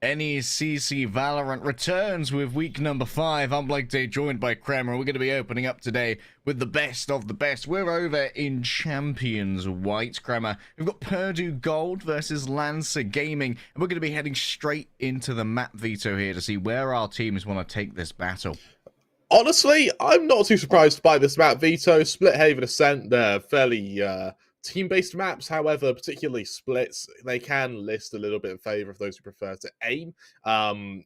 NECC Valorant returns with week number 5. I'm Blake Day, joined by Kremer. We're going to be opening up today with the best of the best. We're over in Champions White, Kremer. We've got Purdue Gold versus Lancer Gaming, and we're going to be heading straight into the map veto here to see where our teams want to take this battle. Honestly, I'm not too surprised by this map veto. Split Haven Ascent, they're fairly team-based maps. However, particularly splits, they can list a little bit in favor of those who prefer to aim.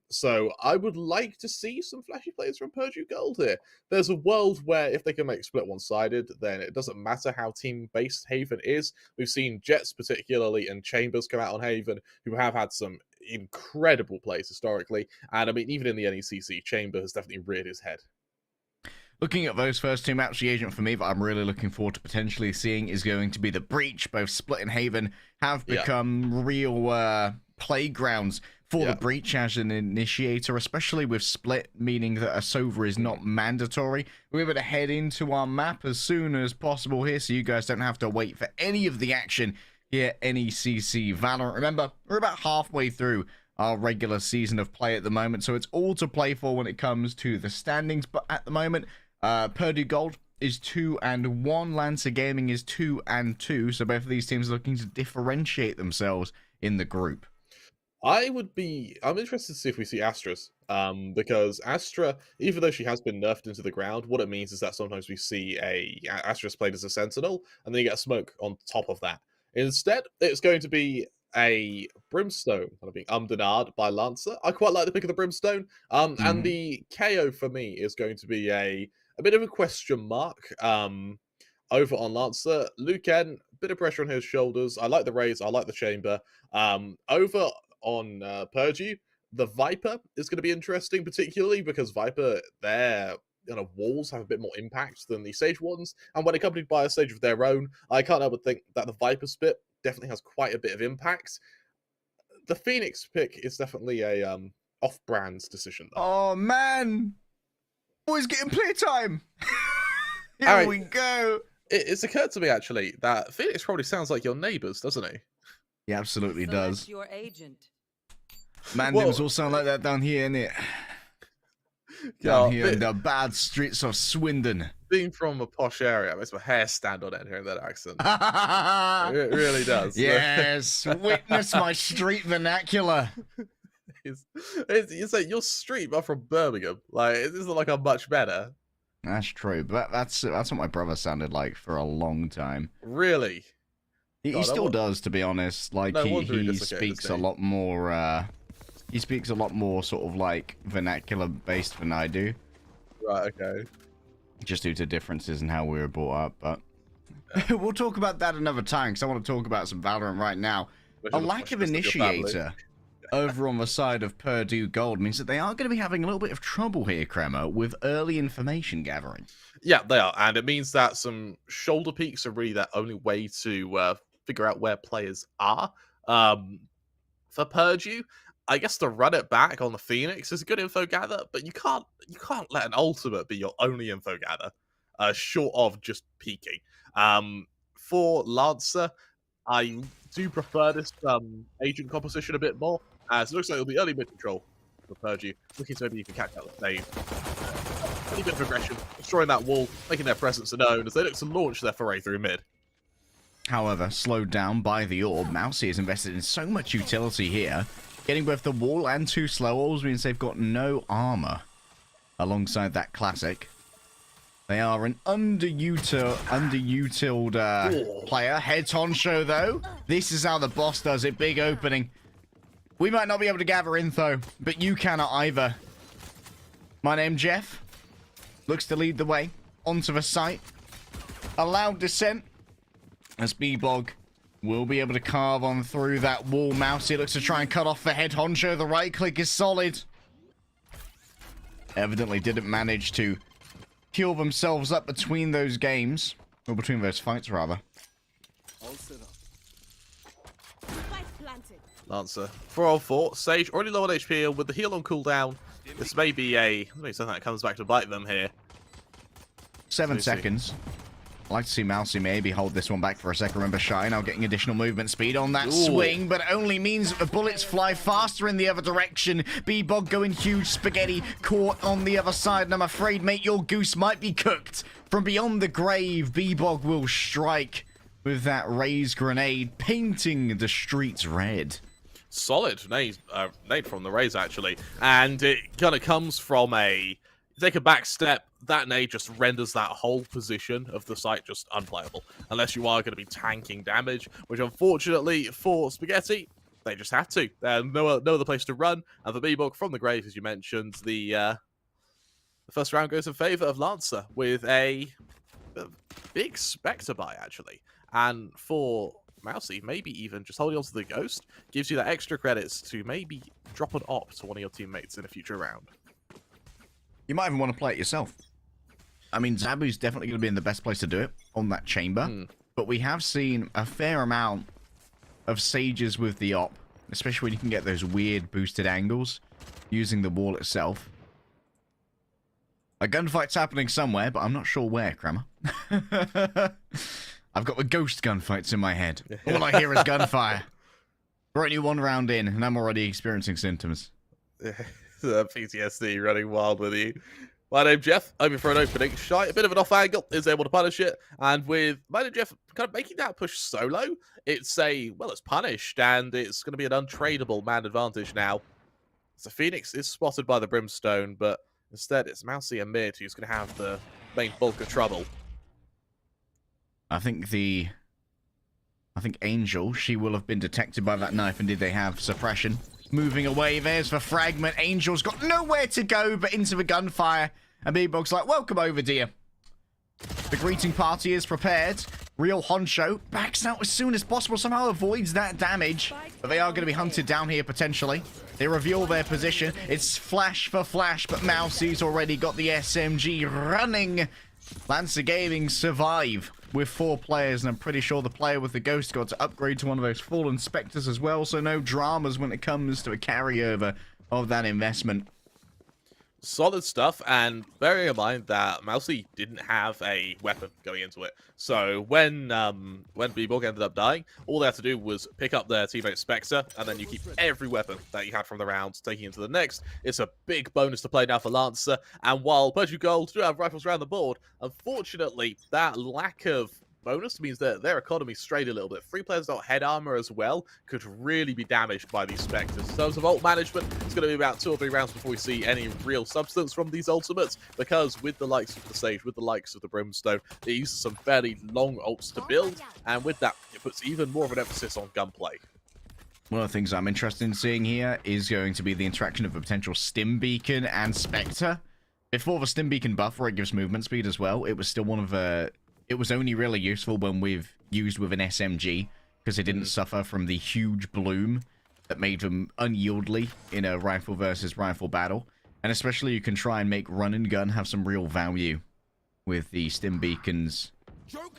So I would like to see some flashy players from Purdue Gold here. There's a world where if they can make split one-sided, then it doesn't matter how team-based Haven is. We've seen Jets particularly and Chambers come out on Haven, who have had some incredible plays historically. And I mean, even in the NECC, Chamber has definitely reared his head. Looking at those first two maps, the agent for me that I'm really looking forward to potentially seeing is going to be the Breach. Both Split and Haven have become real playgrounds for the Breach as an initiator, especially with Split, meaning that a Sova is not mandatory. We're able to head into our map as soon as possible here, so you guys don't have to wait for any of the action here at NECC Valorant. Remember, we're about halfway through our regular season of play at the moment, so it's all to play for when it comes to the standings. But at the moment, Purdue Gold is 2-1, Lancer Gaming is 2-2, so both of these teams are looking to differentiate themselves in the group. I'm interested to see if we see Astra's, because Astra, even though she has been nerfed into the ground, what it means is that sometimes we see Astra's played as a Sentinel, and then you get a smoke on top of that. Instead, it's going to be a Brimstone kind of being ummed by Lancer. I quite like the pick of the Brimstone, and the KO for me is going to be a bit of a question mark over on Lancer. Luken, bit of pressure on his shoulders. I like the raise. I like the chamber. Over on Purdue, the Viper is going to be interesting, particularly because Viper, their walls have a bit more impact than the Sage ones. And when accompanied by a Sage of their own, I can't help but think that the Viper spit definitely has quite a bit of impact. The Phoenix pick is definitely a off-brand decision, though. Oh, man! Always getting playtime! Here we go! It's occurred to me, actually, that Phoenix probably sounds like your neighbours, doesn't he? He absolutely does. Your agent. Mandims all sound like that down here, innit? Down here in the bad streets of Swindon. Being from a posh area makes my hair stand on end hearing that accent. It really does. Yes, witness my street vernacular. It's like your street, but from Birmingham. Like, it isn't like I'm much better. That's true, but that's what my brother sounded like for a long time. Really? He still does, to be honest. Like, he speaks a lot more. He speaks a lot more sort of like vernacular based than I do. Right. Okay. Just due to differences in how we were brought up, but we'll talk about that another time because I want to talk about some Valorant right now. A lack of initiator over on the side of Purdue Gold means that they are going to be having a little bit of trouble here, Kremer, with early information gathering. Yeah, they are, and it means that some shoulder peaks are really their only way to figure out where players are. For Purdue, I guess to run it back on the Phoenix is a good info gather, but you can't let an ultimate be your only info gather, short of just peeking. For Lancer, I do prefer this agent composition a bit more, as it looks like it'll be early mid control for Purdue, looking to maybe even catch out the save. Any bit of aggression, destroying that wall, making their presence known as they look to launch their foray through mid. However, slowed down by the orb, Mousy has invested in so much utility here. Getting both the wall and 2 slow orbs means they've got no armor alongside that classic. They are an underutiled player. Head honcho, though. This is how the boss does it. Big opening. We might not be able to gather info, but you cannot either. My name, Jeff. Looks to lead the way onto the site. A loud descent as B-Bog will be able to carve on through that wall. Mousy looks to try and cut off the head honcho. The right click is solid. Evidently didn't manage to heal themselves up between those games. Or between those fights, rather. Lancer. 404. Sage already low on HP with the heal on cooldown. This may be something that comes back to bite them here. 7 seconds. I'd like to see Mousy maybe hold this one back for a second. Remember, Shy now getting additional movement speed on that swing, but only means that the bullets fly faster in the other direction. B-Bog going huge. Spaghetti caught on the other side, and I'm afraid, mate, your goose might be cooked. From beyond the grave, B-Bog will strike with that raised grenade, painting the streets red. Solid nade from the Rays, actually. And it kind of comes from a... Take a back step, that nade just renders that whole position of the site just unplayable. Unless you are going to be tanking damage, which unfortunately for Spaghetti, they just have to. There's no other place to run. And for B-Bog from the grave, as you mentioned, the first round goes in favor of Lancer with a big Spectre buy, actually. And for Mousy, maybe even just holding on to the Ghost gives you that extra credits to maybe drop an op to one of your teammates in a future round. You might even want to play it yourself. I mean, Zabu's definitely going to be in the best place to do it on that chamber. But we have seen a fair amount of Sages with the op, especially when you can get those weird boosted angles using the wall itself. A gunfight's happening somewhere, but I'm not sure where, Kramer. I've got the ghost gunfights in my head. All I hear is gunfire. We're only one round in, and I'm already experiencing symptoms. PTSD running wild with you. My name's Jeff, over for an opening. Shy, a bit of an off angle, is able to punish it. And with my name Jeff kind of making that push solo, it's it's punished, and it's going to be an untradeable man advantage now. So Phoenix is spotted by the Brimstone, but instead it's Mousy and Mid who's going to have the main bulk of trouble. I think Angel, she will have been detected by that knife, and did they have suppression? Moving away, there's the fragment. Angel's got nowhere to go but into the gunfire. And B-Bog's like, welcome over, dear. The greeting party is prepared. Real Honcho backs out as soon as possible, somehow avoids that damage. But they are going to be hunted down here, potentially. They reveal their position. It's flash for flash, but Mousy's already got the SMG running. Lancer Gaming survive with 4 players, and I'm pretty sure the player with the Ghost got to upgrade to one of those Fallen Spectres as well, so no dramas when it comes to a carryover of that investment. Solid stuff, and bearing in mind that Mousy didn't have a weapon going into it. So when B-Bog ended up dying, all they had to do was pick up their teammate Spectre, and then you keep every weapon that you had from the round taking into the next. It's a big bonus to play now for Lancer, and while Purge Gold do have rifles around the board, unfortunately, that lack of bonus means that their economy strayed a little bit. 3 players without head armor as well could really be damaged by these Spectres. In terms of ult management, it's going to be about 2 or 3 rounds before we see any real substance from these ultimates, because with the likes of the Sage, with the likes of the Brimstone, they use some fairly long ults to build, and with that, it puts even more of an emphasis on gunplay. One of the things I'm interested in seeing here is going to be the interaction of a potential Stim Beacon and Spectre. Before the Stim Beacon buff, where it gives movement speed as well, it was still one of the... It was only really useful when we've used with an SMG, because it didn't suffer from the huge bloom that made them unyieldly in a rifle versus rifle battle. And especially you can try and make run and gun have some real value with the Stim Beacon's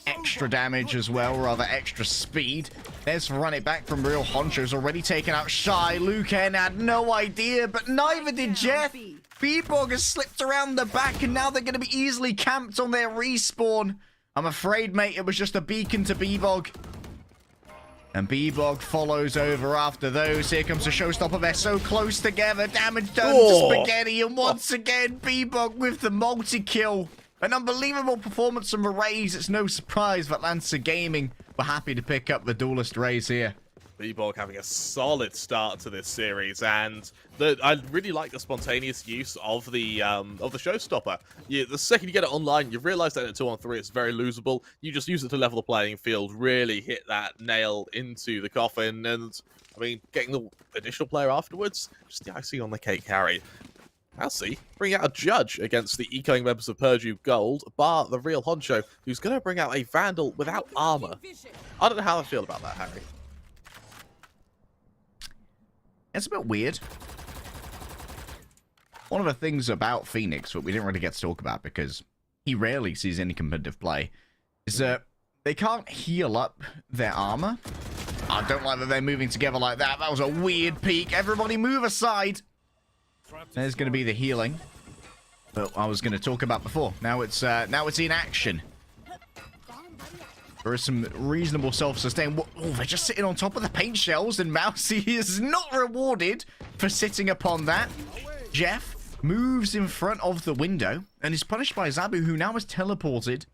extra damage as well, rather extra speed. There's run it back from Real Honcho's already taken out Shy. Lucan had no idea, but neither did Jeff. B-Bog has slipped around the back, and now they're going to be easily camped on their respawn. I'm afraid, mate, it was just a beacon to B-Bog. And B-Bog follows over after those. Here comes the showstopper. They're so close together. Damage done to Spaghetti. And once again, B-Bog with the multi-kill. An unbelievable performance from the Rays. It's no surprise that Lancer Gaming were happy to pick up the Duelist Rays here. B-Bog having a solid start to this series, and I really like the spontaneous use of the showstopper. The second you get it online, you realize that in a 2-on-3 it's very losable. You just use it to level the playing field, really hit that nail into the coffin, and I mean, getting the additional player afterwards, just the icing on the cake, Harry. Mousy bring out a judge against the ecoing members of Purdue Gold, bar the Real Honcho, who's going to bring out a Vandal without armor. I don't know how I feel about that, Harry. It's a bit weird. One of the things about Phoenix that we didn't really get to talk about, because he rarely sees any competitive play, is that they can't heal up their armor. I don't like that they're moving together like that. That was a weird peek. Everybody move aside. There's going to be the healing that I was going to talk about before. Now it's in action. There is some reasonable self-sustain. Oh, they're just sitting on top of the paint shells, and Mousy is not rewarded for sitting upon that. Jeff moves in front of the window and is punished by Zabu, who now is teleported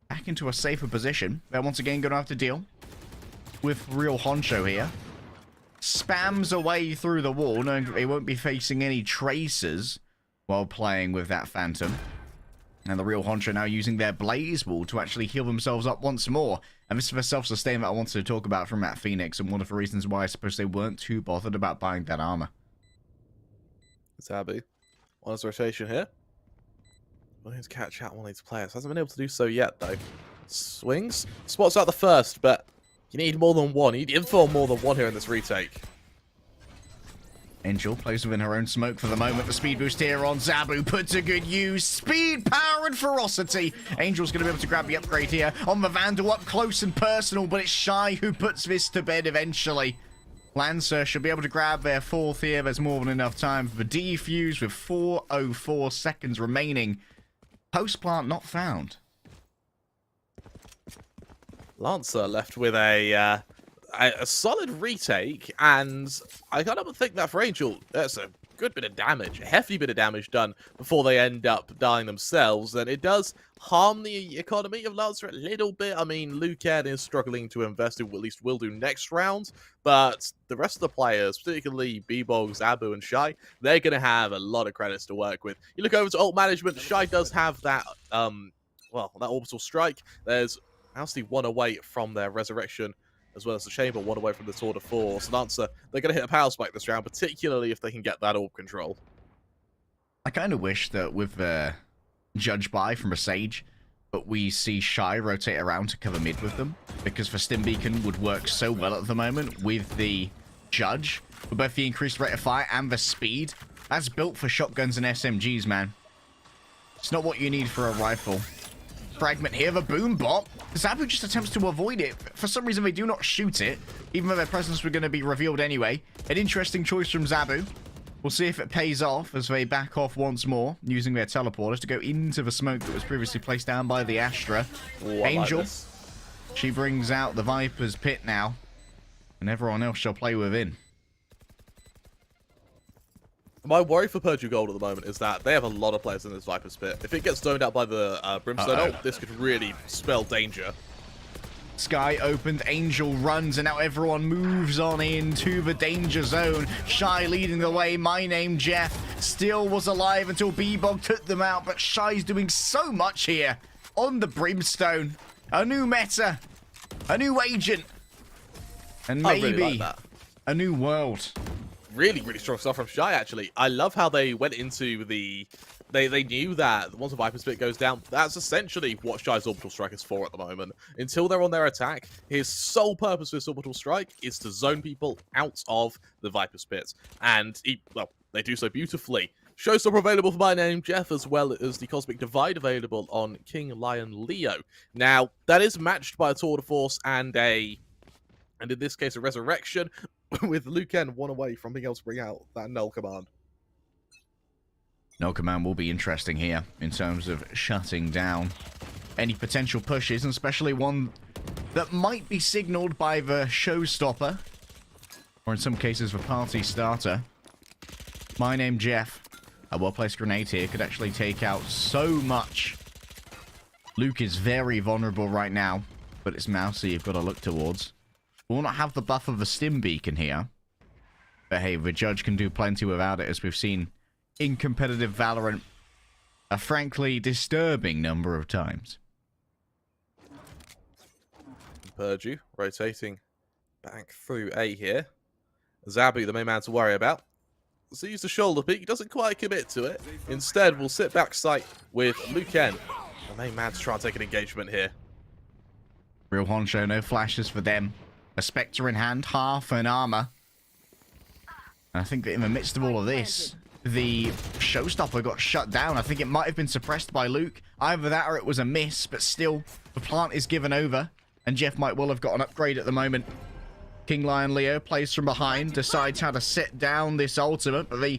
back into a safer position. They're once again going to have to deal with Real Honcho here. Spams away through the wall, knowing that they won't be facing any tracers while playing with that Phantom. And the Real Honcho now using their Blaze Wall to actually heal themselves up once more. And this is the self-sustain that I wanted to talk about from Matt Phoenix, and one of the reasons why I suppose they weren't too bothered about buying that armor. Zabu on his rotation here. Willing to catch out one of these players. Hasn't been able to do so yet, though. Swings. Spots out the first, but you need more than one. You need info more than one here in this retake. Angel plays within her own smoke for the moment. The speed boost here on Zabu puts to good use. Speed, power, and ferocity. Angel's going to be able to grab the upgrade here on the Vandal up close and personal, but it's Shy who puts this to bed eventually. Lancer should be able to grab their fourth here. There's more than enough time for the defuse with 4:04 seconds remaining. Post plant not found. Lancer left with a solid retake, and I kind of think that for Angel, that's a good bit of damage, a hefty bit of damage done before they end up dying themselves, and it does harm the economy of Lancer a little bit. I mean, Lucan is struggling to invest in, at least will do next round, but the rest of the players, particularly B-Bog, Zabu, and Shy, they're going to have a lot of credits to work with. You look over to ult management, Shy does have that, well, that orbital strike. There's Mousy one away from their resurrection, as well as the Chamber one away from the Tour de Force. Lancer, they're going to hit a power spike this round, particularly if they can get that orb control. I kind of wish that with the Judge Buy from a Sage, but we see Shy rotate around to cover mid with them, because the Stim Beacon would work so well at the moment with the Judge, with both the increased rate of fire and the speed. That's built for shotguns and SMGs, man. It's not what you need for a rifle. Fragment here, the boom bot. Zabu just attempts to avoid it. For some reason, they do not shoot it, even though their presence were going to be revealed anyway. An interesting choice from Zabu. We'll see if it pays off as they back off once more, using their teleporters to go into the smoke that was previously placed down by the Astra. Angel, like she brings out the Viper's Pit now, and everyone else shall play within. My worry for Purdue Gold at the moment is that they have a lot of players in this Viper's Pit. If it gets zoned out by the Brimstone, this could really spell danger. Sky opened, Angel runs, and now everyone moves on into the danger zone. Shy leading the way, My Name Jeff still was alive until B-Bog took them out, but Shy's doing so much here on the Brimstone. A new meta, a new agent, and maybe really like a new world. Really, really strong stuff from Shy, actually. I love how they went into the... They knew that once the Viper's Pit goes down, that's essentially what Shy's Orbital Strike is for at the moment. Until they're on their attack, his sole purpose for this Orbital Strike is to zone people out of the Viper's Pit. And, well, they do so beautifully. Showstopper available for My Name Jeff, as well as the Cosmic Divide available on King Lion Leo. Now, that is matched by a Tour de Force and in this case, a Resurrection, with Lucan one away from being able to bring out that Null Command. Null Command will be interesting here in terms of shutting down any potential pushes, and especially one that might be signaled by the Showstopper, or in some cases the Party Starter. My Name Jeff, a well-placed grenade here, could actually take out so much. Luke is very vulnerable right now, but it's Mousy you've got to look towards. Will not have the buff of the Stim Beacon here, but hey, the Judge can do plenty without it, as we've seen in competitive Valorant a frankly disturbing number of times. Purdue rotating back through A here. Zabu, the main man to worry about. So use the shoulder peek, he doesn't quite commit to it. Instead, we'll sit back sight with Lucan, the main man, to try and take an engagement here. Real Honcho, no flashes for them. A Spectre in hand, half an armor. And I think that in the midst of all of this, the Showstopper got shut down. I think it might have been suppressed by Luke. Either that or it was a miss, but still, the plant is given over, and Jeff might well have got an upgrade at the moment. King Lion Leo plays from behind, decides how to set down this ultimate, but the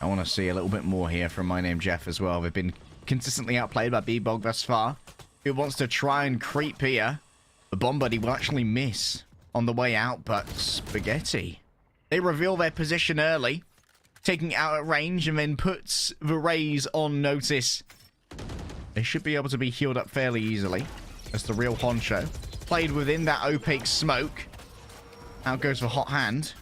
I want to see a little bit more here from My Name Jeff as well. They've been consistently outplayed by B-Bog thus far. Who wants to try and creep here? The bomb buddy will actually miss on the way out, but Spaghetti. They reveal their position early, taking it out at range, and then puts the Rays on notice. They should be able to be healed up fairly easily, as the real honcho played within that opaque smoke. Out goes the hot hand,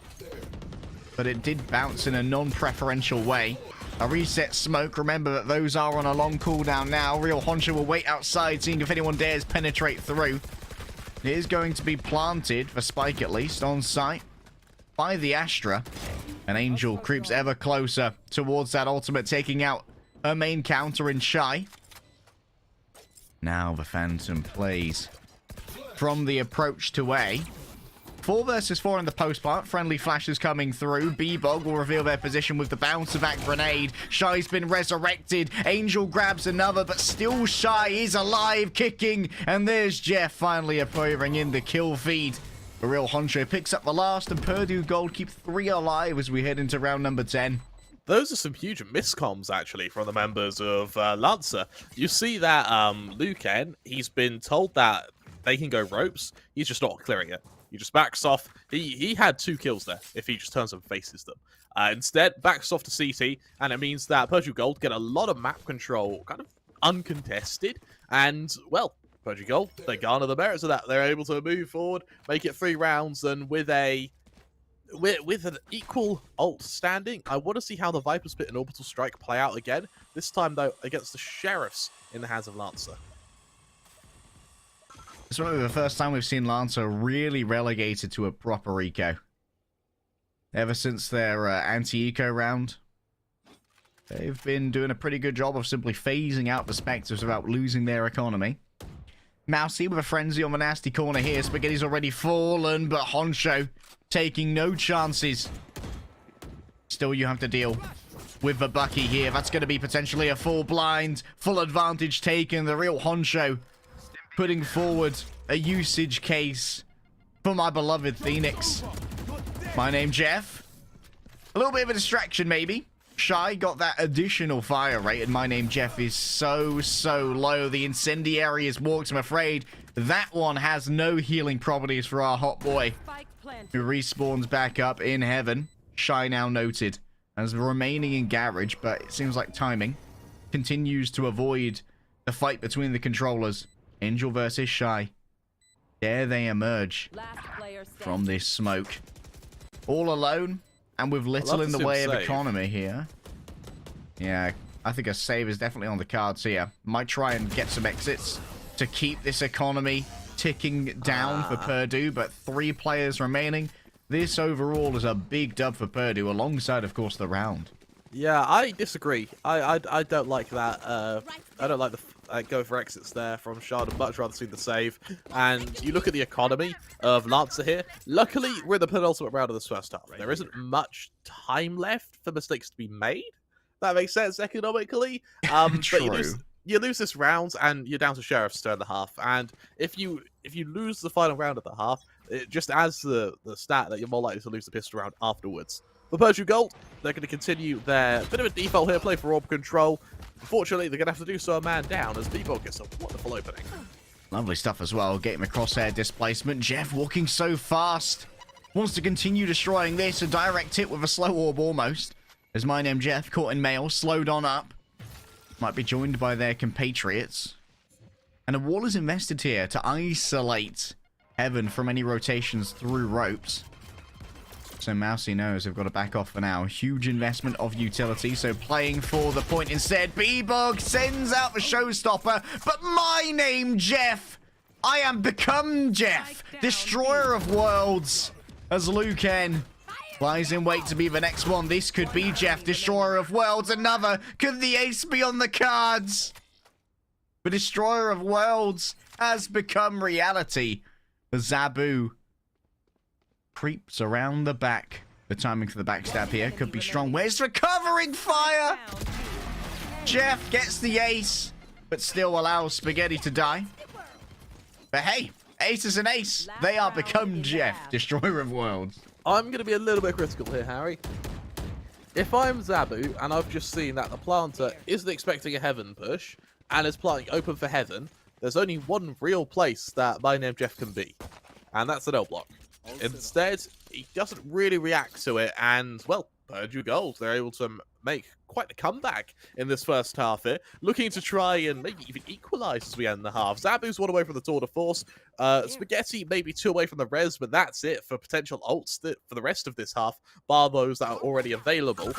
but it did bounce in a non-preferential way. A reset smoke. Remember that those are on a long cooldown now. Real honcho will wait outside, seeing if anyone dares penetrate through. It is going to be planted, for Spike at least, on site by the Astra. And Angel creeps ever closer towards that ultimate, taking out her main counter in Shy. Now the Phantom plays from the approach to A. 4 versus 4 in the post plant. Friendly flashes coming through. B-Bog will reveal their position with the bounce of that grenade. Shy's been resurrected. Angel grabs another, but still Shy is alive, kicking. And there's Jeff finally appearing in the kill feed. The real honcho picks up the last, and Purdue Gold keep 3 alive as we head into round number 10. Those are some huge miscoms, actually, from the members of Lancer. You see that Lucan, he's been told that they can go ropes. He's just not clearing it. He just backs off. He had 2 kills there if he just turns and faces them. Instead, backs off to CT, and it means that Purdue Gold get a lot of map control kind of uncontested. And, well, Purdue Gold, they garner the merits of that. They're able to move forward, make it 3 rounds, and with an equal ult standing, I want to see how the Viper Spit and Orbital Strike play out again. This time, though, against the Sheriffs in the hands of Lancer. It's probably the first time we've seen Lancer really relegated to a proper eco. Ever since their anti-eco round, they've been doing a pretty good job of simply phasing out the Spectres without losing their economy. Mousy with a frenzy on the nasty corner here. Spaghetti's already fallen, but honcho taking no chances. Still, you have to deal with the Bucky here. That's going to be potentially a full blind, full advantage taken. The real honcho putting forward a usage case for my beloved Phoenix. My name Jeff. A little bit of a distraction, maybe. Shy got that additional fire rate, and My Name Jeff is so low. The incendiary is walked. I'm afraid that one has no healing properties for our hot boy, who respawns back up in heaven. Shy now noted as remaining in garage, but it seems like timing continues to avoid the fight between the controllers. Angel versus Shy. Dare they emerge from this smoke? All alone, and with little in the way of economy here. Yeah, I think a save is definitely on the cards here. Might try and get some exits to keep this economy ticking down for Purdue, but 3 players remaining. This overall is a big dub for Purdue, alongside, of course, the round. Yeah, I disagree. I don't like that. I don't like the go for exits there from Shard. I'd much rather see the save. And you look at the economy of Lancer here. Luckily, we're in the penultimate round of this first half. There isn't much time left for mistakes to be made. That makes sense economically. True. But you lose this round, and you're down to Sheriff's turn the half. And if you lose the final round of the half, it just adds the stat that you're more likely to lose the pistol round afterwards. For Purdue Gold, they're going to continue their bit of a default here, play for orb control. Unfortunately, they're going to have to do so a man down as B-Bog gets a wonderful opening. Lovely stuff as well. Getting the crosshair displacement. Jeff walking so fast. Wants to continue destroying this. A direct hit with a slow orb almost. As My Name Jeff, caught in mail, slowed on up. Might be joined by their compatriots. And a wall is invested here to isolate Heaven from any rotations through ropes. So Mousy knows they've got to back off for now. Huge investment of utility, so playing for the point instead. B-Bog sends out the showstopper, but My Name Jeff! I am become Jeff, destroyer of worlds, as Lucan lies in wait to be the next one. This could be Jeff, destroyer of worlds. Another. Could the ace be on the cards? The destroyer of worlds has become reality. The Zabu creeps around the back. The timing for the backstab here could be strong. Where's the covering fire? Jeff gets the ace, but still allows Spaghetti to die. But hey, ace is an ace. They are become Jeff, destroyer of worlds. I'm going to be a little bit critical here, Harry. If I'm Zabu and I've just seen that the planter isn't expecting a heaven push and is planting open for heaven, there's only one real place that my name Jeff can be, and that's an L block. Instead, he doesn't really react to it, and, well, Purdue Gold, they're able to make quite a comeback in this first half here, looking to try and maybe even equalise as we end the half. Zabu's one away from the tour de force, Spaghetti maybe 2 away from the res, but that's it for potential ults for the rest of this half, bar those that are already available.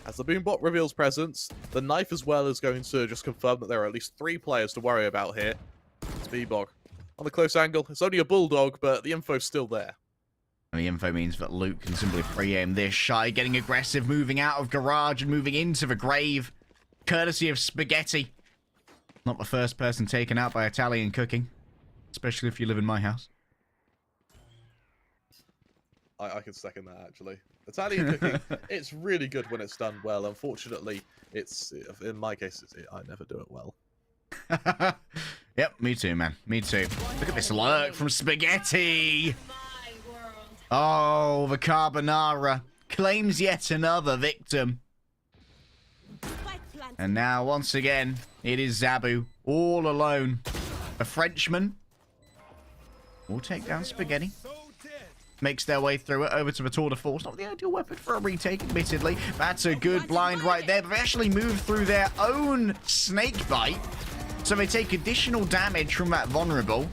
As the Boombot reveals presence, the knife as well is going to just confirm that there are at least 3 players to worry about here. It's B-Bog. On the close angle, it's only a Bulldog, but the info's still there. And the info means that Luke can simply pre-aim this. Shy getting aggressive, moving out of garage and moving into the grave. Courtesy of Spaghetti. Not the first person taken out by Italian cooking. Especially if you live in my house. I can second that, actually. Italian cooking, it's really good when it's done well. Unfortunately, in my case, I never do it well. Yep, me too, man. Me too. Look at this lurk from Spaghetti. Oh, the Carbonara claims yet another victim. And now, once again, it is Zabu, all alone. A Frenchman will take down Spaghetti. Makes their way through it over to the tour de force. Not the ideal weapon for a retake, admittedly. That's a good blind right there. But they actually move through their own snake bite. So they take additional damage from that vulnerable.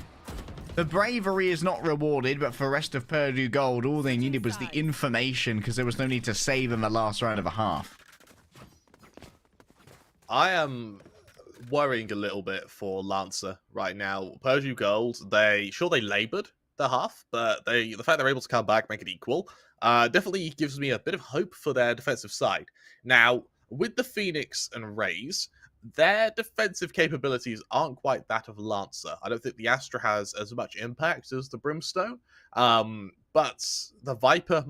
The bravery is not rewarded, but for the rest of Purdue Gold, all they needed was the information because there was no need to save in the last round of a half. I am worrying a little bit for Lancer right now. Purdue Gold, they laboured the half, but the fact they're able to come back, make it equal, definitely gives me a bit of hope for their defensive side. Now, with the Phoenix and Rays, their defensive capabilities aren't quite that of Lancer. I don't think the Astra has as much impact as the Brimstone, but the Viper,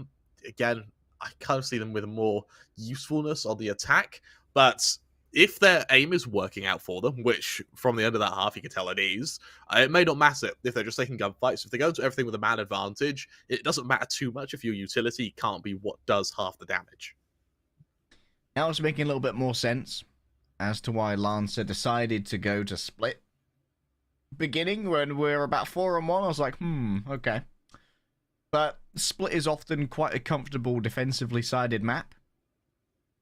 again, I kind of see them with more usefulness on the attack, but if their aim is working out for them, which from the end of that half you can tell it is, it may not matter if they're just taking gunfights. If they go into everything with a man advantage, it doesn't matter too much if your utility can't be what does half the damage. Now it's making a little bit more sense as to why Lancer decided to go to split. Beginning when we're about 4-1, I was like, okay. But split is often quite a comfortable defensively sided map.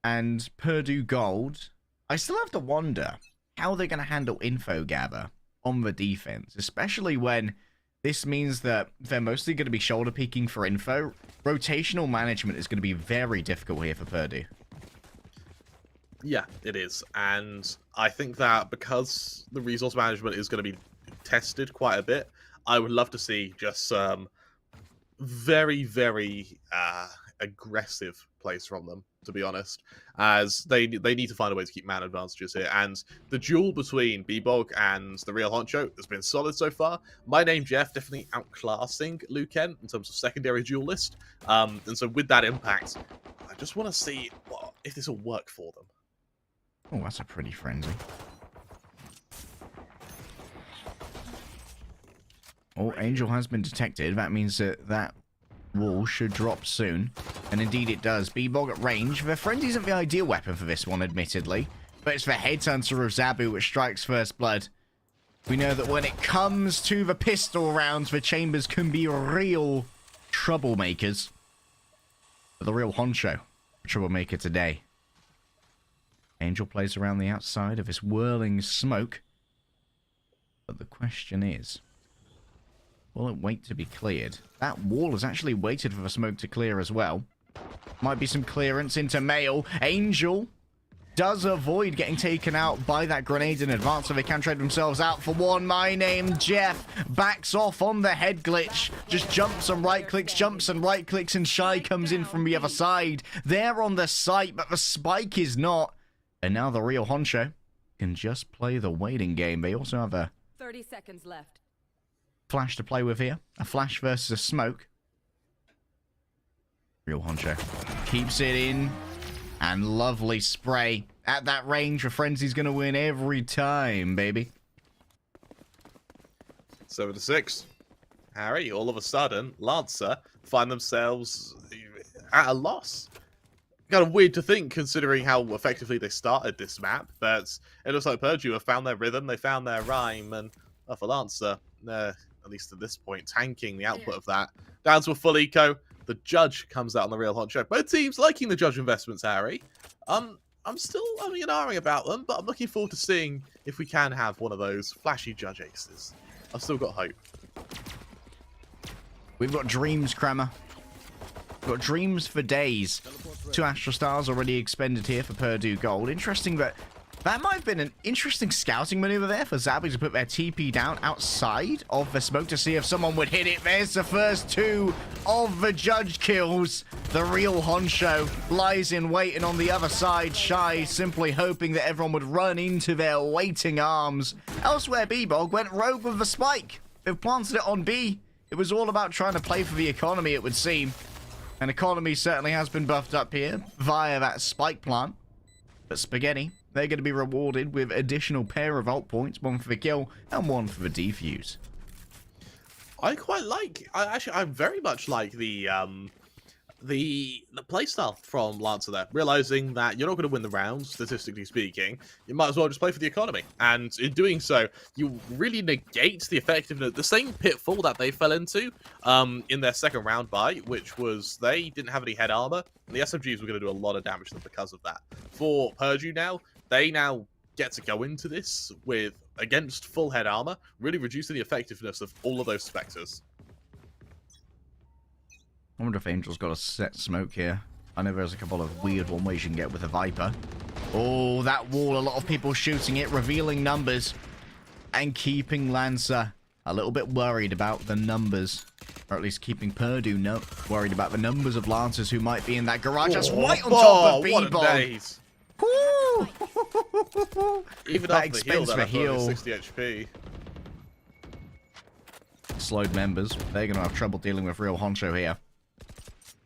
And Purdue Gold, I still have to wonder how they're going to handle info gather on the defense, especially when this means that they're mostly going to be shoulder peeking for info. Rotational management is going to be very difficult here for Purdue. Yeah, it is. And I think that because the resource management is going to be tested quite a bit, I would love to see just some very, very aggressive plays from them, to be honest, as they need to find a way to keep man advantages here. And the duel between B-Bog and the real honcho has been solid so far. My name Jeff definitely outclassing Luken in terms of secondary duelist. And so with that impact, I just want to see if this will work for them. Oh, that's a pretty frenzy. Oh, Angel has been detected. That means that wall should drop soon. And indeed it does. B-Bog at range. The frenzy isn't the ideal weapon for this one, admittedly. But it's the headhunter of Zabu which strikes first blood. We know that when it comes to the pistol rounds, the chambers can be real troublemakers. But the real honcho, troublemaker today. Angel plays around the outside of this whirling smoke. But the question is, will it wait to be cleared? That wall has actually waited for the smoke to clear as well. Might be some clearance into Mail. Angel does avoid getting taken out by that grenade in advance, so they can trade themselves out for one. My name, Jeff, backs off on the head glitch. Just jumps and right clicks, and Shy comes in from the other side. They're on the site, but the spike is not. And now the real honcho can just play the waiting game. They also have a 30 seconds left. Flash to play with here. A flash versus a smoke. Real honcho keeps it in. And lovely spray. At that range, the frenzy's going to win every time, baby. 7-6. Harry, all of a sudden, Lancer find themselves at a loss. kind of weird to think, considering how effectively they started this map. But it looks like Purdue have found their rhythm, they found their rhyme, and for Lancer, at least at this point, tanking the output of that. Down to a full eco. The Judge comes out on the real hot show. Both teams liking the Judge investments, Harry. I'm still only an R-ing about them, but I'm looking forward to seeing if we can have one of those flashy Judge aces. I've still got hope. We've got dreams, Kramer. We've got dreams for days. 2 Astral Stars already expended here for Purdue Gold. Interesting that might have been an interesting scouting maneuver there for Zabi to put their TP down outside of the smoke to see if someone would hit it. There's the first 2 of the Judge kills. The real honcho lies in wait, and on the other side, Shy simply hoping that everyone would run into their waiting arms. Elsewhere, B-Bog went rogue with the spike. They've planted it on B. It was all about trying to play for the economy, it would seem. And economy certainly has been buffed up here via that spike plant. But Spaghetti, they're going to be rewarded with additional pair of ult points, 1 for the kill and 1 for the defuse. I very much like the playstyle from Lancer there, realizing that you're not going to win the round, statistically speaking. You might as well just play for the economy, and in doing so, you really negate the effectiveness, the same pitfall that they fell into in their second round buy, which was they didn't have any head armor, and the SMGs were going to do a lot of damage to them because of that. For Purdue now, they now get to go into this with against full head armor, really reducing the effectiveness of all of those Spectres. I wonder if Angel's got a set smoke here. I know there's a couple of weird one ways you can get with a Viper. Oh, that wall, a lot of people shooting it, revealing numbers, and keeping Lancer a little bit worried about the numbers. Or at least keeping Purdue worried about the numbers of Lancers who might be in that garage. That's right on top of B-Bomb. Even that after the heal, expense for heal. 60 HP. Slowed members. They're going to have trouble dealing with real honcho here.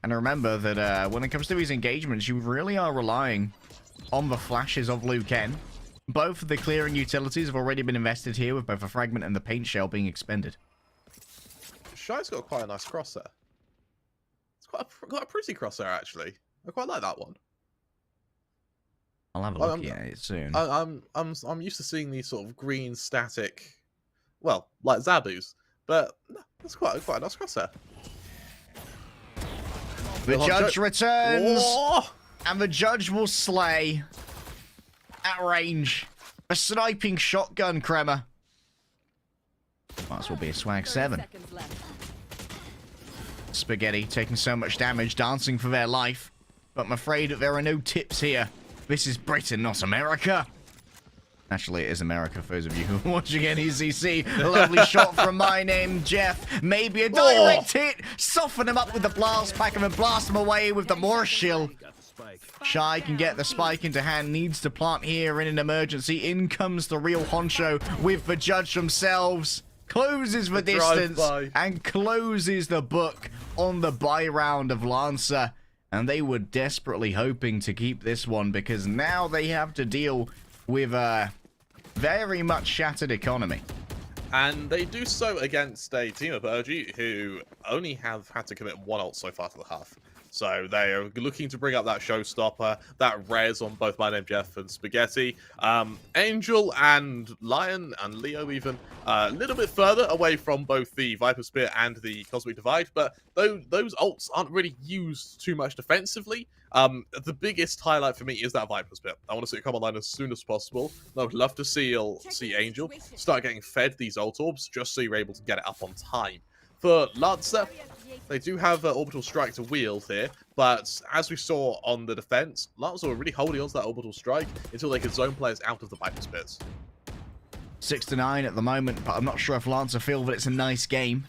And remember that when it comes to these engagements, you really are relying on the flashes of Liu Kang. Both of the clearing utilities have already been invested here, with both a fragment and the paint shell being expended. Shy's got quite a nice cross there. It's quite a pretty cross there, actually. I quite like that one. I'll have a look at it soon. I'm used to seeing these sort of green static, well, like Zabu's, but no, that's quite a nice cross there. The Judge returns, oh! and the Judge will slay at range. A sniping shotgun, Kremer. Might as well be a swag 7. Spaghetti taking so much damage, dancing for their life. But I'm afraid that there are no tips here. This is Britain, not America. Actually, it is America, for those of you who are watching NECC. A lovely shot from my name, Jeff. Maybe a direct hit. Soften him up with the blast pack and then blast him away with the Morse shield. Shy can get the spike into hand. Needs to plant here in an emergency. In comes the real honcho with the Judge themselves. Closes the distance and closes the book on the buy round of Lancer. And they were desperately hoping to keep this one because now they have to deal with a very much shattered economy. And they do so against a team of Purdue who only have had to commit 1 ult so far to the half. So they are looking to bring up that showstopper, that res on both My Name Jeff and Spaghetti. Angel and Lion and Leo even a little bit further away from both the Viper Spear and the Cosmic Divide, but those ults aren't really used too much defensively. The biggest highlight for me is that Viper Spear. I want to see it come online as soon as possible. I would love to see Angel start getting fed these ult orbs just so you're able to get it up on time. For Lancer, they do have Orbital Strike to wield here, but as we saw on the defense, Lancer were really holding on to that Orbital Strike until they could zone players out of the Viper Spears. 6-9 at the moment, but I'm not sure if Lancer feel that it's a nice game.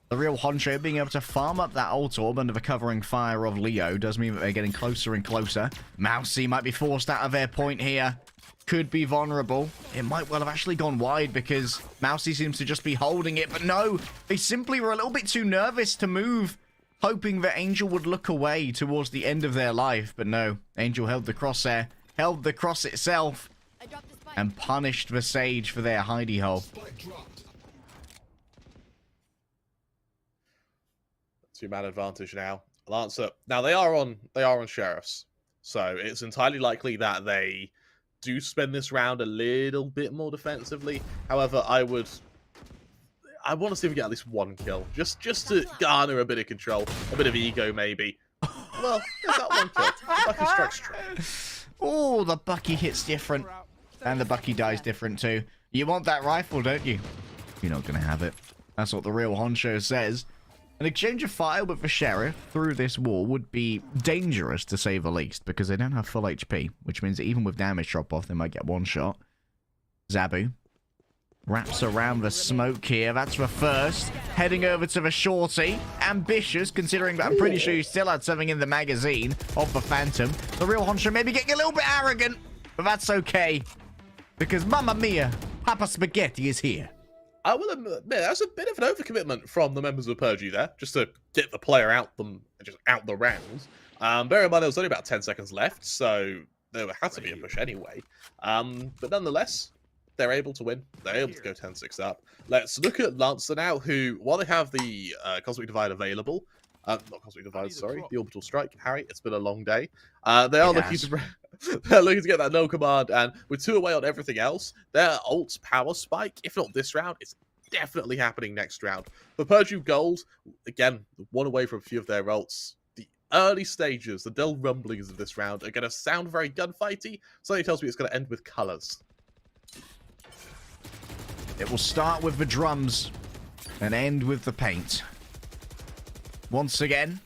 The real honcho being able to farm up that ult orb under the covering fire of Leo does mean that they're getting closer and closer. Mousy might be forced out of their point here. Could be vulnerable. It might well have actually gone wide because Mousy seems to just be holding it. But no, they simply were a little bit too nervous to move, hoping that Angel would look away towards the end of their life. But no, Angel held the crosshair, held the cross itself, and punished the Sage for their hidey hole. 2-man advantage now. Lancer. Now they are on sheriffs. So it's entirely likely that they do spend this round a little bit more defensively. However, I want to see if we get at least one kill, just to garner a bit of control, a bit of ego, maybe. Well, there's that one kill. Bucky strikes true. Oh, the Bucky hits different, and the Bucky dies different too. You want that rifle, don't you? You're not gonna have it. That's what the real honcho says. An exchange of fire with the sheriff through this wall would be dangerous, to say the least, because they don't have full HP, which means that even with damage drop-off, they might get one shot. Zabu wraps around the smoke here. That's the first. Heading over to the shorty. Ambitious, considering that I'm pretty sure you still had something in the magazine of the Phantom. The real honcho maybe getting a little bit arrogant, but that's okay, because Mamma Mia, Papa Spaghetti is here. I will admit, that's a bit of an overcommitment from the members of Purge there, just to get the player out the rounds. Bear in mind, there was only about 10 seconds left, so there had to be a push anyway. But nonetheless, they're able to win. They're able to go 10-6 up. Let's look at Lancer now, who, while they have the Cosmic Divide available, not Cosmic Divide, sorry, the Orbital Strike. Harry, it's been a long day. They are looking to... They're looking to get that no command, and with 2 away on everything else, their ult's power spike, if not this round, it's definitely happening next round. For Purdue Gold, again, 1 away from a few of their ults. The early stages, the dull rumblings of this round are going to sound very gunfighty. Something tells me it's going to end with colours. It will start with the drums and end with the paint. Once again,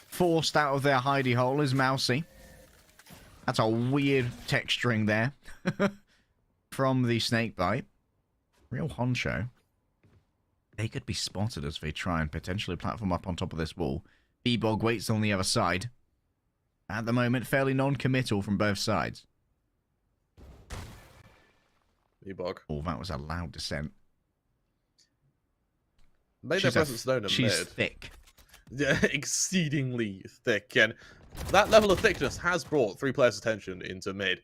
forced out of their hidey hole is Mousy. That's a weird texturing there from the snakebite. Real honcho. They could be spotted as they try and potentially platform up on top of this wall. B-Bog waits on the other side. At the moment, fairly non-committal from both sides. B-Bog. Oh, that was a loud descent. Made their presence known in she's mid. Thick. Yeah, exceedingly thick. And that level of thickness has brought 3 players' attention into mid.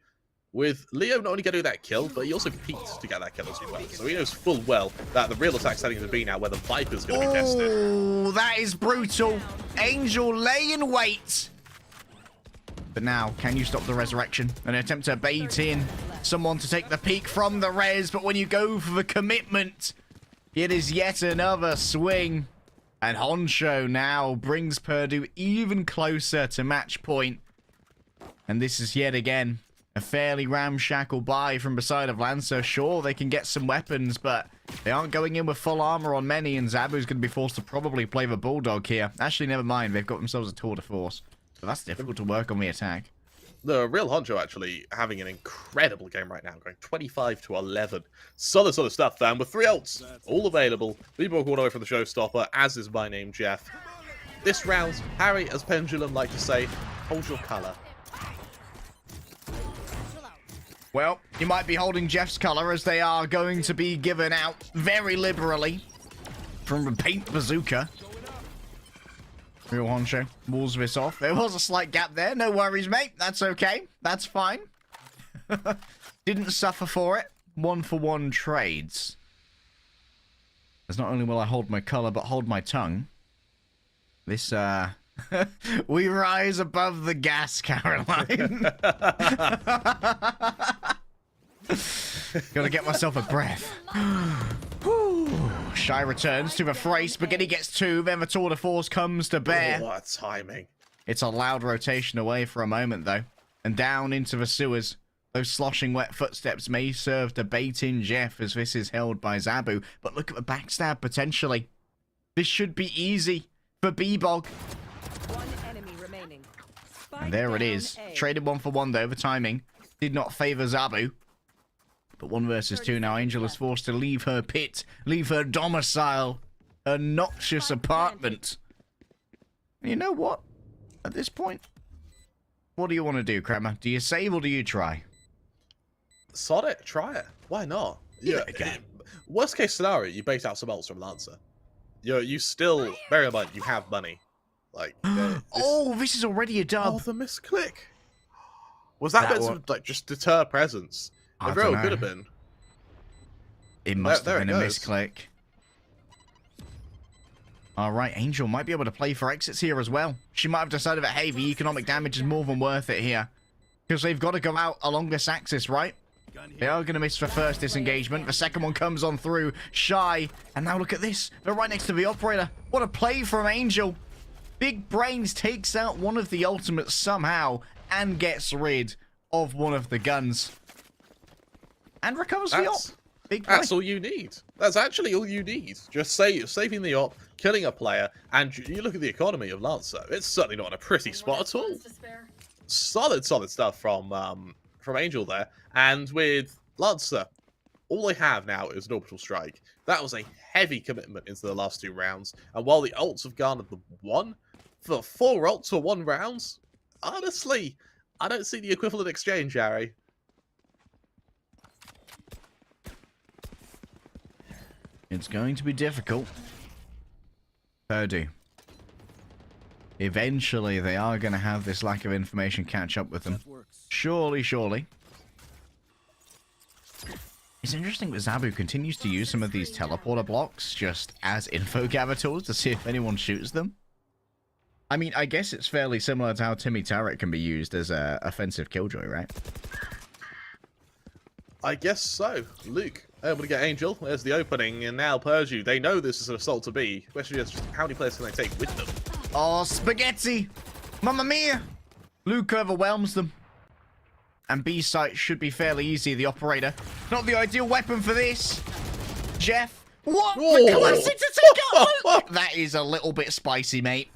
With Leo not only getting that kill, but he also peeked to get that kill as well. So he knows full well that the real attack's heading to B now, where the Viper's going to be tested. Oh, that is brutal. Angel lay in wait. But now, can you stop the resurrection? An attempt to bait in someone to take the peek from the res, but when you go for the commitment, it is yet another swing. And honcho now brings Purdue even closer to match point. And this is yet again a fairly ramshackle buy from beside of Lancer. Sure, they can get some weapons, but they aren't going in with full armor on many, and Zabu's going to be forced to probably play the Bulldog here. Actually, never mind. They've got themselves a tour de force. But that's difficult to work on the attack. The real honcho actually having an incredible game right now, going 25-11. Solid stuff, and with 3 ults all available, B-Bog all the way from the showstopper, as is my name, Jeff. This round, Harry, as Pendulum like to say, hold your colour. Well, you might be holding Jeff's colour, as they are going to be given out very liberally from the paint bazooka. Real honcho walls this off. There was a slight gap there. No worries, mate. That's okay. That's fine. Didn't suffer for it. 1-for-1 trades. As not only will I hold my colour, but hold my tongue. This, we rise above the gas, Caroline. Gotta get myself a breath. Shy returns to the fray. Spaghetti gets 2. Then the tour de force comes to bear. Oh, what timing. It's a loud rotation away for a moment, though. And down into the sewers. Those sloshing wet footsteps may serve to bait in Jeff, as this is held by Zabu. But look at the backstab, potentially. This should be easy for B-Bog. And there it is. Traded 1-for-1, though. The timing did not favor Zabu. But 1 versus 2 now. Angel is forced to leave her pit, leave her domicile, her noxious apartment. You know what? At this point, what do you want to do, Kramer? Do you save or do you try? Sod it. Try it. Why not? Yeah. Worst case scenario, you bait out some ults from Lancer. You still, bear in mind, you have money. Like, oh, this is already a dub. Oh, the misclick. Was that meant to, like, just deter presence? It very well could have been. It must have been a misclick. All right, Angel might be able to play for exits here as well. She might have decided that, hey, the economic damage is more than worth it here. Because they've got to go out along this axis, right? They are going to miss the first disengagement. The second one comes on through. Shy. And now look at this. They're right next to the operator. What a play from Angel. Big Brains takes out one of the ultimates somehow and gets rid of one of the guns. And recovers the op. Big play. That's all you need. That's actually all you need. Just saving the op, killing a player, and you look at the economy of Lancer. It's certainly not in a pretty spot at all. Solid stuff from Angel there. And with Lancer, all they have now is an orbital strike. That was a heavy commitment into the last 2 rounds. And while the ults have garnered the 1, for 4 ults for 1 round, honestly, I don't see the equivalent exchange, Harry. It's going to be difficult. Purdue. Eventually, they are going to have this lack of information catch up with them. Surely, surely. It's interesting that Zabu continues to use some of these teleporter blocks just as info gather tools to see if anyone shoots them. I mean, I guess it's fairly similar to how Timmy Turret can be used as an offensive killjoy, right? I guess so. Luke, able to get Angel. There's the opening, and now Purdue. They know this is an assault to B. The question is, just how many players can they take with them? Oh, spaghetti! Mamma mia! Luke overwhelms them. And B site should be fairly easy, the operator. Not the ideal weapon for this. Jeff. What? The classic to take out Luke! That is a little bit spicy, mate.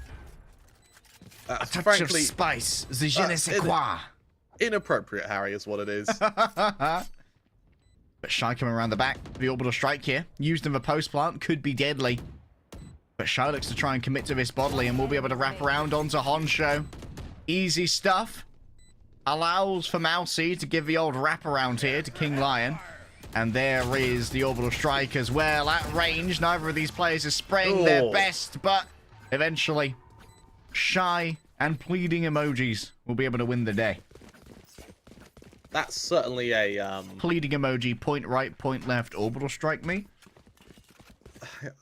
A touch frankly, of spice. The je ne sais quoi. Inappropriate, Harry, is what it is. But Shy coming around the back. The orbital strike here. Used in the post plant. Could be deadly. But Shy looks to try and commit to this bodily, and we'll be able to wrap around onto Honsho. Easy stuff. Allows for Mousy to give the old wraparound here to King Lion. And there is the orbital strike as well. At range, neither of these players is spraying their best, but eventually, Shy and pleading emojis will be able to win the day. That's certainly a pleading emoji, point right, point left, orbital strike me.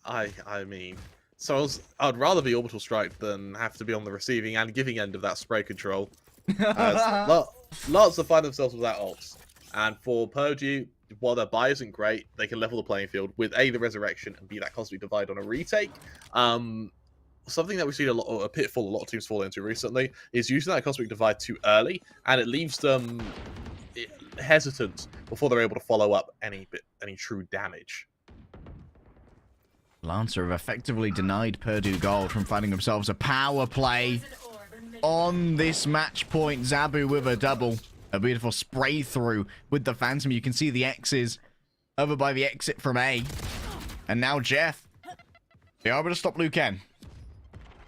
I mean, so I'd rather be orbital strike than have to be on the receiving and giving end of that spray control. Lots to find themselves without ults. And for Purdue, while their buy isn't great, they can level the playing field with A, the resurrection, and B, that cosmic divide on a retake. Something that we've seen a pitfall a lot of teams fall into recently is using that cosmic divide too early, and it leaves them hesitant before they're able to follow up any true damage. Lancer have effectively denied Purdue Gold from finding themselves a power play on this match point. Zabu with a double. A beautiful spray through with the Phantom. You can see the X's over by the exit from A. And now Jeff. They are able to stop Lucan.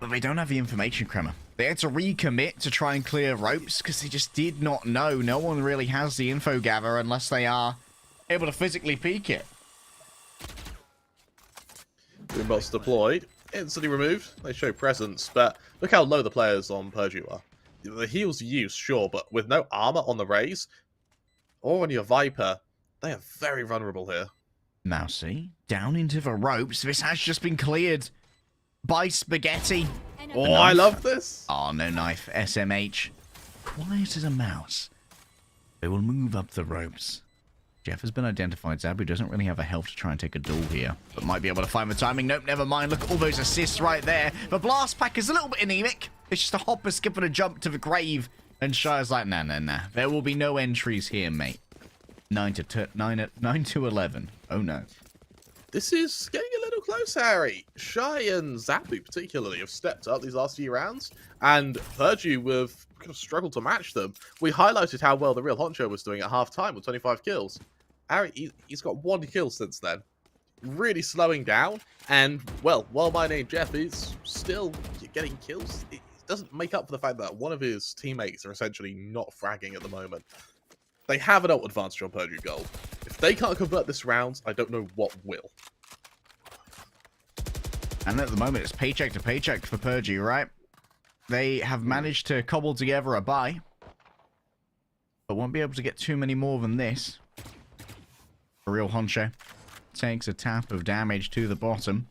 But they don't have the information, Kremer. They had to recommit to try and clear ropes because they just did not know. No one really has the info gather unless they are able to physically peek it. Boombots deployed. Instantly removed. They show presence, but look how low the players on Purdue are. The heals used, sure, but with no armor on the Rays or on your Viper, they are very vulnerable here. Mousy, down into the ropes. This has just been cleared by Spaghetti. Oh, I love this. Oh, no knife. SMH. Quiet as a mouse. They will move up the ropes. Jeff has been identified. Zabu doesn't really have a health to try and take a duel here, but might be able to find the timing. Nope, never mind. Look at all those assists right there. The blast pack is a little bit anemic. It's just a hop, a skip, and a jump to the grave. And Shire's like, nah. There will be no entries here, mate. 9 to 11. Oh, no. This is getting a little close, Harry. Shy and Zabu particularly have stepped up these last few rounds, and Purdue have kind of struggled to match them. We highlighted how well the real Honcho was doing at half-time with 25 kills. Harry, he's got 1 kill since then. Really slowing down, and, well, while my name Jeff is still getting kills, it doesn't make up for the fact that one of his teammates are essentially not fragging at the moment. They have an ult advantage on Purdue Gold. If they can't convert this round, I don't know what will. And at the moment, it's paycheck to paycheck for Purdue, right? They have managed to cobble together a buy, but won't be able to get too many more than this. For real Honcho takes a tap of damage to the bottom.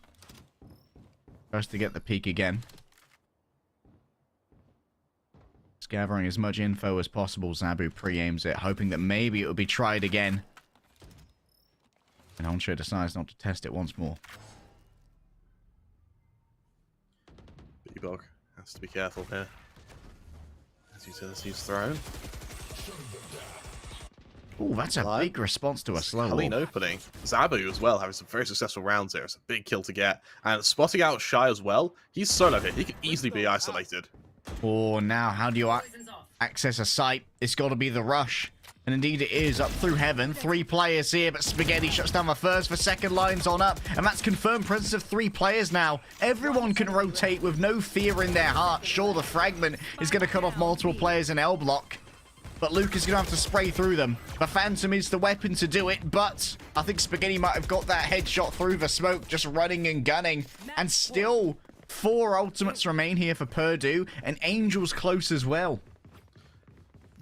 Tries to get the peek again. He's gathering as much info as possible. Zabu pre-aims it, hoping that maybe it will be tried again. And Honsho decides not to test it once more. B-Bog has to be careful here. As utilities thrown. Oh, that's a big response to a slow clean opening. Zabu as well, having some very successful rounds here. It's a big kill to get. And spotting out Shy as well. He's solo here. He can easily be isolated. Oh, now how do you access a site? It's got to be the rush. And indeed it is, up through heaven. 3 players here, but Spaghetti shuts down the first. The second line's on up. And that's confirmed presence of 3 players now. Everyone can rotate with no fear in their heart. Sure, the fragment is going to cut off multiple players in L block. But Luke is going to have to spray through them. The Phantom is the weapon to do it, but I think Spaghetti might have got that headshot through the smoke, just running and gunning. And still, 4 ultimates remain here for Purdue, and Angel's close as well.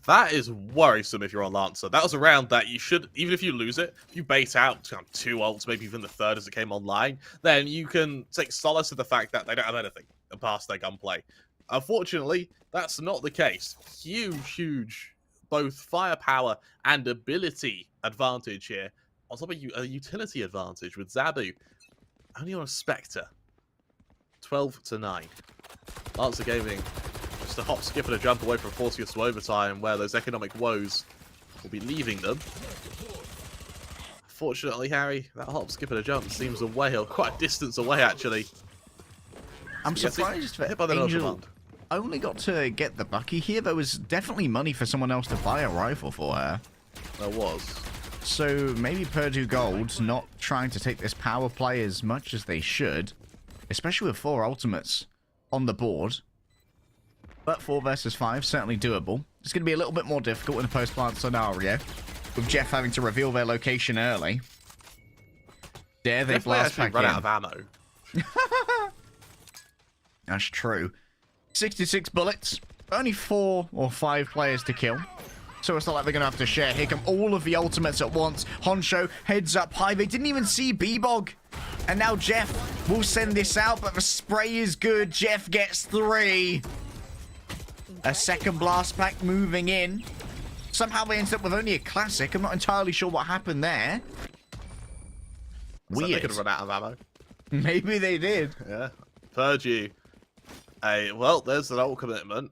That is worrisome if you're on Lancer. That was a round that you should, even if you lose it, if you bait out 2 ults, maybe even the 3rd as it came online, then you can take solace in the fact that they don't have anything past their gunplay. Unfortunately, that's not the case. Huge both firepower and ability advantage here. On top of a utility advantage with Zabu. Only on a Spectre. 12-9. Lancer Gaming just a hop, skip, and a jump away from forcing us to overtime, where those economic woes will be leaving them. Fortunately, Harry, that hop, skip, and a jump seems away, or quite a distance away, actually. I'm surprised that Angel only got to get the Bucky here. There was definitely money for someone else to buy a rifle for her. There was. So maybe Purdue Gold not trying to take this power play as much as they should, especially with 4 ultimates on the board. But 4 versus 5, certainly doable. It's going to be a little bit more difficult in a post-plant scenario, with Jeff having to reveal their location early. Dare they blast back in? Run out of ammo. That's true. 66 bullets, only 4 or 5 players to kill. So it's not like they're going to have to share. Here come all of the ultimates at once. Honsho heads up high. They didn't even see B-Bog. And now Jeff will send this out, but the spray is good. Jeff gets 3. A second blast pack moving in. Somehow they ended up with only a classic. I'm not entirely sure what happened there. Weird. They could have run out of ammo. Maybe they did. Yeah. Purdue. Well, there's an ult commitment.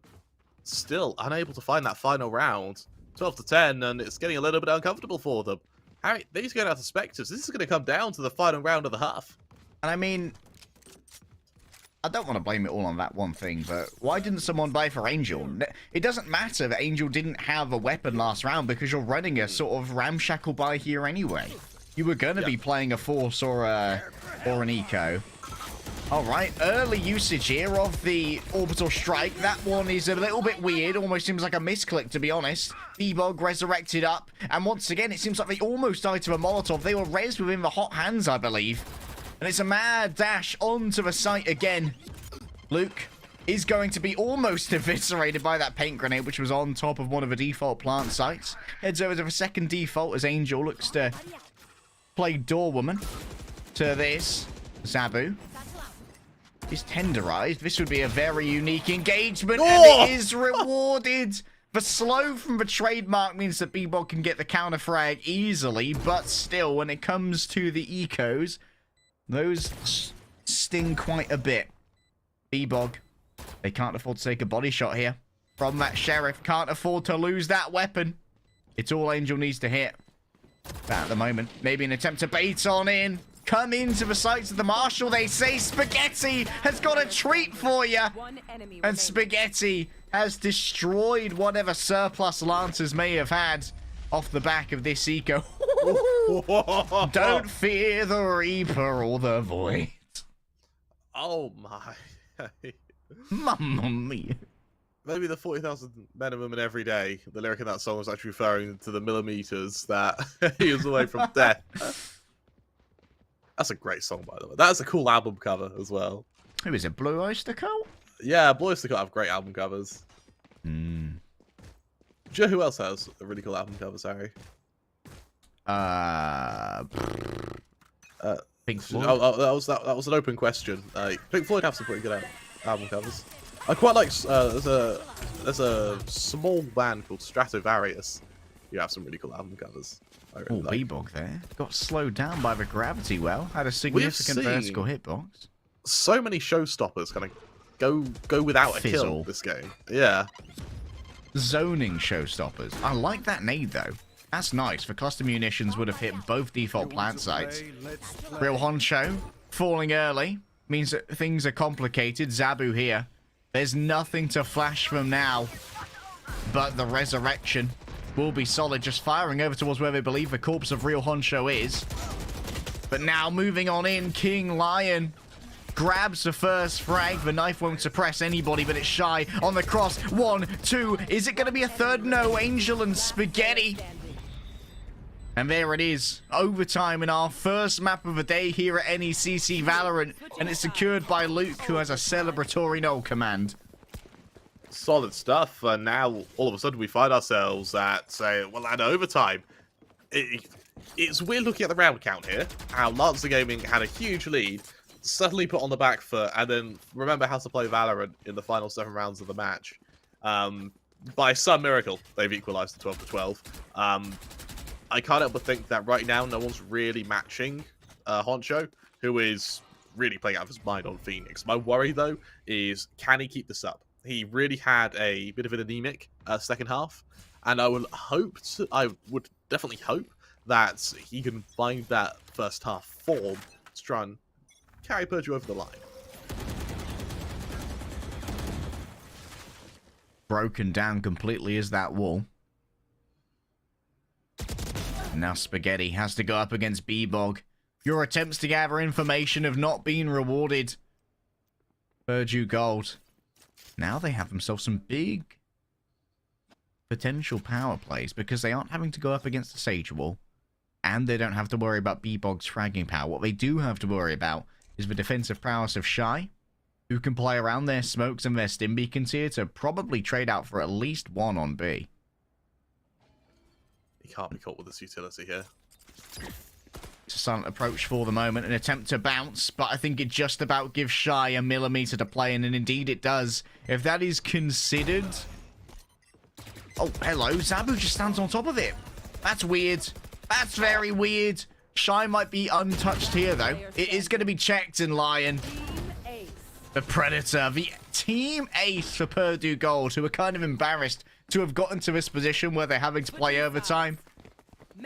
Still unable to find that final round. 12-10, and it's getting a little bit uncomfortable for them. Harry, these going out to Spectres. This is going to come down to the final round of the half. And I mean, I don't want to blame it all on that one thing, but why didn't someone buy for Angel? It doesn't matter that Angel didn't have a weapon last round because you're running a sort of ramshackle buy here anyway. You were going to be playing a Force or an Eco. Alright, early usage here of the Orbital Strike. That one is a little bit weird. Almost seems like a misclick, to be honest. B-Bog resurrected up. And once again, it seems like they almost died to a Molotov. They were rezzed within the hot hands, I believe. And it's a mad dash onto the site again. Luke is going to be almost eviscerated by that paint grenade, which was on top of one of the default plant sites. Heads over to the second default as Angel looks to play Doorwoman to this. Zabu is tenderized. This would be a very unique engagement, and it is rewarded. The slow from the trademark means that B-Bog can get the counter frag easily, but still, when it comes to the ecos, those sting quite a bit. B-Bog, they can't afford to take a body shot here from that Sheriff. Can't afford to lose that weapon. It's all Angel needs to hit. That at the moment. Maybe an attempt to bait on in. Come into the sights of the Marshal, they say. Spaghetti has got a treat for you. And Spaghetti has destroyed whatever surplus Lancers may have had off the back of this eco. Don't fear the Reaper or the Void. Oh my. Mamma mia. Maybe the 40,000 men and women every day, the lyric in that song was actually referring to the millimeters that he was away from death. That's a great song, by the way. That's a cool album cover as well. Who is it? Blue Oyster Cult? Yeah, Blue Oyster Cult have great album covers. Do you know who else has a really cool album cover, Harry? Pink Floyd. That was an open question. Pink Floyd have some pretty good album covers. I quite like. There's a small band called Stratovarius. You have some really cool album covers. Really like. Bebog there got slowed down by the gravity well. Had a significant vertical hitbox. So many showstoppers kind of go without a kill this game. Yeah. Zoning showstoppers. I like that nade though. That's nice. The cluster munitions would have hit both default plant sites. Real Honcho falling early means that things are complicated. Zabu here. There's nothing to flash from now, but the resurrection will be solid. Just firing over towards where they believe the corpse of Real Honcho is. But now moving on in, King Lion grabs the first frag. The knife won't suppress anybody, but it's Shy on the cross. 1, 2. Is it going to be a third? No. Angel and Spaghetti. And there it is. Overtime in our first map of the day here at NECC Valorant. And it's secured by Luke, who has a celebratory null command. Solid stuff. And now, all of a sudden, we find ourselves at, at overtime. It's weird looking at the round count here. How Lancer Gaming had a huge lead, suddenly put on the back foot, and then remember how to play Valorant in the final 7 rounds of the match. By some miracle, they've equalized to 12 to 12. I can't help but think that right now, no one's really matching Honcho, who is really playing out of his mind on Phoenix. My worry, though, is can he keep this up? He really had a bit of an anemic second half, and I would definitely hope that he can find that first half form to try and carry Purdue over the line. Broken down completely is that wall. Now Spaghetti has to go up against Bebog. Your attempts to gather information have not been rewarded. Purdue Gold. Now they have themselves some big potential power plays because they aren't having to go up against the Sage Wall. And they don't have to worry about Bebog's fragging power. What they do have to worry about is the defensive prowess of Shy, who can play around their smokes and their stim beacons here to probably trade out for at least 1 on B. He can't be caught with this utility here. It's a silent approach for the moment, an attempt to bounce, but I think it just about gives Shy a millimeter to play in, and indeed it does. If that is considered... Oh, hello, Zabu just stands on top of it. That's weird. That's very weird. Shy might be untouched here, though. It is going to be checked in Lion. The Predator, the team ace for Purdue Gold, who are kind of embarrassed to have gotten to this position where they're having to play overtime.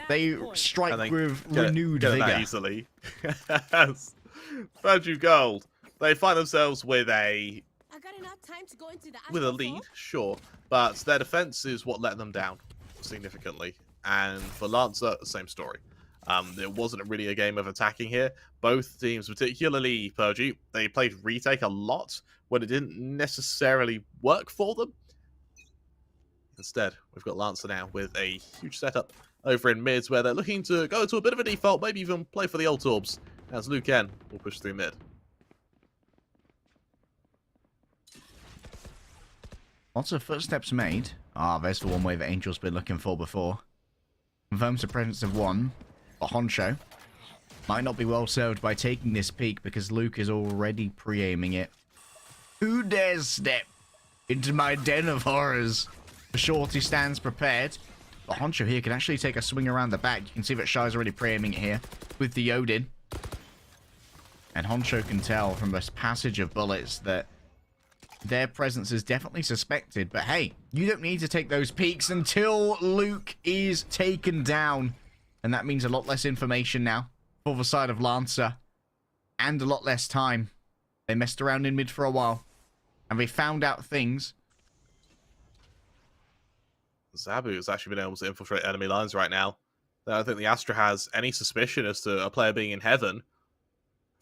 They strike with renewed vigor. Easily. Purdue Gold, they find themselves with a lead, sure, but their defense is what let them down significantly. And for Lancer, same story. It wasn't really a game of attacking here. Both teams, particularly Purdue, they played retake a lot when it didn't necessarily work for them. Instead, we've got Lancer now with a huge setup over in mids where they're looking to go to a bit of a default, maybe even play for the ult orbs, as Luke N will push through mid. Lots of footsteps made. There's the one way that Angel's been looking for before. Confirms the presence of one, but Honcho might not be well served by taking this peek because Luke is already pre-aiming it. Who dares step into my den of horrors? The Shorty stands prepared. But Honcho here can actually take a swing around the back. You can see that Shy's already pre-aiming it here with the Odin. And Honcho can tell from this passage of bullets that their presence is definitely suspected. But hey, you don't need to take those peeks until Luke is taken down. And that means a lot less information now for the side of Lancer. And a lot less time. They messed around in mid for a while. And they found out things. Zabu has actually been able to infiltrate enemy lines right now. I don't think the Astra has any suspicion as to a player being in heaven.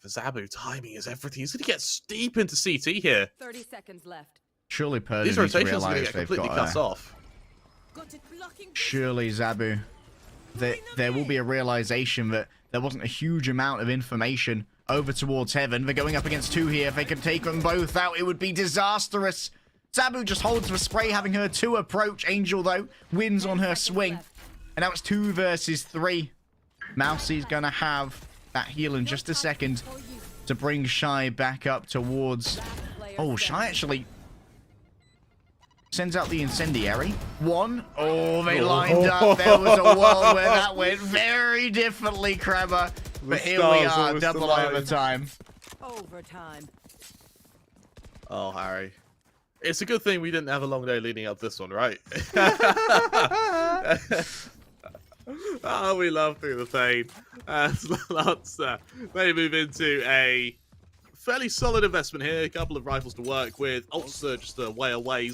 For Zabu, timing is everything. He's going to get deep into CT here. 30 seconds left. Surely Purdue these rotations are going to get completely cut off. Surely Zabu, there will be a realization that there wasn't a huge amount of information over towards heaven. They're going up against 2 here. If they could take them both out, it would be disastrous. Zabu just holds the spray, having her 2 approach. Angel, though, wins on her swing. And now it's 2 versus 3. Mousie's going to have that heal in just a second to bring Shy back up towards... Oh, Shy actually sends out the incendiary. One. Oh, they lined up. There was a world where that went very differently, Kremer. But here we are, double overtime. Overtime. Oh, Harry. It's a good thing we didn't have a long day leading up this one, right? Oh, we love through the pain. Lancer, they move into a fairly solid investment here. A couple of rifles to work with. Ulster just a way away.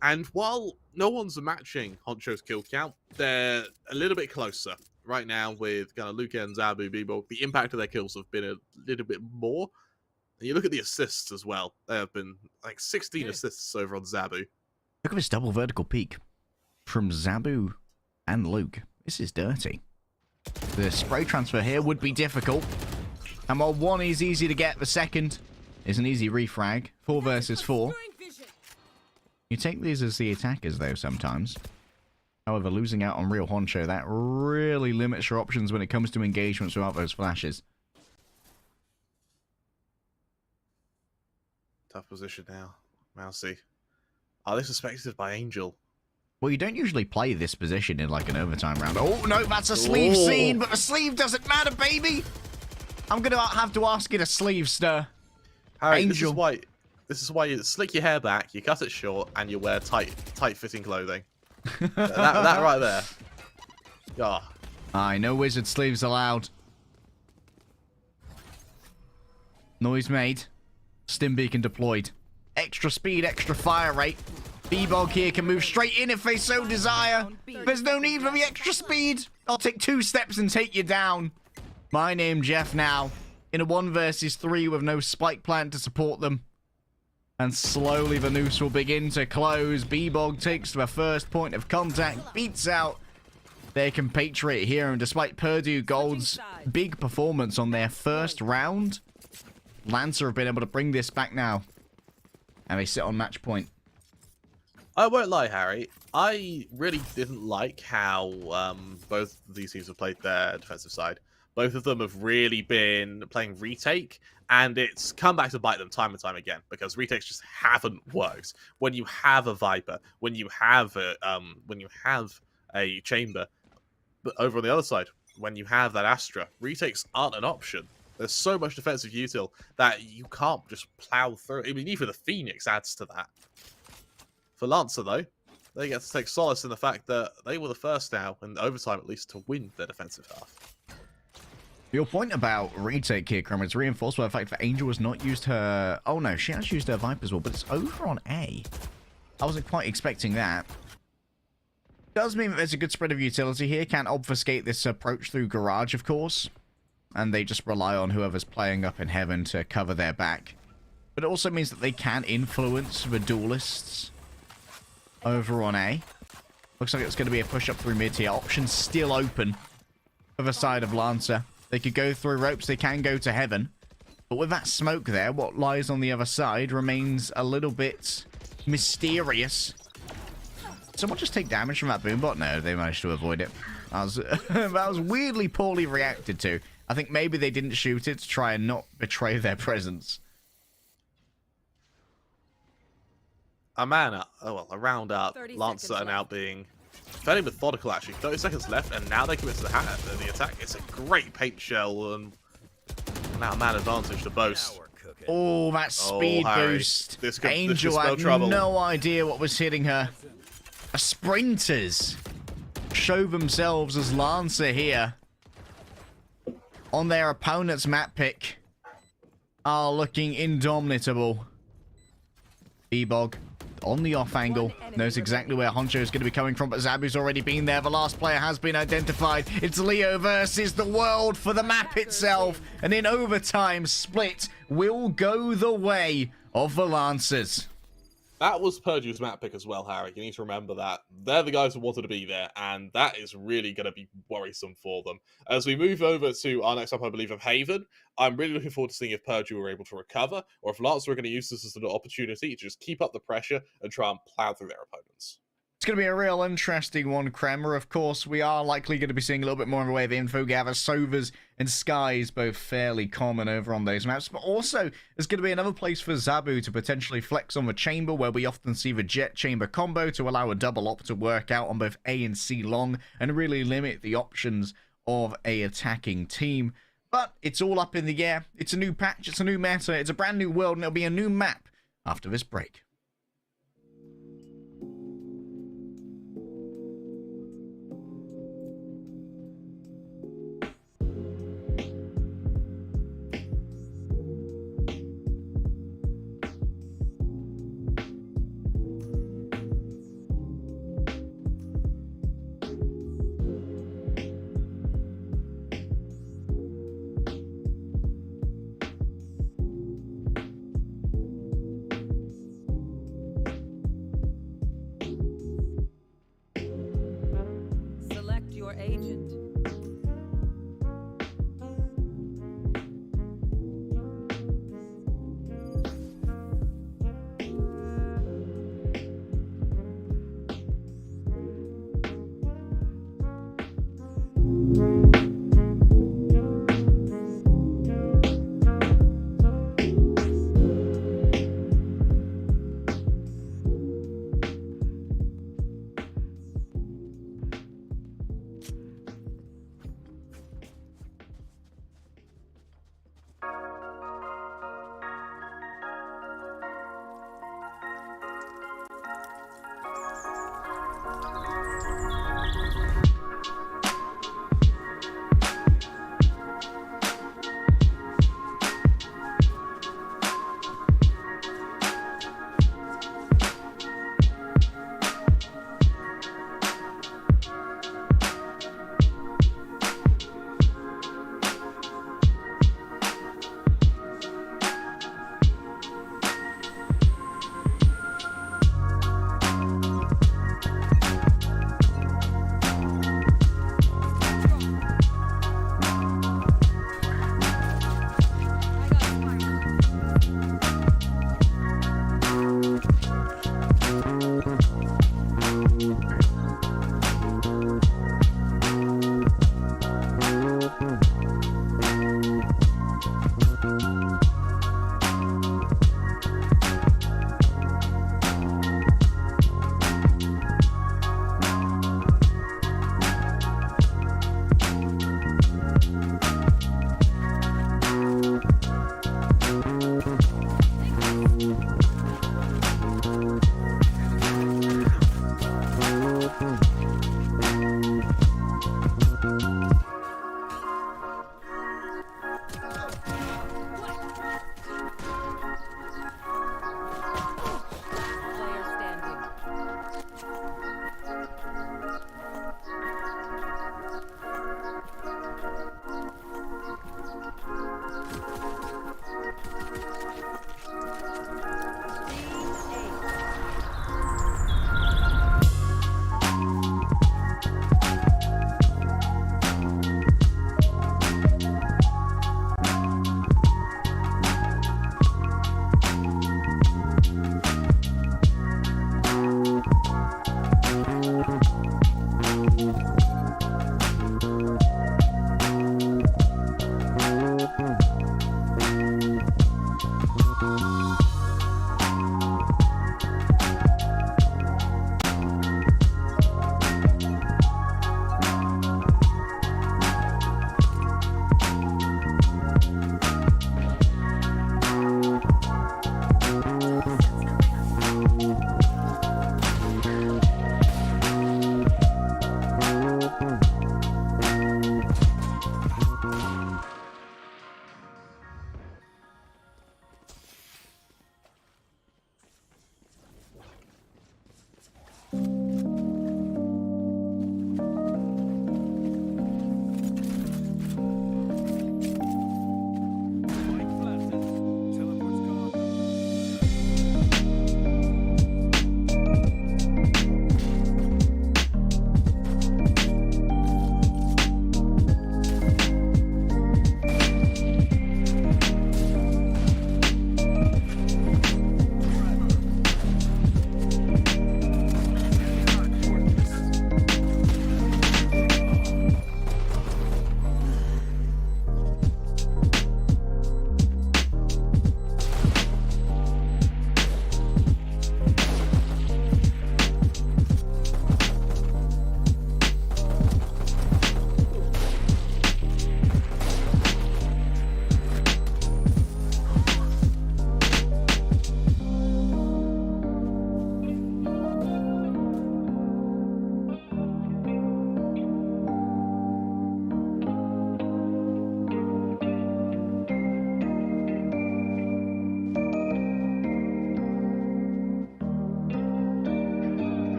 And while no one's matching Honcho's kill count, they're a little bit closer right now with kind of Luca and Zabu Bebo. The impact of their kills have been a little bit more. And you look at the assists as well. There have been like 16 assists over on Zabu. Look at this double vertical peak from Zabu and Luke. This is dirty. The spray transfer here would be difficult. And while one is easy to get, the second is an easy refrag. 4 versus 4. You take these as the attackers, though, sometimes. However, losing out on real Honcho, that really limits your options when it comes to engagements without those flashes. Tough position now. Mousy. Are they suspected by Angel? Well, you don't usually play this position in, like, an overtime round. Oh, no, that's a sleeve scene, but the sleeve doesn't matter, baby! I'm going to have to ask you to sleeve, stir. Harry, Angel. This is why you slick your hair back, you cut it short, and you wear tight-fitting clothing. that right there. Oh. Aye, no wizard sleeves allowed. Noise made. Stim beacon deployed. Extra speed, extra fire rate. B-Bog here can move straight in if they so desire. There's no need for the extra speed. I'll take 2 steps and take you down. My name, Jeff, now. In a 1 versus 3 with no spike plant to support them. And slowly the noose will begin to close. B-Bog takes the first point of contact. Beats out their compatriot here. And despite Purdue Gold's big performance on their first round, Lancer have been able to bring this back now. And they sit on match point. I won't lie, Harry. I really didn't like how both these teams have played their defensive side. Both of them have really been playing retake, and it's come back to bite them time and time again because retakes just haven't worked. When you have a Viper, when you have a Chamber, but over on the other side, when you have that Astra, retakes aren't an option. There's so much defensive util that you can't just plow through. I mean, even the Phoenix adds to that. For Lancer, though, they get to take solace in the fact that they were the first now, in overtime at least, to win their defensive half. Your point about retake here, Kremer, is reinforced by the fact that Angel has not used her... Oh no, she has used her Viper as well, but it's over on A. I wasn't quite expecting that. Does mean that there's a good spread of utility here. Can't obfuscate this approach through Garage, of course. And they just rely on whoever's playing up in heaven to cover their back. But it also means that they can influence the duelists over on A. Looks like it's going to be a push up through mid here. Options still open for the side of Lancer. They could go through ropes. They can go to heaven. But with that smoke there, what lies on the other side remains a little bit mysterious. Someone just take damage from that boombot? No, they managed to avoid it. That was weirdly poorly reacted to. I think maybe they didn't shoot it to try and not betray their presence. A round up. Lancer are now being fairly methodical, actually. 30 seconds left, and now they commit to the attack. It's a great paint shell, and now man advantage to boast. Oh, that speed boost. Angel had no idea what was hitting her. Sprinters show themselves as Lancer here. On their opponent's map pick, are looking indomitable. B-Bog on the off angle, knows exactly where Honcho is going to be coming from, but Zabu's already been there. The last player has been identified. It's Leo versus the world for the map itself. And in overtime, Split will go the way of the Lancers. That was Purdue's map pick as well, Harry. You need to remember that. They're the guys who wanted to be there, and that is really going to be worrisome for them. As we move over to our next up, I believe, of Haven, I'm really looking forward to seeing if Purdue are able to recover, or if Lancer are going to use this as an opportunity to just keep up the pressure and try and plow through their opponents. It's going to be a real interesting one, Kremer. Of course, we are likely going to be seeing a little bit more in the way of info gather. Sovas and Skies both fairly common over on those maps. But also, there's going to be another place for Zabu to potentially flex on the chamber, where we often see the jet chamber combo to allow a double op to work out on both A and C long and really limit the options of a attacking team. But it's all up in the air. It's a new patch, it's a new meta, it's a brand new world, and it'll be a new map after this break. Select your agent.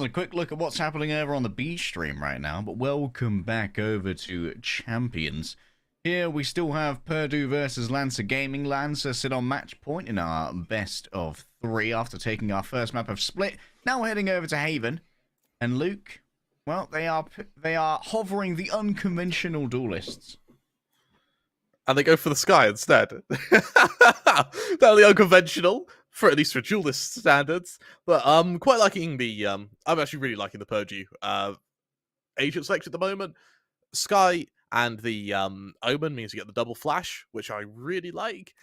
A quick look at what's happening over on the B stream right now, but welcome back over to Champions. Here we still have Purdue versus Lancer Gaming. Lancer sit on match point in our best of 3 after taking our first map of Split. Now we're heading over to Haven. And Luke, well, they are hovering the unconventional duelists. And they go for the sky instead. They're the unconventional, for at least for duelist standards. But I'm quite liking the I'm actually really liking the Purdue agent selection at the moment. Sky and the Omen means you get the double flash, which I really like.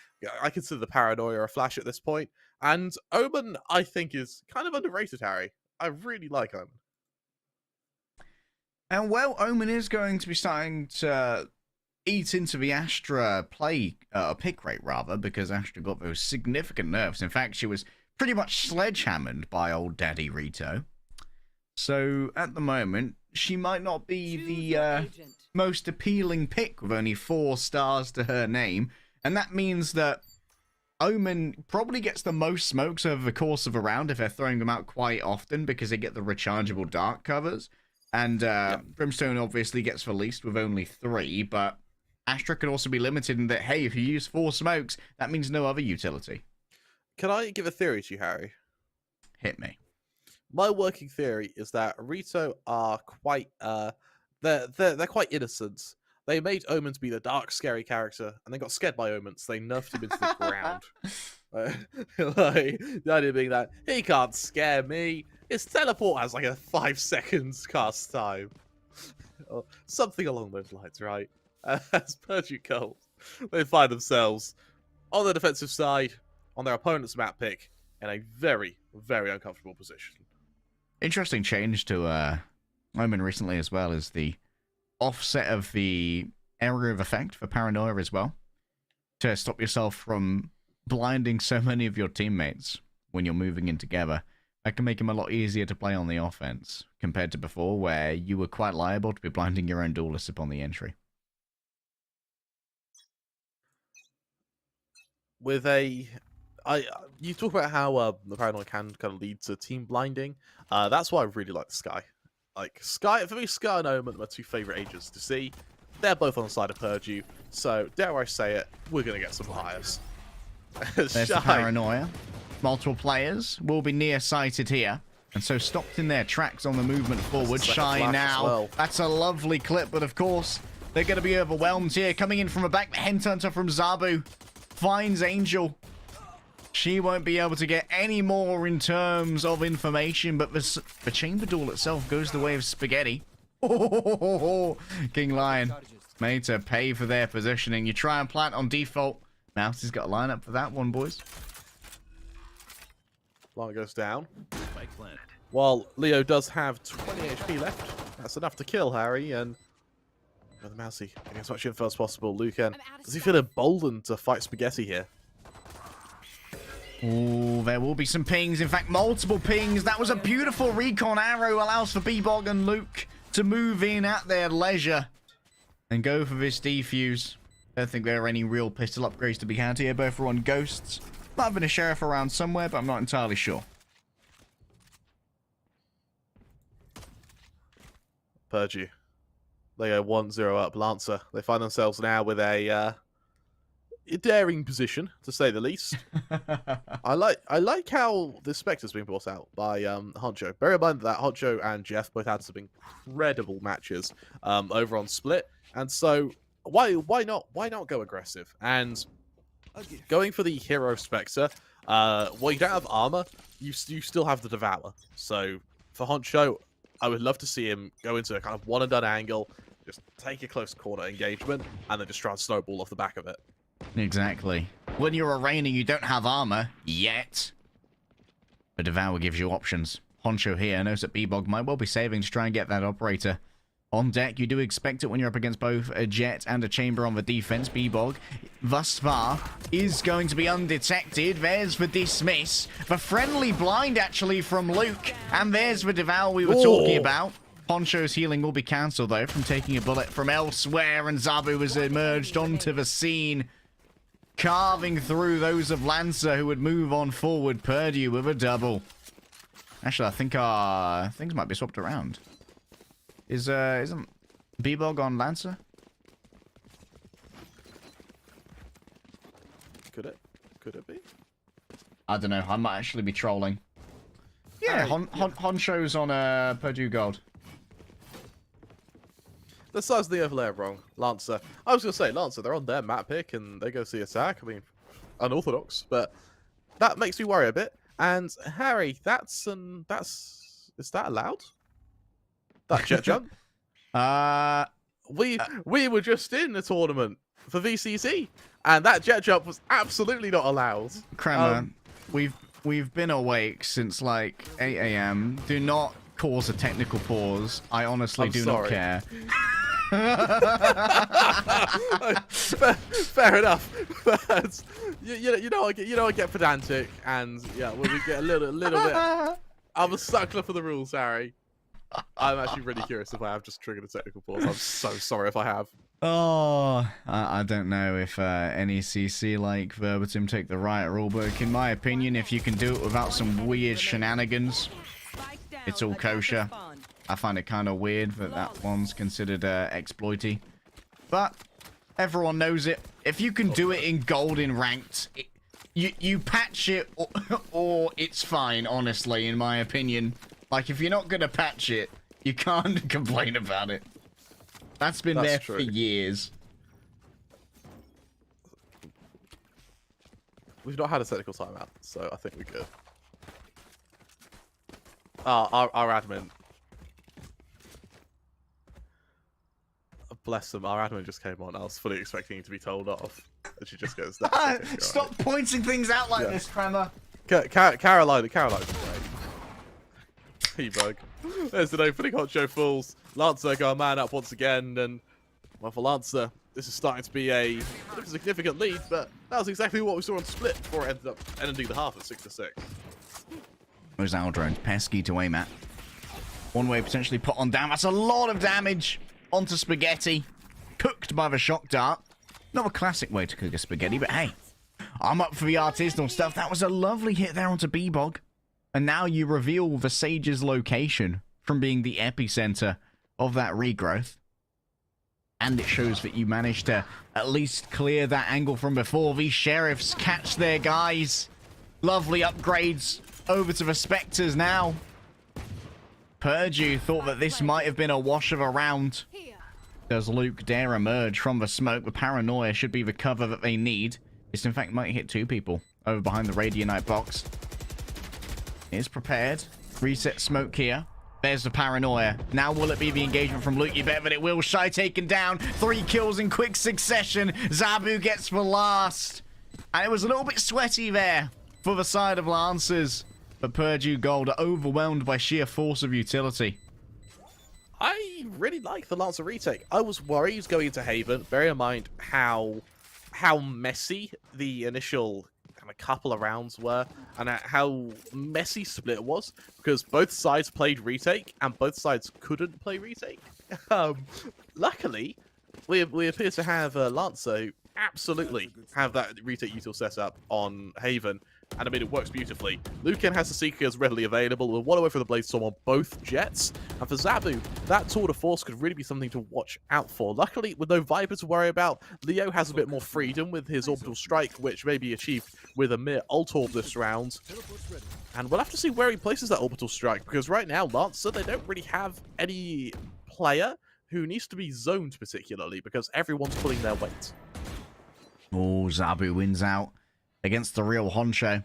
I consider the Paranoia a flash at this point. And Omen, I think, is kind of underrated, Harry. I really like Omen. And well, Omen is going to be starting to eat into the Astra pick rate, rather, because Astra got those significant nerfs. In fact, she was pretty much sledgehammered by old Daddy Rito. So, at the moment, she might not be the most appealing pick with only 4 stars to her name. And that means that Omen probably gets the most smokes over the course of a round if they're throwing them out quite often, because they get the rechargeable dark covers. And Brimstone obviously gets released with only 3, but Astra could also be limited in that, hey, if you use 4 smokes, that means no other utility. Can I give a theory to you, Harry? Hit me. My working theory is that Rito are quite they're quite innocent. They made Omen to be the dark, scary character, and they got scared by Omen, so they nerfed him into the ground. Like, the idea being that he can't scare me. His teleport has like a 5 seconds cast time, or something along those lines, right? As Purdue goes, they find themselves on the defensive side, on their opponent's map pick, in a very, very uncomfortable position. Interesting change to Omen recently as well is the offset of the area of effect for Paranoia as well, to stop yourself from blinding so many of your teammates when you're moving in together. That can make him a lot easier to play on the offense compared to before, where you were quite liable to be blinding your own duelists upon the entry. With you talk about how the Paranoia can kind of lead to team blinding. That's why I really like the Sky. Like Sky, for me, Sky and Omen are my 2 favorite agents to see. They're both on the side of Purdue, so dare I say it, we're gonna get some hires. There's the Paranoia. Multiple players will be near-sighted here, and so stopped in their tracks on the movement forward. Shy now. Well. That's a lovely clip, but of course, they're going to be overwhelmed here. Coming in from the back, the Headhunter from Zabu finds Angel. She won't be able to get any more in terms of information, but the Chamber Duel itself goes the way of Spaghetti. King Lion made to pay for their positioning. You try and plant on default. Mouse has got a lineup for that one, boys. Line goes down. While Leo does have 20 HP left, that's enough to kill Harry, and the Mousey getting as much info as possible. Lucan, does he feel emboldened to fight Spaghetti here? Oh, there will be some pings. In fact, multiple pings. That was a beautiful recon arrow. Allows for Bebog and Luke to move in at their leisure and go for this defuse. Don't think there are any real pistol upgrades to be had here. Both are on ghosts. Might have been a sheriff around somewhere, but I'm not entirely sure. Purdue. They go 1-0 up. Lancer. They find themselves now with a daring position, to say the least. I like how the Spectre's being brought out by Honcho. Bear in mind that Honcho and Jeff both had some incredible matches over on Split, and so why not go aggressive? And going for the hero Spectre, well, you don't have armor, you still have the Devour. So for Honcho, I would love to see him go into a kind of one and done angle, just take a close corner engagement, and then just try and snowball off the back of it. Exactly. When you're a Rainer, you don't have armor yet. The Devour gives you options. Honcho here knows that B-Bog might well be saving to try and get that operator on deck. You do expect it when you're up against both a Jet and a Chamber on the defense. B-Bog, thus far, is going to be undetected. There's the dismiss. The friendly blind, actually, from Luke. And there's the Devour we were talking about. Honcho's healing will be cancelled, though, from taking a bullet from elsewhere. And Zabu has emerged onto the scene, carving through those of Lancer, who would move on forward. Purdue with a double. Actually, I think things might be swapped around. Isn't B-Bog on Lancer? Could it be? I don't know. I might actually be trolling. Yeah, Honcho's on Purdue Gold. The size of the overlay are wrong. Lancer. I was going to say, Lancer, they're on their map pick and they go see attack. I mean, unorthodox, but that makes me worry a bit. And Harry, is that allowed? That jet jump? We were just in the tournament for VCC, and that jet jump was absolutely not allowed. Kramer, we've been awake since like 8 AM. Do not cause a technical pause. I honestly do not care. Fair enough. But you know I get pedantic, and yeah, when we get a little bit. I'm a suckler for the rules, Harry. I'm actually really curious if I have just triggered a technical pause. I'm so sorry if I have. Oh, I don't know if NECC like verbatim take the riot rulebook. In my opinion, if you can do it without some weird shenanigans, it's all kosher. I find it kind of weird that that one's considered exploity. But everyone knows it. If you can do it in gold in ranked, you patch it or it's fine, honestly, in my opinion. Like, if you're not going to patch it, you can't complain about it. That's been there for years. We've not had a technical timeout, so I think we're good. Our admin. Bless them, our admin just came on. I was fully expecting to be told off. And she just goes, okay, stop pointing things out like this, Kramer. Caroline's great. T-Bug. There's an opening Honcho Falls. Lancer got a man up once again, and well, for Lancer, this is starting to be a significant lead, but that was exactly what we saw on Split before it ended up ending the half at 6-6. Those owl drones, pesky to aim at. One way potentially put on down. That's a lot of damage onto Spaghetti. Cooked by the shock dart. Not a classic way to cook a spaghetti, but hey, I'm up for the artisanal stuff. That was a lovely hit there onto B-Bog. And now you reveal the Sage's location from being the epicenter of that regrowth. And it shows that you managed to at least clear that angle from before. These Sheriffs catch their guys. Lovely upgrades over to the Spectres now. Purdue thought that this might have been a wash of a round. Does Luke dare emerge from the smoke? The paranoia should be the cover that they need. This, in fact, might hit two people over behind the Radianite box. Is prepared. Reset smoke here. There's the paranoia. Now will it be the engagement from Luke? You bet that it will. Shy taken down. 3 kills in quick succession. Zabu gets the last. And it was a little bit sweaty there for the side of Lancers. But Purdue Gold are overwhelmed by sheer force of utility. I really like the Lancer retake. I was worried going into Haven. Bear in mind how messy the initial a couple of rounds were, and how messy Split was, because both sides played retake and both sides couldn't play retake. Luckily, we appear to have Lancer who absolutely have that retake util set up on Haven, and I mean it works beautifully. Lucan has the Seekers readily available. We're one away from the Blade Storm on both jets, and for Zabu, that tour de force could really be something to watch out for. Luckily, with no Viper to worry about, Leo has a bit more freedom with his orbital strike, which may be achieved with a mere ult orb this round. And we'll have to see where he places that orbital strike, because right now, Lancer, they don't really have any player who needs to be zoned particularly, because everyone's pulling their weight. Oh, Zabu wins out against the real Honcho.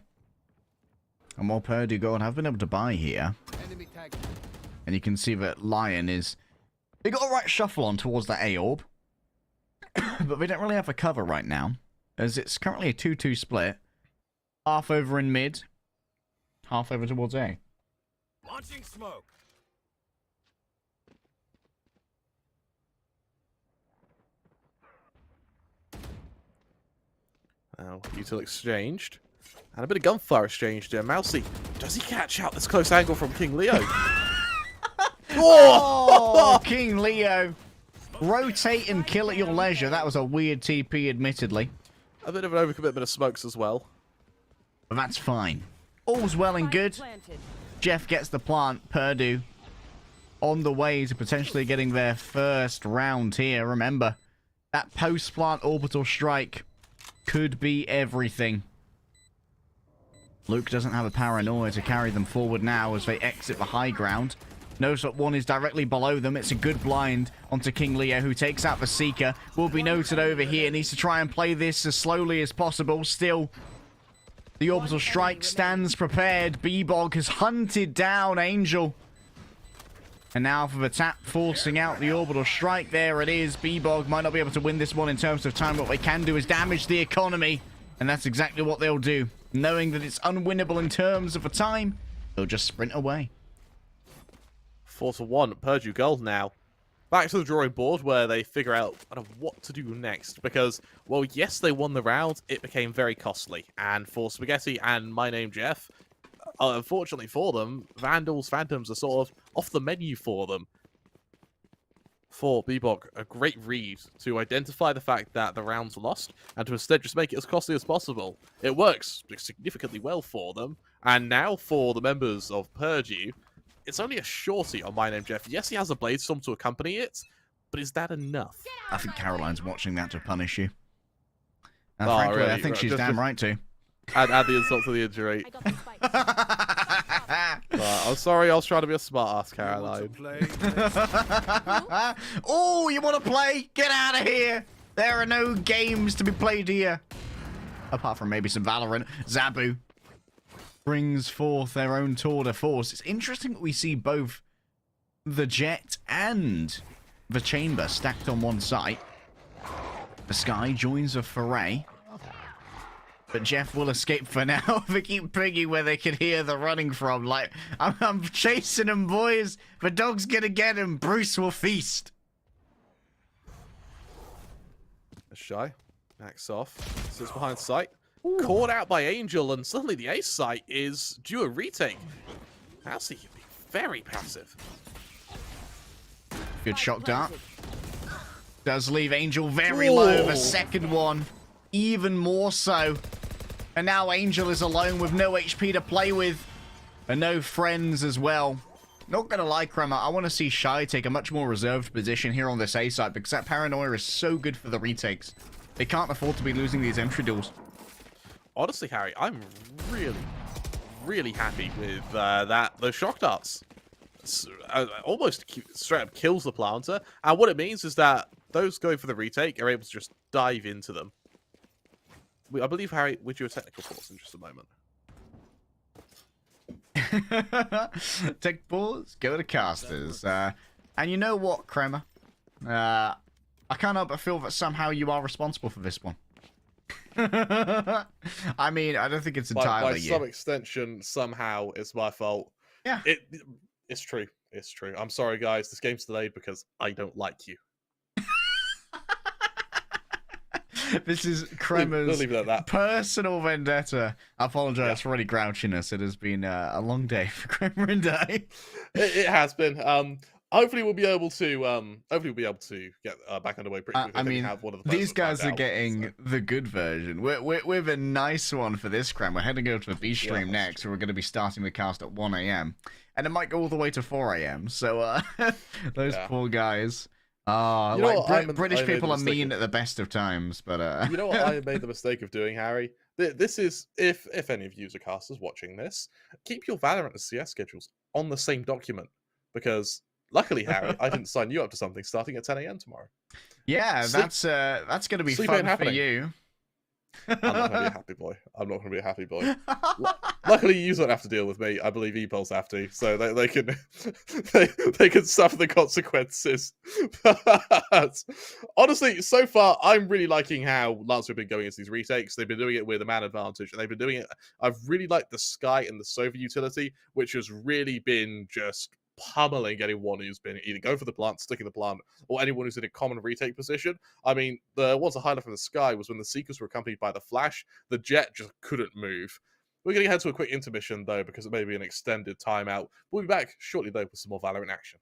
And while Purdue Gold have been able to buy here, and you can see that Lion is... They got a right shuffle on towards that A orb, but they don't really have a cover right now, as it's currently a 2-2 split. Half over in mid, half over towards A. Launching smoke. Now, util exchanged. And a bit of gunfire exchanged. Mousy, does he catch out this close angle from King Leo? Oh, King Leo. Rotate and kill at your leisure. That was a weird TP, admittedly. A bit of an overcommitment of smokes as well. But that's fine. All's well and good. Jeff gets the plant. Purdue on the way to potentially getting their first round here. Remember, that post-plant orbital strike could be everything. Luke doesn't have a paranoia to carry them forward now as they exit the high ground. Knows that one is directly below them. It's a good blind onto King Leo, who takes out the Seeker. Will be noted over here. Needs to try and play this as slowly as possible. Still, the orbital strike stands prepared. B-Bog has hunted down Angel. And now for the tap, forcing out the orbital strike. There it is. B-Bog might not be able to win this one in terms of time. What they can do is damage the economy. And that's exactly what they'll do. Knowing that it's unwinnable in terms of the time, they'll just sprint away. 4-1, Purdue Gold now. Back to the drawing board where they figure out what to do next. Because, well, yes, they won the round. It became very costly. And for Spaghetti and My Name Jeff, unfortunately for them, Vandals, Phantoms are sort of off the menu for them. For B-Bog, a great read to identify the fact that the round's lost and to instead just make it as costly as possible. It works significantly well for them. And now for the members of Purdue, it's only a shorty on My Name Jeff. Yes, he has a Blade Storm to accompany it, but is that enough? I think Caroline's watching that to punish you. And Oh, frankly, really? I think she's damn right to. Add the insult to the injury. I'm sorry, I was trying to be a smart ass, Caroline. Oh, you want to play? Get out of here! There are no games to be played here. Apart from maybe some Valorant. Zabu brings forth their own tour de force. It's interesting that we see both the Jet and the Chamber stacked on one site. The Sky joins a foray. But Jeff will escape for now. They keep pinging where they can hear the running from. Like, I'm chasing him, boys. The dog's gonna get him. Bruce will feast. Shy. Backs off. Sits behind sight. Caught out by Angel, and suddenly the ace site is due a retake. Housey can be very passive. Good shock dart. Does leave Angel very low. The second one, even more so. And now Angel is alone with no HP to play with. And no friends as well. Not gonna lie, Kremer, I want to see Shy take a much more reserved position here on this A site, because that paranoia is so good for the retakes. They can't afford to be losing these entry duels. Honestly, Harry, I'm really happy with those shock darts. Almost straight up kills the planter, and what it means is that those going for the retake are able to just dive into them. I believe, Harry, we do a technical pause in just a moment. Tech pause, go to casters. And you know what, Kremer? I can't help but feel that somehow you are responsible for this one. I mean, I don't think it's entirely by you. some extension, somehow it's my fault. Yeah. It's true. It's true. I'm sorry, guys. This game's delayed because I don't like you. This is Kremer's leave it at that. personal vendetta. I apologize for any grouchiness. It has been a long day for Kremer and I. It has been. Hopefully we'll be able to get back underway pretty quickly. I mean, have one of the these guys are out, getting so. the good version. We're the nice one for this Kremer. We're heading over to the B stream next, where we're going to be starting the cast at 1 AM. And it might go all the way to 4 AM. So those poor guys. British people are mean at the best of times, but You know what I made the mistake of doing, Harry? This is, if any of you are casters watching this, keep your Valorant and CS schedules on the same document, because luckily, Harry, I didn't sign you up to something starting at 10 AM tomorrow. Yeah, that's going to be fun for you. I'm not going to be a happy boy. Luckily, you don't have to deal with me. I believe E-Pulse have to, so they can they can suffer the consequences. But honestly, so far, I'm really liking how Lancer have been going into these retakes. They've been doing it with a man advantage, and they've been doing it. I've really liked the Sky and the Sova utility, which has really been just pummeling anyone who's been either going for the plant, sticking the plant, or anyone who's in a common retake position. I mean, the ones I highlight from the Sky was when the Seekers were accompanied by the Flash, the Jet just couldn't move. We're going to head to a quick intermission, though, because it may be an extended timeout. We'll be back shortly, though, with some more Valorant action.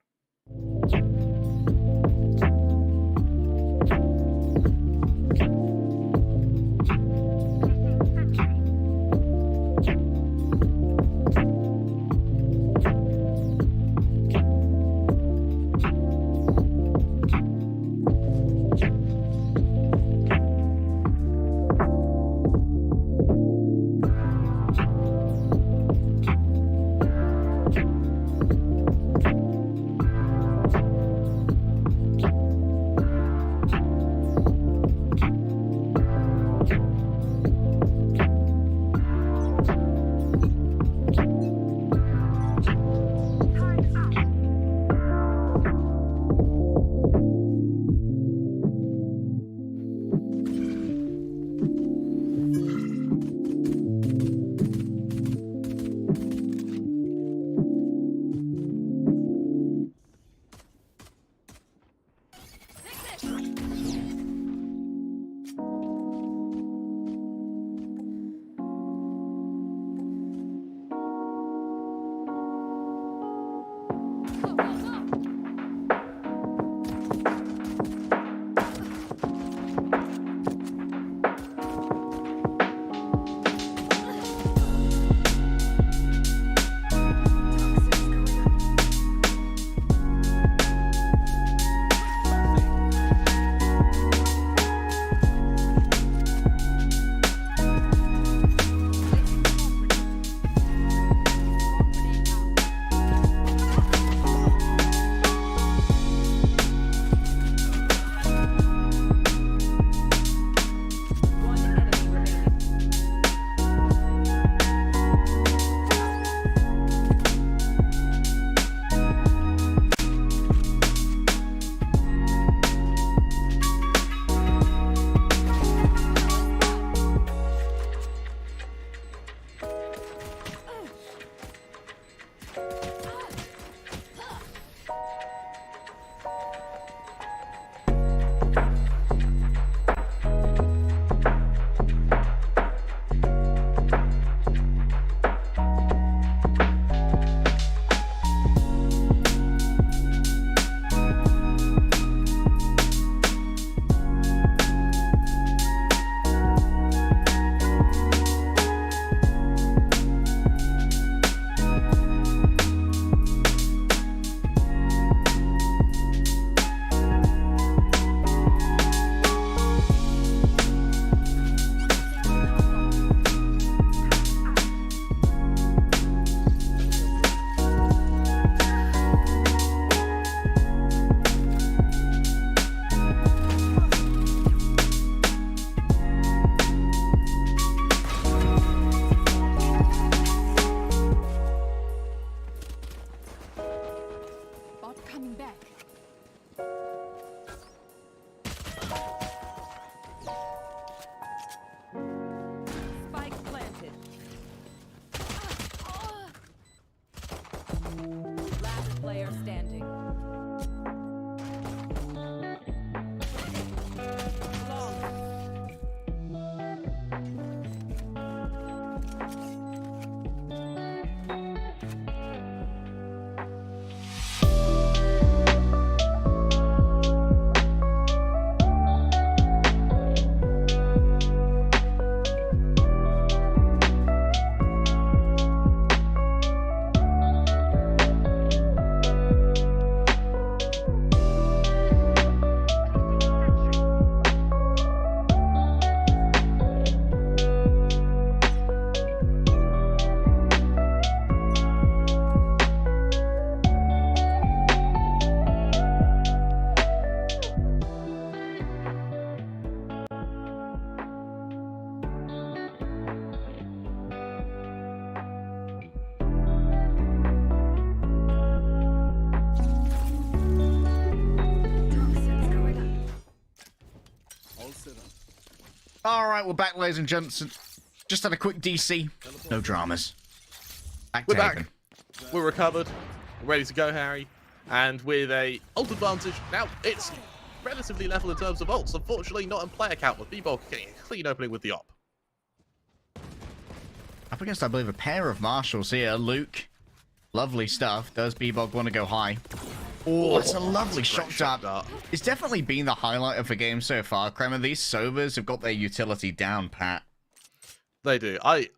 All right, we're back, ladies and gents. Just had a quick DC. No dramas. We're back. We're recovered. We're ready to go, Harry. And with a ult advantage, now it's relatively level in terms of ults. Unfortunately, not in player count, with B-Bog getting a clean opening with the op. Up against, I believe, a pair of marshals here. Luke. Lovely stuff. Does B-Bog want to go high? Oh, it's a lovely shot dart. It's definitely been the highlight of the game so far, Kremer. These Sovas have got their utility down, pat. They do. I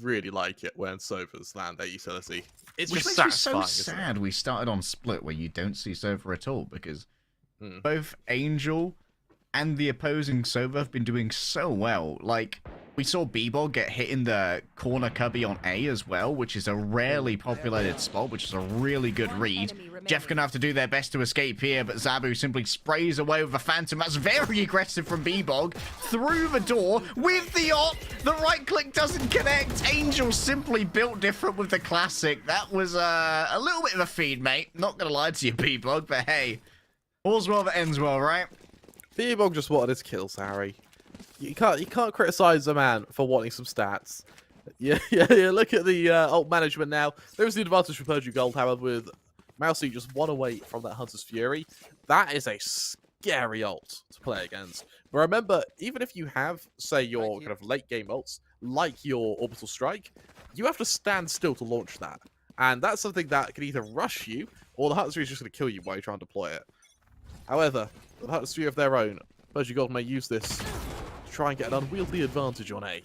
really like it when Sovas land their utility. It's Which just makes me satisfying. so sad we started on Split where you don't see Sova at all, because both Angel and the opposing Sova have been doing so well. Like, we saw B-Bog get hit in the corner cubby on A as well, which is a rarely populated spot, which is a really good read. Jeff gonna have to do their best to escape here, but Zabu simply sprays away with a Phantom. That's very aggressive from B-Bog. Through the door with the op. The right click doesn't connect. Angel simply built different with the classic. That was a little bit of a feed, mate. Not gonna lie to you, B-Bog, but hey, all's well that ends well, right? B-Bog just wanted his kills, Harry. You can't criticize a man for wanting some stats. Yeah. Look at the ult management now. There's the advantage for Purge Gold, however, with Mousy just one away from that Hunter's Fury. That is a scary ult to play against. But remember, even if you have, say, your kind of late game ults, like your Orbital Strike, you have to stand still to launch that. And that's something that can either rush you, or the Hunter's Fury is just going to kill you while you try and deploy it. However, the Hunter's Fury of their own, Purge Gold may use this to try and get an unwieldy advantage on A.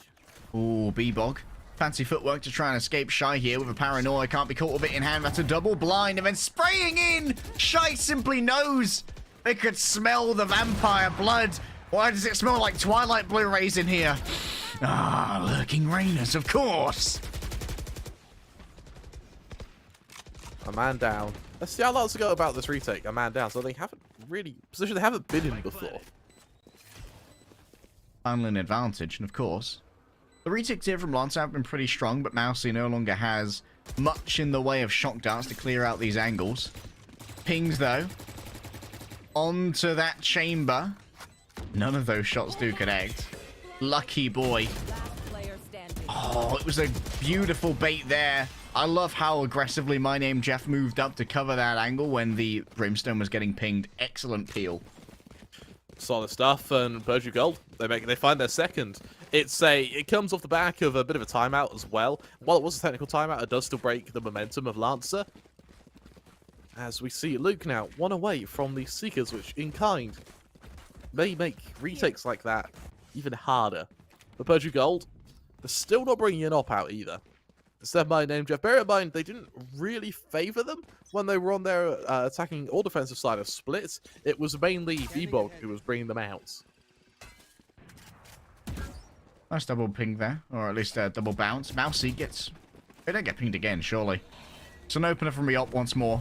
Ooh, B-Bog. Fancy footwork to try and escape Shy here with a paranoia. Can't be caught with it in hand. That's a double blind. And then spraying in. Shy simply knows. They could smell the vampire blood. Why does it smell like Twilight Blu-rays in here? Ah, lurking rainers, of course. A man down. Let's see how long to go about this retake. A man down. So they haven't really... position they haven't been in before. Finally an advantage, and of course... the retakes here from Lancer have been pretty strong, but Mousy no longer has much in the way of shock darts to clear out these angles. Pings, though. Onto that chamber. None of those shots do connect. Lucky boy. Oh, it was a beautiful bait there. I love how aggressively My Name Jeff moved up to cover that angle when the Brimstone was getting pinged. Excellent peel. Solid stuff, and Purge Gold, they find their second. It comes off the back of a bit of a timeout as well. While it was a technical timeout, it does still break the momentum of Lancer. As we see Luke now, one away from the Seekers, which in kind may make retakes like that even harder. But Purge Gold, they're still not bringing an op out either. Instead, My Name Jeff, bear in mind, they didn't really favour them when they were on their attacking or defensive side of splits. It was mainly B-Bog who was bringing them out. Nice double ping there, or at least a double bounce. Mousy gets... they don't get pinged again, surely. It's an opener from Riop once more.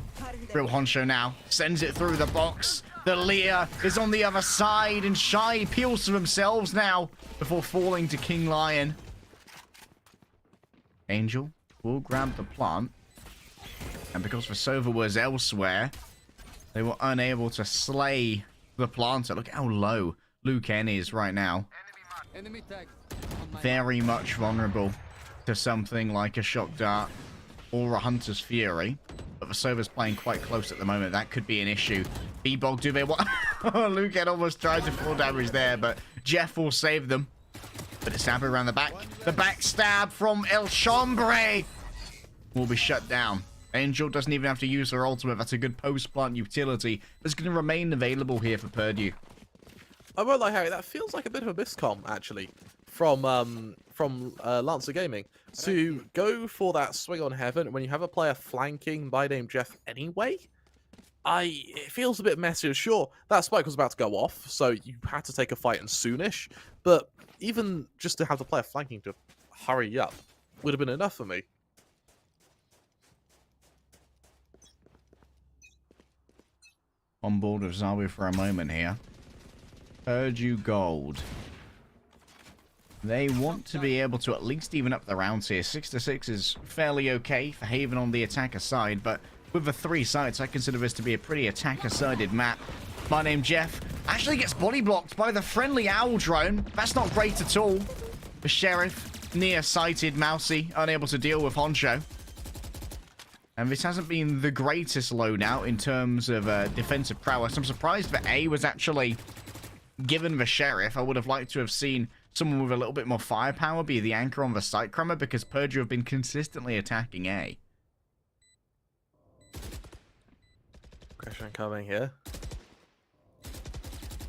Real Honcho now. Sends it through the box. The Lear is on the other side, and Shy peels to themselves now before falling to King Lion. Angel will grab the plant. And because Vasova was elsewhere, they were unable to slay the planter. Look how low Luke N is right now. Very much vulnerable to something like a shock dart or a Hunter's Fury. But Vasova's playing quite close at the moment. That could be an issue. B-Bog, do they want... Luke N almost tried to full damage there, but Jeff will save them. But it's stab around the back. The backstab from El Chambre will be shut down. Angel doesn't even have to use her ultimate. That's a good post-plant utility that's going to remain available here for Purdue. I won't lie, Harry, that feels like a bit of a miscom, actually, from Lancer Gaming. To go for that swing on Heaven when you have a player flanking My Name Jeff anyway, it feels a bit messy. Sure, that spike was about to go off, so you had to take a fight and soonish, but even just to have the player flanking to hurry up would have been enough for me. On board with Zabu for a moment here. Purdue Gold. They want to be able to at least even up the rounds here. 6-6 is fairly okay for Haven on the attacker side, but with the 3 sides, I consider this to be a pretty attacker-sided map. My Name Jeff Actually gets body blocked by the friendly owl drone. That's not great at all. The Sheriff, near-sighted Mousy, unable to deal with Honcho. And this hasn't been the greatest loadout in terms of defensive prowess. I'm surprised that A was actually given the Sheriff. I would have liked to have seen someone with a little bit more firepower be the anchor on the site crummer, because Purdue have been consistently attacking A. Question coming here.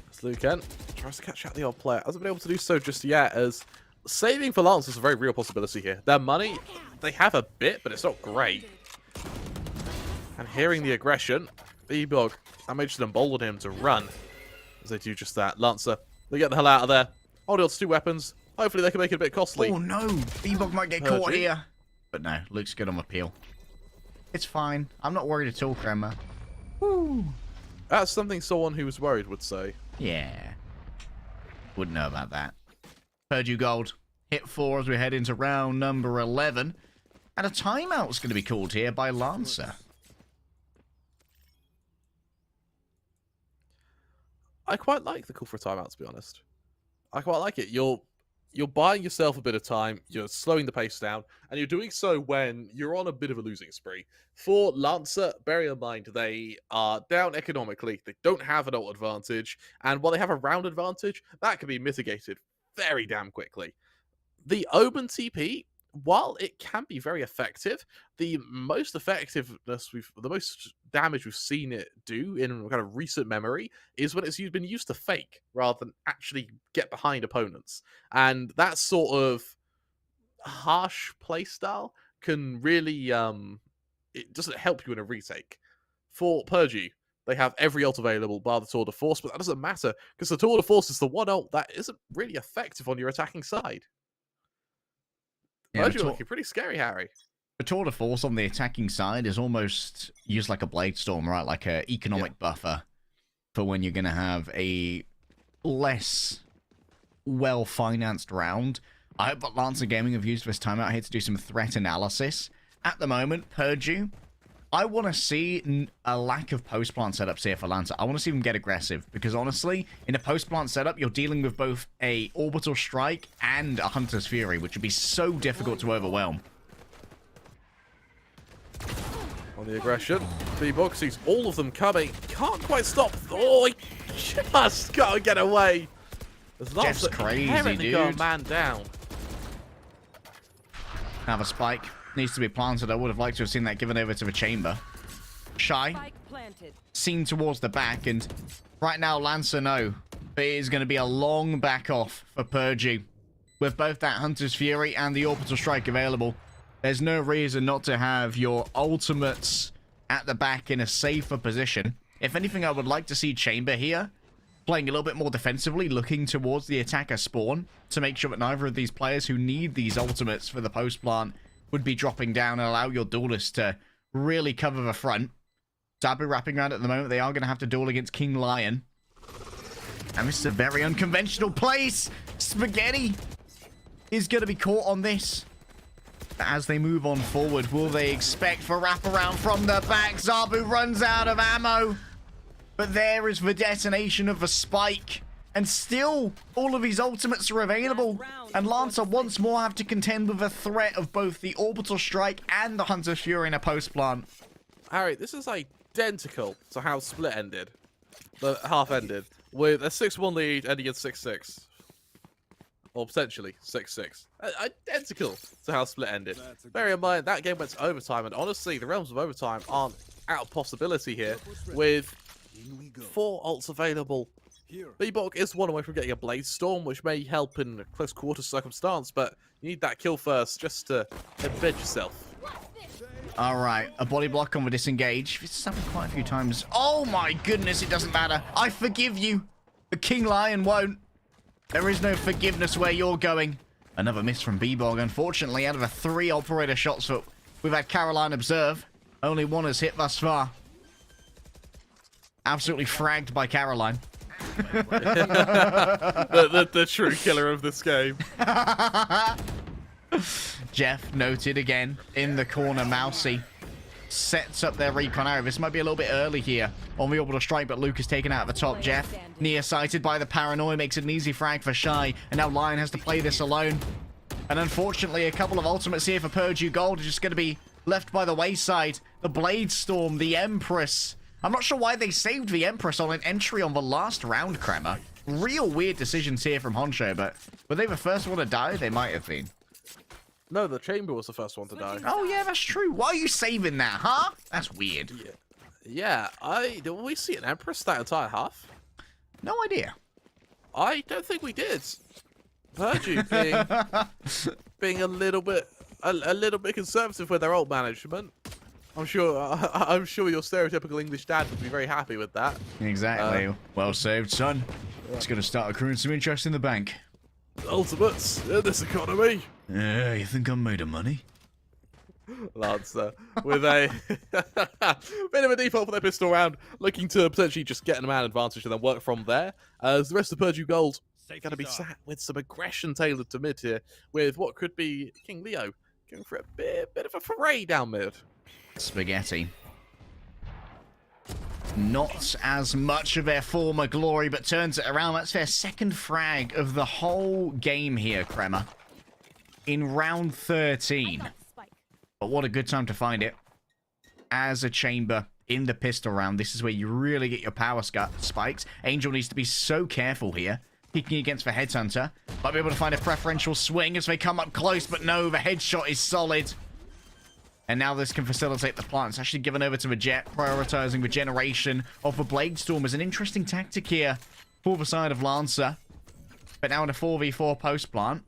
As Lucan tries to catch out the odd player. Hasn't been able to do so just yet, as saving for Lance is a very real possibility here. Their money, they have a bit, but it's not great. And hearing the aggression, B-Bog, that may just embolden him to run. As they do just that. Lancer, they get the hell out of there. Holding on to 2 weapons. Hopefully they can make it a bit costly. Oh no, B-Bog might get caught here. But no, Luke's good on appeal. It's fine. I'm not worried at all, Kramer. Woo. That's something someone who was worried would say. Yeah. Wouldn't know about that. Purdue Gold. Hit 4 as we head into round number 11. And a timeout's going to be called here by Lancer. I quite like the call for a timeout, to be honest. I quite like it. You're buying yourself a bit of time, you're slowing the pace down, and you're doing so when you're on a bit of a losing spree. For Lancer, bear in mind, they are down economically, they don't have an ult advantage, and while they have a round advantage, that can be mitigated very damn quickly. The Omen TP, while it can be very effective, the most effectiveness the most damage we've seen it do in kind of recent memory is when it's been used to fake rather than actually get behind opponents. And that sort of harsh playstyle can really it doesn't help you in a retake. For Purdue, they have every ult available bar the Tour de Force, but that doesn't matter because the Tour de Force is the one ult that isn't really effective on your attacking side. Purdue looking pretty scary, Harry. The Tour de Force on the attacking side is almost used like a Blade Storm, right? Like an economic buffer for when you're going to have a less well-financed round. I hope that Lancer Gaming have used this timeout here to do some threat analysis. At the moment, Purdue, I want to see a lack of post-plant setups here for Lancer. I want to see them get aggressive, because honestly, in a post-plant setup, you're dealing with both a Orbital Strike and a Hunter's Fury, which would be so difficult to overwhelm. On the aggression, B-Bog sees all of them coming. Can't quite stop. Oh, he just gotta get away. There's lots of crazy, dude. Got a man down. Now the spike needs to be planted. I would have liked to have seen that given over to the chamber. Shy. Seen towards the back, and right now Lancer know it is going to be a long back off for Purdue. With both that Hunter's Fury and the Orbital Strike available, there's no reason not to have your ultimates at the back in a safer position. If anything, I would like to see Chamber here playing a little bit more defensively, looking towards the attacker spawn to make sure that neither of these players who need these ultimates for the post plant would be dropping down and allow your duelists to really cover the front. Sabu wrapping around at the moment. They are going to have to duel against King Lion. And this is a very unconventional place. Spaghetti is going to be caught on this. As they move on forward, will they expect for wraparound from the back? Zabu runs out of ammo. But there is the detonation of the spike. And still, all of his ultimates are available. And Lancer once more have to contend with the threat of both the Orbital Strike and the Hunter's Fury in a post plant. Harry, this is identical to how Split ended. The half ended. With a 6-1 lead ending in 6-6. Or potentially 6-6. Identical to how Split ended. Bear in mind, that game went to overtime, and honestly, the realms of overtime aren't out of possibility here. With 4 ults available, B-Bog is one away from getting a Blade Storm, which may help in a close quarter circumstance, but you need that kill first just to embed yourself. Alright, a body block on the disengage. It's happened quite a few times. Oh my goodness, it doesn't matter. I forgive you. The King Lion won't. There is no forgiveness where you're going. Another miss from B-Bog. Unfortunately, out of the 3 operator shots that we've had Caroline observe, only 1 has hit thus far. Absolutely fragged by Caroline. the true killer of this game. Jeff noted again in the corner, Mousy. sets up their recon arrow. This might be a little bit early here on the orbital strike, but Luke is taken out at the top. Jeff, nearsighted by the paranoia, makes it an easy frag for Shy, and now Lion has to play this alone. And unfortunately, a couple of ultimates here for Purdue Gold are just going to be left by the wayside. The Blade Storm, the Empress. I'm not sure why they saved the Empress on an entry on the last round, Kremer. Real weird decisions here from Honsho, but were they the first one to die? They might have been. No, the Chamber was the first one to die. Oh, yeah, that's true. Why are you saving that, huh? That's weird. Yeah, did we see an Empress that entire half? No idea. I don't think we did. Purdue being a little bit conservative with their old management. I'm sure your stereotypical English dad would be very happy with that. Exactly. Well saved, son. It's going to start accruing some interest in the bank. Ultimates in this economy. Yeah, you think I'm made of money? Lancer with a bit of a default for their pistol round, looking to potentially just get an man advantage and then work from there. As the rest of Purdue Gold going to be sat with some aggression tailored to mid here, with what could be King Leo going for a bit of a foray down mid. Spaghetti. Not as much of their former glory, but turns it around. That's their second frag of the whole game here, Kremer. In round 13. But what a good time to find it. As a chamber in the pistol round, this is where you really get your power spikes. Angel needs to be so careful here. Peeking against the Headhunter. Might be able to find a preferential swing as they come up close, but no, the headshot is solid. And now this can facilitate the plant. It's actually given over to the Jet, prioritizing the generation of the Blade Storm as an interesting tactic here for the side of Lancer. But now in a 4v4 post plant.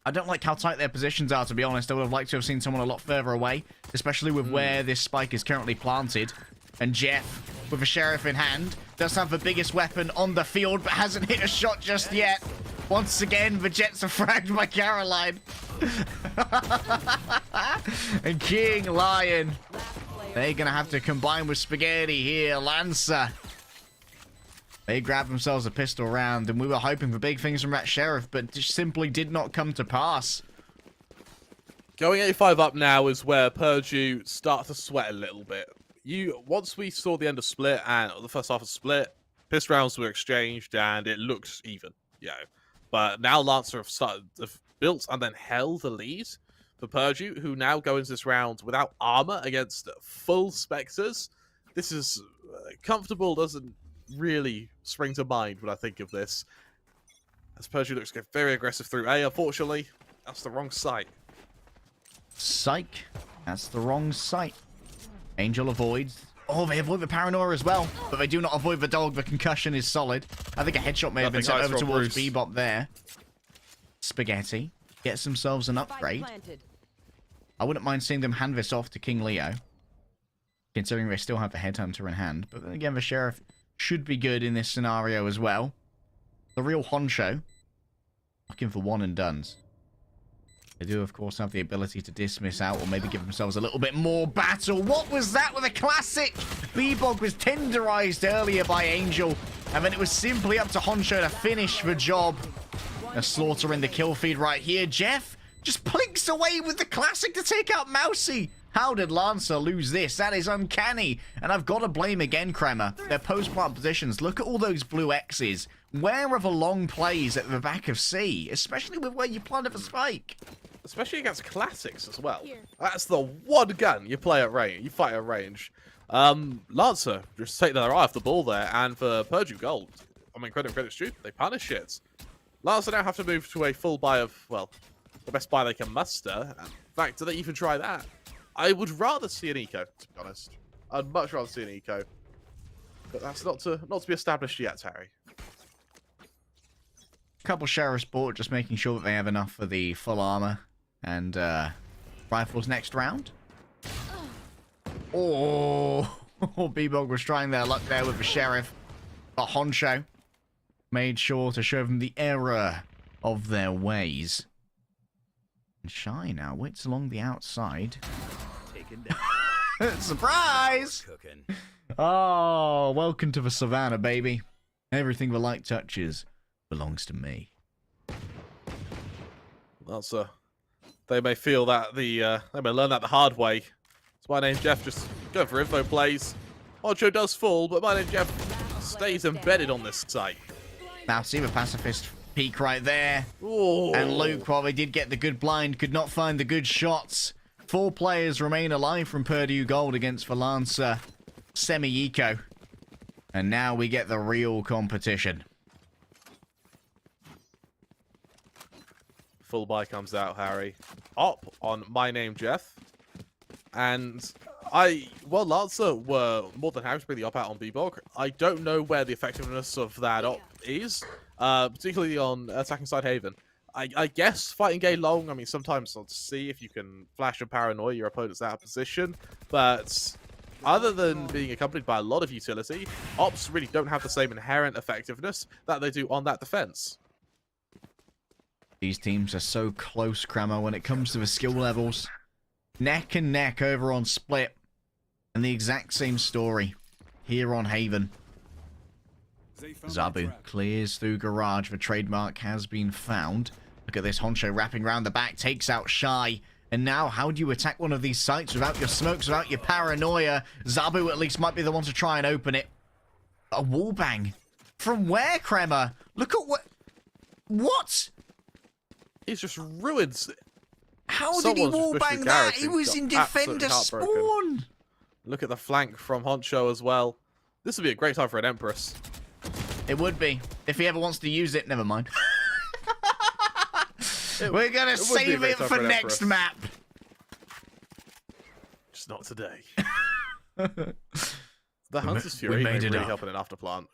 I don't like how tight their positions are, to be honest. I would have liked to have seen someone a lot further away, especially with where this spike is currently planted. And Jeff, with a Sheriff in hand, does have the biggest weapon on the field, but hasn't hit a shot just yet. Once again, the Jets are fragged by Caroline. And King Lion, they're going to have to combine with Spaghetti here. Lancer, they grab themselves a pistol round, and we were hoping for big things from that Sheriff, but just simply did not come to pass. Going 85 up now is where Purdue start to sweat a little bit. Once we saw the end of Split and the first half of Split, pistol rounds were exchanged and it looked even, But now Lancer have built and then held the lead for Purdue, who now go into this round without armor against full Spectres. This is comfortable, doesn't really spring to mind when I think of this. As Purdue looks to get very aggressive through A, unfortunately, that's the wrong site. Psych, that's the wrong site. Angel avoids. Oh, they avoid the paranoia as well, but they do not avoid the dog. The concussion is solid. I think a headshot may have been sent over towards Bebop there. Spaghetti gets themselves an upgrade. I wouldn't mind seeing them hand this off to King Leo, considering they still have the Headhunter in hand. But then again, the Sheriff should be good in this scenario as well. The real Honsho, looking for one and dones. They do, of course, have the ability to dismiss out or maybe give themselves a little bit more battle. What was that with a classic? Bebop was tenderized earlier by Angel, and then it was simply up to Honsho to finish the job. A slaughter in the kill feed right here. Jeff just plinks away with the classic to take out Mousy. How did Lancer lose this? That is uncanny. And I've got to blame again, Kremer. Their post-plant positions. Look at all those blue X's. Where are the long plays at the back of C? Especially with where you planted the spike. Especially against classics as well. That's the one gun you play at range. You fight at range. Lancer just take their eye off the ball there, and for Purdue Gold, I mean, credit's due. They punish it. Lancer now have to move to a full buy of, well, the best buy they can muster. In fact, do they even try that? I would rather see an eco, to be honest. I'd much rather see an eco, but that's not to be established yet, Harry. Couple Sheriff's bought, just making sure that they have enough for the full armor and rifles next round. Oh, Bebop was trying their luck there with the Sheriff, but Honsho made sure to show them the error of their ways. And Shy now waits along the outside. Taken down. Surprise! Cooking. Oh, welcome to the savannah, baby. Everything the light touches belongs to me. That's they may feel that they may learn that the hard way. So my name Jeff just going for info plays. Honcho does fall, but my name Jeff stays embedded on this site. Now, see the pacifist peak right there. Ooh. And Luke, while they did get the good blind, could not find the good shots. 4 players remain alive from Purdue Gold against Valancer Semi-Eco. And now we get the real competition. Full buy comes out, Harry. Op on my name Jeff. And Lancer were more than happy to bring the op out on B-Bog. I don't know where the effectiveness of that op is, particularly on attacking side Haven. I guess fighting gay long, I mean, sometimes I'll see if you can flash and paranoia your opponent's out of position, but other than being accompanied by a lot of utility, ops really don't have the same inherent effectiveness that they do on that defense. These teams are so close, Kramer, when it comes to the skill levels. Neck and neck over on Split. And the exact same story here on Haven. Zabu clears through Garage. The trademark has been found. Look at this Honcho wrapping around the back. Takes out Shy. And now, how do you attack one of these sites without your smokes, without your paranoia? Zabu at least might be the one to try and open it. A wallbang. From where, Kramer? Look at what... What? He's just ruined... How did he wallbang that? He was in defender spawn. Look at the flank from Honcho as well. This would be a great time for an Empress. It would be. If he ever wants to use it, never mind. We're going to save it for next map. Just not today. The Hunter's Fury may really help in an afterplant.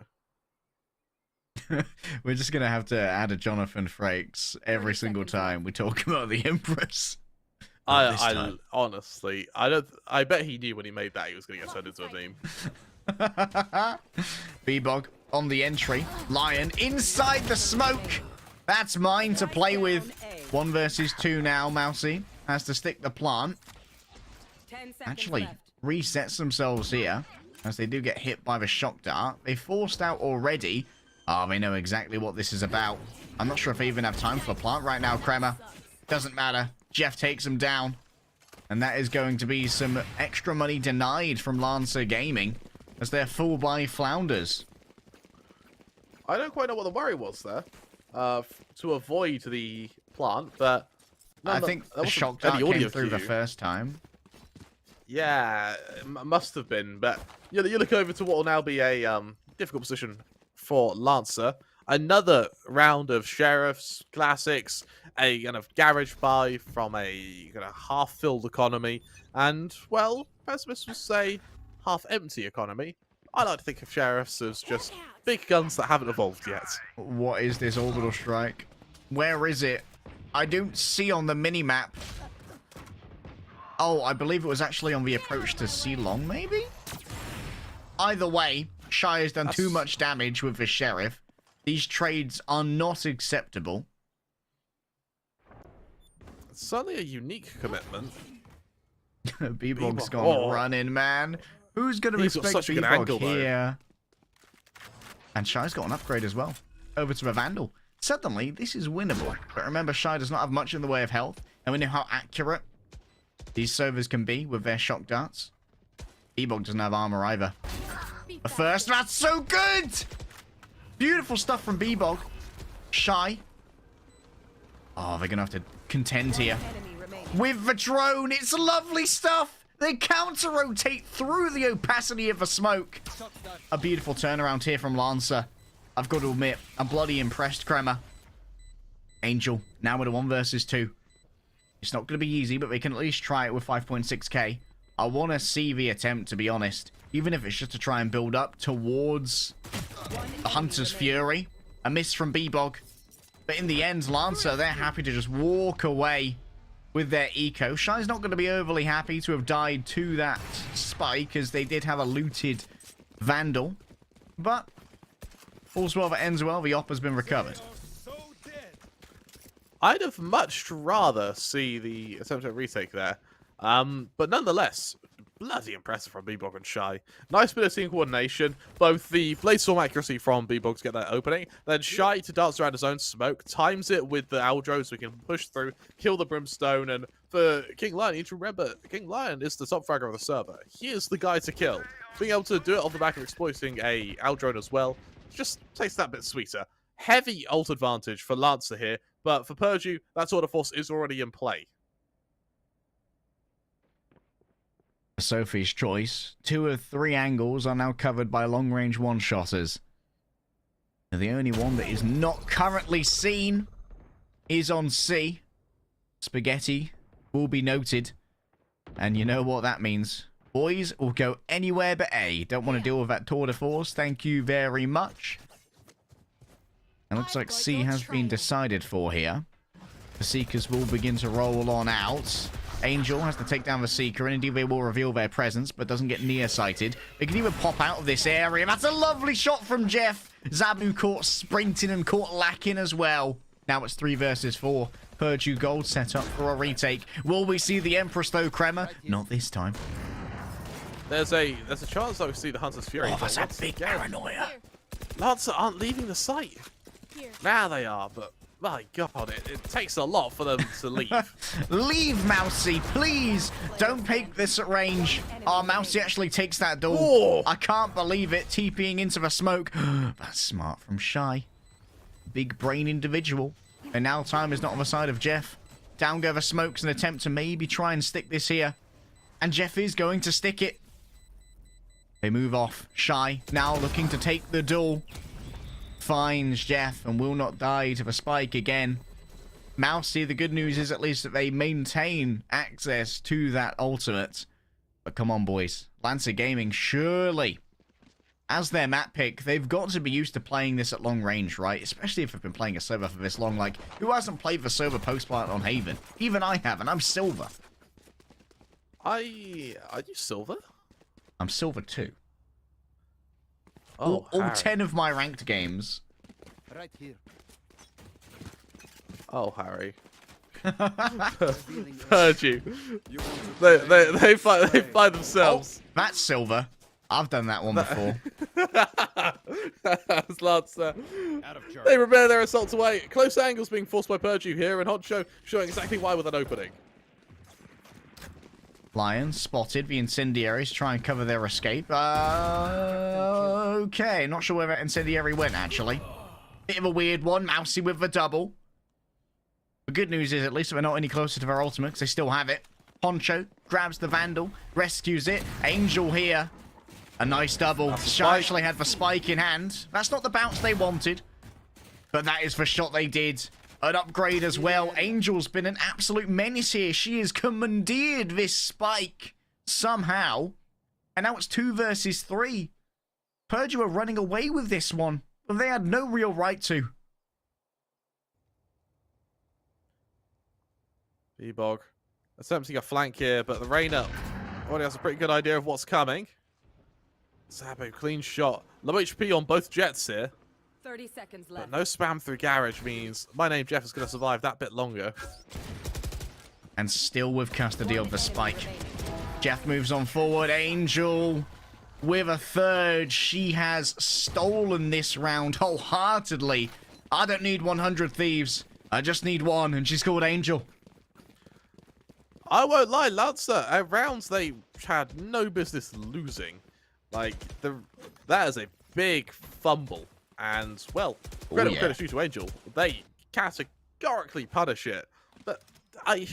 We're just going to have to add a Jonathan Frakes every single time we talk about the Empress. I honestly, I bet he knew when he made that he was going to get turned into a meme. B-Bog on the entry. Lion inside the smoke. That's mine to play with. 1 versus 2 now. Mousy has to stick the plant. Actually resets themselves here as they do get hit by the shock dart. They forced out already. Oh, they know exactly what this is about. I'm not sure if they even have time for the plant right now, Kremer. Doesn't matter. Jeff takes him down. And that is going to be some extra money denied from Lancer Gaming as they're full by Flounders. I don't quite know what the worry was there to avoid the plant, but... I think the shock dart came through the first time. Yeah, it must have been, but you look over to what will now be a difficult position for Lancer. Another round of Sheriffs, Classics, a kind of garage buy from a kind of half-filled economy, and, well, pessimists would say half-empty economy. I like to think of Sheriffs as just big guns that haven't evolved yet. What is this orbital strike? Where is it? I don't see on the mini-map. Oh, I believe it was actually on the approach to C-Long, maybe? Either way, Shy has done too much damage with the Sheriff. These trades are not acceptable. It's certainly a unique commitment. B-Bog's gone running, man. Who's going to respect B-Bog here? And Shy's got an upgrade as well. Over to the Vandal. Suddenly, this is winnable. But remember, Shy does not have much in the way of health. And we know how accurate these Sovers can be with their shock darts. B-Bog doesn't have armor either. The first, that's so good! Beautiful stuff from B-Bog. Shy. Oh, they're going to have to contend here. With the drone, it's lovely stuff! They counter-rotate through the opacity of the smoke. A beautiful turnaround here from Lancer. I've got to admit, I'm bloody impressed, Kremer. Angel, now with a 1 versus 2. It's not going to be easy, but they can at least try it with 5.6k. I want to see the attempt, to be honest. Even if it's just to try and build up towards the Hunter's Fury. A miss from B-Bog. But in the end, Lancer, they're happy to just walk away with their eco. Shy's not going to be overly happy to have died to that spike, as they did have a looted Vandal. But all's well that ends well. The op has been recovered. I'd have much rather see the attempt at retake there. But nonetheless, bloody impressive from B-Bog and Shy. Nice bit of team coordination. Both the blade storm accuracy from B-Bog to get that opening, then Shy to dance around his own smoke, times it with the Aldro so he can push through, kill the Brimstone, and for King Lion, you need to remember, King Lion is the top fragger of the server. He is the guy to kill. Being able to do it off the back of exploiting a Aldrone as well, just takes that bit sweeter. Heavy ult advantage for Lancer here, but for Purdu, that sort of force is already in play. Sophie's choice. 2 of 3 angles are now covered by long-range one-shotters. The only one that is not currently seen is on C. Spaghetti will be noted. And you know what that means. Boys will go anywhere but A. Don't want to deal with that tour de force. Thank you very much. It looks like C has been decided for here. The Seekers will begin to roll on out. Angel has to take down the Seeker, and indeed they will reveal their presence, but doesn't get near-sighted. They can even pop out of this area. That's a lovely shot from Jeff. Zabu caught sprinting and caught lacking as well. Now it's 3 versus 4. Purdu Gold set up for a retake. Will we see the Empress though, Kremer? Not this time. There's a chance that we see the Hunter's Fury. Oh, that's a big paranoia. Lancer aren't leaving the site. Now they are, but my god, it takes a lot for them to leave. Leave, Mousy, please. Don't take this at range. Oh, Mousy actually takes that door. Oh. I can't believe it. TPing into the smoke. That's smart from Shy. Big brain individual. And now time is not on the side of Jeff. Down go the smokes in an attempt to maybe try and stick this here. And Jeff is going to stick it. They move off. Shy now looking to take the duel. Finds Jeff and will not die to the spike again. Mousy, the good news is at least that they maintain access to that ultimate. But come on, boys. Lancer Gaming, surely, as their map pick, they've got to be used to playing this at long range, right? Especially if they've been playing a server for this long. Like, who hasn't played the server post-plant on Haven? Even I have, and I'm Silver. Are you Silver? I'm Silver 2. Oh, all 10 of my ranked games. Right here. Oh, Harry. Heard you. They fight themselves. Oh, that's Silver. I've done that one before. That's Lancer. They prepare their assaults away. Close angles being forced by Purdu here, and Honcho showing exactly why with that opening. Lions spotted the incendiaries, try and cover their escape. Okay, not sure where that incendiary went, actually. Bit of a weird one. Mousy with the double. The good news is at least they're not any closer to their ultimate, because they still have it. Poncho grabs the Vandal, rescues it. Angel here. A nice double. Shy actually had the spike in hand. That's not the bounce they wanted, but that is the shot they did. An upgrade as well. Angel's been an absolute menace here. She has commandeered this spike somehow. And now it's 2 versus 3. Purdu are running away with this one. But they had no real right to. B-Bog attempting a flank here, but the Reyna already has a pretty good idea of what's coming. Zabu, clean shot. Low HP on both jets here. 30 seconds But left. no spam through garage means my name Jeff is going to survive that bit longer. And still with custody of the spike. Jeff moves on forward. Angel with a third. She has stolen this round wholeheartedly. I don't need 100 thieves. I just need one, and she's called Angel. I won't lie, Lancer, at rounds they had no business losing. Like, that is a big fumble. And, well, credit due to Angel. They categorically punish it. But I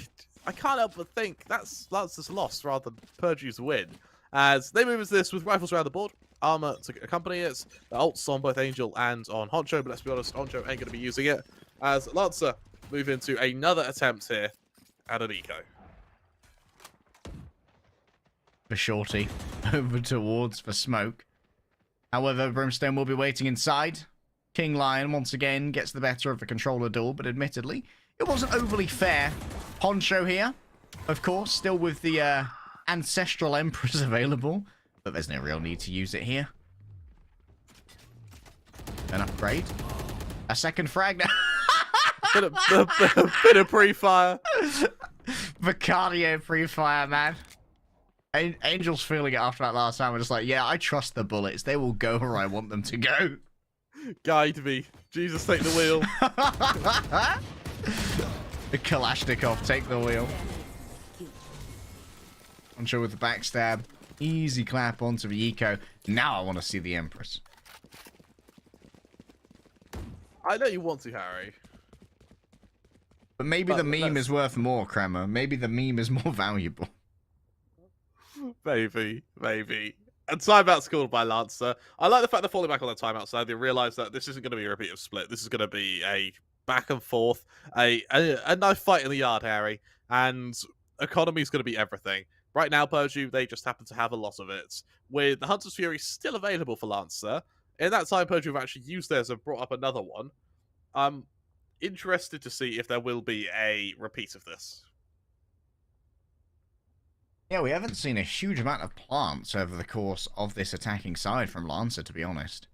can't help but think that's Lancer's loss rather than Purdu's win. As they move into this with rifles around the board, armor to accompany it, the ults on both Angel and on Honcho, but let's be honest, Honcho ain't going to be using it. As Lancer move into another attempt here at an eco. For Shorty over towards the smoke. However, Brimstone will be waiting inside. King Lion once again gets the better of the controller duel, but admittedly, it wasn't overly fair. Poncho here, of course, still with the Ancestral Empress available, but there's no real need to use it here. An upgrade. A second frag now. bit of pre-fire. The cardio pre-fire, man. Angel's feeling it after that last time. We're just like, yeah, I trust the bullets. They will go where I want them to go. Guide me. Jesus, take the wheel. The Kalashnikov, take the wheel. I'm sure with the backstab. Easy clap onto the eco. Now I want to see the Empress. I know you want to, Harry. But maybe the meme is worth more, Kremer. Maybe the meme is more valuable. Maybe. And timeout's called by Lancer. I like the fact they're falling back on their timeout side. They realise that this isn't going to be a repeat of Split. This is going to be a back and forth, a knife fight in the yard, Harry. And economy is going to be everything. Right now, Purdu, they just happen to have a lot of it. With the Hunter's Fury still available for Lancer, in that time, Purdu have actually used theirs and brought up another one. I'm interested to see if there will be a repeat of this. Yeah, we haven't seen a huge amount of plants over the course of this attacking side from Lancer, to be honest.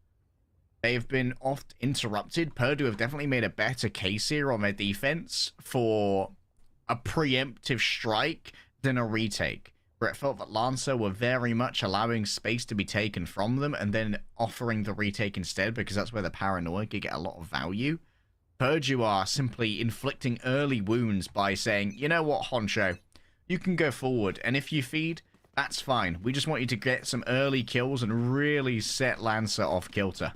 They've been oft interrupted. Purdu have definitely made a better case here on their defense for a preemptive strike than a retake, where it felt that Lancer were very much allowing space to be taken from them and then offering the retake instead, because that's where the paranoia could get a lot of value. Purdu are simply inflicting early wounds by saying, you know what, Honcho, you can go forward, and if you feed, that's fine. We just want you to get some early kills and really set Lancer off kilter.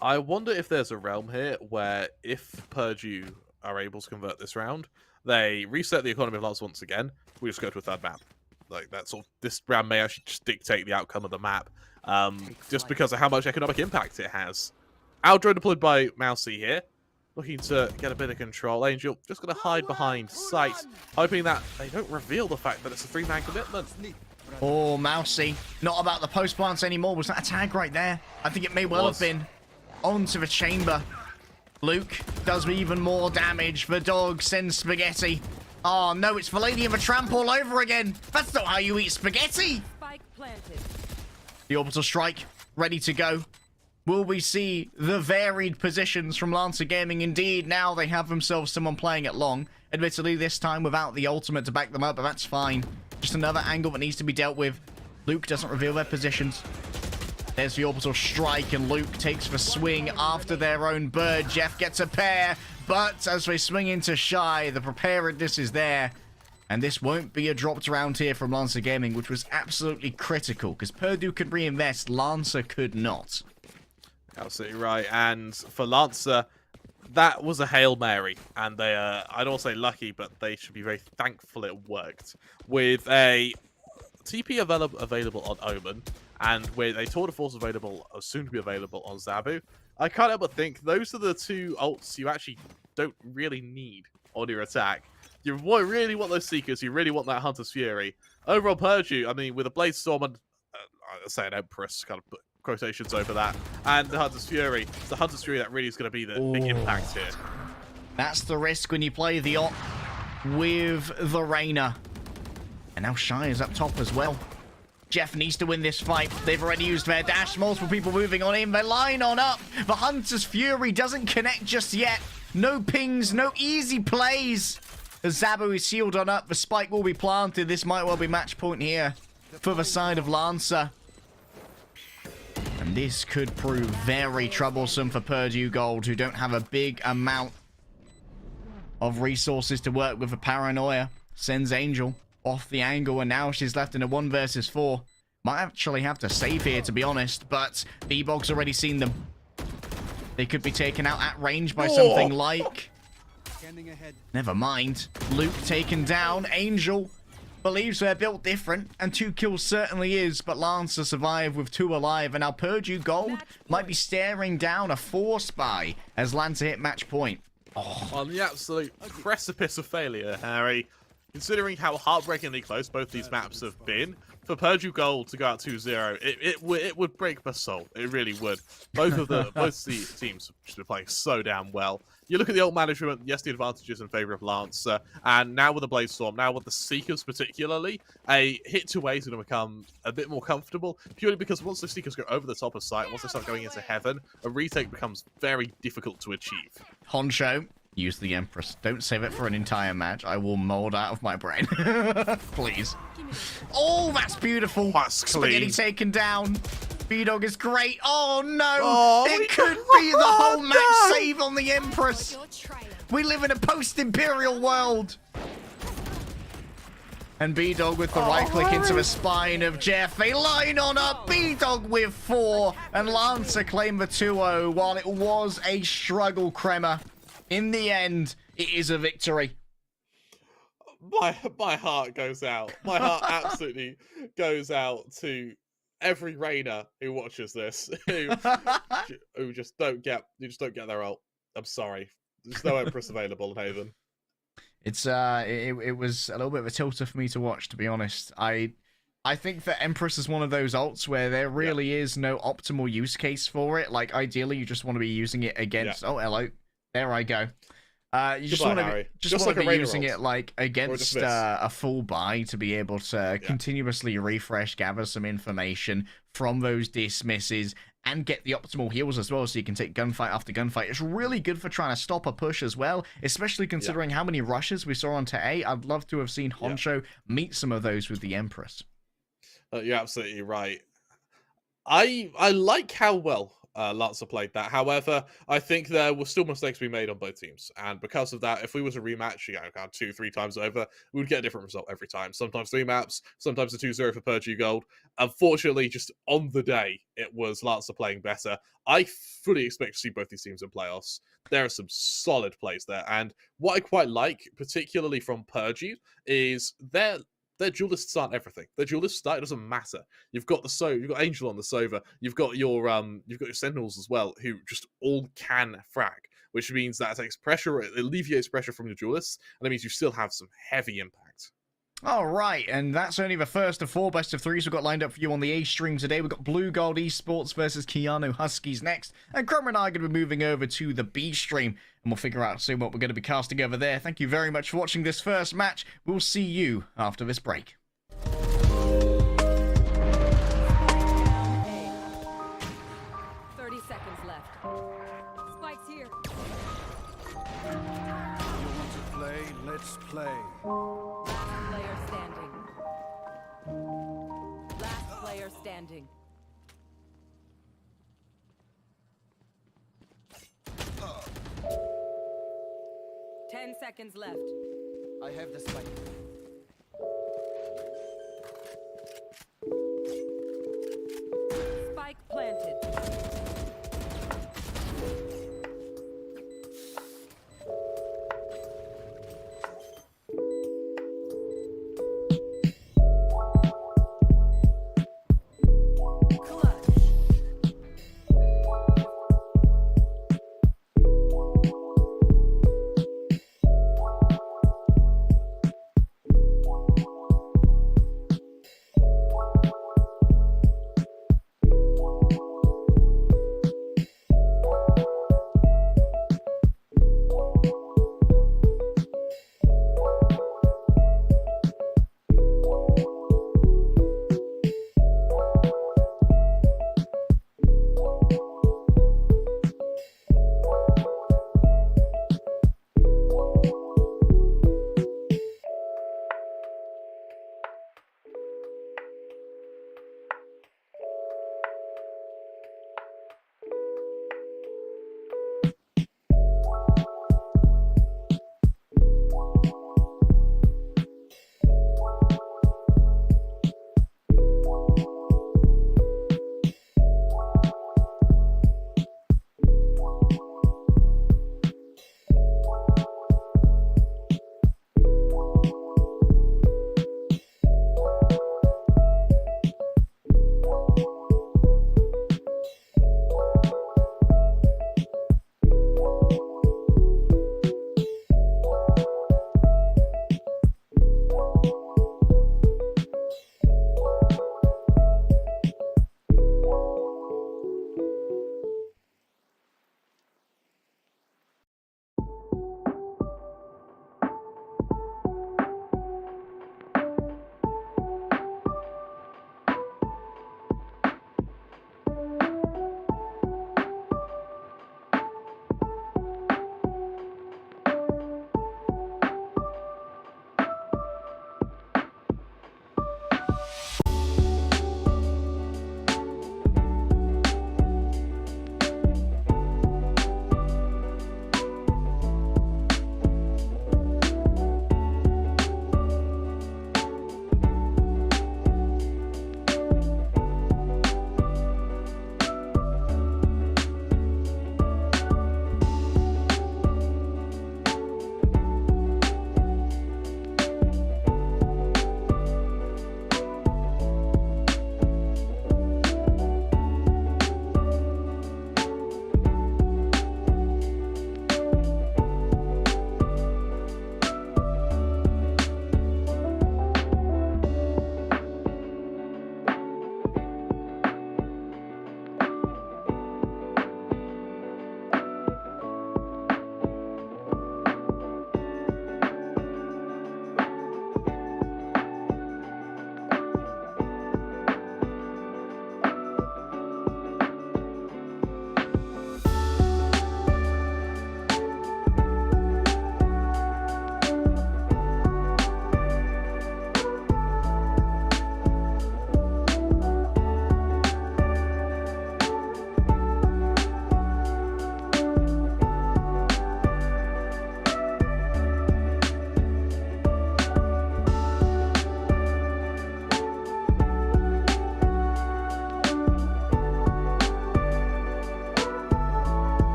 I wonder if there's a realm here where if Purdu are able to convert this round, they reset the economy of Lancer once again, we just go to a third map. Like, that sort of, this round may actually just dictate the outcome of the map, just because of how much economic impact it has. Outdrone deployed by Mousy here. Looking to get a bit of control. Angel just going to hide behind sight, hoping that they don't reveal the fact that it's a 3-man commitment. Oh, Mousy. Not about the post plants anymore. Was that a tag right there? I think it may well have been. Onto the chamber. Luke does even more damage. The dog sends spaghetti. Oh, no, it's Valadium the Tramp all over again. That's not how you eat spaghetti. Spike planted. The orbital strike, ready to go. Will we see the varied positions from Lancer Gaming? Indeed, now they have themselves someone playing it long. Admittedly, this time without the ultimate to back them up, but that's fine. Just another angle that needs to be dealt with. Luke doesn't reveal their positions. There's the orbital strike, and Luke takes the swing after their own bird. Jeff gets a pair, but as they swing into Shy, the preparedness is there. And this won't be a dropped round here from Lancer Gaming, which was absolutely critical, because Purdu could reinvest, Lancer could not. Absolutely right. And for Lancer, that was a Hail Mary. And they I don't say lucky, but they should be very thankful it worked. With a TP available on Omen, and with a Tour de Force available, or soon to be available on Zabu, I can't help but think those are the two ults you actually don't really need on your attack. You really want those Seekers, you really want that Hunter's Fury. Overall, Purdu, I mean, with a Blade Storm and, I say an Empress, kind of put quotations over that, and the Hunter's Fury, it's the Hunter's Fury that really is going to be the big impact here. That's the risk when you play the op with the Reyna. And now Shy is up top as well. Jeff needs to win this fight. They've already used their dash. Multiple people moving on in. They line on up. The Hunter's Fury doesn't connect just yet. No pings, no easy plays. The Zabu is sealed on up. The spike will be planted. This might well be match point here for the side of Lancer. And this could prove very troublesome for Purdu Gold, who don't have a big amount of resources to work with. The paranoia sends Angel off the angle, and now she's left in a 1 versus 4. Might actually have to save here, to be honest, but B-Bog's already seen them. They could be taken out at range by something like... Never mind. Luke taken down. Angel believes they're built different, and 2 kills certainly is, but Lancer survived with 2 alive, and now Purdu Gold might be staring down a 4 spy as Lancer hit match point. Oh. On the absolute precipice of failure, Harry. Considering how heartbreakingly close both these maps have been, for Purdu Gold to go out 2-0, it would break my soul. It really would. Both the teams just been playing so damn well. You look at the ult management, yes, the advantages in favor of Lancer, and now with the Blade Storm, now with the Seekers particularly, a hit 2A is going to become a bit more comfortable, purely because once the Seekers go over the top of sight, once they start going into heaven, a retake becomes very difficult to achieve. Honcho use the Empress. Don't save it for an entire match. I will mold out of my brain. Please. Oh, that's beautiful. That's Spaghetti clean. taken down. B-Dog is great. Oh, no. Oh, it we could got- be the whole match no. save on the Empress. We live in a post-Imperial world. And B-Dog with the right click into the spine of Jeff. They line on up. B-Dog with 4. And Lancer claim the 2-0. While it was a struggle, Kremer, in the end, it is a victory. My heart goes out. My heart absolutely goes out to every Rainer who watches this, who just don't get their ult. I'm sorry. There's no Empress available in Haven. It's it was a little bit of a tilter for me to watch, to be honest. I think that Empress is one of those ults where there really is no optimal use case for it. Like, ideally, you just want to be using it against. Oh, hello, there I go. You just want to be using it like against a full buy to be able to continuously refresh, gather some information from those dismisses, and get the optimal heals as well, so you can take gunfight after gunfight. It's really good for trying to stop a push as well, especially considering how many rushes we saw onto A. I'd love to have seen Honcho meet some of those with the Empress. You're absolutely right. I like how well Lancer played that. However, I think there were still mistakes we made on both teams, and because of that, if we was a rematch, kind of 2-3 times over, we would get a different result every time. Sometimes 3 maps, sometimes a 2-0 for Purdue Gold. Unfortunately, just on the day, it was Lancer playing better. I fully expect to see both these teams in playoffs. There are some solid plays there, and what I quite like, particularly from Purdue, is their duelists aren't everything. Their duelists, it doesn't matter. You've got you've got Angel on the Sova, you've got your Sentinels as well, who just all can frag, which means that it takes pressure, it alleviates pressure from your duelists, and that means you still have some heavy impact. All right, and that's only the first of 4 best of 3s we've got lined up for you on the A stream today. We've got Blue Gold Esports versus Keanu Huskies next, and Cromer and I are going to be moving over to the B stream, and we'll figure out soon what we're going to be casting over there. Thank you very much for watching this first match. We'll see you after this break. 30 seconds left. Spike's here. You want to play? Let's play. Last player standing. Last player standing. Ten seconds left. I have the spike. Spike planted. Clutch.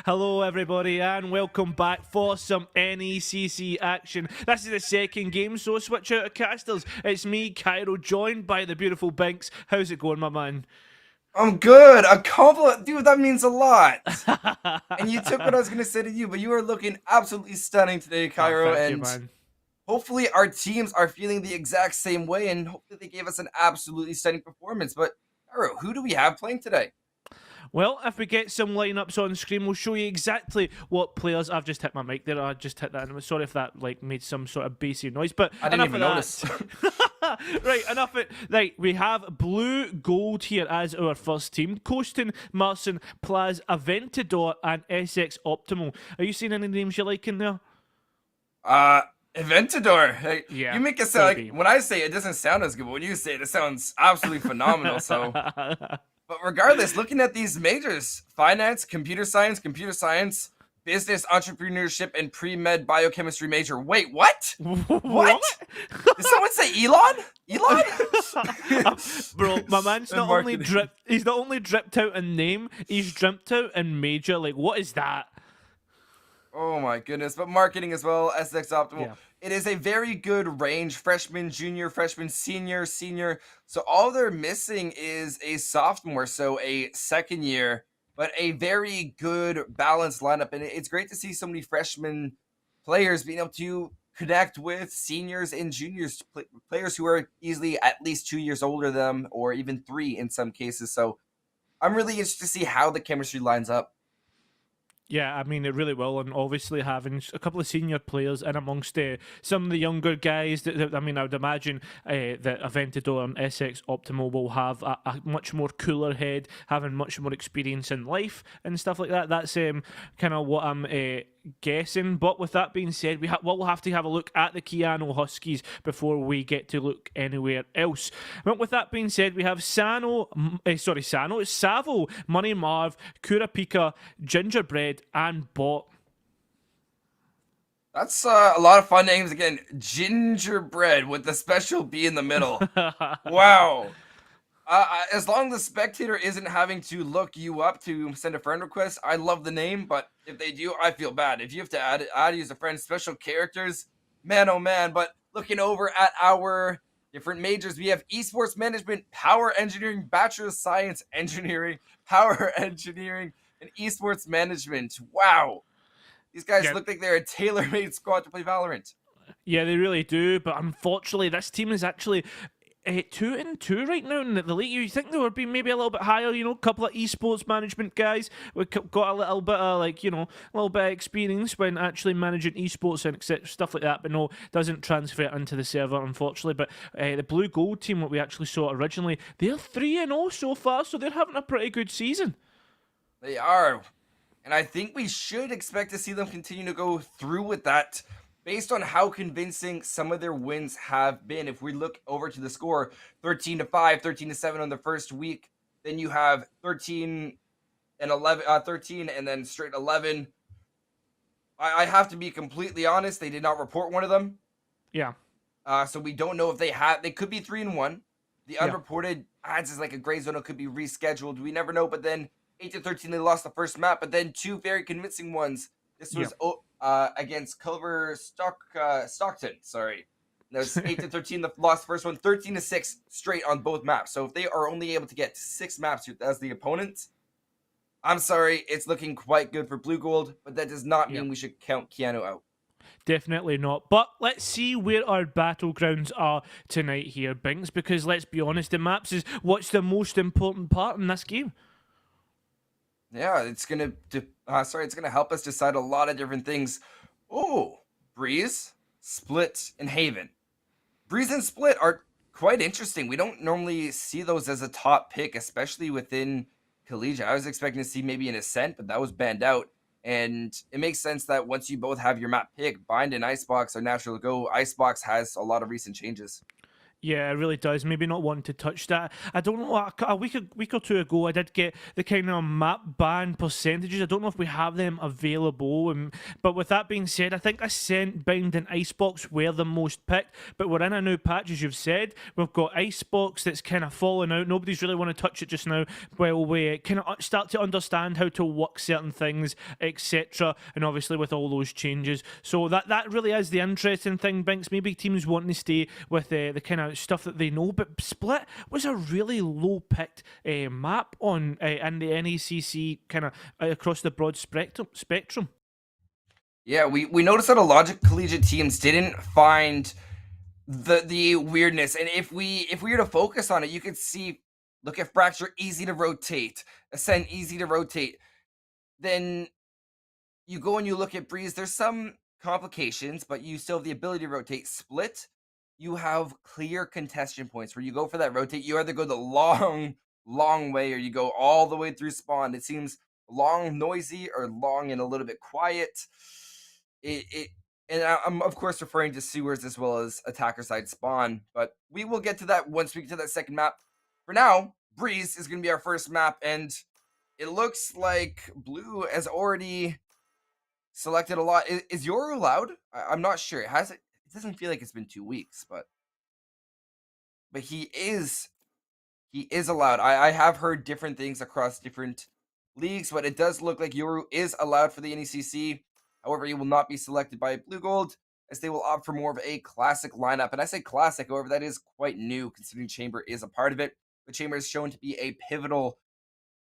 Hello, everybody, and welcome back for some NECC action. This is the second game, so switch out of casters. It's me, Cairo, joined by the beautiful Binks. How's it going, my man? I'm good. A compliment, dude. That means a lot. And you took what I was gonna say to you, but you are looking absolutely stunning today, Cairo. Thank you, and man. hopefully our teams are feeling the exact same way, and hopefully they gave us an absolutely stunning performance. But Cairo, who do we have playing today? Well, if we get some lineups on screen, we'll show you exactly what players. I've just hit my mic there. I just hit that. And I'm sorry if that made some sort of bassy noise, but I didn't even notice. Right, enough of it. Right, we have blue gold here as our first team. Coastin, Marcin, Plaz, Aventador, and SX Optimal. Are you seeing any names you like in there? Aventador. Hey, Yeah, you make it sound maybe. like when I say it doesn't sound as good, but when you say it, it sounds absolutely phenomenal. So, but regardless, looking at these majors: finance, computer science, business, entrepreneurship, and pre-med biochemistry major. Wait, what? What? Did someone say Elon? Elon? Bro, my man's And not only marketing. he's not only dripped out in name, he's dripped out in major. Like, what is that? Oh my goodness, but marketing as well, SX Optimal. Yeah. It is a very good range, freshman, junior, freshman, senior. So all they're missing is a sophomore, so a second year, but a very good balanced lineup. And it's great to see so many freshman players being able to connect with seniors and juniors, players who are easily at least 2 years older than them, or even 3 in some cases. So I'm really interested to see how the chemistry lines up. Yeah, I mean, it really will, and obviously having a couple of senior players in amongst some of the younger guys, I mean, I would imagine that Aventador and SX Optimal will have a much more cooler head, having much more experience in life and stuff like that. That's kind of what I'm guessing. But with that being said, we'll have to have a look at the Keanu Huskies before we get to look anywhere else. But with that being said, we have Savo, Money Marv, Kurapika, Gingerbread, and Bot. That's a lot of fun names again. Gingerbread with the special B in the middle. Wow. As long as the spectator isn't having to look you up to send a friend request, I love the name, but if they do, I feel bad. If you have to add you as a friend, special characters, man, oh man. But looking over at our different majors, we have esports management, power engineering, bachelor of science engineering, power engineering, and esports management. Wow. These guys look like they're a tailor-made squad to play Valorant. Yeah, they really do, but unfortunately, this team is actually 2-2 right now in the league. You think they would be maybe a little bit higher, a couple of esports management guys. We've got a little bit of, a little bit of experience when actually managing esports and stuff like that, but no, doesn't transfer into the server, unfortunately. But the blue gold team, what we actually saw originally, they're 3-0 so far, so they're having a pretty good season. They are. And I think we should expect to see them continue to go through with that based on how convincing some of their wins have been. If we look over to the score, 13-5, 13-7 on the first week, then you have 13 and 11, 13 and then straight 11. I have to be completely honest, they did not report one of them. Yeah. So we don't know if they could be 3-1. The unreported ads is like a gray zone. It could be rescheduled. We never know. But then 8-13, they lost the first map, but then 2 very convincing ones. This was against Culver Stockton. Sorry, that was 8-13. The lost first one, 13-6 straight on both maps. So if they are only able to get 6 maps as the opponents, I'm sorry, it's looking quite good for Blue Gold. But that does not mean we should count Keanu out. Definitely not. But let's see where our battlegrounds are tonight here, Binks, because let's be honest, the maps is what's the most important part in this game. Yeah, it's gonna help us decide a lot of different things. Oh, Breeze, Split, and Haven. Breeze and Split are quite interesting. We don't normally see those as a top pick, especially within Collegiate. I was expecting to see maybe an Ascent, but that was banned out. And it makes sense that once you both have your map pick, Bind and Icebox are natural to go. Icebox has a lot of recent changes. Yeah, it really does. Maybe not wanting to touch that. I don't know. A week or two ago, I did get the kind of map ban percentages. I don't know if we have them available. But with that being said, I think Ascent, Bind, and Icebox were the most picked. But we're in a new patch, as you've said. We've got Icebox that's kind of fallen out. Nobody's really want to touch it just now. While we kind of start to understand how to work certain things, etc. And obviously with all those changes, so that really is the interesting thing. Binks, maybe teams wanting to stay with the kind of stuff that they know, but Split was a really low picked map on in the NECC kind of across the broad spectrum. Yeah, we noticed that a lot of collegiate teams didn't find the weirdness, and if we were to focus on it, you could see, look at Fracture, easy to rotate, Ascent, easy to rotate. Then you go and you look at Breeze, there's some complications, but you still have the ability to rotate. Split, you have clear contention points where you go for that rotate. You either go the long way, or you go all the way through spawn. It seems long noisy, or long and a little bit quiet. And I'm of course referring to sewers as well as attacker side spawn, but we will get to that once we get to that second map. For now, Breeze is going to be our first map, and it looks like Blue has already selected a lot. Is Yoru allowed? I'm not sure. It doesn't feel like it's been 2 weeks, but he is allowed. I have heard different things across different leagues, but it does look like Yoru is allowed for the NECC. However, he will not be selected by Blue Gold, as they will opt for more of a classic lineup. And I say classic, however, that is quite new, considering Chamber is a part of it. But Chamber is shown to be a pivotal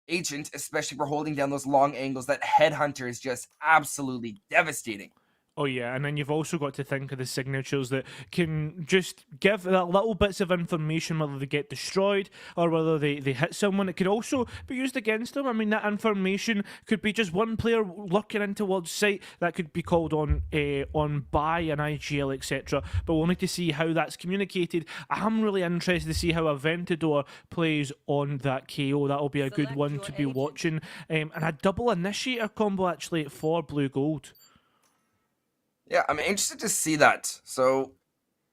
agent, especially for holding down those long angles. That Headhunter is just absolutely devastating. Oh yeah, and then you've also got to think of the signatures that can just give that little bits of information, whether they get destroyed or whether they hit someone. It could also be used against them. I mean, that information could be just one player looking in towards site that could be called on by an IGL, etc. But we'll need to see how that's communicated. I'm really interested to see how Aventador plays on that KO. That'll be a good one to be watching. And a double initiator combo actually for Blue Gold. Yeah, I'm interested to see that. So,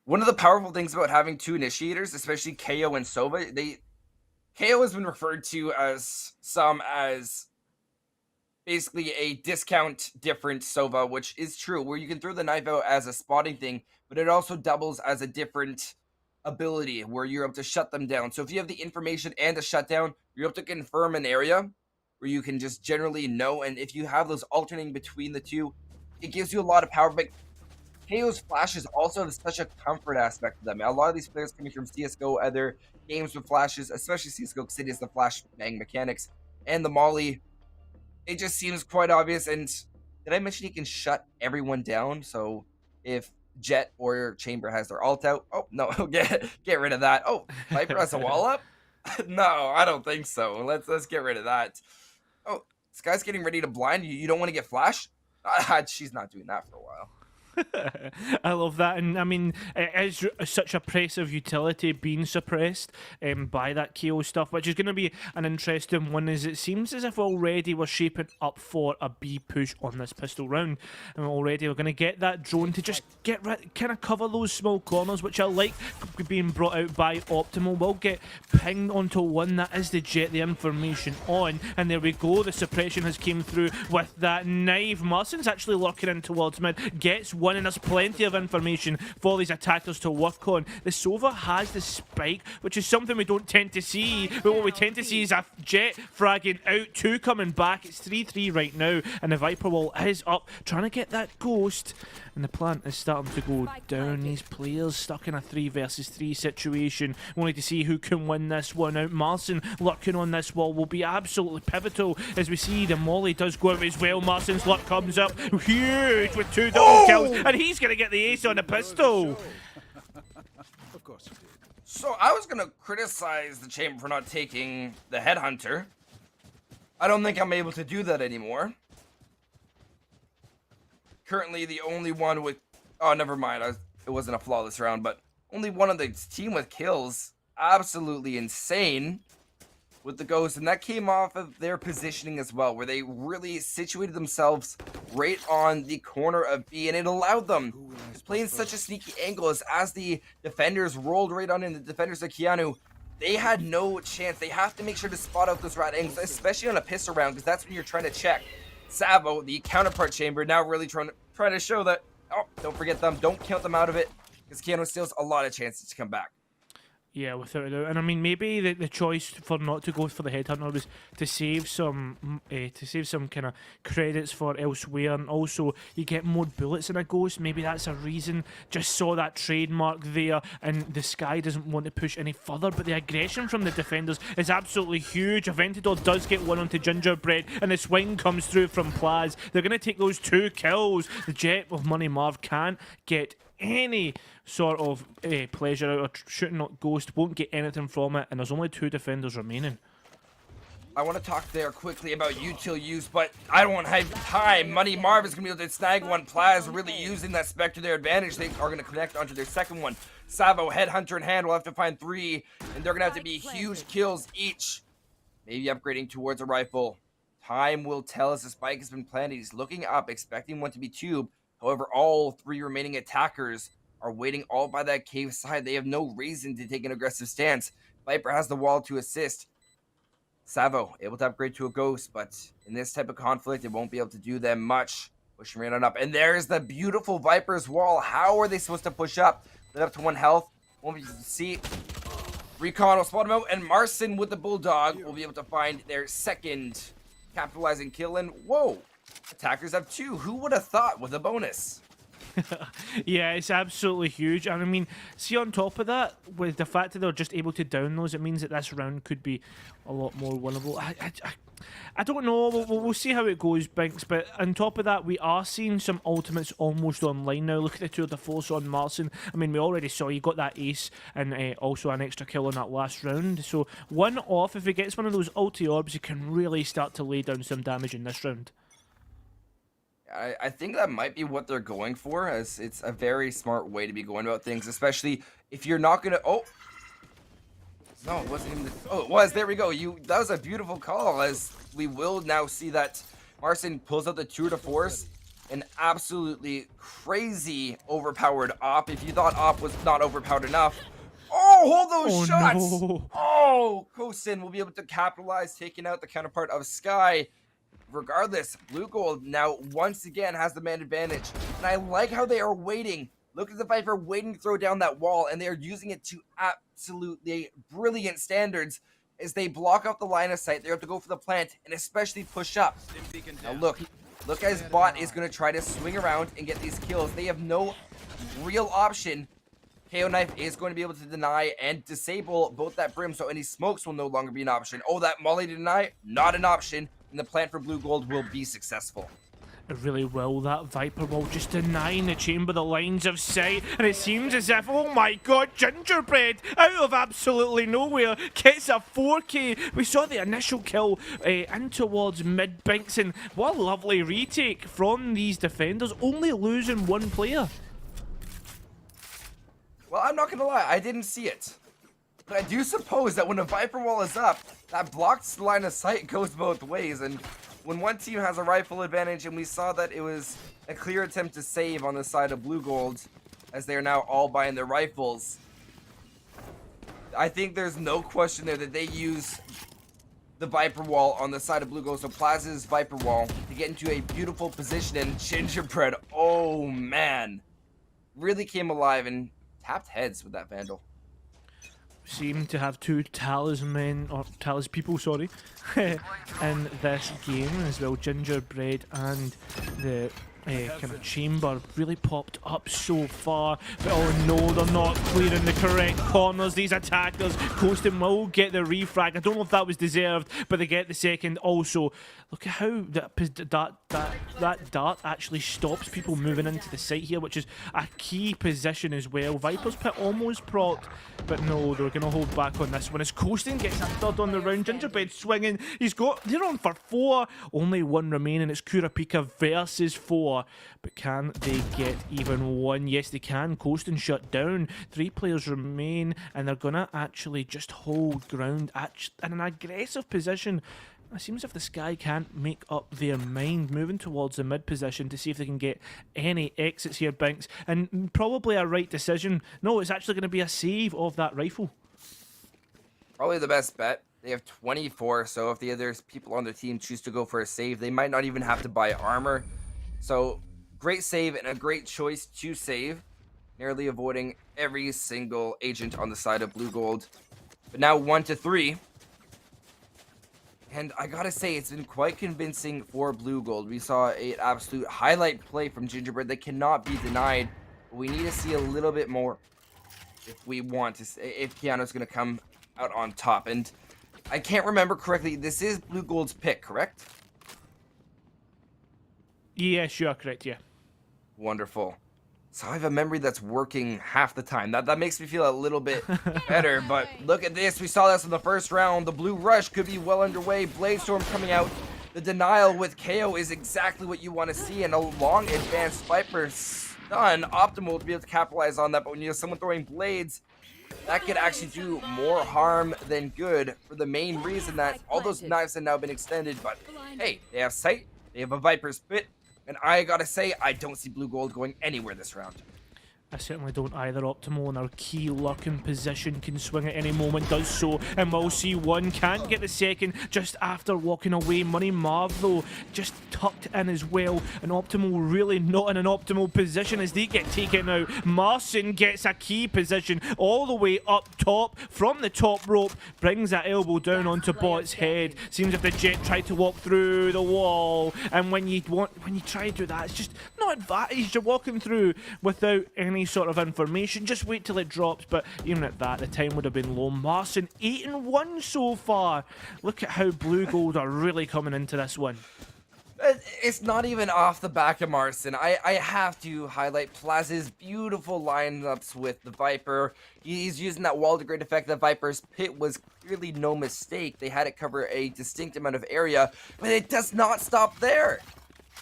one of the powerful things about having two initiators, especially KO and Sova, KO has been referred to as basically a discount different Sova, which is true, where you can throw the knife out as a spotting thing, but it also doubles as a different ability where you're able to shut them down. So if you have the information and a shutdown, you're able to confirm an area where you can just generally know, and if you have those alternating between the two, it gives you a lot of power. But KO's flashes also have such a comfort aspect to them. A lot of these players coming from CSGO, other games with flashes, especially CSGO, because it is the flash bang mechanics, and the molly, it just seems quite obvious. And did I mention he can shut everyone down? So if Jet or Chamber has their ult out, oh no, get rid of that. Oh, Viper has a wall up? No, I don't think so. Let's get rid of that. Oh, this guy's getting ready to blind you. You don't want to get flashed? She's not doing that for a while. I love that, and I mean, it is such oppressive utility being suppressed by that KO stuff, which is going to be an interesting one, as it seems as if already we're shaping up for a B push on this pistol round, and already we're going to get that drone to just kind of cover those small corners, which I like being brought out by Optimal. We'll get pinged onto one that is the Jet, the information on, and there we go, the suppression has came through with that knife. Marcin's actually lurking in towards mid, gets one, and there's plenty of information for these attackers to work on. The Sova has the spike, which is something we don't tend to see, but what we tend to see is a Jet fragging out, two coming back. It's 3-3 right now, and the Viper wall is up, trying to get that ghost, and the plant is starting to go down. These players stuck in a 3 versus 3 situation. We need to see who can win this one out. Marcin lurking on this wall will be absolutely pivotal, as we see the molly does go out as well. Marcin's luck comes up huge with 2 double kills, and he's going to get the ace on the pistol. Of course you did. So I was going to criticize the Chamber for not taking the Headhunter. I don't think I'm able to do that anymore. Currently the only one with... Oh, never mind. It wasn't a flawless round, but only one of the team with kills. Absolutely insane. with the Ghost, and that came off of their positioning as well, where they really situated themselves right on the corner of B, and it allowed them to play in such a sneaky angle as the defenders rolled right on in. The defenders of Keanu, they had no chance. They have to make sure to spot out those rat angles, especially on a pistol round, because that's when you're trying to check. Savo, the counterpart chamber, now really trying to show that, oh, don't forget them, don't count them out of it, because Keanu steals a lot of chances to come back. Yeah, without a doubt. And I mean, maybe the choice for not to go for the headhunter was to save some kind of credits for elsewhere, and also you get more bullets in a Ghost. Maybe that's a reason. Just saw that trademark there, and the Sky doesn't want to push any further. But the aggression from the defenders is absolutely huge. Aventador does get one onto Gingerbread, and the swing comes through from Plaz. They're going to take those 2 kills. The Jet of Money Marv can't get any sort of pleasure out of shooting at Ghost, won't get anything from it, and there's only 2 defenders remaining. I want to talk there quickly about util use, but I don't have time. Money Marv is going to be able to snag one. Plaz really using that Spec to their advantage. They are going to connect onto their second one. Savo, Headhunter in hand, will have to find 3, and they're going to have to be huge kills each. Maybe upgrading towards a rifle. Time will tell as the spike has been planted. He's looking up, expecting one to be tube. However, all 3 remaining attackers are waiting all by that cave side. They have no reason to take an aggressive stance. Viper has the wall to assist. Savo able to upgrade to a Ghost, but in this type of conflict, it won't be able to do them much. Pushing right on up. And there's the beautiful Viper's wall. How are they supposed to push up? Lit up to 1 health. Won't be able to see. Recon will spot him out, and Marcin with the Bulldog will be able to find their second capitalizing kill. And whoa! Attackers have 2. Who would have thought with a bonus? Yeah, it's absolutely huge. And I mean, see, on top of that, with the fact that they're just able to down those, it means that this round could be a lot more winnable. I don't know. We'll see how it goes, Binks. But on top of that, we are seeing some ultimates almost online now. Look at the tour de force on Marcin. I mean, we already saw he got that ace and also an extra kill in that last round. So 1 off, if he gets one of those ulti orbs, he can really start to lay down some damage in this round. I think that might be what they're going for, as it's a very smart way to be going about things, especially if you're not going to... Oh! No, it wasn't even... Oh, it was. There we go. That was a beautiful call, as we will now see that Marcin pulls out the tour de force. An absolutely crazy overpowered op. If you thought op was not overpowered enough... Oh, hold those shots! No. Oh, Kosin will be able to capitalize, taking out the counterpart of Sky. Regardless, Blue Gold now once again has the man advantage. And I like how they are waiting. Look at the Viper waiting to throw down that wall, and they are using it to absolutely brilliant standards as they block out the line of sight. They have to go for the plant and especially push up. Now look as Bot is going to try to swing around and get these kills. They have no real option. KO Knife is going to be able to deny and disable both that Brim, so any smokes will no longer be an option. Oh, that Molly to deny, not an option. And the plant for Blue Gold will be successful. It really will. That Viper will just denying the chamber the lines of sight, and it seems as if, oh my god, Gingerbread out of absolutely nowhere gets a 4K. We saw the initial kill in towards mid Binks, and what a lovely retake from these defenders, only losing 1 player. Well, I'm not gonna lie, I didn't see it. But I do suppose that when a Viper wall is up, that blocked line of sight goes both ways, and when one team has a rifle advantage, and we saw that it was a clear attempt to save on the side of Blue Gold, as they are now all buying their rifles, I think there's no question there that they use the Viper wall on the side of Blue Gold, so Plaza's Viper wall, to get into a beautiful position, and Gingerbread, oh man, really came alive and tapped heads with that Vandal. Seem to have 2 talisman, or talis people, sorry, in this game as well. Gingerbread and the kind of chamber really popped up so far, but oh no, they're not clearing the correct corners. These attackers, Coastin will get the refrag. I don't know if that was deserved, but they get the second. Also, look at how that dart actually stops people moving into the site here, which is a key position as well. Viper's pit almost procced, but no, they're going to hold back on this one as Coastin gets a 3rd on the round. Gingerbread swinging. They're on for 4. Only 1 remaining. It's Kurapika versus 4. far, but can they get even one? Yes, they can. Coasting shut down. 3 players remain, and they're going to actually just hold ground in an aggressive position. It seems as if the Sky can't make up their mind, moving towards the mid position to see if they can get any exits here, Binks. And probably a right decision. No, it's actually going to be a save of that rifle. Probably the best bet. They have 24, so if the other people on the team choose to go for a save, they might not even have to buy armor. So, great save and a great choice to save. Nearly avoiding every single agent on the side of Blue Gold. But now 1 to 3. And I gotta say, it's been quite convincing for Blue Gold. We saw an absolute highlight play from Gingerbread that cannot be denied. But we need to see a little bit more if we want to, if Keanu's gonna come out on top. And I can't remember correctly, this is Blue Gold's pick, correct? Yes, you are correct, yeah. Wonderful. So I have a memory that's working half the time. That makes me feel a little bit better, but look at this. We saw this in the first round. The Blue Rush could be well underway. Bladestorm coming out. The denial with KO is exactly what you want to see, and a long advanced Viper stun. Optimal to be able to capitalize on that, but when you have someone throwing blades, that could actually do more harm than good, for the main reason that all those knives have now been extended. But hey, they have sight, they have a Viper's Pit, and I gotta say, I don't see Blue Gold going anywhere this round. I certainly don't either. Optimal in our key lurking position, can swing at any moment, does so, and we'll see one, can't get the second just after walking away. Money Marv though, just tucked in as well, and Optimal really not in an optimal position as they get taken out. Marcin gets a key position all the way up top, from the top rope, brings that elbow down onto Bot's head. Seems as if the Jet tried to walk through the wall, and when you try to do that, it's just not advantage. You're walking through without any sort of information. Just wait till it drops. But even at that, the time would have been low. Marcin 8-1 so far. Look at how Blue Gold are really coming into this one. It's not even off the back of Marcin. I have to highlight Plaza's beautiful lineups with the Viper. He's using that wall to great effect. The Viper's Pit was clearly no mistake. They had it cover a distinct amount of area, but it does not stop there.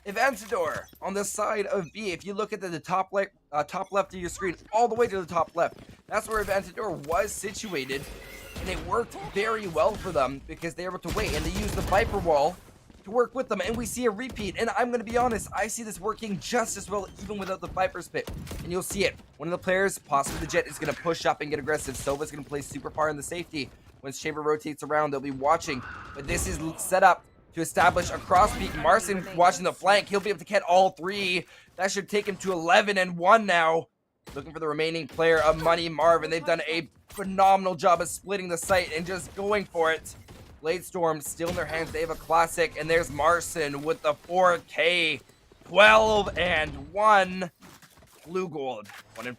Evantador on the side of B. If you look at the top left of your screen, all the way to the top left, that's where Evantador was situated, and it worked very well for them because they were able to wait, and they used the Viper wall to work with them, and we see a repeat. And I'm going to be honest, I see this working just as well even without the Viper's Pit, and you'll see it. One of the players, possibly the Jet, is going to push up and get aggressive. Sova's going to play super far in the safety. Once Chamber rotates around, they'll be watching, but this is set up to establish a cross peak. Marcin watching the flank. He'll be able to get all 3. That should take him to 11-1 now. Looking for the remaining player of Money Marv, and they've done a phenomenal job of splitting the site and just going for it. Bladestorm still in their hands. They have a classic, and there's Marcin with the 4K. 12-1. Blue Gold 1-5.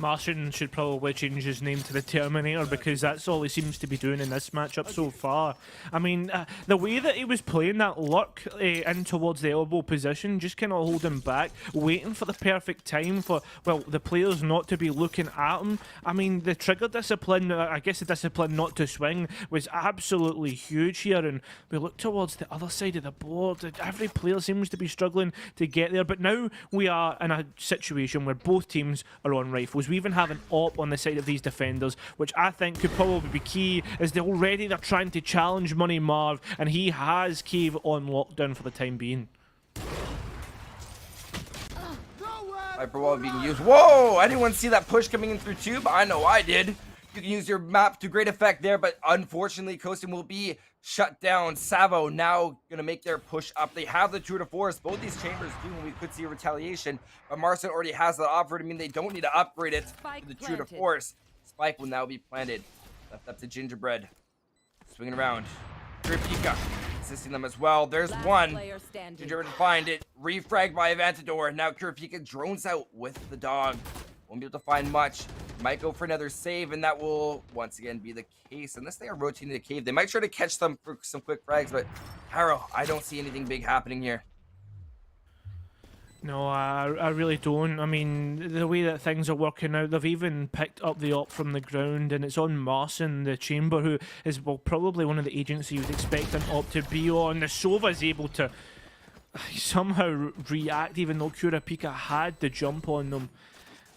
Marcin should probably change his name to the Terminator, because that's all he seems to be doing in this matchup so far. I mean, the way that he was playing that lurk in towards the elbow position, just kind of holding back, waiting for the perfect time for, well, the players not to be looking at him. I mean, the trigger discipline, I guess the discipline not to swing, was absolutely huge here. And we look towards the other side of the board. Every player seems to be struggling to get there. But now we are in a situation where both teams are on rifles. We even have an op on the side of these defenders, which I think could probably be key, as they're trying to challenge Money Marv, and he has Cave on lockdown for the time being. Viper wall being used. Whoa! Anyone see that push coming in through tube? I know I did. You can use your map to great effect there, but unfortunately, Coasting will be shut down. Savo now going to make their push up. They have the True to Force. Both these chambers do, and we could see a retaliation, but Marcin already has that offered. I mean, they don't need to upgrade it to the True to Force. Spike will now be planted. Left up to Gingerbread. Swinging around. Pika assisting them as well. There's one. Gingerbread to find it. Refrag by Evantador. Now Kurapika drones out with the dog. Won't be able to find much. Might go for another save, and that will once again be the case. Unless they are rotating the cave, they might try to catch them for some quick frags, but Harrow, I don't see anything big happening here. No, I really don't. I mean, the way that things are working out, they've even picked up the op from the ground, and it's on Marcin, the chamber, who is, well, probably one of the agents you would expect an op to be on. The Sova's able to somehow react even though Kurapika had the jump on them.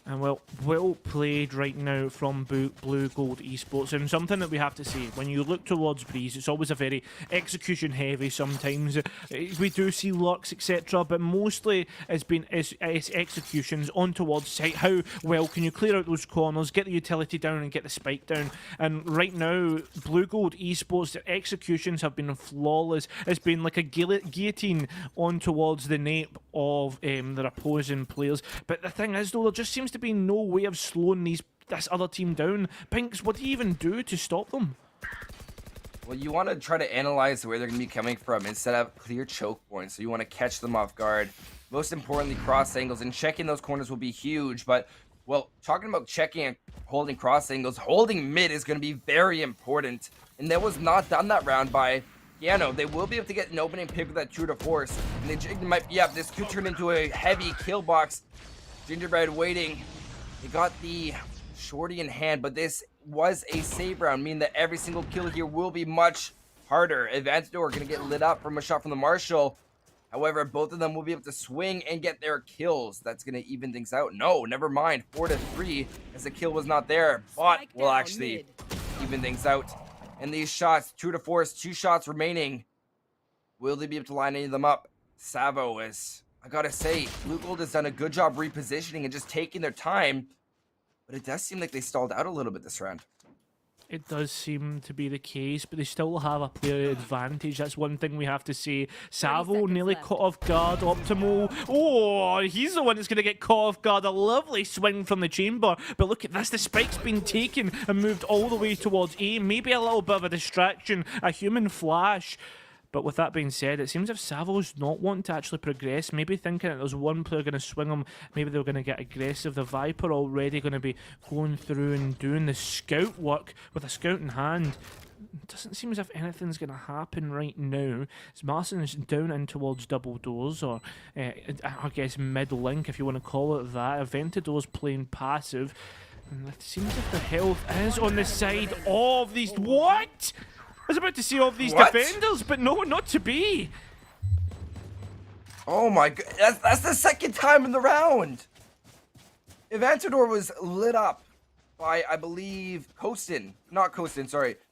And well played right now from Blue Gold Esports, and something that we have to say, when you look towards Breeze, it's always a very execution heavy sometimes. We do see lurks, etc., but mostly it's been it's executions on towards site. How well can you clear out those corners, get the utility down and get the spike down? And right now, Blue Gold Esports, their executions have been flawless. It's been like a guillotine on towards the nape of their opposing players. But the thing is though, there just seems to be no way of slowing this other team down. Pinks, what do you even do to stop them? Well, you want to try to analyze where they're going to be coming from and set up clear choke points. So you want to catch them off guard. Most importantly, cross angles, and checking those corners will be huge. But, well, talking about checking and holding cross angles, holding mid is going to be very important. And that was not done that round by Piano. They will be able to get an opening pick with that true to force. And they might, yeah, this could turn into a heavy kill box. Gingerbread waiting. They got the shorty in hand, but this was a save round, meaning that every single kill here will be much harder. Avantador going to get lit up from a shot from the Marshall. However, both of them will be able to swing and get their kills. That's going to even things out. No, never mind. 4-3 as the kill was not there. But will actually even things out. And these shots, true to force, 2 shots remaining. Will they be able to line any of them up? Savo is... I gotta say, Blue Gold has done a good job repositioning and just taking their time, but it does seem like they stalled out a little bit this round. It does seem to be the case, but they still have a player advantage. That's one thing we have to say. Savo nearly caught off guard. Optimal. Oh, he's the one that's going to get caught off guard. A lovely swing from the chamber. But look at this. The spike's been taken and moved all the way towards A. Maybe a little bit of a distraction. A human flash. But with that being said, it seems if Savo's not wanting to actually progress, maybe thinking that there's one player going to swing him, maybe they're going to get aggressive. The Viper already going to be going through and doing the scout work with a scout in hand. It doesn't seem as if anything's going to happen right now. As Marcin is down in towards double doors, or I guess mid-link if you want to call it that. Aventador's playing passive. And it seems as if the health is on the side of these... What?! I was about to see all of these defenders, but no, not to be. Oh my god, that's the second time in the round. Avantador was lit up by, I believe,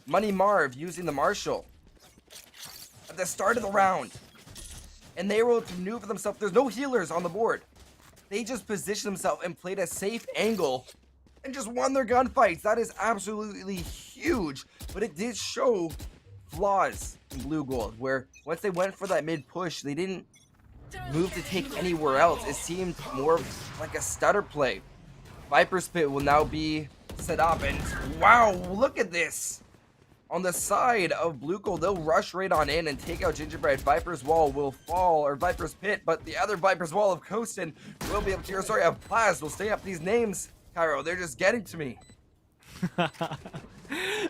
Money Marv using the Marshall at the start of the round. And they were able to maneuver themselves. There's no healers on the board. They just positioned themselves and played a safe angle and just won their gunfights. That is absolutely huge. But it did show flaws in Blue Gold, where once they went for that mid push, they didn't move to take anywhere else. It seemed more like a stutter play. Viper's Pit will now be set up, and wow, look at this. On the side of Blue Gold, they'll rush right on in and take out Gingerbread. Viper's Wall will fall, or Viper's Pit, but the other Viper's Wall of Coastin will be able to, of Plaz will stay up. These names, Cairo, they're just getting to me.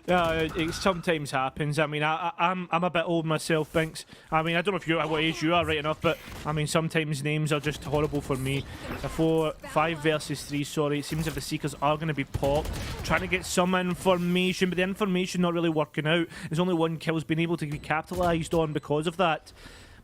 It sometimes happens. I mean, I'm a bit old myself, Binks. I mean, I don't know what age you are right enough, but I mean, sometimes names are just horrible for me. A 5 versus 3, sorry. It seems if the Seekers are going to be popped, trying to get some information, but the information not really working out. There's only one kill's been able to be capitalised on because of that.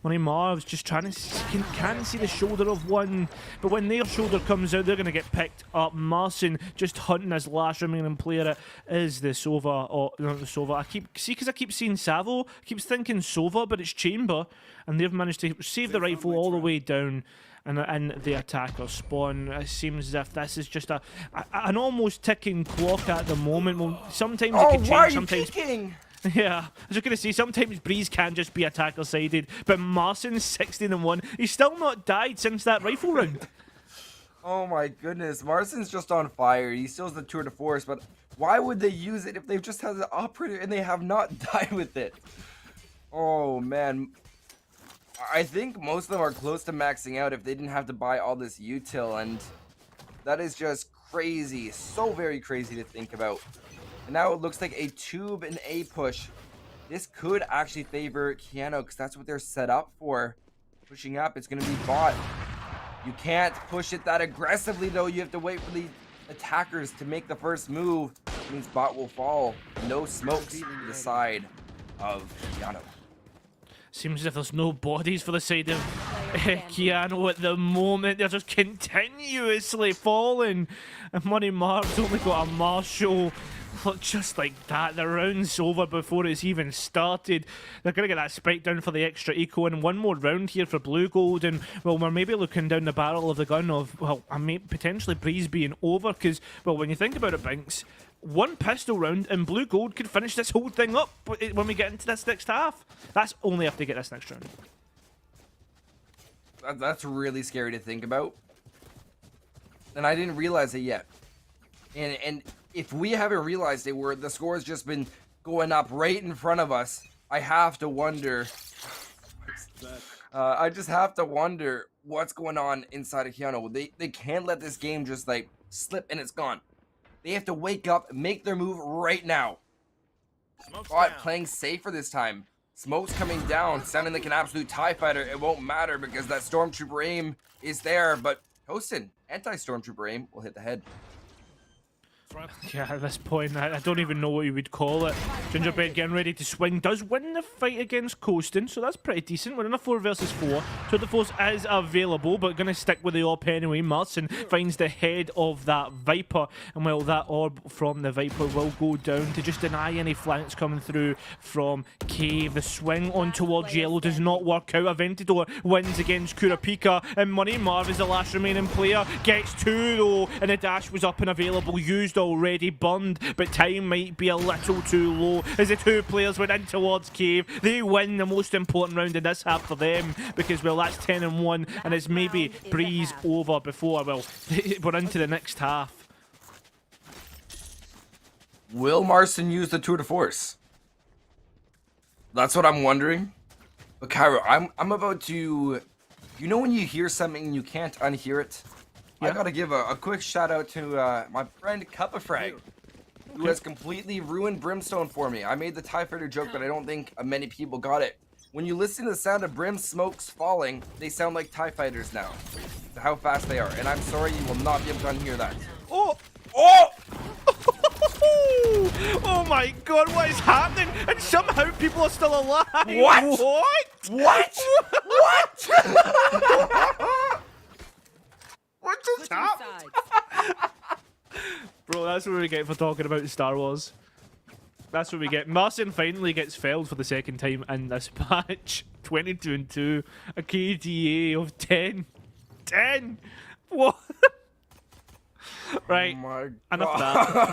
Money Marv's just trying to can't see the shoulder of one, but when their shoulder comes out, they're going to get picked up. Marcin just hunting his last remaining player. It is the Sova, or not the Sova. I keep seeing Savo, keeps thinking Sova, but it's Chamber, and they've managed to save the rifle all the way down. And the attacker spawn. It seems as if this is just an almost ticking clock at the moment. Well, sometimes it can change. Why are you sometimes. peeking? Yeah, I was just going to say, sometimes Breeze can just be attacker-sided, but Marcin's 16-1. He's still not died since that rifle round. Oh my goodness, Marcin's just on fire. He still has the tour de force, but why would they use it if they've just had the operator and they have not died with it? Oh man. I think most of them are close to maxing out if they didn't have to buy all this util, and that is just crazy. So very crazy to think about. And now it looks like a tube and A push. This could actually favor Keanu because that's what they're set up for. Pushing up, it's going to be bot. You can't push it that aggressively though. You have to wait for the attackers to make the first move. It means bot will fall. No smokes to the side of Keanu. Seems as if there's no bodies for the side of Keanu at the moment, they're just continuously falling. And Money Mark's only got a Marshall. Look, just like that, the round's over before it's even started. They're going to get that spike down for the extra eco, and one more round here for Blue Gold, and, well, we're maybe looking down the barrel of the gun of, well, I mean, potentially Breeze being over, because, well, when you think about it, Binks, one pistol round and Blue Gold could finish this whole thing up when we get into this next half. That's only if they get this next round. That's really scary to think about. And I didn't realize it yet. And if we haven't realized it, where the score has just been going up right in front of us, I have to wonder. I just have to wonder what's going on inside of Keanu. They can't let this game just like slip and it's gone. They have to wake up, make their move right now. But playing safer this time. Smoke's coming down, sounding like an absolute TIE fighter. It won't matter because that Stormtrooper aim is there, but Toastin, anti-Stormtrooper aim, will hit the head. Yeah, at this point, I don't even know what you would call it. Gingerbread getting ready to swing, does win the fight against Coastin, so that's pretty decent. We're in a 4 versus 4. So the force is available, but going to stick with the AWP anyway. Marcin finds the head of that Viper, and well, that orb from the Viper will go down to just deny any flanks coming through from Cave. The swing on towards Yellow does not work out. Aventador wins against Kurapika, and Money Marv is the last remaining player. Gets 2 though, and the dash was up and available, used already, burned, but time might be a little too low as the 2 players went in towards Cave. They win the most important round in this half for them because, well, that's 10-1, and it's maybe Breeze over before, well, we're into the next half. Will Marcin use the tour de force? That's what I'm wondering. But Cairo, I'm about to, you know when you hear something and you can't unhear it? I gotta give a quick shout out to my friend Cuppafrag, who has completely ruined Brimstone for me. I made the TIE Fighter joke, but I don't think many people got it. When you listen to the sound of Brim smokes falling, they sound like TIE Fighters now. How fast they are. And I'm sorry, you will not be able to unhear that. Oh! Oh! Oh my god, what is happening? And somehow people are still alive. What? What? What? What just happened? Bro, that's what we get for talking about Star Wars. That's what we get. Marcin finally gets felled for the second time in this match. 22-2. A KDA of 10. 10! What? Right. Oh my god. Enough of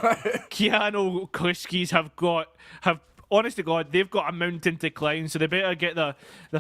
that. Keanu Kuskis have honest to God, they've got a mountain to climb, so they better get their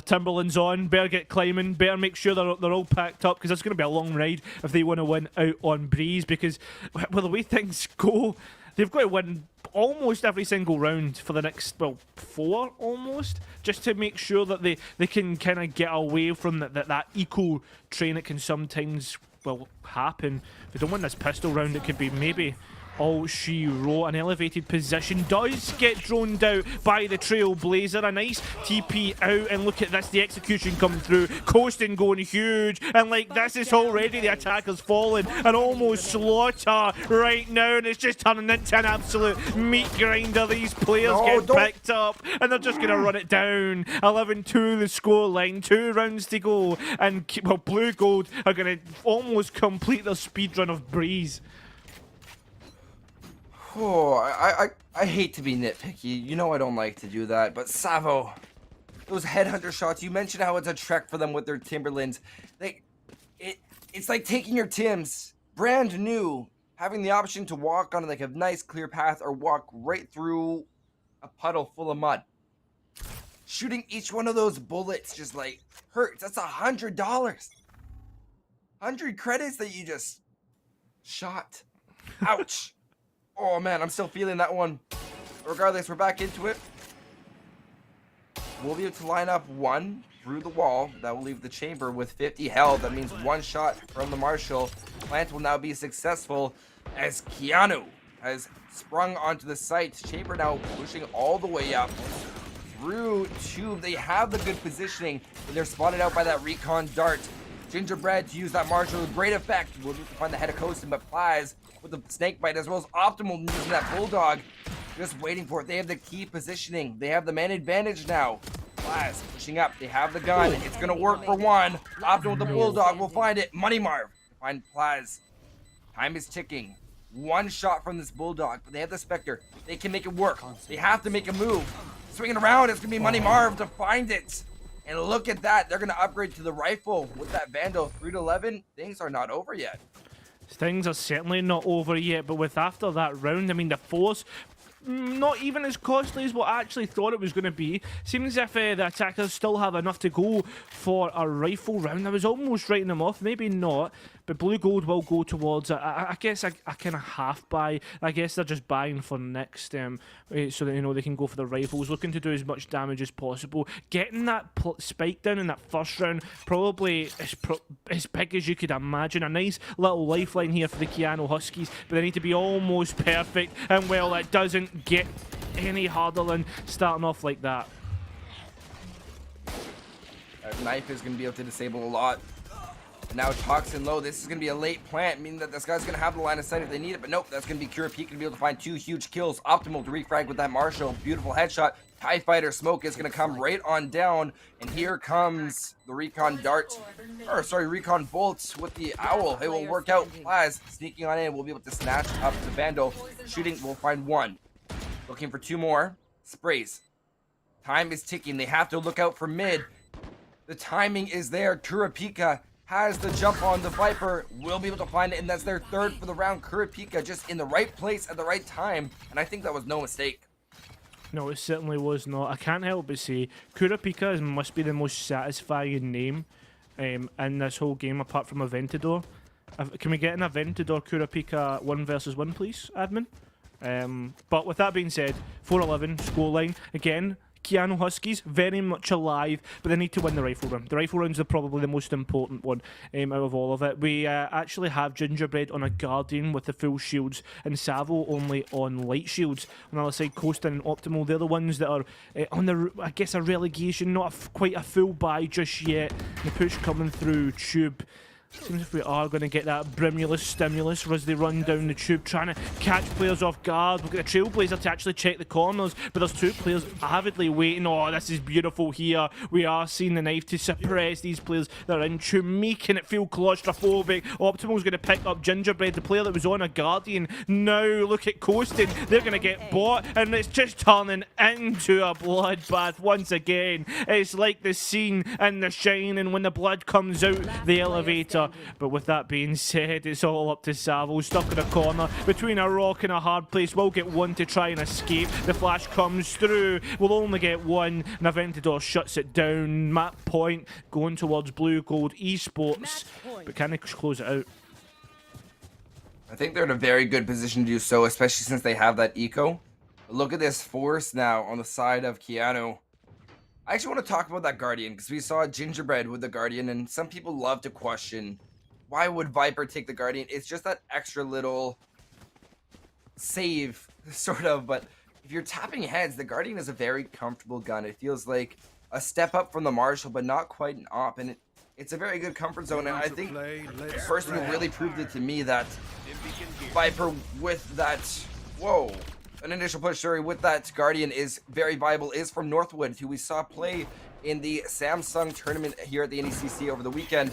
Timberlands on, better get climbing, better make sure they're all packed up, because it's going to be a long ride if they want to win out on Breeze, because, well, the way things go, they've got to win almost every single round for the next, well, 4 almost, just to make sure that they can kind of get away from that eco train that can sometimes, well, happen. If they don't win this pistol round, it could be maybe all she wrote. An elevated position does get droned out by the Trailblazer. A nice TP out, and look at this, the execution coming through. Coastin going huge, and like this is already the attacker's fallen and almost slaughter right now, and it's just turning into an absolute meat grinder. These players get picked up, and they're just going to run it down. 11-2 the score line, 2 rounds to go, and well, Blue Gold are going to almost complete their speedrun of Breeze. Oh, I hate to be nitpicky. You know I don't like to do that, but Savo, those headhunter shots, you mentioned how it's a trek for them with their Timberlands. It's like taking your Tims, brand new, having the option to walk on like a nice clear path or walk right through a puddle full of mud. Shooting each one of those bullets just like hurts. That's $100. 100 credits that you just shot. Ouch. Oh man, I'm still feeling that one. Regardless, we're back into it. We'll be able to line up 1 through the wall. That will leave the chamber with 50 health. That means 1 shot from the Marshal. Plant will now be successful as Keanu has sprung onto the site. Chamber now pushing all the way up through Tube. They have the good positioning, but they're spotted out by that recon dart. Gingerbread to use that Marshal with great effect. We'll need to find the head of Coastin, but Plies with the snake bite as well as Optimal using that Bulldog. Just waiting for it. They have the key positioning. They have the man advantage now. Plaz pushing up. They have the gun. It's going to work for one. Optimal with the Bulldog will find it. Money Marv to find Plaz. Time is ticking. One shot from this Bulldog, but they have the Spectre. They can make it work. They have to make a move. Swinging around, it's going to be Money Marv to find it. And look at that. They're going to upgrade to the rifle with that Vandal. 3 to 11. Things are not over yet. Things are certainly not over yet, but with after that round, I mean, the force not even as costly as what I actually thought it was going to be. Seems as if the attackers still have enough to go for a rifle round. I was almost writing them off, maybe not, but blue gold will go towards it. I guess I kind of half buy. I guess they're just buying for next, so that, you know, they can go for the rifles, looking to do as much damage as possible. Getting that spike down in that first round, probably as big as you could imagine. A nice little lifeline here for the Keanu Huskies, but they need to be almost perfect, and well, that doesn't get any harder than starting off like that. That knife is going to be able to disable a lot. And now Toxin low. This is going to be a late plant, meaning that this guy's going to have the line of sight if they need it. But nope, that's going to be Kira Peak going to be able to find 2 huge kills. Optimal to refrag with that Marshall. Beautiful headshot. TIE Fighter smoke is going to come right on down. And here comes the Recon Dart. Or sorry, Recon Bolt with the Owl. It will work out. Plaz sneaking on in. We'll be able to snatch up the Vandal. Shooting, we'll find 1. Looking for 2 more. Sprays. Time is ticking. They have to look out for mid. The timing is there. Kurapika has the jump on the Viper. Will be able to find it, and that's their 3rd for the round. Kurapika just in the right place at the right time, and I think that was no mistake. No, it certainly was not. I can't help but say Kurapika must be the most satisfying name in this whole game, apart from Aventador. Can we get an Aventador Kurapika 1 versus 1, please, admin? But with that being said, 4-11 scoreline. Again, Keanu Huskies very much alive, but they need to win the rifle round. The rifle round's probably the most important one out of all of it. We actually have Gingerbread on a Guardian with the full shields, and Savo only on light shields. On the other side, Coastin and Optimal, they're the ones that are on the, I guess, a relegation, not quite a full buy just yet. The push coming through Tube. Seems if we are going to get that Brimulus stimulus as they run down the tube, trying to catch players off guard. We've got a Trailblazer to actually check the corners, but there's 2 players avidly waiting. Oh, this is beautiful here. We are seeing the knife to suppress these players that are in tube, making it feel claustrophobic. Optimal's going to pick up Gingerbread, the player that was on a Guardian. Now look at Coasting. They're going to get bought, and it's just turning into a bloodbath once again. It's like the scene in The Shining when the blood comes out the elevator. But with that being said, it's all up to Savo, stuck in a corner between a rock and a hard place. We'll get 1 to try and escape. The flash comes through. We'll only get 1. And Aventador shuts it down. Map point going towards Blue Gold Esports. But can they close it out? I think they're in a very good position to do so, especially since they have that eco. Look at this force now on the side of Keanu. I actually want to talk about that Guardian, because we saw Gingerbread with the Guardian, and some people love to question, why would Viper take the Guardian? It's just that extra little save, sort of, but if you're tapping heads, the Guardian is a very comfortable gun. It feels like a step up from the Marshall, but not quite an op, and it's a very good comfort zone, and I think the person who really proved it to me that Viper with that, an initial push, sorry, with that Guardian is very viable, is from Northwood, who we saw play in the Samsung tournament here at the NECC over the weekend.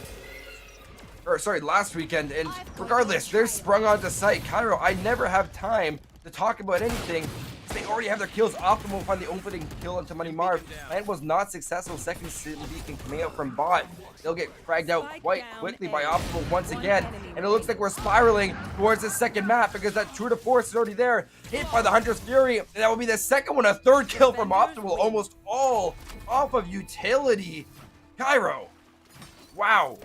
Or, sorry, last weekend. And regardless, they're sprung onto site. Cairo, I never have time to talk about anything. They already have their kills. Optimal find the opening kill into Money Marv. Plan was not successful. Second beacon coming out from bot. They'll get fragged out quite quickly by Optimal once again. And it looks like we're spiraling towards the second map because that tour de force is already there. Hit by the Hunter's Fury. And that will be the second one. A 3rd kill from Optimal. Almost all off of utility. Cairo. Wow.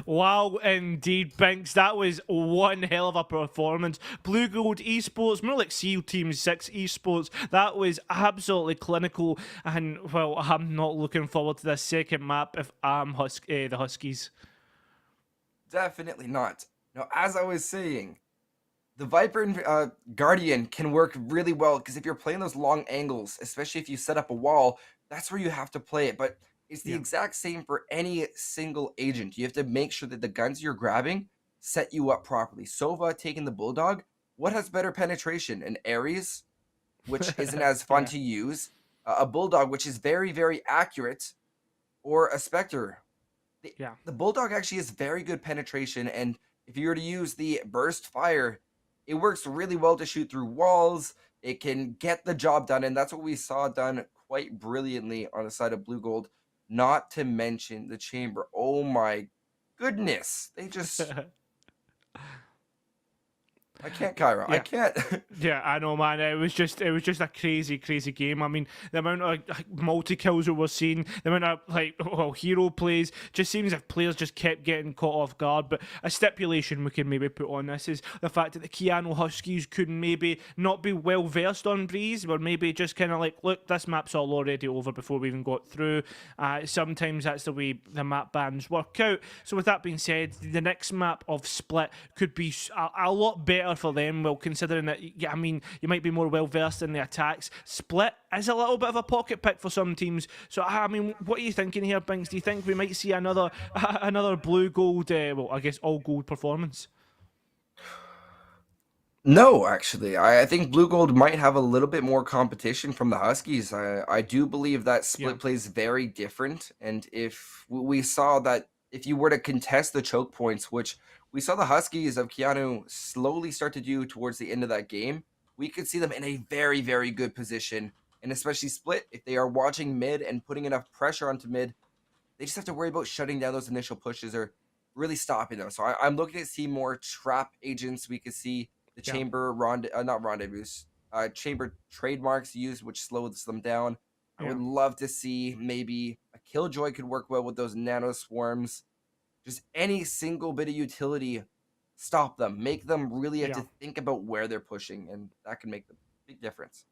Wow, indeed, Binks. That was one hell of a performance. Blue Gold Esports, more like SEAL Team 6 Esports. That was absolutely clinical. And, well, I'm not looking forward to this second map if I'm the Huskies. Definitely not. Now, as I was saying, the Viper and Guardian can work really well because if you're playing those long angles, especially if you set up a wall, that's where you have to play it. But it's the exact same for any single agent. You have to make sure that the guns you're grabbing set you up properly. Sova taking the Bulldog, what has better penetration? An Ares, which isn't as fun to use, a Bulldog, which is very, very accurate, or a Spectre. The Bulldog actually has very good penetration, and if you were to use the Burst Fire, it works really well to shoot through walls. It can get the job done, and that's what we saw done quite brilliantly on the side of Blue Gold. Not to mention the Chamber. Oh my goodness. They just... I can't, Kyra. I can't. Yeah, I know, man. It was just a crazy, crazy game. I mean, the amount of multi kills that we're seeing, the amount of hero plays, just seems if players just kept getting caught off guard. But a stipulation we can maybe put on this is the fact that the Keanu Huskies could maybe not be well versed on Breeze, but maybe just kind of like, look, this map's all already over before we even got through. Sometimes that's the way the map bans work out. So with that being said, the next map of Split could be a lot better for them, well, considering that, I mean, you might be more well versed in the attacks. Split is a little bit of a pocket pick for some teams. So, I mean, what are you thinking here, Binks? Do you think we might see another blue gold, well, I guess all gold performance? No, actually. I think Blue Gold might have a little bit more competition from the Huskies. I do believe that Split plays very different. And if we saw that if you were to contest the choke points, which we saw the Huskies of Keanu slowly start to do towards the end of that game, we could see them in a very, very good position. And especially Split, if they are watching mid and putting enough pressure onto mid, they just have to worry about shutting down those initial pushes or really stopping them. So I'm looking to see more trap agents. We could see the Chamber Chamber trademarks used, which slows them down. I would love to see maybe a Killjoy could work well with those nano swarms. Just any single bit of utility, stop them. Make them really have to think about where they're pushing, and that can make the big difference.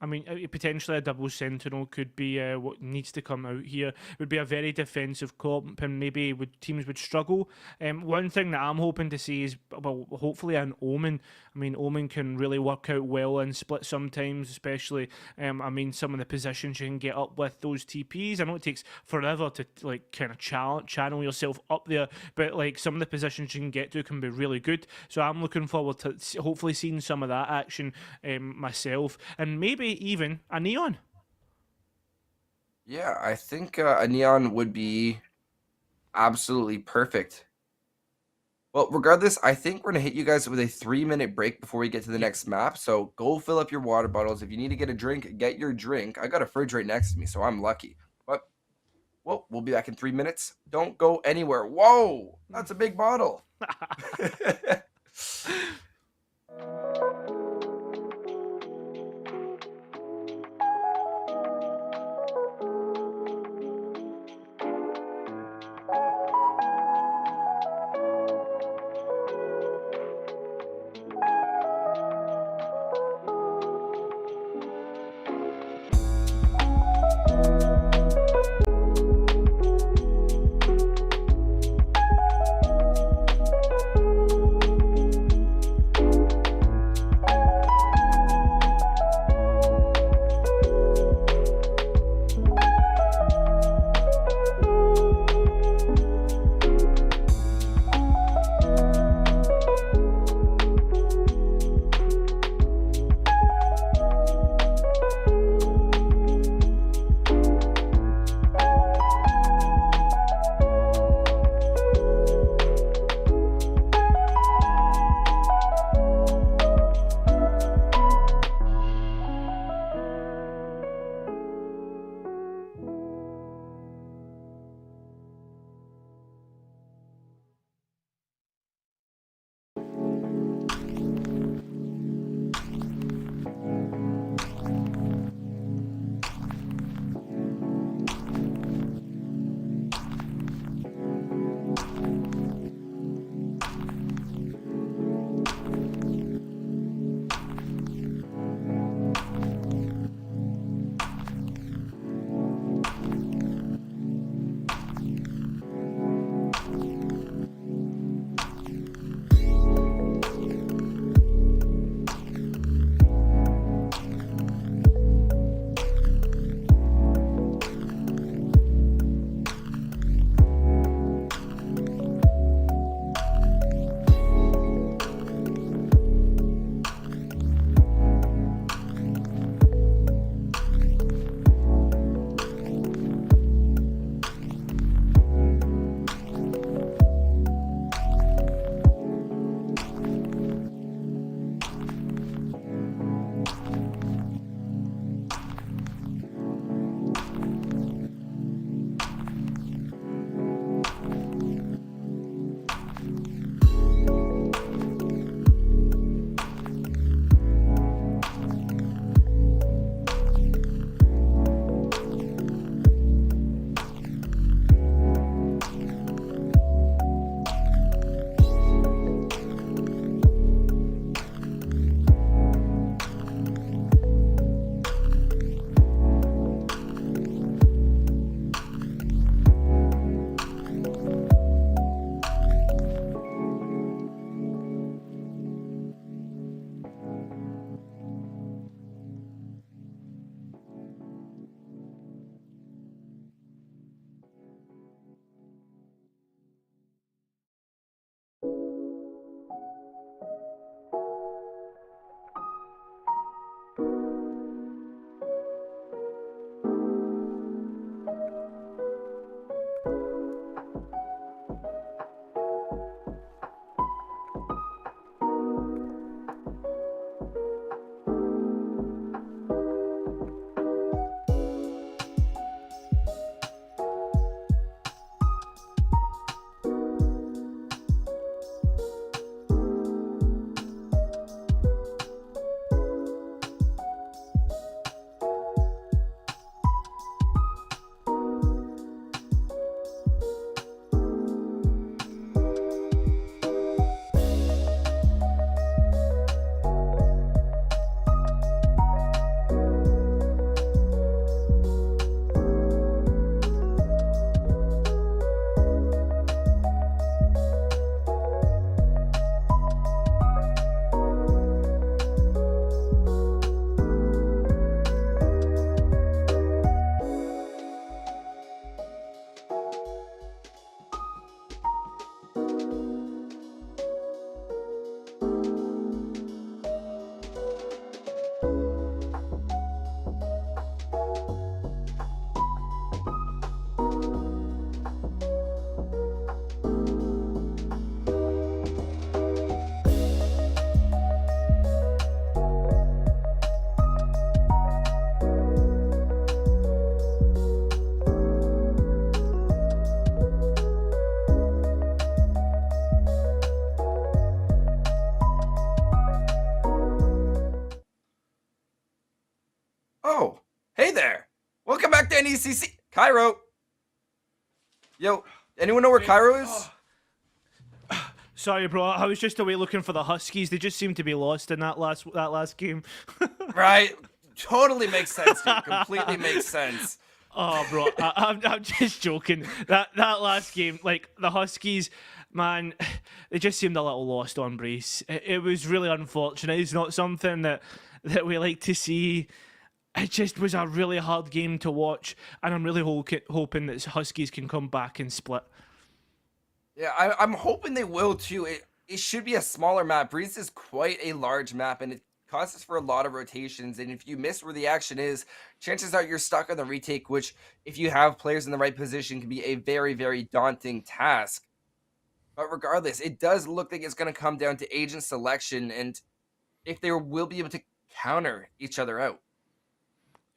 I mean, potentially a double sentinel could be what needs to come out here. It would be a very defensive comp, and maybe teams would struggle. One thing that I'm hoping to see is, well, hopefully an Omen. I mean, Omen can really work out well in Split sometimes, especially, I mean, some of the positions you can get up with those TPs. I know it takes forever to, like, kind of channel yourself up there, but, like, some of the positions you can get to can be really good. So I'm looking forward to hopefully seeing some of that action myself, and maybe even a Neon. Yeah, I think a Neon would be absolutely perfect. Well, regardless, I think we're going to hit you guys with a 3-minute break before we get to the next map. So go fill up your water bottles. If you need to get a drink, get your drink. I got a fridge right next to me, so I'm lucky. But, well, we'll be back in 3 minutes. Don't go anywhere. Whoa, that's a big bottle. NECC. Cairo. Yo, anyone know where Cairo is? Sorry, bro. I was just away looking for the Huskies. They just seemed to be lost in that last game. Right. Totally makes sense, dude. Completely makes sense. Oh, bro, I'm just joking. That last game, like the Huskies, man, they just seemed a little lost on Brace. It was really unfortunate. It's not something that we like to see. It just was a really hard game to watch, and I'm really hoping that Huskies can come back and split. Yeah, I'm hoping they will too. It should be a smaller map. Breeze is quite a large map, and it causes for a lot of rotations. And if you miss where the action is, chances are you're stuck on the retake, which, if you have players in the right position, can be a very, very daunting task. But regardless, it does look like it's going to come down to agent selection and if they will be able to counter each other out.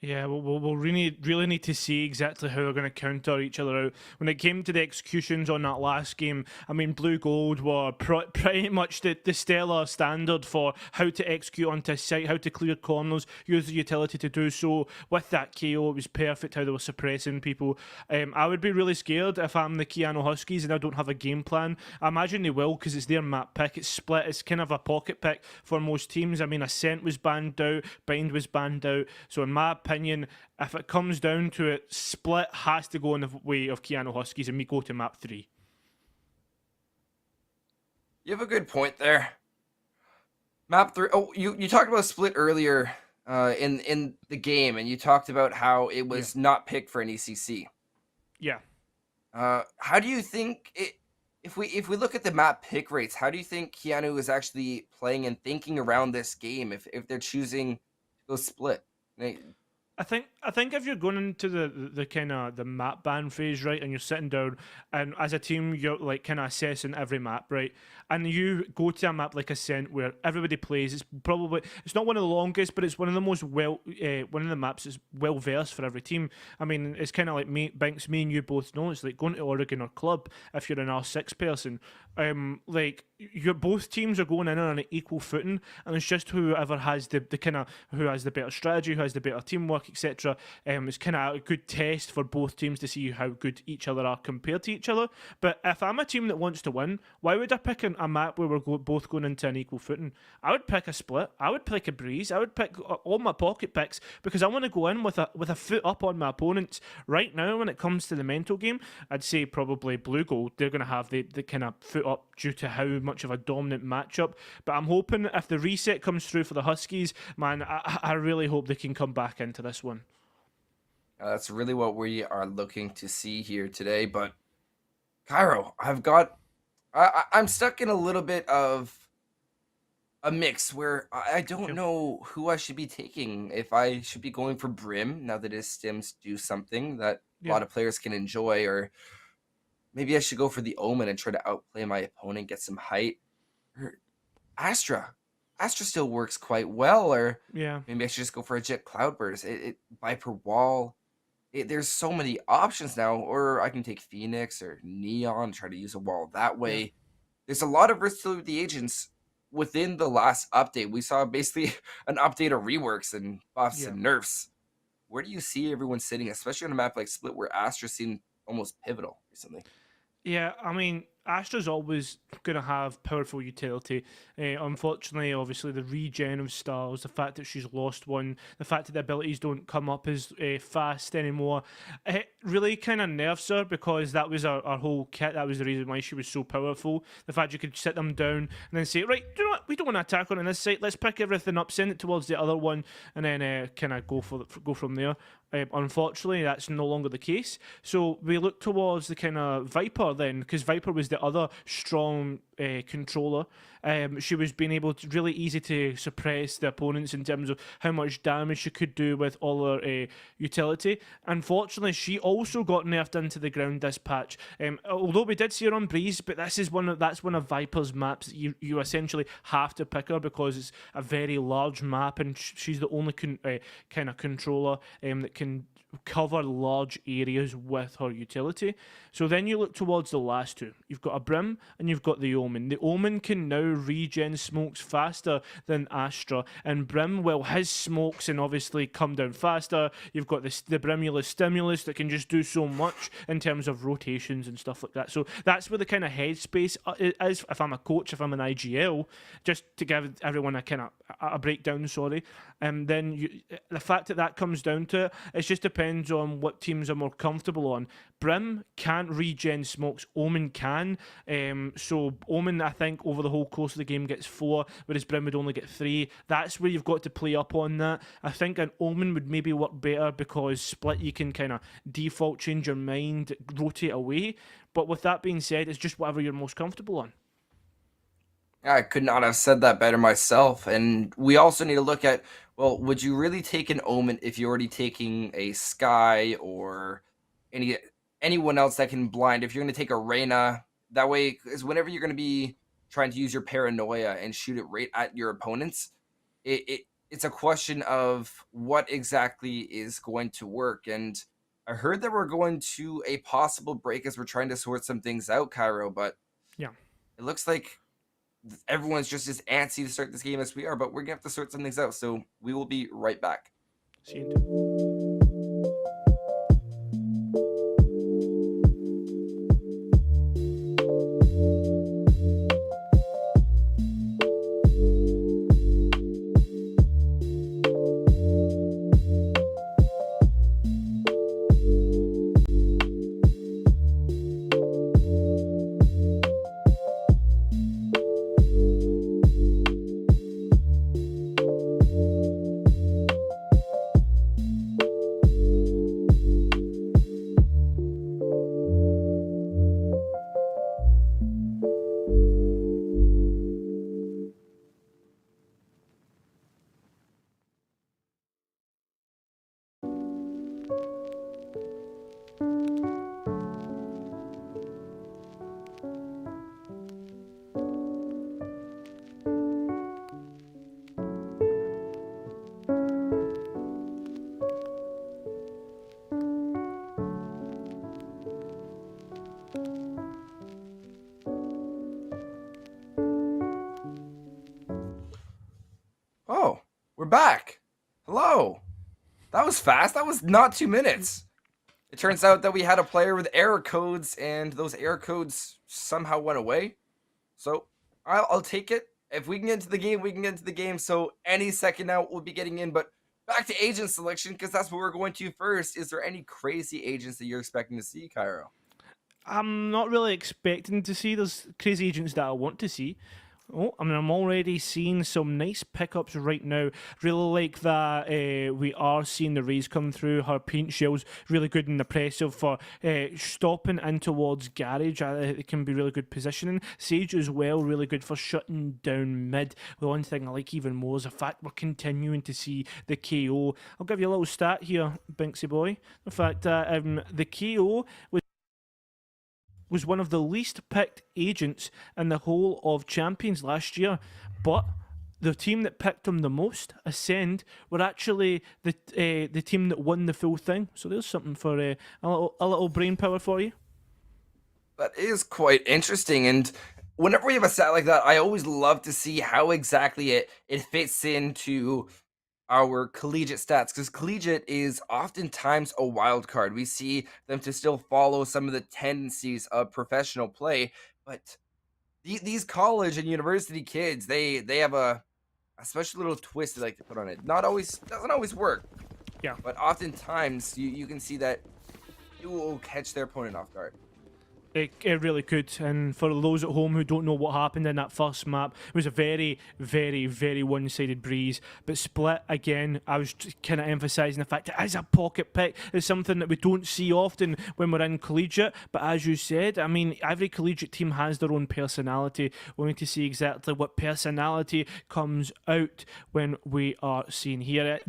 Yeah, we'll really need to see exactly how they're going to counter each other out. When it came to the executions on that last game, I mean, Blue Gold were pretty much the stellar standard for how to execute onto site, how to clear corners, use the utility to do so. With that KO, it was perfect how they were suppressing people. I would be really scared if I'm the Keanu Huskies and I don't have a game plan. I imagine they will because it's their map pick. It's split. It's kind of a pocket pick for most teams. I mean, Ascent was banned out, Bind was banned out. So in my opinion, if it comes down to it, split has to go in the way of Keanu Huskies, and we go to map 3. You have a good point there. Map 3. Oh, you talked about split earlier in the game, and you talked about how it was not picked for an ECC. Yeah. How do you think it? If we look at the map pick rates, how do you think Keanu is actually playing and thinking around this game if they're choosing to go split? I think if you're going into the kind of the map ban phase, right, and you're sitting down and as a team you're like kind of assessing every map, right, and you go to a map like Ascent where everybody plays, it's not one of the longest, but it's one of the most one of the maps is well versed for every team. I mean, it's kind of like Banks, me and you both know, it's like going to Oregon or Club if you're an R6 person. Like both teams are going in on an equal footing, and it's just whoever has the kind of who has the better strategy, who has the better teamwork, etc. It's kind of a good test for both teams to see how good each other are compared to each other. But if I'm a team that wants to win, why would I pick a map where we're both going into an equal footing? I would pick a split. I would pick a breeze. I would pick all my pocket picks because I want to go in with a foot up on my opponents. Right now, when it comes to the mental game, I'd say probably Blue Gold. They're going to have the kind of foot up due to how much of a dominant matchup. But I'm hoping if the reset comes through for the Huskies, man, I really hope they can come back into this one. That's really what we are looking to see here today. But Cairo, I'm stuck in a little bit of a mix where I don't know who I should be taking. If I should be going for Brim now that his stims do something that a lot of players can enjoy, or maybe I should go for the Omen and try to outplay my opponent, get some height. Or Astra still works quite well, or maybe I should just go for a Jet Cloudburst. Viper Wall. There's so many options now, or I can take Phoenix or Neon, try to use a wall that way. Yeah. There's a lot of versatility with the agents. Within the last update, we saw basically an update of reworks and buffs and nerfs. Where do you see everyone sitting, especially on a map like Split, where Astra seemed almost pivotal recently? Yeah, I mean, Astra's always going to have powerful utility. Unfortunately, obviously, the regen of stars, the fact that she's lost one, the fact that the abilities don't come up as fast anymore, it really kind of nerves her because that was our whole kit. That was the reason why she was so powerful. The fact you could sit them down and then say, right, do you know what? We don't want to attack on this site. Let's pick everything up, send it towards the other one, and then kind of go from there. Unfortunately, that's no longer the case. So we look towards the kind of Viper then, because Viper was the other strong controller. She was being able to really easy to suppress the opponents in terms of how much damage she could do with all her utility. Unfortunately, she also got nerfed into the ground this patch. Although we did see her on Breeze, but that's one of Viper's maps. You essentially have to pick her because it's a very large map, and she's the only kind of controller that can cover large areas with her utility. So then you look towards the last two. You've got a Brim and you've got the Omen. The Omen can now regen smokes faster than Astra, and Brim, well, his smokes and obviously come down faster. You've got the Brimulus Stimulus that can just do so much in terms of rotations and stuff like that. So that's where the kind of headspace is. If I'm a coach, if I'm an IGL, just to give everyone a kind of a breakdown, sorry, then the fact that comes down to it just depends on what teams are more comfortable on. Brim can't regen smokes, Omen can. So Omen, I think, over the whole course of the game gets 4, whereas Brim would only get 3. That's where you've got to play up on that. I think an Omen would maybe work better because Split, you can kind of default change your mind, rotate away. But with that being said, it's just whatever you're most comfortable on. I could not have said that better myself. And we also need to look at, well, would you really take an Omen if you're already taking a Sky or anyone else that can blind? If you're going to take a Reyna, that way, because whenever you're going to be trying to use your paranoia and shoot it right at your opponents, it's a question of what exactly is going to work. And I heard that we're going to a possible break as we're trying to sort some things out, Cairo, but yeah, it looks like everyone's just as antsy to start this game as we are, but we're gonna have to sort some things out, so we will be right back. See you in two. Oh, we're back. Hello. That was fast. That was not 2 minutes. It turns out that we had a player with error codes, and those error codes somehow went away. So I'll take it. If we can get into the game, we can get into the game. So any second now we'll be getting in. But back to agent selection, because that's what we're going to first. Is there any crazy agents that you're expecting to see, Cairo? I'm not really expecting to see. There's crazy agents that I want to see. Oh, I mean, I'm already seeing some nice pickups right now. Really like that we are seeing the rays come through. Her paint shell's really good and impressive for stopping in towards Garage. It can be really good positioning. Sage as well, really good for shutting down mid. The one thing I like even more is the fact we're continuing to see the KO. I'll give you a little stat here, Binksy boy. The fact that the KO was one of the least picked agents in the whole of Champions last year, but the team that picked him the most, Ascend, were actually the team that won the full thing. So there's something for a little brain power for you. That is quite interesting, and whenever we have a stat like that, I always love to see how exactly it fits into our collegiate stats, because collegiate is oftentimes a wild card. We see them to still follow some of the tendencies of professional play, but these college and university kids, they have a special little twist they like to put on it. Doesn't always work. Yeah. But oftentimes you can see that it will catch their opponent off guard. It really could, and for those at home who don't know what happened in that first map, it was a very, very, very one-sided breeze. But Split, again, I was kind of emphasising the fact it is a pocket pick. It's something that we don't see often when we're in collegiate, but as you said, I mean, every collegiate team has their own personality. We need to see exactly what personality comes out when we are seeing here.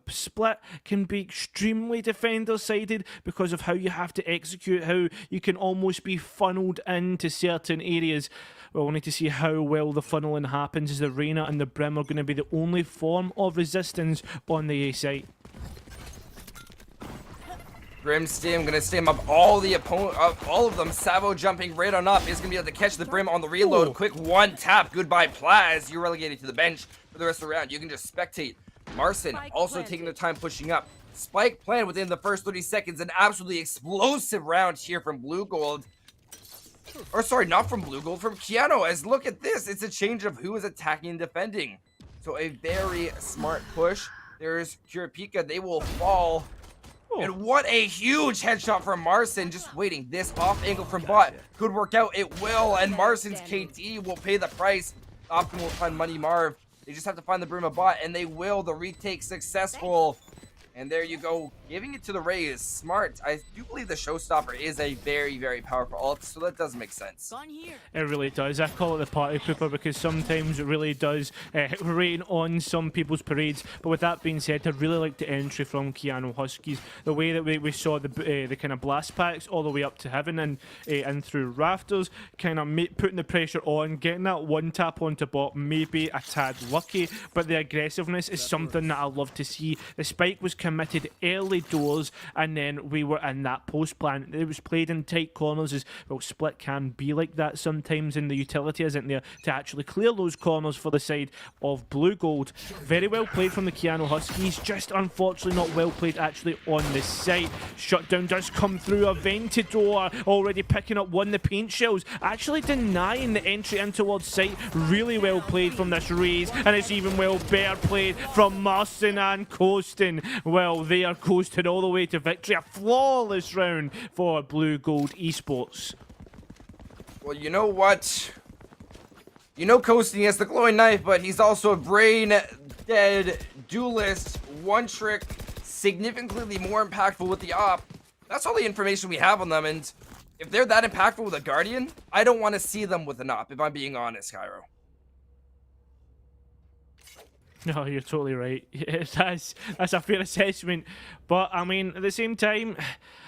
Split can be extremely defender-sided because of how you have to execute, how you can almost be funneled into certain areas. We'll need to see how well the funneling happens, as the Reyna and the Brim are going to be the only form of resistance on the A site. Brimstim gonna stim up all the opponent, all of them. Savo jumping right on up is gonna be able to catch the Brim on the reload. Ooh. Quick one tap. Goodbye, Plaz. You're relegated to the bench for the rest of the round. You can just spectate. Marcin also taking their time pushing up. Spike planted within the first 30 seconds. An absolutely explosive round here from Blue Gold. Or sorry, not from Blue Gold, from Keanu. As look at this, it's a change of who is attacking and defending. So a very smart push. There's Kurapika. They will fall. And what a huge headshot from Marcin. Just waiting. This off angle from bot could work out. It will. And Marcin's KD will pay the price. Optimal will find Money Marv. They just have to find the Brim of bot. And they will. The retake successful. And there you go. Giving it to the Ray is smart. I do believe the Showstopper is a very, very powerful ult. So that does make sense. It really does. I call it the party pooper because sometimes it really does rain on some people's parades. But with that being said, I really like the entry from Keanu Huskies. The way that we saw the kind of blast packs all the way up to heaven and through rafters, kind of putting the pressure on, getting that one tap onto bot, maybe a tad lucky. But the aggressiveness is something that I love to see. The spike was committed early doors, and then we were in that post plan. It was played in tight corners. As well, Split can be like that sometimes, and the utility isn't there to actually clear those corners for the side of Blue Gold. Very well played from the Keanu Huskies, just unfortunately not well played actually on the site. Shutdown does come through. Aventador already picking up one. The paint shells actually denying the entry in towards site. Really well played from this Raze, and it's even well better played from Marcin and Coastin. Well, they are coasted all the way to victory. A flawless round for Blue Gold Esports. Well, you know what? You know Coasting has the glowing knife, but he's also a brain-dead duelist, one trick, significantly more impactful with the op. That's all the information we have on them, and if they're that impactful with a Guardian, I don't want to see them with an op, if I'm being honest, Cairo. No, you're totally right. That's a fair assessment. But, I mean, at the same time,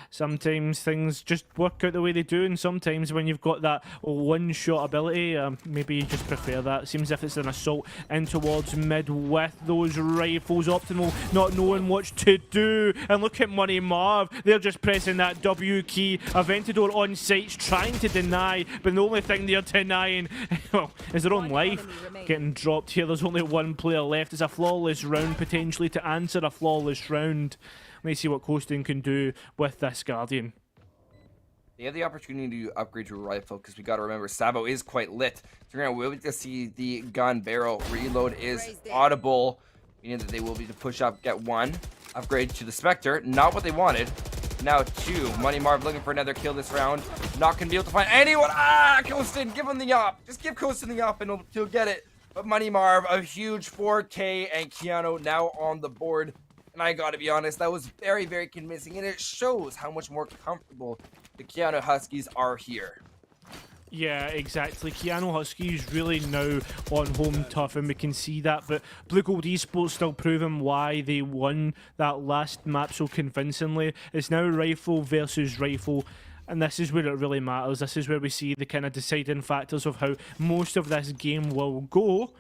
sometimes things just work out the way they do, and sometimes when you've got that one-shot ability, maybe you just prefer that. It seems as if it's an assault in towards mid with those rifles. Optimal not knowing what to do. And look at Money Marv. They're just pressing that W key. Aventador on sites trying to deny, but the only thing they're denying well, is their own life. Getting dropped here. There's only one player left. It's a flawless round potentially to answer a flawless round. Let's see what Coasting can do with this Guardian. They have the opportunity to upgrade to a rifle because we got to remember Savo is quite lit. So we're going to see the gun barrel reload is audible, meaning that they will be to push up, get one. Upgrade to the Spectre, not what they wanted. Now two. Money Marv looking for another kill this round. Not going to be able to find anyone. Ah, Coastin, give him the op. Just give Coastin the op and he'll get it. But Money Marv, a huge 4K, and Keanu now on the board. And I gotta be honest, that was very, very convincing, and it shows how much more comfortable the Keanu Huskies are here. Yeah, exactly. Keanu Huskies really now on home tough, and we can see that. But Blue Gold Esports still proving why they won that last map so convincingly. It's now rifle versus rifle. And this is where it really matters. This is where we see the kind of deciding factors of how most of this game will go.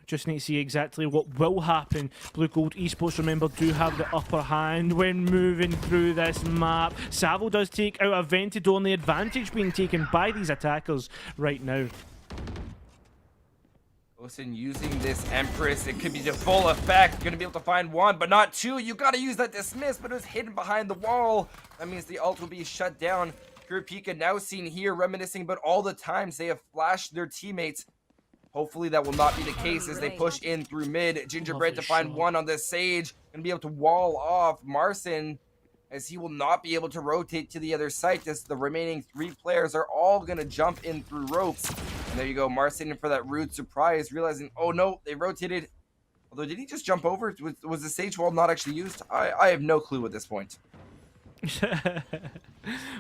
Just need to see exactly what will happen. Blue Gold Esports, remember, do have the upper hand when moving through this map. Savo does take out Aventador, and the advantage being taken by these attackers right now. Listen, using this Empress, it could be to full effect. Gonna be able to find one, but not two. You gotta use that dismiss, but it was hidden behind the wall. That means the ult will be shut down. Kurapika now seen here, reminiscing about all the times they have flashed their teammates. Hopefully that will not be the case as they push in through mid. Gingerbread to find one on the Sage. Gonna be able to wall off Marcin, as he will not be able to rotate to the other site, as the remaining three players are all gonna jump in through ropes. And there you go, Marcin for that rude surprise, realizing, oh no, they rotated. Although, did he just jump over? Was the Sage wall not actually used? I have no clue at this point.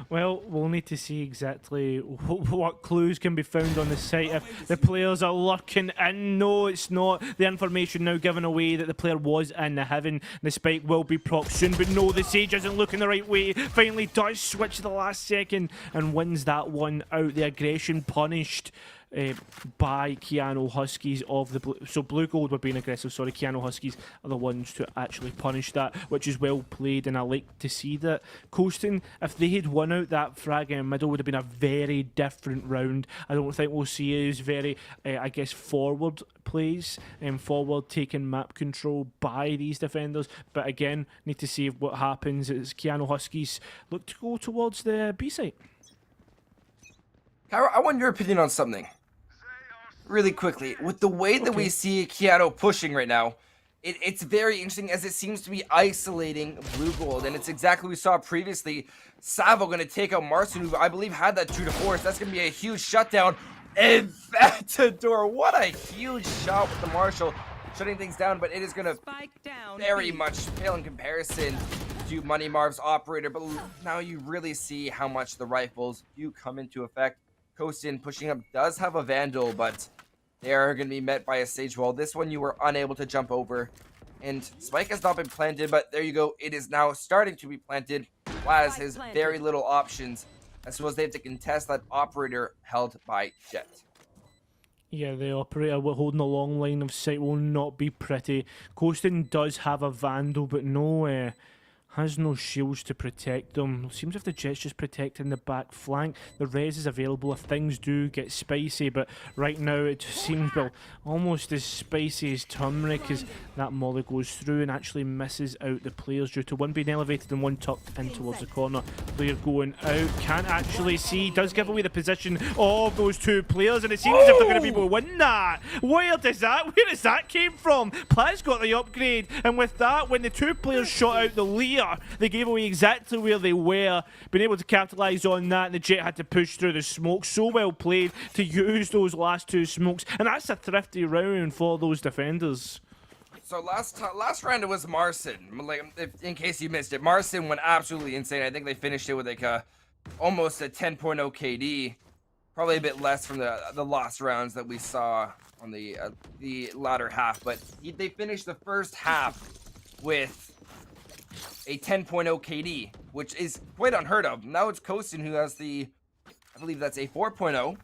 Well, we'll need to see exactly what clues can be found on the site. If the players are lurking in, no, it's not. The information now given away that the player was in the heaven. The spike will be proc soon, but no, the Sage isn't looking the right way. Finally does switch the last second and wins that one out. The aggression punished. by Keanu Huskies of the so Blue Gold were being aggressive. Sorry, Keanu Huskies are the ones to actually punish that, which is well played, and I like to see that. Coasting, if they had won out that frag in the middle, would have been a very different round. I don't think we'll see as very, I guess, forward plays and forward taking map control by these defenders. But again, need to see what happens as Keanu Huskies look to go towards the B site. Kyra, I want your opinion on something. Really quickly, with the way that we see Keanu pushing right now, it's very interesting as it seems to be isolating Blue Gold, and it's exactly what we saw previously. Savo going to take out Marcin, who I believe had that true to force. That's going to be a huge shutdown. And Fatador, what a huge shot with the Marshall, shutting things down, but it is going to very much fail in comparison to Money Marv's operator. But now you really see how much the rifles do come into effect. Kostin pushing up does have a Vandal, but they are going to be met by a Sage Wall. This one you were unable to jump over. And Spike has not been planted, but there you go. It is now starting to be planted. Laz has very little options, as well as they have to contest that operator held by Jet. Yeah, the operator holding a long line of sight will not be pretty. Kostin does have a Vandal, but has no shields to protect them. Seems if the Jet's just protecting the back flank. The res is available if things do get spicy, but right now it just seems, well, almost as spicy as turmeric as that molly goes through and actually misses out the players due to one being elevated and one tucked in towards the corner. Player going out, can't actually see, does give away the position of those two players, and it seems as if they're going to be able to win that. Where does that came from? Plat's got the upgrade, and with that, when the two players shot out the Lear, they gave away exactly where they were, been able to capitalise on that, and the Jet had to push through the smoke. So well played to use those last two smokes, and that's a thrifty round for those defenders. So last round it was Marcin. Like, in case you missed it, Marcin went absolutely insane. I think they finished it with like almost a 10.0 KD, probably a bit less from the last rounds that we saw on the latter half. But they finished the first half with a 10.0 KD, which is quite unheard of. Now it's Kostin who has I believe that's a 4.0,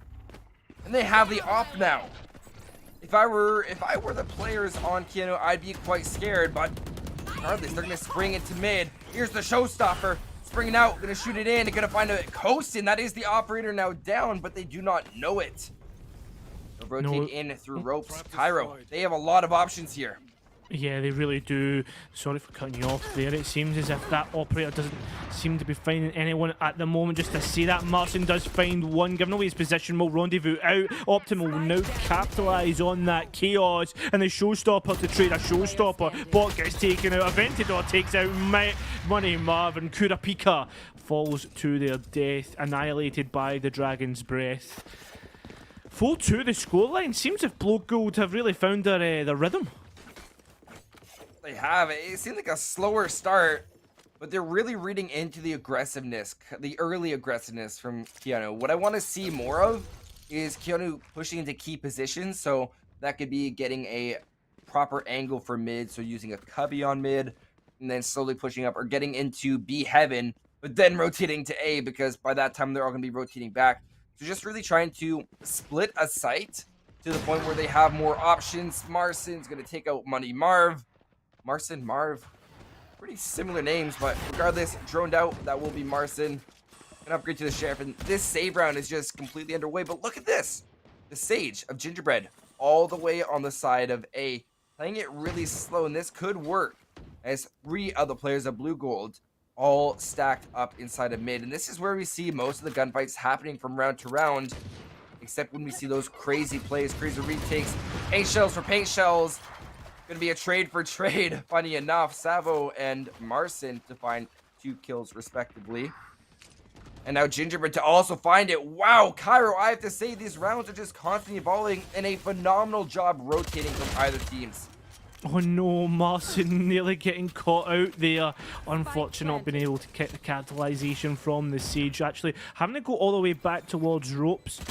and they have the op now. If I were the players on Keanu, I'd be quite scared, but regardless, they're gonna spring into mid. Here's the showstopper, springing out, gonna shoot it in, they're gonna find a Kostin. That is the operator now down, but they do not know it. They'll rotate in through ropes. Cairo, they have a lot of options here. Yeah, they really do. Sorry for cutting you off there. It seems as if that operator doesn't seem to be finding anyone at the moment. Just to see that Marcin does find one, giving away his position. Will rendezvous out. Optimal will now capitalise on that chaos, and the showstopper to trade a showstopper. Bot gets taken out. Aventador takes out Money Marv, and Kurapika falls to their death, annihilated by the Dragon's Breath. 4-2 the scoreline. Seems as if Blue Gold have really found their rhythm. They have. It seemed like a slower start, but they're really reading into the aggressiveness, the early aggressiveness from Keanu. What I want to see more of is Keanu pushing into key positions, so that could be getting a proper angle for mid, so using a cubby on mid, and then slowly pushing up, or getting into B heaven, but then rotating to A, because by that time they're all going to be rotating back. So just really trying to split a site to the point where they have more options. Marcin's going to take out Money Marv. Marcin, Marv, pretty similar names, but regardless, droned out, that will be Marcin. An upgrade to the Sheriff, and this save round is just completely underway, but look at this. The Sage of Gingerbread, all the way on the side of A, playing it really slow, and this could work, as 3 other players of Blue Gold all stacked up inside of mid, and this is where we see most of the gunfights happening from round to round, except when we see those crazy plays, crazy retakes, paint shells for paint shells. Gonna be a trade for trade. Funny enough, Savo and Marcin to find 2 kills respectively. And now Gingerbread to also find it. Wow, Cairo, I have to say these rounds are just constantly evolving, and a phenomenal job rotating from either teams. Oh no, Marcin nearly getting caught out there. Unfortunate not being able to get the capitalization from the Sage. Actually having to go all the way back towards ropes.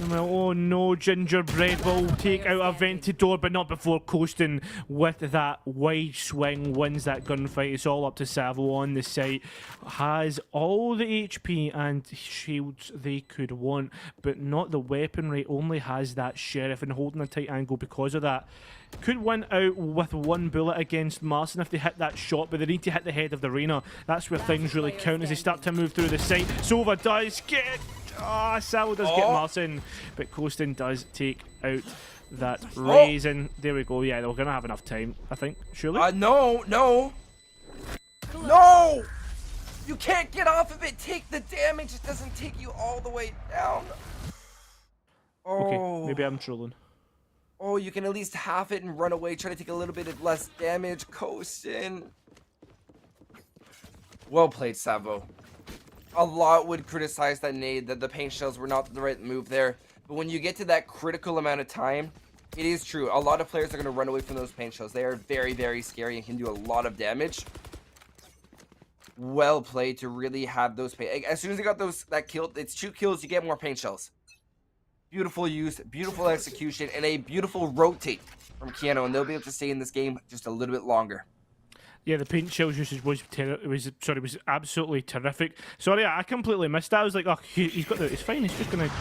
Well, oh no, Gingerbread will take out a Ventador, but not before Coasting with that wide swing wins that gunfight. It's all up to Savo on the site. Has all the HP and shields they could want, but not the weaponry. Only has that Sheriff and holding a tight angle because of that. Could win out with one bullet against Marcin if they hit that shot, but they need to hit the head of the arena. That's where things really count as they start to move through the site. Sova does get... Savo does get Marcin, but Coasting does take out that Raisin. There we go. Yeah, we're going to have enough time, I think. Surely? No! No! You can't get off of it! Take the damage! It doesn't take you all the way down. Okay, maybe I'm trolling. Oh, you can at least half it and run away. Try to take a little bit of less damage. Coasting. Well played, Savo. A lot would criticize that nade, that the paint shells were not the right move there. But when you get to that critical amount of time, it is true. A lot of players are going to run away from those paint shells. They are very, very scary and can do a lot of damage. Well played to really have those paint. As soon as you got that kill, it's 2 kills, you get more paint shells. Beautiful use, beautiful execution, and a beautiful rotate from Keanu, and they'll be able to stay in this game just a little bit longer. Yeah, the paint shells usage was absolutely terrific. Sorry, I completely missed that. I was like, oh, he's got the... It's fine, he's just going to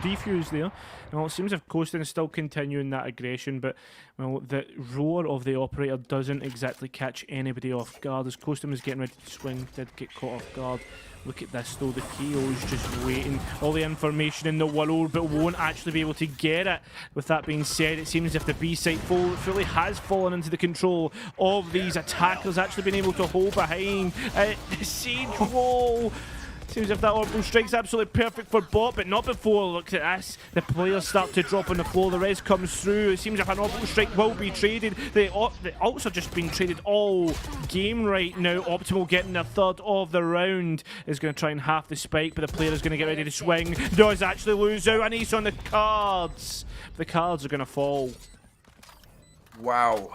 defuse there. Well, it seems if Coasting is still continuing that aggression, but, well, the roar of the operator doesn't exactly catch anybody off guard. As Coasting was getting ready to swing, did get caught off guard. Look at this though, the KO's just waiting. All the information in the world, but won't actually be able to get it. With that being said, it seems as if the B site fully has fallen into the control of these attackers, actually being able to hold behind. The siege wall. Seems as if that orbital strike's absolutely perfect for bot, but not before. Look at this. The players start to drop on the floor. The res comes through. It seems as if an orbital strike will be traded. The ults are just being traded all game right now. Optimal getting their third of the round is going to try and half the spike, but the player is going to get ready to swing. Does actually lose out, and he's on the cards. The cards are going to fall. Wow.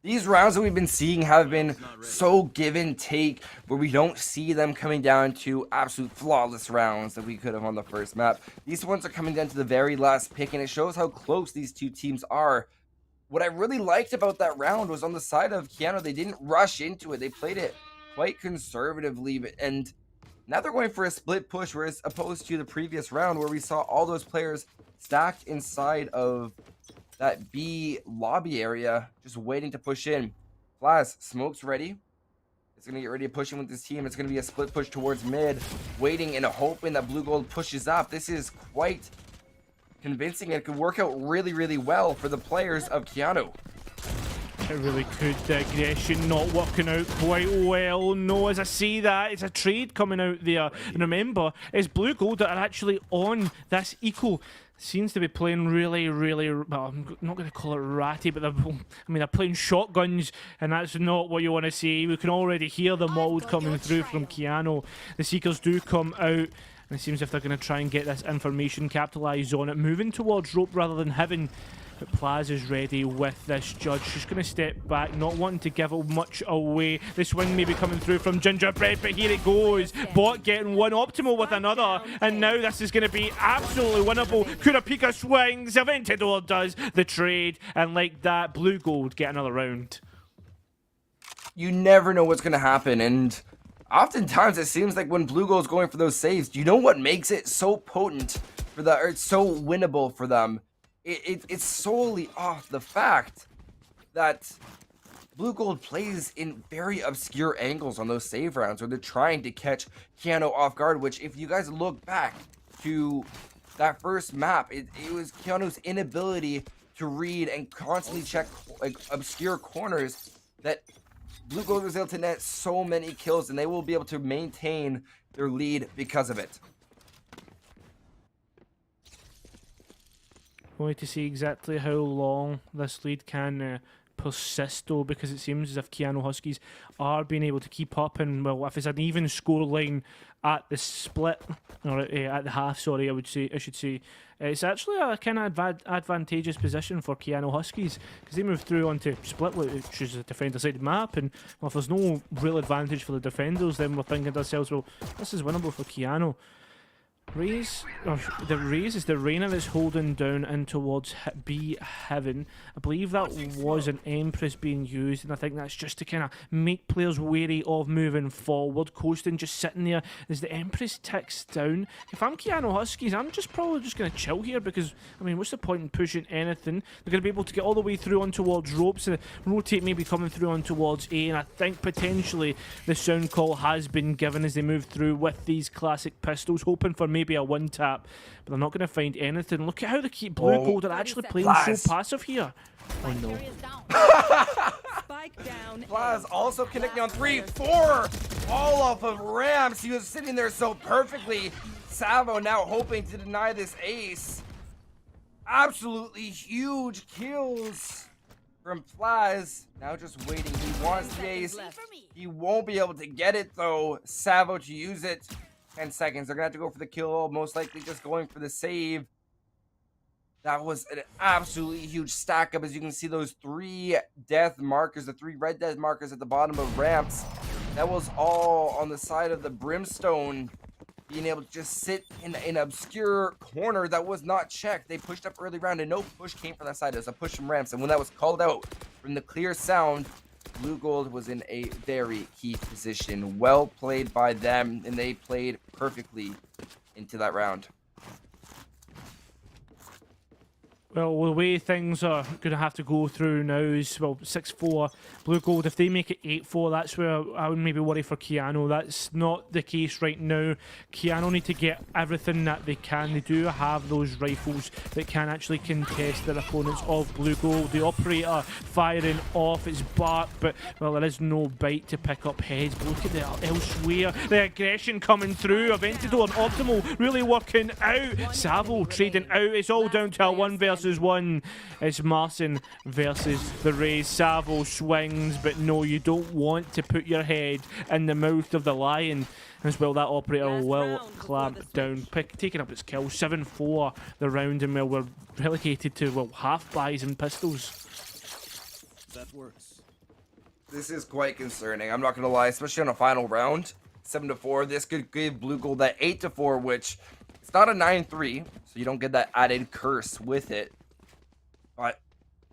These rounds that we've been seeing have been so give and take, where we don't see them coming down to absolute flawless rounds that we could have on the first map. These ones are coming down to the very last pick, and it shows how close these two teams are. What I really liked about that round was on the side of Keanu, they didn't rush into it. They played it quite conservatively, and now they're going for a split push, whereas opposed to the previous round where we saw all those players stacked inside of that B lobby area, just waiting to push in. Flas, smoke's ready. It's going to get ready to push in with this team. It's going to be a split push towards mid, waiting and hoping that Blue Gold pushes up. This is quite convincing. It could work out really, really well for the players of Keanu. It really could. The aggression not working out quite well. No, as I see that, it's a trade coming out there. And remember, it's Blue Gold that are actually on this eco. Seems to be playing really, really, well, I'm not going to call it ratty, but they're playing shotguns, and that's not what you want to see. We can already hear the mold coming through from Keanu. The Seekers do come out, and it seems as if they're going to try and get this information, capitalise on it, moving towards rope rather than heaven. But Plaza's ready with this judge. She's going to step back, not wanting to give much away. The swing may be coming through from Gingerbread, but here it goes. Bot getting one, Optimal with another, and now this is going to be absolutely winnable. Kurapika swings, Aventador does the trade, and like that, Blue Gold get another round. You never know what's going to happen, and oftentimes it seems like when Blue Gold's going for those saves, do you know what makes it so potent for the, or it's so winnable for them? It's solely off the fact that Blue Gold plays in very obscure angles on those save rounds where they're trying to catch Keanu off guard, which if you guys look back to that first map, it was Keanu's inability to read and constantly check like obscure corners that Blue Gold was able to net so many kills, and they will be able to maintain their lead because of it. Wait to see exactly how long this lead can persist, though, because it seems as if Keanu Huskies are being able to keep up, and well, if it's an even score line at the split, or at the half, sorry, I should say, it's actually a kind of advantageous position for Keanu Huskies, because they move through onto split, which is a defender-sided map, and well, if there's no real advantage for the defenders, then we're thinking to ourselves, well, this is winnable for Keanu. Raze, the Raze is the Reyna that's holding down in towards B Heaven. I believe that was an Empress being used, and I think that's just to kind of make players wary of moving forward. Coasting just sitting there as the Empress ticks down. If I'm Keanu Huskies, I'm probably just going to chill here because, I mean, what's the point in pushing anything? They're going to be able to get all the way through on towards ropes, and rotate maybe coming through on towards A, and I think potentially the sound call has been given as they move through with these classic pistols, hoping for maybe a one tap, but they're not going to find anything. Look at how the Blue Gold are actually playing so passive here. Oh no. Spike down. Plaz also connecting on 3, 4, all off of ramps. He was sitting there so perfectly. Savo now hoping to deny this ace. Absolutely huge kills from Plaz. Now just waiting. He wants the ace. He won't be able to get it though. Savo to use it. 10 seconds. They're going to have to go for the kill. Most likely just going for the save. That was an absolutely huge stack up. As you can see, those 3 death markers, the 3 red death markers at the bottom of ramps. That was all on the side of the Brimstone. Being able to just sit in an obscure corner that was not checked. They pushed up early round and no push came from that side. It was a push from ramps. And when that was called out from the clear sound, Blue Gold was in a very key position. Well played by them, and they played perfectly into that round. Well, the way things are going to have to go through now is, well, 6-4 Blue Gold. If they make it 8-4, that's where I would maybe worry for Keanu. That's not the case right now. Keanu need to get everything that they can. They do have those rifles that can actually contest their opponents of Blue Gold. The operator firing off its bark, but, well, there is no bite to pick up heads. But look at the elsewhere. The aggression coming through. Aventador and Optimal really working out. Savo trading out. It's all down to a 1 versus 1. It's Marcin versus the Rays. Savo swings, but no, you don't want to put your head in the mouth of the lion. As well, that operator will clamp down, taking up its kill. 7-4 the round, and well, we're relegated to, well, half buys and pistols. That works. This is quite concerning. I'm not going to lie, especially on a final round. 7-4. This could give Blue Gold that 8-4, which it's not a 9-3, so you don't get that added curse with it. But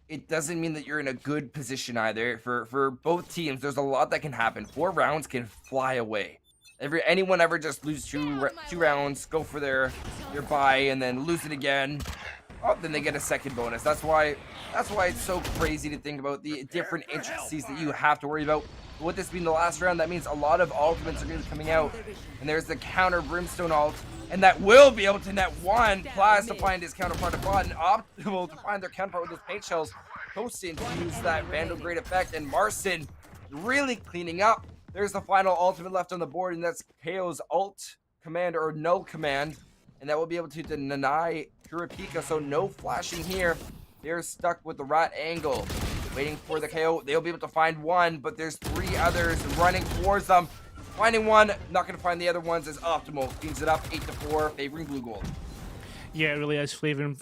it doesn't mean that you're in a good position either. For both teams, there's a lot that can happen. 4 rounds can fly away. Anyone ever just lose two rounds, go for their buy, and then lose it again. Oh, then they get a second bonus. That's why it's so crazy to think about the different intricacies that you have to worry about. But with this being the last round, that means a lot of ultimates are going to be coming out. And there's the counter Brimstone ult, and that will be able to net 1. Plaz to find his counterpart abroad, and Optimal to find their counterpart with those paint shells. Coasting to use that Vandal Great Effect, and Marcin really cleaning up. There's the final ultimate left on the board, and that's KO's ult command or null command. And that will be able to deny Kurapika, so no flashing here. They're stuck with the rat angle, waiting for the KO. They'll be able to find 1, but there's 3 others running towards them. Finding 1, not going to find the other ones as Optimal cleans it up 8-4, favoring Blue Gold. Yeah, it really is favouring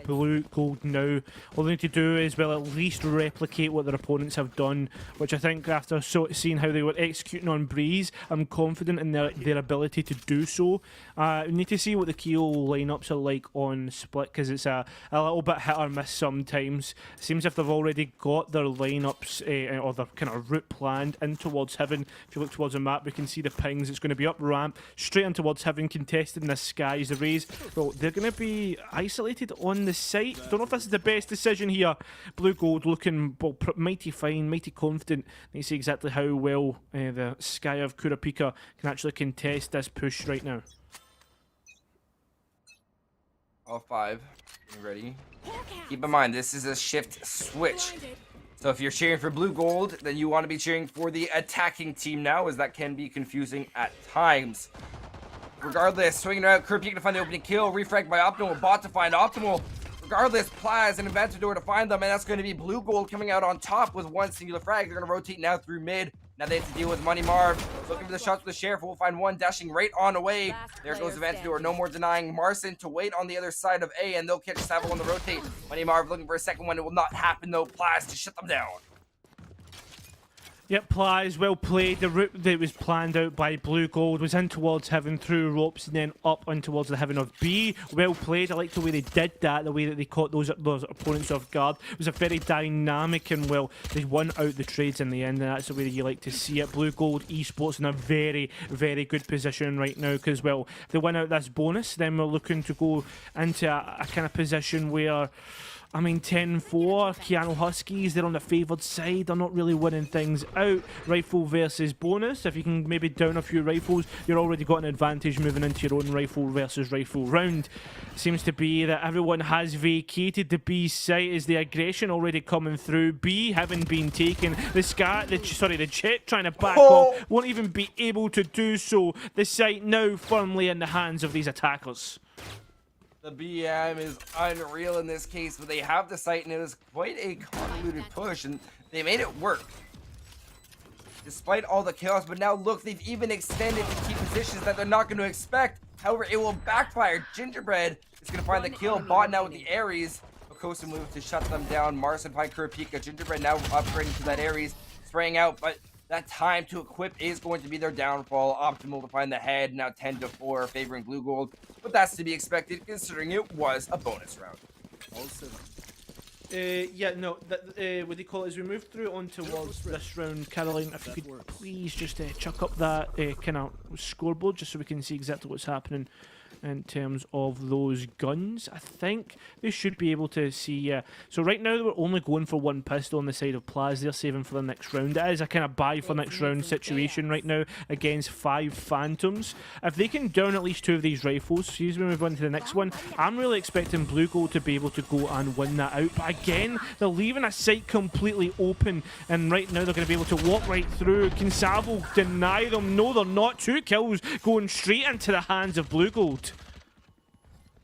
Blue Gold now. All they need to do is, well, at least replicate what their opponents have done, which I think after seeing how they were executing on Breeze, I'm confident in their ability to do so. We need to see what the KO lineups are like on Split, because it's a little bit hit or miss sometimes. It seems if they've already got their lineups or their kind of route planned in towards Heaven. If you look towards the map, we can see the pings. It's going to be up ramp, straight in towards Heaven, contested in the skies. The Rays, well, they're going to be isolated on the site. Don't know if this is the best decision here. Blue Gold looking, well, mighty fine, mighty confident. They see exactly how well the Sky of Kurapika can actually contest this push right now. All 5. You ready? Keep in mind, this is a shift switch. So if you're cheering for Blue Gold, then you want to be cheering for the attacking team now, as that can be confusing at times. Regardless, swinging around, Kurapika to find the opening kill, refrag by Optimal, bot to find Optimal. Regardless, Plaz and Aventador to find them, and that's going to be Blue Gold coming out on top with 1 singular frag. They're going to rotate now through mid. Now they have to deal with Money Marv. Looking for the shots with the Sheriff. We'll find 1 dashing right on away. There goes Aventador. No more denying Marcin to wait on the other side of A, and they'll catch Savo on the rotate. Money Marv looking for a second one. It will not happen though. Plaz to shut them down. Yep, Plies, well played. The route that was planned out by Blue Gold was in towards Heaven, through ropes, and then up and towards the Heaven of B. Well played. I like the way they did that, the way that they caught those opponents off guard. It was a very dynamic, and well, they won out the trades in the end, and that's the way that you like to see it. Blue Gold Esports in a very, very good position right now, because, well, if they win out this bonus, then we're looking to go into a kind of position where, I mean, 10-4, Keanu Huskies, they're on the favoured side. They're not really winning things out. Rifle versus bonus. If you can maybe down a few rifles, you're already got an advantage moving into your own rifle versus rifle round. Seems to be that everyone has vacated the B site. Is the aggression already coming through? B having been taken. The Jet trying to back off. Won't even be able to do so. The site now firmly in the hands of these attackers. The BM is unreal in this case, but they have the site, and it was quite a convoluted push, and they made it work. Despite all the chaos, but now look, they've even extended to key positions that they're not going to expect. However, it will backfire. Gingerbread is going to find the kill. Bot now with the Ares. Okosa moved to shut them down. Marson find Kurapika. Gingerbread now upgrading to that Ares, spraying out, but that time to equip is going to be their downfall. Optimal to find the head, now 10-4, favoring Blue Gold. But that's to be expected, considering it was a bonus round. Yeah, no, what do you call it? As we move through on towards this round, Caroline, if you could please just chuck up that kind of scoreboard, just so we can see exactly what's happening in terms of those guns. I think they should be able to see. So right now we're only going for one pistol on the side of Plaz. They're saving for the next round. It is a kind of buy for next round situation right now against 5 Phantoms. If they can down at least 2 of these rifles, as we move on to the next one, I'm really expecting Blue Gold to be able to go and win that out. But again, they're leaving a site completely open, and right now they're going to be able to walk right through. Can Savo deny them? No, they're not. 2 kills going straight into the hands of Blue Gold.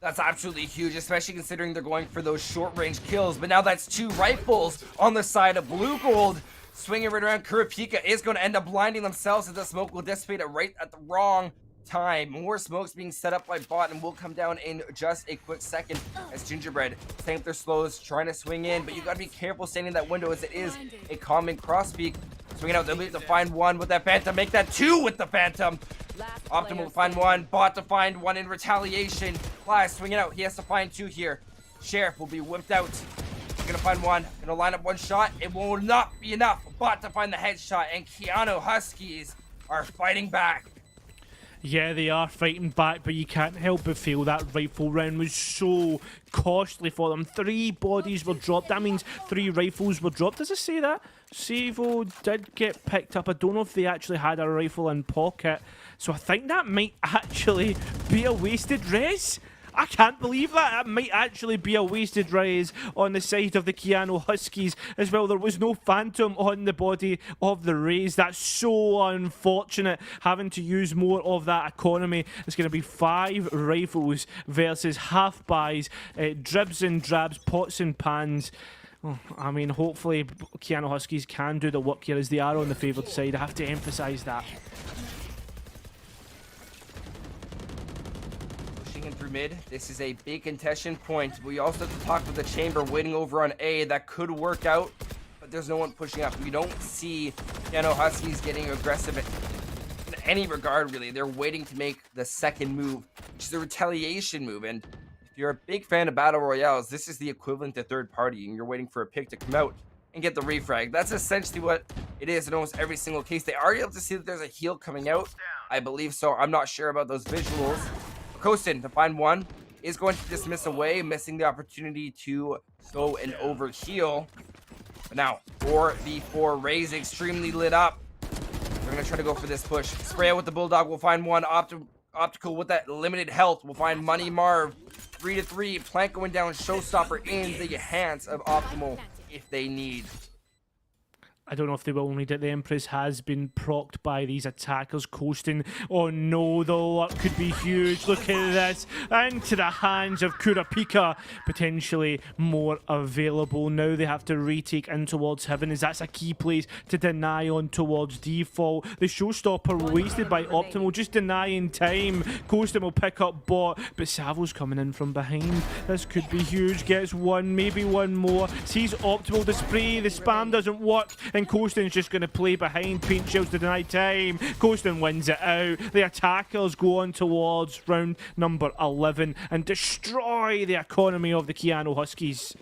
That's absolutely huge, especially considering they're going for those short-range kills. But now that's 2 rifles on the side of Blue Gold. Swinging right around, Kurapika is going to end up blinding themselves, as the smoke will dissipate it right at the wrong time. More smokes being set up by bot, and will come down in just a quick second as Gingerbread staying up their slows, trying to swing in. But you got to be careful staying in that window, as it is a common crosspeak. Swinging out, they'll be able to find 1 with that Phantom, make that 2 with the Phantom. Optimal to find 1, bot to find 1 in retaliation. Fly swinging out, he has to find 2 here. Sheriff will be whipped out. He's gonna find 1, gonna line up 1 shot. It will not be enough. Bot to find the headshot, and Keanu Huskies are fighting back. Yeah, they are fighting back, but you can't help but feel that rifle round was so costly for them. 3 bodies were dropped. That means 3 rifles were dropped. Does it say that? Savo did get picked up. I don't know if they actually had a rifle in pocket. So I think that might actually be a wasted res. I can't believe that. That might actually be a wasted res on the side of the Keanu Huskies as well. There was no Phantom on the body of the Rays. That's so unfortunate, having to use more of that economy. It's going to be 5 rifles versus half buys, dribs and drabs, pots and pans. Oh, I mean, hopefully Keanu Huskies can do the work here, as they are on the favoured side. I have to emphasise that. In through mid, this is a big contention point. We also have to talk with the chamber waiting over on A. That could work out, but there's no one pushing up. We don't see Keanu Huskies getting aggressive in any regard, really. They're waiting to make the second move, which is a retaliation move. And if you're a big fan of battle royales, this is the equivalent to third party, and you're waiting for a pick to come out and get the refrag. That's essentially what it is in almost every single case. They are able to see that there's a heal coming out. I believe so. I'm not sure about those visuals. Kostin to find 1 is going to dismiss away, missing the opportunity to go and overheal. But now 4v4, Rays extremely lit up. They're going to try to go for this push. Spray out with the Bulldog, we'll find 1. Optical with that limited health, we'll find Money Marv. 3-3, Plank going down, Showstopper in the hands of Optimal if they need. I don't know if they will need it. The Empress has been procced by these attackers coasting. Oh no, the luck could be huge. Look at this. Into the hands of Kurapika. Potentially more available. Now they have to retake in towards Heaven, as that's a key place to deny on towards default. The Showstopper wasted by Optimal, just denying time. Coasting will pick up bot, but Savo's coming in from behind. This could be huge. Gets 1, maybe 1 more. Sees Optimal, the spray, the spam doesn't work. and Coaston's just going to play behind. Paint Shells to deny time. Coaston wins it out. The attackers go on towards round number 11 and destroy the economy of the Keanu Huskies.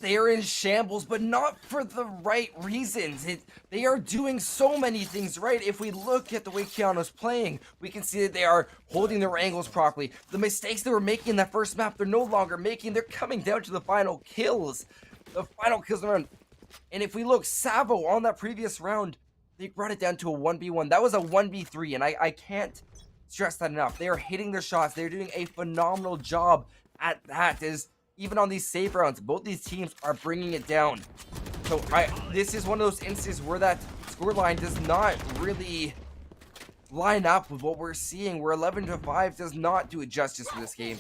They're in shambles, but not for the right reasons. They are doing so many things right. If we look at the way Keanu's playing, we can see that they are holding their angles properly. The mistakes they were making in that first map, they're no longer making. They're coming down to the final kills. The final kills around. And if we look, Savo on that previous round, they brought it down to a 1v1. That was a 1v3, and I can't stress that enough. They are hitting their shots. They're doing a phenomenal job at that. Even on these save rounds, both these teams are bringing it down. So this is one of those instances where that scoreline does not really line up with what we're seeing, where 11-5 does not do it justice for this game.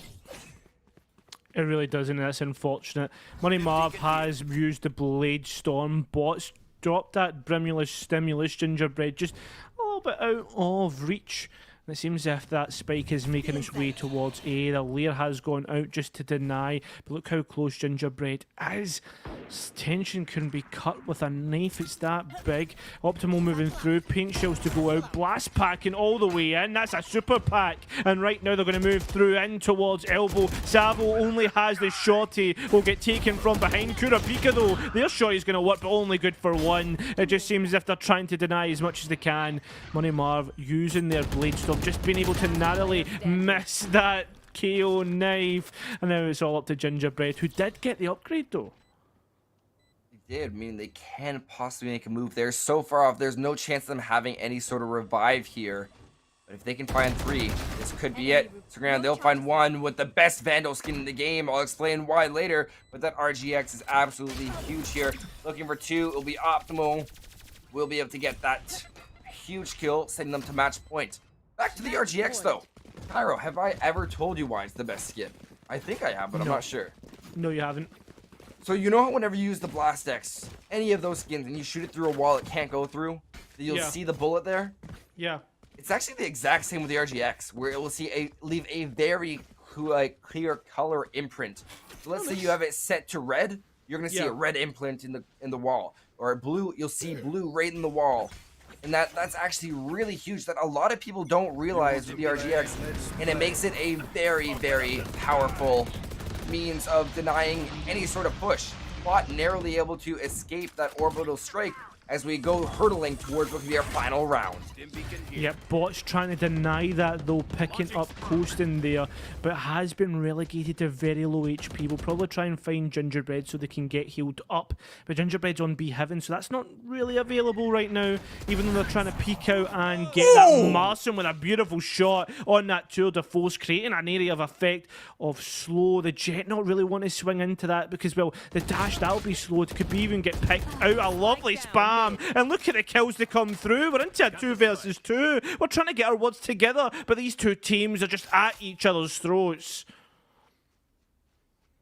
It really doesn't, and that's unfortunate. Money Marv has used the Blade Storm. Bots dropped that Brimulus Stimulus Gingerbread just a little bit out of reach. It seems as if that spike is making its way towards A. The lair has gone out just to deny, but look how close Gingerbread is. Tension can be cut with a knife, it's that big. Optimal moving through, Paint Shells to go out, Blast packing all the way in, that's a super pack. And right now they're going to move through in towards Elbow. Savo only has the shorty, will get taken from behind. Kurapika though, their shorty's going to work, but only good for one. It just seems as if they're trying to deny as much as they can. Money Marv using their Blade Storm, just being able to narrowly miss that KO knife, and now it's all up to Gingerbread, who did get the upgrade though. They did, meaning they can't possibly make a move there. So far off, there's no chance of them having any sort of revive here. But if they can find 3, this could be it. So they'll find 1 with the best Vandal skin in the game. I'll explain why later, but that RGX is absolutely huge here. Looking for 2, it'll be optimal. We'll be able to get that huge kill, sending them to match point. Back to the RGX though. Cairo, have I ever told you why it's the best skin? I think I have, but I'm not sure. No, you haven't. So you know how whenever you use the Blast X, any of those skins, and you shoot it through a wall it can't go through, you'll see the bullet there? Yeah. It's actually the exact same with the RGX, where it will leave a very clear color imprint. So let's say you have it set to red, you're gonna see a red imprint in the wall, or blue, you'll see blue right in the wall. And that's actually really huge that a lot of people don't realize with the RGX, and it makes it a very, very powerful means of denying any sort of push. Bot narrowly able to escape that orbital strike as we go hurtling towards what could be our final round. Yep, Bot's trying to deny that though, picking up Coaston there, but has been relegated to very low HP. We'll probably try and find Gingerbread so they can get healed up, but Gingerbread's on B Heaven, so that's not really available right now, even though they're trying to peek out and get that Marson with a beautiful shot on that tour de force, creating an area of effect of slow. The Jet not really want to swing into that because, well, the dash, that'll be slowed. Could be even get picked out. A lovely spam. And look at the kills that come through. We're into a 2 versus 2. We're trying to get our words together, but these two teams are just at each other's throats.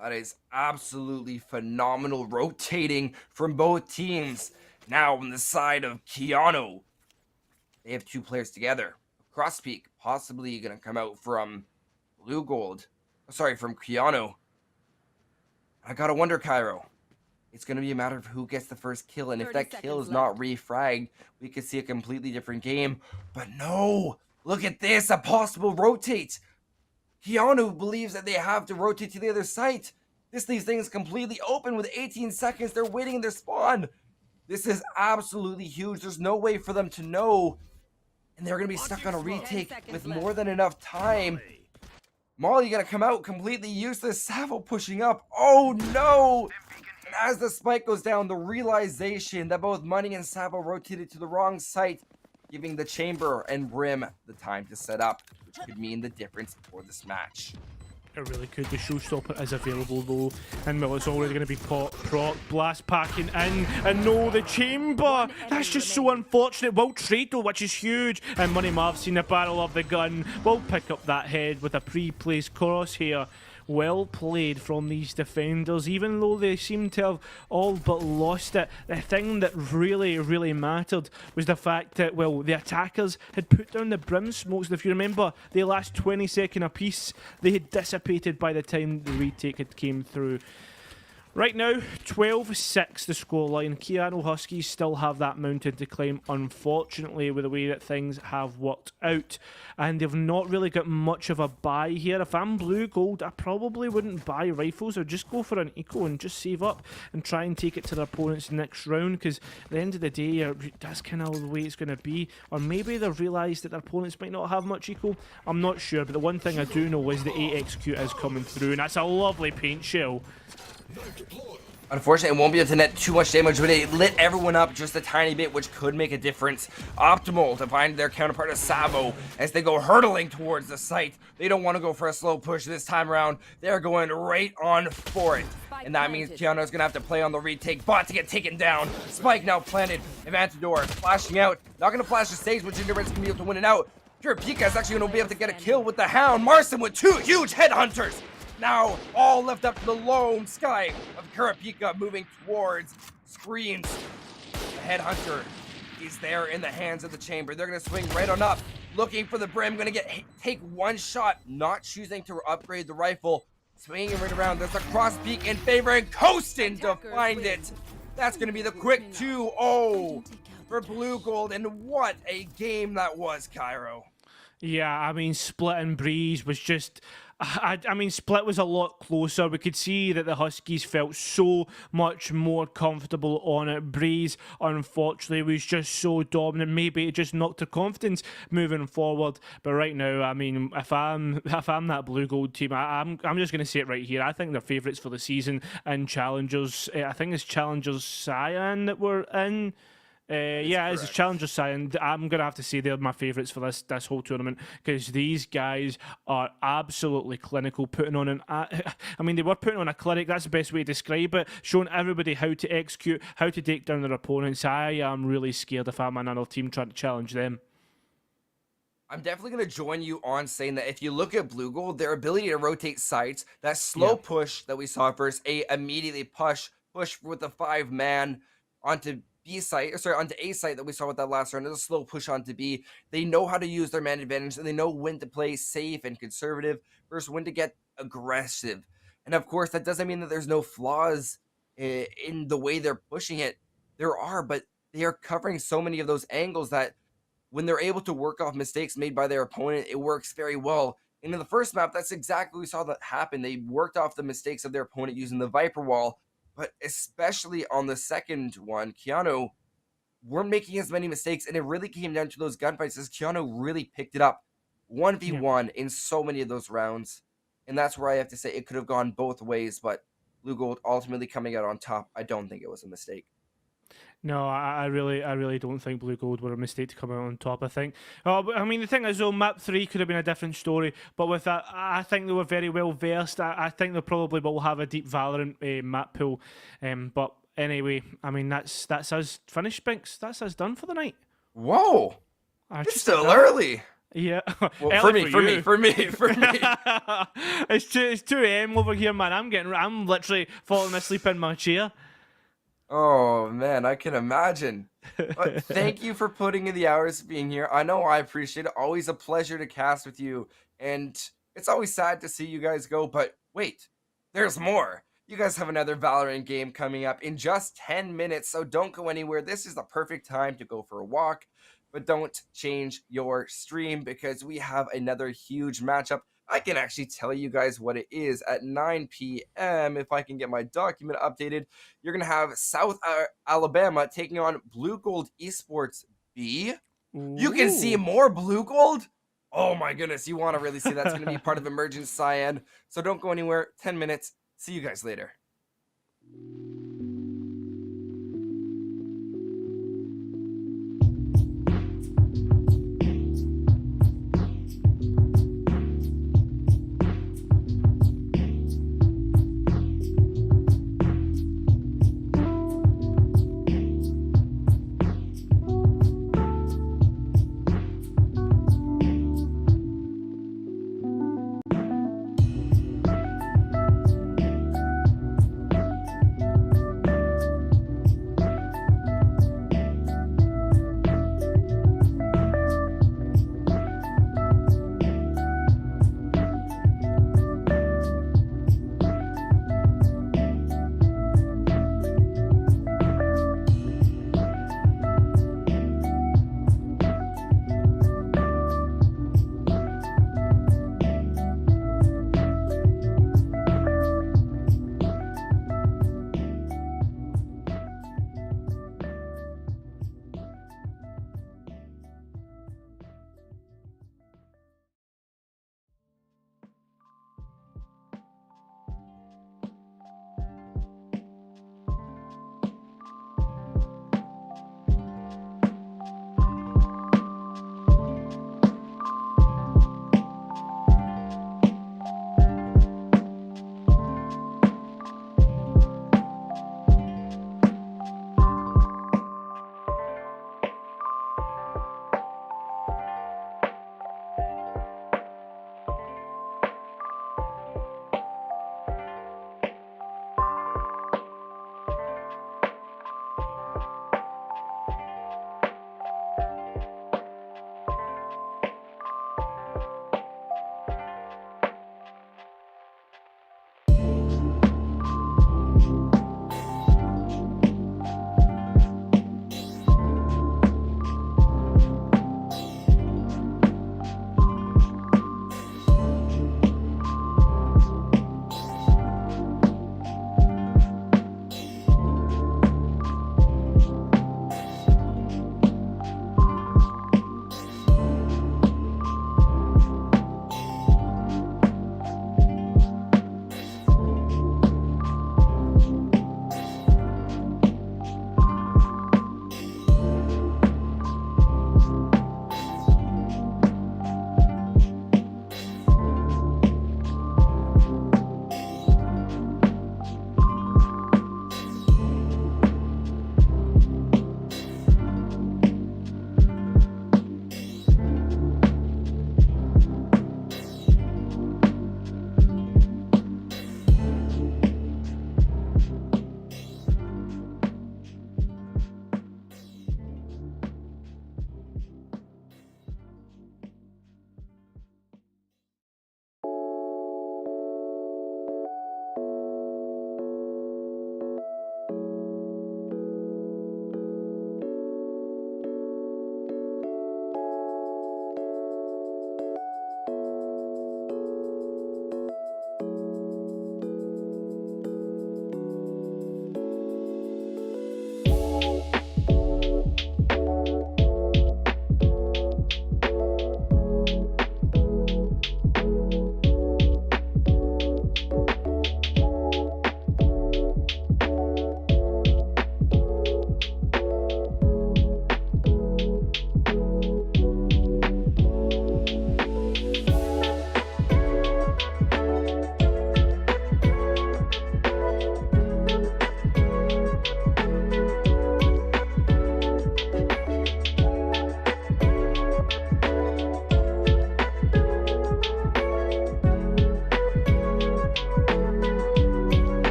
That is absolutely phenomenal rotating from both teams. Now on the side of Keanu, they have 2 players together. Cross peak, possibly going to come out from Blue Gold. Sorry, from Keanu. I gotta wonder, Cairo. It's going to be a matter of who gets the first kill, and if that kill is not refragged, we could see a completely different game. But no! Look at this, a possible rotate! Keanu believes that they have to rotate to the other site. This leaves things completely open with 18 seconds. They're waiting in their spawn. This is absolutely huge. There's no way for them to know, and they're going to be stuck on a retake with more than enough time. Molly going to come out completely useless. Savo pushing up. Oh no! And as the spike goes down, the realization that both Money and Savo rotated to the wrong site, giving the Chamber and Brim the time to set up, which could mean the difference for this match. It really could. The showstopper is available though, and well, it's already going to be proc, blast packing in, and no, the Chamber! That's just so unfortunate. Will trade though, which is huge, and Money Marv's seen the barrel of the gun. Will pick up that head with a pre-placed crosshair. Well played from these defenders, even though they seem to have all but lost it. The thing that really mattered was the fact that, well, the attackers had put down the Brim smokes. If you remember, they last 20 seconds apiece. They had dissipated by the time the retake had came through. Right now, 12-6 the scoreline. Keanu Huskies still have that mountain to climb, unfortunately, with the way that things have worked out. And they've not really got much of a buy here. If I'm blue gold, I probably wouldn't buy rifles or just go for an eco and just save up and try and take it to their opponent's next round, because at the end of the day, that's kind of the way it's going to be. Or maybe they've realised that their opponents might not have much eco. I'm not sure, but the one thing I do know is the 8xq is coming through, and that's a lovely paint shell. Unfortunately, it won't be able to net too much damage, but it lit everyone up just a tiny bit, which could make a difference. Optimal to find their counterpart of Savo as they go hurtling towards the site. They don't want to go for a slow push this time around. They're going right on for it. And that means Keanu's going to have to play on the retake. Bot to get taken down. Spike now planted. Avantador flashing out. Not going to flash the stage, but Gingerbread's going to be able to win it out. Pure Pika is actually going to be able to get a kill with the Hound. Marson with 2 huge headhunters. Now, all left up to the lone sky of Kurapika moving towards screens. The headhunter is there in the hands of the chamber. They're going to swing right on up, looking for the brim. Going to take one shot, not choosing to upgrade the rifle. Swinging right around. There's a cross peek in favor, and Kostin to find it. That's going to be the quick 2-0 for Blue Gold, and what a game that was, Cairo. Yeah, I mean, Split and Breeze was just... I mean, Split was a lot closer. We could see that the Huskies felt so much more comfortable on it. Breeze, unfortunately, was just so dominant. Maybe it just knocked their confidence moving forward. But right now, I mean, if I'm that blue gold team, I'm just going to say it right here. I think they're favourites for the season and challengers. I think it's challengers Cyan that we're in. Yeah, it's Challenger Cyan. I'm going to have to say they're my favourites for this whole tournament, because these guys are absolutely clinical, putting on an... I mean, they were putting on a clinic, that's the best way to describe it, showing everybody how to execute, how to take down their opponents. I am really scared if I'm another team trying to challenge them. I'm definitely going to join you on saying that if you look at Blue Gold, their ability to rotate sites, that slow push that we saw first, immediately push with the 5-man onto B site, or sorry, onto A site that we saw with that last round. There's a slow push onto B. They know how to use their man advantage, and they know when to play safe and conservative versus when to get aggressive. And of course, that doesn't mean that there's no flaws in the way they're pushing it. There are, but they are covering so many of those angles that when they're able to work off mistakes made by their opponent, it works very well. And in the first map, that's exactly what we saw that happen. They worked off the mistakes of their opponent using the Viper Wall. But especially on the second one, Keanu weren't making as many mistakes, and it really came down to those gunfights as Keanu really picked it up 1v1 in so many of those rounds. And that's where I have to say it could have gone both ways, but Blue Gold ultimately coming out on top. I don't think it was a mistake. No, I really don't think Blue Gold were a mistake to come out on top. I think, I mean, the thing is, though, map 3 could have been a different story. But with that, I think they were very well versed. I think they probably will have a deep Valorant map pool. But anyway, I mean, that's us finished, Binks. That's us done for the night. Whoa, it's still early. Yeah, well, for me. It's 2 a.m. over here, man. I'm literally falling asleep in my chair. Oh man, I can imagine. But thank you for putting in the hours being here. I know I appreciate it. Always a pleasure to cast with you. And it's always sad to see you guys go, but wait, there's more. You guys have another Valorant game coming up in just 10 minutes, so don't go anywhere. This is the perfect time to go for a walk, but don't change your stream because we have another huge matchup. I can actually tell you guys what it is at 9 p.m. if I can get my document updated. You're going to have South Alabama taking on Blue Gold Esports B. Ooh. You can see more Blue Gold. Oh my goodness, you want to really see that's going to be part of Emergent Cyan. So don't go anywhere. 10 minutes. See you guys later.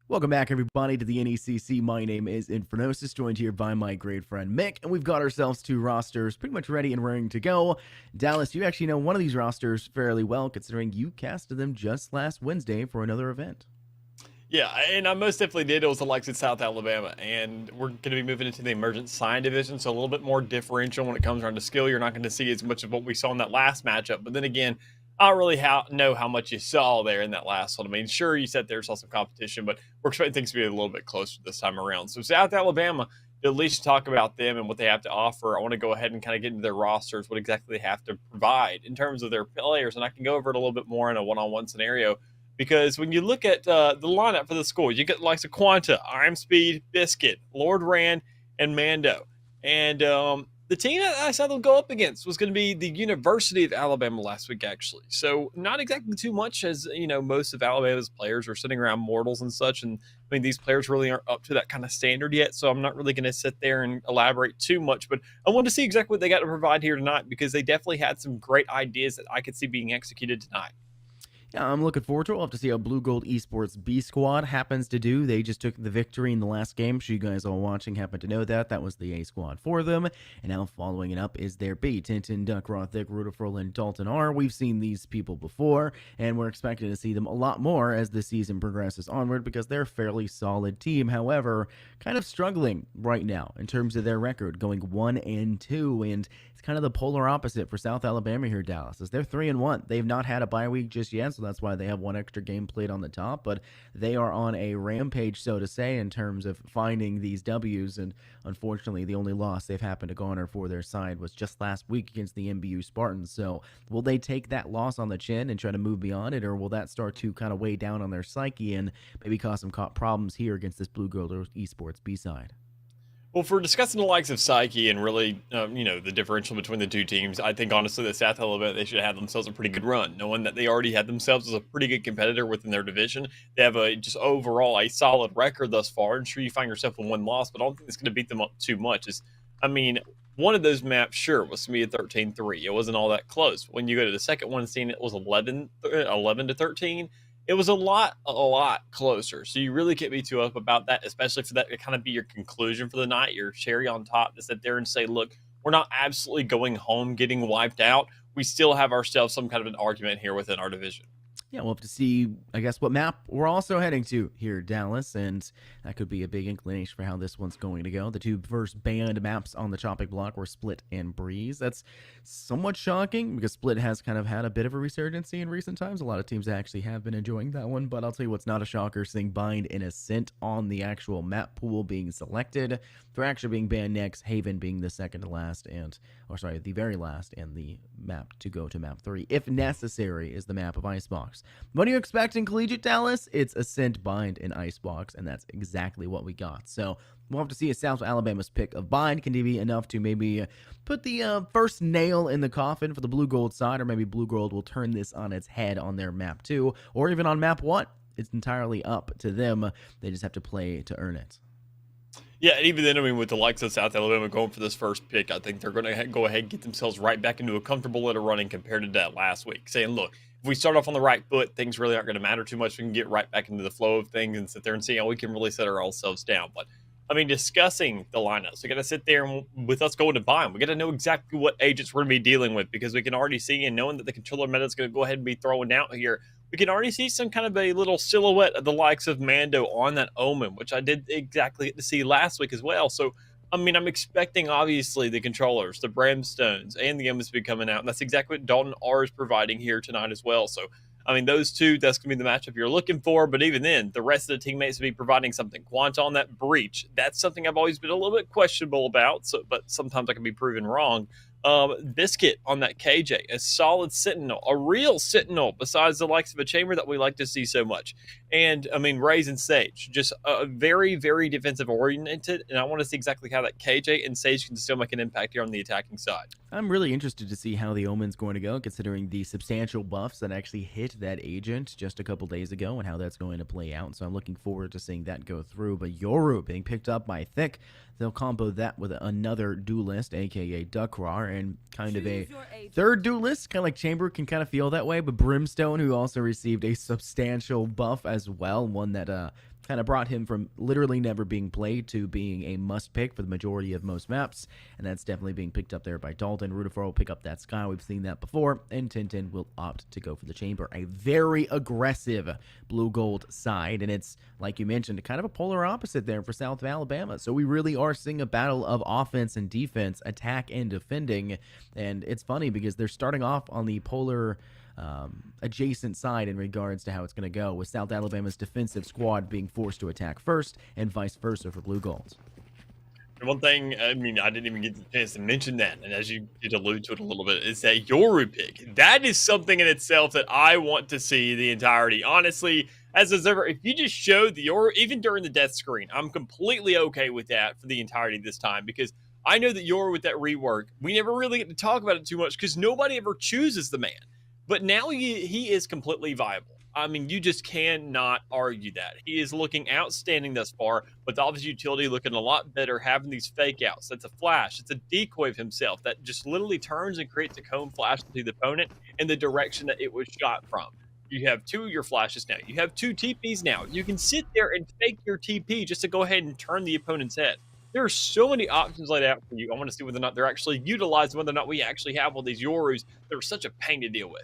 Welcome back, everybody, to the NECC. My name is Infernosis, joined here by my great friend Mick, and we've got ourselves 2 rosters pretty much ready and raring to go. Dallas, you actually know one of these rosters fairly well, considering you casted them just last Wednesday for another event. Yeah, and I most definitely did. It was the likes of South Alabama, and we're going to be moving into the Emergent Sign Division, so a little bit more differential when it comes around to skill. You're not going to see as much of what we saw in that last matchup, but then again, I don't really know how much you saw there in that last one. I mean, sure, you sat there, saw some competition, but we're expecting things to be a little bit closer this time around. So South Alabama, to at least talk about them and what they have to offer, I want to go ahead and kind of get into their rosters, what exactly they have to provide in terms of their players, and I can go over it a little bit more in a one-on-one scenario. Because when you look at the lineup for the school, you get the likes of Quanta, Iron Speed, Biscuit, Lord Rand, and Mando. And the team that I saw them go up against was going to be the University of Alabama last week, actually. So not exactly too much, as you know, most of Alabama's players are sitting around mortals and such. And I mean, these players really aren't up to that kind of standard yet. So I'm not really going to sit there and elaborate too much. But I want to see exactly what they got to provide here tonight, because they definitely had some great ideas that I could see being executed tonight. Yeah, I'm looking forward to it. We'll have to see how Blue Gold Esports B Squad happens to do. They just took the victory in the last game. I'm sure you guys all watching happen to know that. That was the A Squad for them. And now following it up is their B. Tintin, Duck, Rothick, Rudafrol, and Dalton R. We've seen these people before, and we're expecting to see them a lot more as the season progresses onward, because they're a fairly solid team. However, kind of struggling right now in terms of their record, going 1-2, and it's kind of the polar opposite for South Alabama here, Dallas, as they're 3-1. They've not had a bye week just yet, so that's why they have one extra game played on the top, but they are on a rampage, so to say, in terms of finding these W's, and unfortunately the only loss they've happened to garner for their side was just last week against the MBU Spartans. So will they take that loss on the chin and try to move beyond it, or will that start to kind of weigh down on their psyche and maybe cause some problems here against this Blue Gold Esports B-side? Well, for discussing the likes of Psyche and really, the differential between the two teams, I think honestly that South Alabama, they should have had themselves a pretty good run, knowing that they already had themselves as a pretty good competitor within their division. They have just overall a solid record thus far. And sure, you find yourself with one loss, but I don't think it's going to beat them up too much. One of those maps, sure, was to be a 13-3. It wasn't all that close. When you go to the second one, seeing it was 11-13. It was a lot closer. So you really can't be too up about that, especially for that to kind of be your conclusion for the night, your cherry on top, to sit there and say, look, we're not absolutely going home, getting wiped out. We still have ourselves some kind of an argument here within our division. Yeah, we'll have to see, I guess, what map we're also heading to here, Dallas, and that could be a big inclination for how this one's going to go. The two first banned maps on the chopping block were Split and Breeze. That's somewhat shocking, because Split has kind of had a bit of a resurgence in recent times. A lot of teams actually have been enjoying that one, but I'll tell you what's not a shocker, seeing Bind and Ascent on the actual map pool being selected. Thrasher being banned next, Haven being the second to last, the very last, and the map to go to map 3, if necessary, is the map of Icebox. What do you expect in Collegiate Dallas? It's Ascent, Bind, and Icebox, and that's exactly what we got. So we'll have to see if South Alabama's pick of Bind can be enough to maybe put the first nail in the coffin for the Blue Gold side, or maybe Blue Gold will turn this on its head on their map 2, or even on map 1. It's entirely up to them. They just have to play to earn it. Yeah, and even then, with the likes of South Alabama going for this first pick, I think they're going to go ahead and get themselves right back into a comfortable little running compared to that last week, saying, look, if we start off on the right foot, things really aren't going to matter too much. We can get right back into the flow of things and sit there and see how we can really set ourselves down. But discussing the lineups, we got to sit there, and with us going to Bind, we got to know exactly what agents we're going to be dealing with, because we can already see, and knowing that the controller meta is going to go ahead and be throwing out here, we can already see some kind of a little silhouette of the likes of Mando on that Omen, which I did exactly get to see last week as well. So, I'm expecting, obviously, the controllers, the Brimstones, and the Omens to be coming out. And that's exactly what Dalton R is providing here tonight as well. So, those two, that's going to be the matchup you're looking for. But even then, the rest of the teammates will be providing something. Quant on that Breach, that's something I've always been a little bit questionable about, but sometimes I can be proven wrong. Biscuit on that KJ, a solid sentinel, a real sentinel, besides the likes of a chamber that we like to see so much. And Raze and Sage, just very, very defensive oriented. And I want to see exactly how that KJ and Sage can still make an impact here on the attacking side. I'm really interested to see how the Omen's going to go, considering the substantial buffs that actually hit that agent just a couple days ago, and how that's going to play out. So I'm looking forward to seeing that go through. But Yoru being picked up by Thick, they'll combo that with another duelist, aka Duckrar, and kind of a third duelist, kind of like Chamber can kind of feel that way, but Brimstone, who also received a substantial buff as well, one that kind of brought him from literally never being played to being a must pick for the majority of most maps, and that's definitely being picked up there by Dalton. Rutherford will pick up that Sky, we've seen that before, and Tintin will opt to go for the Chamber. A very aggressive blue-gold side, and it's, like you mentioned, kind of a polar opposite there for South Alabama. So we really are seeing a battle of offense and defense, attack and defending, and it's funny because they're starting off on the polar adjacent side in regards to how it's going to go, with South Alabama's defensive squad being forced to attack first and vice versa for Blue Gold. And one thing, I mean, I didn't even get the chance to mention that, and as you did allude to it a little bit, is that Yoru pick. That is something in itself that I want to see the entirety. Honestly, as observer, if you just showed the Yoru, even during the death screen, I'm completely okay with that for the entirety this time, because I know that Yoru with that rework, we never really get to talk about it too much because nobody ever chooses the man. But now he is completely viable. I mean, you just cannot argue that. He is looking outstanding thus far, with all of his utility looking a lot better, having these fake outs. That's a flash. It's a decoy of himself that just literally turns and creates a cone flash to the opponent in the direction that it was shot from. You have 2 of your flashes now. You have 2 TPs now. You can sit there and fake your TP just to go ahead and turn the opponent's head. There are so many options laid out for you. I want to see whether or not they're actually utilized, whether or not we actually have all these Yorus that are such a pain to deal with.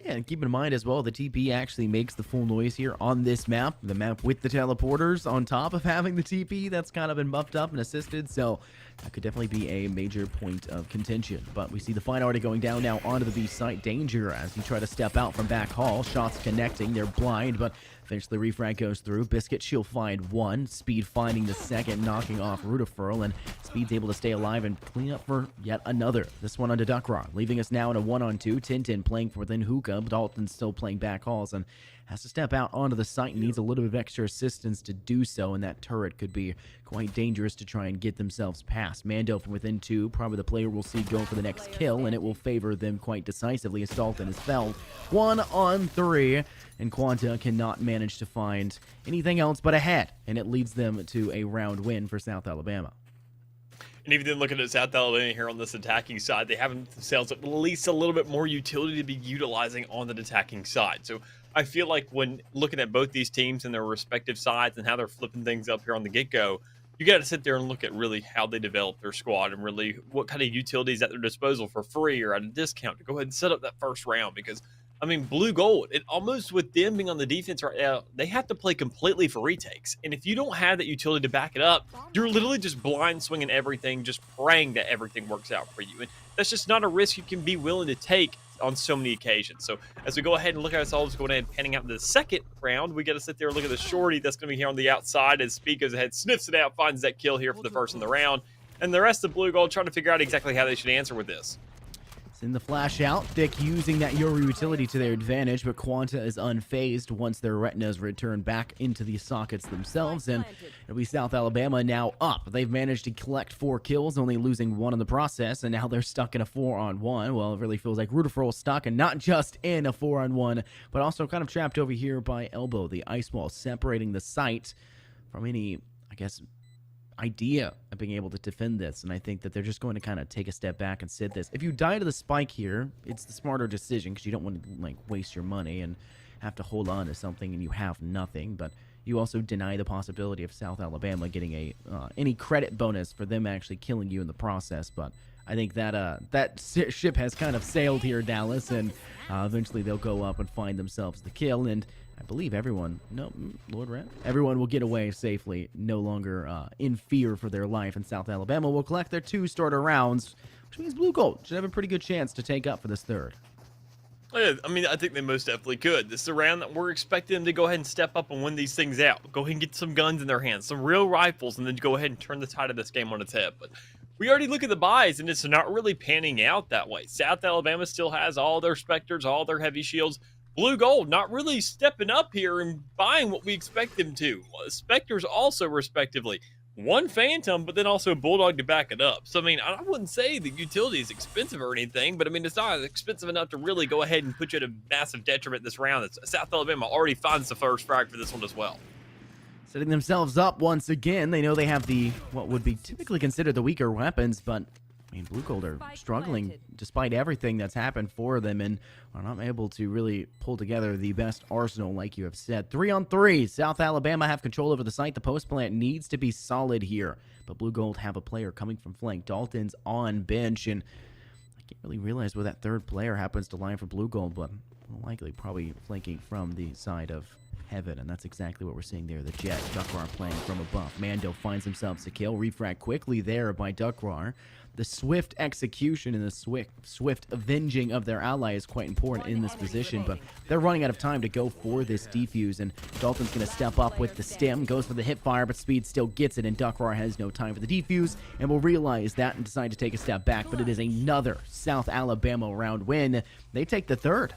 Yeah, and keep in mind as well, the TP actually makes the full noise here on this map. The map with the teleporters on top of having the TP, that's kind of been buffed up and assisted, so that could definitely be a major point of contention. But we see the fight already going down now onto the B site. Danger as you try to step out from back hall. Shots connecting, they're blind, but eventually refrag goes through. Biscuit, she'll find one. Speed finding the second, knocking off Rutafurl, and Speed's able to stay alive and clean up for yet another. This one onto Duckrock, leaving us now in a 1-on-2. Tintin playing for within hookah. Dalton's still playing back halls and has to step out onto the site and needs a little bit of extra assistance to do so, and that turret could be quite dangerous to try and get themselves past. Mando from within 2, probably the player we'll see going for the next kill, and it will favor them quite decisively as Dalton is felled. 1-on-3, and Quanta cannot manage to find anything else but a head, and it leads them to a round win for South Alabama. And even then, looking at South Alabama here on this attacking side, they have themselves at least a little bit more utility to be utilizing on the attacking side. So I feel like when looking at both these teams and their respective sides and how they're flipping things up here on the get-go, you got to sit there and look at really how they develop their squad and really what kind of utilities at their disposal for free or at a discount to go ahead and set up that first round. Because I mean, Blue Gold, it almost with them being on the defense right now, they have to play completely for retakes. And if you don't have that utility to back it up, you're literally just blind swinging everything, just praying that everything works out for you. And that's just not a risk you can be willing to take on so many occasions. So as we go ahead and look at ourselves going ahead and panning out the second round, we got to sit there and look at the shorty that's going to be here on the outside as Speed goes ahead, sniffs it out, finds that kill here for the first in the round. And the rest of Blue Gold trying to figure out exactly how they should answer with this. In the flash out, Thick using that Yoru utility to their advantage, but Quanta is unfazed once their retinas return back into the sockets themselves, and it'll be South Alabama now up. They've managed to collect 4 kills, only losing 1 in the process, and now they're stuck in a 4-on-1. Well, it really feels like Rutherford stuck, and not just in a 4-on-1, but also kind of trapped over here by Elbow, the ice wall separating the site from any, I guess, idea of being able to defend this, and I think that they're just going to kind of take a step back and sit this. If you die to the spike here, it's the smarter decision because you don't want to like waste your money and have to hold on to something and you have nothing, but you also deny the possibility of South Alabama getting a any credit bonus for them actually killing you in the process. But I think that that ship has kind of sailed here, Dallas, and eventually they'll go up and find themselves the kill, and I believe everyone, no, Lord Rat, everyone will get away safely, no longer in fear for their life, and South Alabama will collect their 2 starter rounds, which means Blue Gold should have a pretty good chance to take up for this third. Yeah, I mean, I think they most definitely could. This is a round that we're expecting them to go ahead and step up and win these things out. Go ahead and get some guns in their hands, some real rifles, and then go ahead and turn the tide of this game on its head. But we already look at the buys, and it's not really panning out that way. South Alabama still has all their Spectres, all their heavy shields. Blue Gold not really stepping up here and buying what we expect them to. Spectres also, respectively. 1 Phantom, but then also Bulldog to back it up. So, I mean, I wouldn't say the utility is expensive or anything, but, I mean, it's not expensive enough to really go ahead and put you at a massive detriment this round. South Alabama already finds the first frag for this one as well. Setting themselves up once again. They know they have the, what would be typically considered the weaker weapons, but I mean, Blue Gold are Spike struggling planted. despite everything that's happened for them and are not able to really pull together the best arsenal, like you have said. 3-on-3. South Alabama have control over the site. The post plant needs to be solid here. But Blue Gold have a player coming from flank. Dalton's on bench, and I can't really realize where that third player happens to line for Blue Gold, but likely probably flanking from the side of Heaven, and that's exactly what we're seeing there. The Jet, Duckrar playing from above. Mando finds himself a kill. Refrag quickly there by Duckrar. The swift execution and the swift avenging of their ally is quite important in this position, but they're running out of time to go for this defuse, and Dalton's going to step up with the stim, goes for the hip fire, but Speed still gets it, and Duckrar has no time for the defuse, and will realize that and decide to take a step back, but it is another South Alabama round win. They take the third.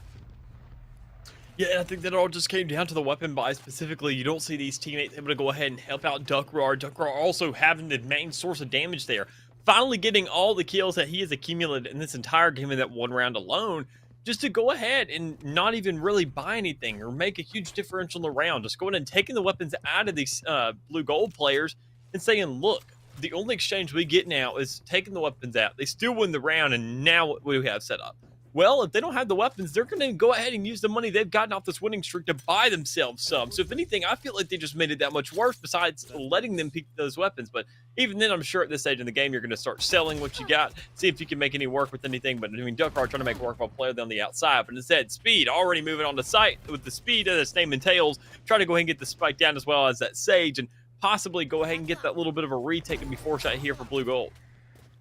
Yeah, and I think that all just came down to the weapon buy specifically. You don't see these teammates able to go ahead and help out Duckrar. Duckrar also having the main source of damage there. Finally getting all the kills that he has accumulated in this entire game in that one round alone, just to go ahead and not even really buy anything or make a huge differential in the round. Just going and taking the weapons out of these blue gold players and saying, look, the only exchange we get now is taking the weapons out. They still win the round, and now what do we have set up? Well, if they don't have the weapons, they're going to go ahead and use the money they've gotten off this winning streak to buy themselves some. So if anything, I feel like they just made it that much worse besides letting them pick those weapons. But even then, I'm sure at this stage in the game, you're going to start selling what you got, see if you can make any work with anything. But I mean, Duckrar trying to make work while player on the outside. But instead, Speed already moving on the site with the speed that its name entails, trying to go ahead and get the spike down as well as that Sage and possibly go ahead and get that little bit of a retake and be foresight here for Blue Gold.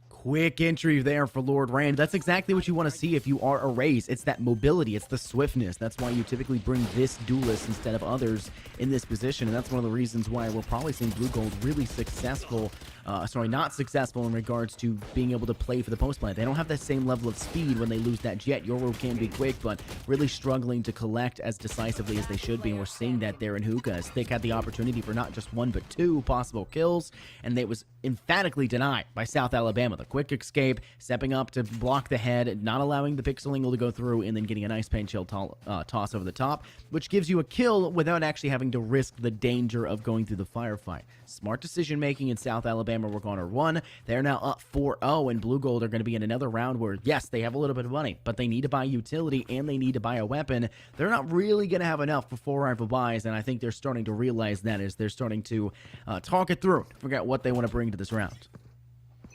Quick entry there for Lord Rand. That's exactly what you want to see if you are a Raze. It's that mobility. It's the swiftness. That's why you typically bring this duelist instead of others in this position. And that's one of the reasons why we're probably seeing Blue Gold really successful. Not successful in regards to being able to play for the post plant. They don't have that same level of speed when they lose that Jet. Yoru can be quick, but really struggling to collect as decisively as they should be. And we're seeing that there in Hookah, as Thick had the opportunity for not just one, but two possible kills, and it was emphatically denied by South Alabama. The quick escape, stepping up to block the head, not allowing the Pixelingle to go through, and then getting a nice pain chill toss over the top, which gives you a kill without actually having to risk the danger of going through the firefight. Smart decision making in South Alabama. We're going to run. They're now up 4-0, and Blue Gold are going to be in another round where, yes, they have a little bit of money, but they need to buy utility and they need to buy a weapon. They're not really going to have enough for 4 rifle buys, and I think they're starting to realize that as they're starting to talk it through, figure out what they want to bring to this round.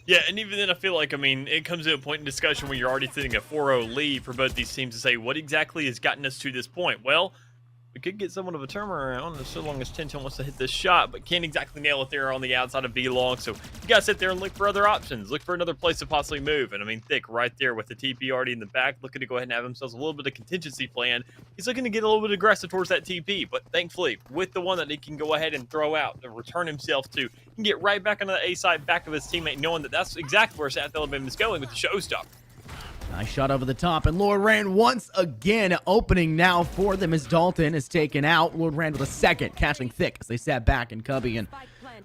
Yeah, and even then, I feel like, I mean, it comes to a point in discussion when you're already sitting at 4-0 lead for both these teams to say, what exactly has gotten us to this point? Well, we could get somewhat of a turnaround so long as 10-10 wants to hit this shot, but can't exactly nail it there on the outside of B-Long. So you got to sit there and look for other options. Look for another place to possibly move. And I mean, Thick right there with the TP already in the back, looking to go ahead and have himself a little bit of contingency plan. He's looking to get a little bit aggressive towards that TP, but thankfully, with the one that he can go ahead and throw out and return himself to, he can get right back on the A side, back of his teammate, knowing that that's exactly where South Alabama is going with the showstopper. Nice shot over the top, and Lord Rand once again opening now for them as Dalton is taken out. Lord Rand with a second, catching Thick as they sat back in Cubby, and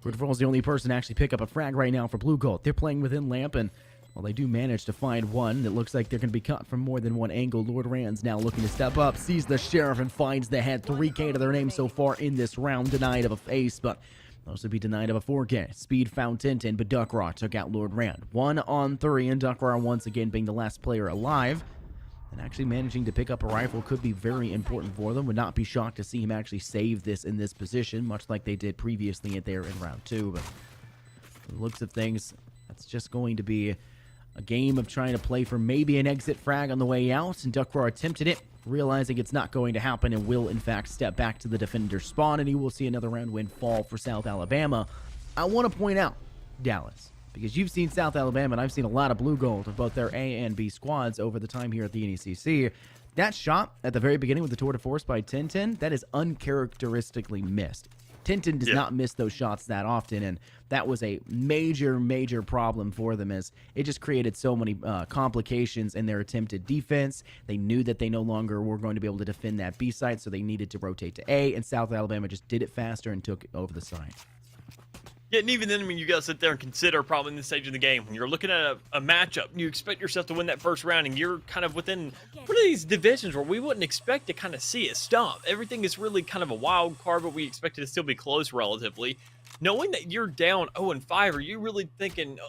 Woodfall's the only person to actually pick up a frag right now for Blue Gold. They're playing within Lamp, and while they do manage to find one that looks like they're going to be cut from more than one angle, Lord Rand's now looking to step up, sees the Sheriff, and finds the head. 3K to their name so far in this round, denied of a face, but also be denied of a 4K. Speed found Tintin, but Duckrar took out Lord Rand. 1-on-3, and Duckrar once again being the last player alive. And actually managing to pick up a rifle could be very important for them. Would not be shocked to see him actually save this in this position, much like they did previously there in round 2. But from the looks of things, that's just going to be a game of trying to play for maybe an exit frag on the way out, and Duckrar attempted it, realizing it's not going to happen, and will in fact step back to the defender spawn, and he will see another round win fall for South Alabama. I want to point out, Dallas, because you've seen South Alabama, and I've seen a lot of Blue Gold of both their A and B squads over the time here at the NECC. That shot at the very beginning with the tour de force by Tintin, that is uncharacteristically missed. Tintin does not miss those shots that often, and that was a major problem for them, as it just created so many complications in their attempted defense. They knew that they no longer were going to be able to defend that B site, so they needed to rotate to A, and South Alabama just did it faster and took it over the side. Yeah, and even then, I mean, you got to sit there and consider probably in this stage of the game, when you're looking at a matchup, you expect yourself to win that first round, and you're kind of within one of these divisions where we wouldn't expect to kind of see a stomp. Everything is really kind of a wild card, but we expect it to still be close relatively. knowing that you're down 0-5, are you really thinking,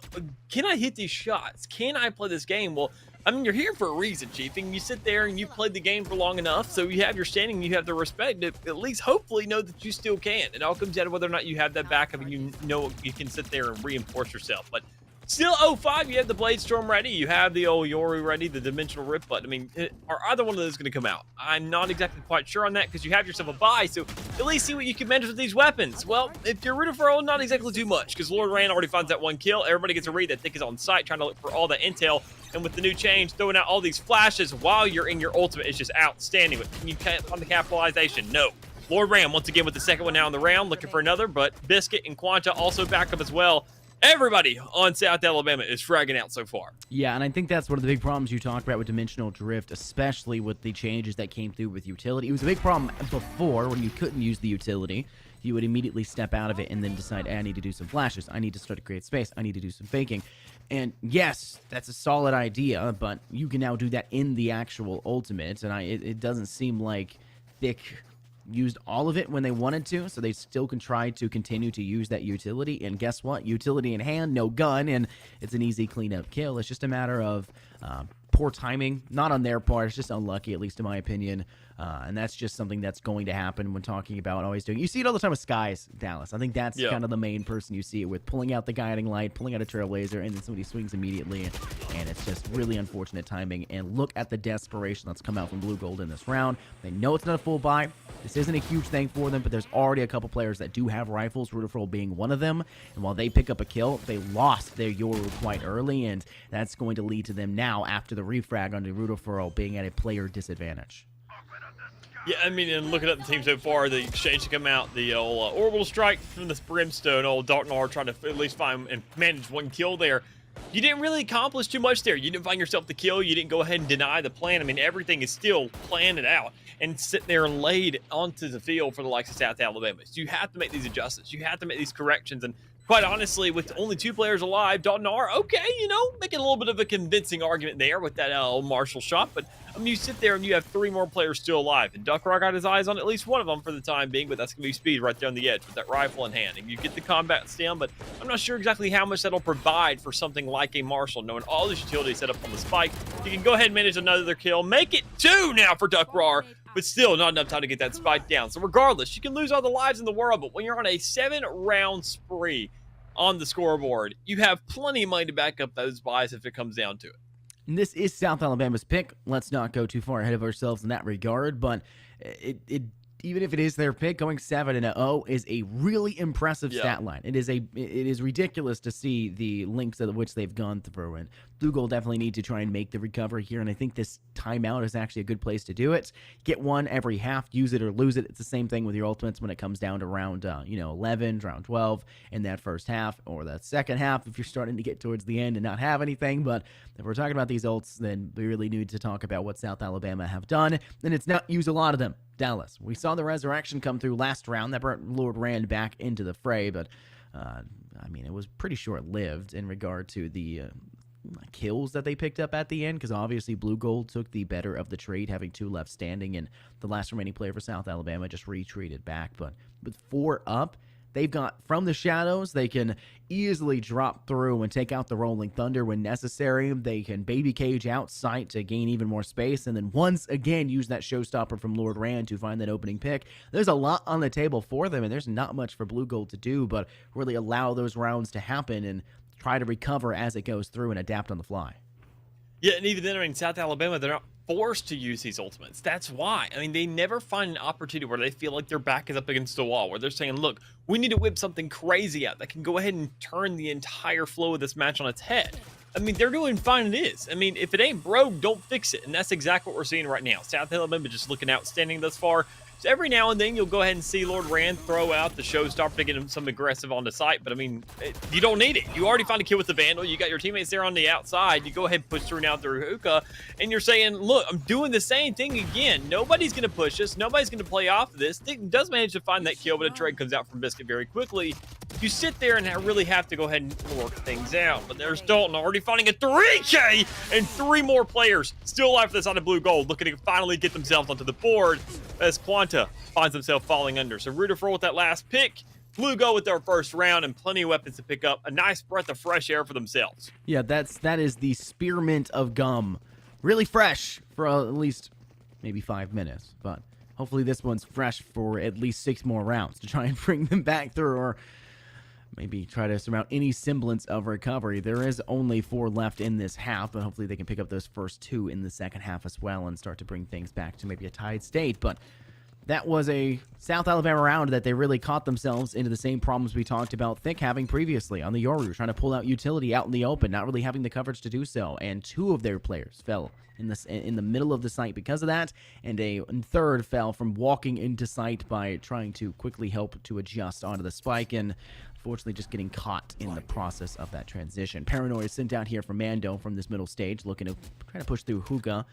can I hit these shots? Can I play this game? Well, I mean, you're here for a reason, Chief, and you sit there and you played the game for long enough, so you have your standing, you have the respect to at least hopefully know that you still can. It all comes down to whether or not you have that backup and you know you can sit there and reinforce yourself. But still 0-5, you have the Blade Storm ready, you have the old Yoru ready, the Dimensional Rip, but I mean, are either one of those going to come out? I'm not exactly quite sure on that because you have yourself a buy, so at least see what you can manage with these weapons. Well, if you're rooting for not exactly too much, because Lord Rand already finds that one kill, everybody gets a read that Thick is on site trying to look for all that intel, and with the new change, throwing out all these flashes while you're in your ultimate is just outstanding. But can you find the capitalization? No. Lord Ram, once again, with the second one now in the round, looking for another, but Biscuit and Quanta also back up as well. Everybody on South Alabama is fragging out so far. Yeah, and I think that's one of the big problems you talked about with Dimensional Drift, especially with the changes that came through with utility. It was a big problem before when you couldn't use the utility. You would immediately step out of it and then decide, hey, I need to do some flashes. I need to start to create space. I need to do some faking. And yes, that's a solid idea, but you can now do that in the actual ultimate, and it doesn't seem like Thick used all of it when they wanted to, so they still can try to continue to use that utility. And guess what? Utility in hand, no gun, and it's an easy cleanup kill. It's just a matter of poor timing, not on their part. It's just unlucky, at least in my opinion. And that's just something that's going to happen when talking about always doing. You see it all the time with Skies, Dallas. I think that's kind of the main person you see it with, pulling out the guiding light, pulling out a trailblazer, and then somebody swings immediately. And it's just really unfortunate timing. And look at the desperation that's come out from Blue Gold in this round. They know it's not a full buy. This isn't a huge thing for them, but there's already a couple players that do have rifles, Rudafrol being one of them. And while they pick up a kill, they lost their Yoru quite early, and that's going to lead to them now, after the refrag onto Rudafrol, being at a player disadvantage. Yeah, I mean, and looking at the team so far, the exchange to come out, the old Orbital Strike from this Brimstone, old Darknar trying to at least find and manage one kill there. You didn't really accomplish too much there. You didn't find yourself the kill. You didn't go ahead and deny the plan. I mean, everything is still planned out and sitting there and laid onto the field for the likes of South Alabama. So you have to make these adjustments. You have to make these corrections. And quite honestly, with only 2 players alive, Darknar, okay, you know, making a little bit of a convincing argument there with that old Marshall shot. But I mean, you sit there and you have 3 more players still alive. And Duckrock got his eyes on at least one of them for the time being, but that's going to be Speed right there on the edge with that rifle in hand. And you get the combat stem, but I'm not sure exactly how much that'll provide for something like a Marshall, knowing all this utility set up on the spike. You can go ahead and manage another kill. Make it 2 now for Duckrar, but still not enough time to get that spike down. So regardless, you can lose all the lives in the world, but when you're on a 7-round spree on the scoreboard, you have plenty of money to back up those buys if it comes down to it. And this is South Alabama's pick. Let's not go too far ahead of ourselves in that regard, but even if it is their pick, going 7-0 is a really impressive stat line. It is ridiculous to see the links at which they've gone through, and Blue Gold definitely need to try and make the recovery here, and I think this timeout is actually a good place to do it. Get one every half, use it or lose it. It's the same thing with your ultimates when it comes down to round 11, round 12 in that first half, or that second half if you're starting to get towards the end and not have anything. But if we're talking about these ults, then we really need to talk about what South Alabama have done, and it's not use a lot of them. Dallas, we saw the resurrection come through last round. That brought Lord Rand back into the fray, but I mean, it was pretty short-lived in regard to the kills that they picked up at the end, because obviously Blue Gold took the better of the trade, having 2 left standing, and the last remaining player for South Alabama just retreated back. But with 4 up, they've got from the shadows. They can easily drop through and take out the Rolling Thunder when necessary. They can baby cage out sight to gain even more space, and then once again use that showstopper from Lord Rand to find that opening pick. There's a lot on the table for them, and there's not much for Blue Gold to do but really allow those rounds to happen and try to recover as it goes through and adapt on the fly. Yeah, and even then, I mean, South Alabama, they're not forced to use these ultimates. That's why. I mean, they never find an opportunity where they feel like their back is up against the wall, where they're saying, look, we need to whip something crazy out that can go ahead and turn the entire flow of this match on its head. I mean, they're doing fine it is. I mean, if it ain't broke, don't fix it. And that's exactly what we're seeing right now. South Alabama just looking outstanding thus far. So every now and then you'll go ahead and see Lord Rand throw out the showstopper to get him some aggressive on the site, but I mean, you don't need it. You already found a kill with the Vandal. You got your teammates there on the outside. You go ahead and push through now through Hookah, and you're saying, look, I'm doing the same thing again. Nobody's going to push us. Nobody's going to play off of this. It does manage to find that kill, but a trade comes out from Biscuit very quickly. You sit there and really have to go ahead and work things out. But there's Dalton already finding a 3K, and 3 more players still alive for this side of Blue Gold, looking to finally get themselves onto the board as Quanta finds himself falling under. So Rudafrol with that last pick Blue go with their first round and plenty of weapons to pick up. A nice breath of fresh air for themselves. Yeah, that is the spearmint of gum. Really fresh for at least maybe 5 minutes, but hopefully this one's fresh for at least 6 more rounds to try and bring them back through, or maybe try to surmount any semblance of recovery. There is only 4 left in this half, but hopefully they can pick up those first 2 in the second half as well and start to bring things back to maybe a tied state. But that was a South Alabama round that they really caught themselves into the same problems we talked about Thick having previously on the Yoru, trying to pull out utility out in the open, not really having the coverage to do so, and 2 of their players fell in the middle of the site because of that, and a third fell from walking into site by trying to quickly help to adjust onto the spike, and unfortunately just getting caught in the process of that transition. Paranoia is sent out here from Mando from this middle stage, looking to try to push through Hookah,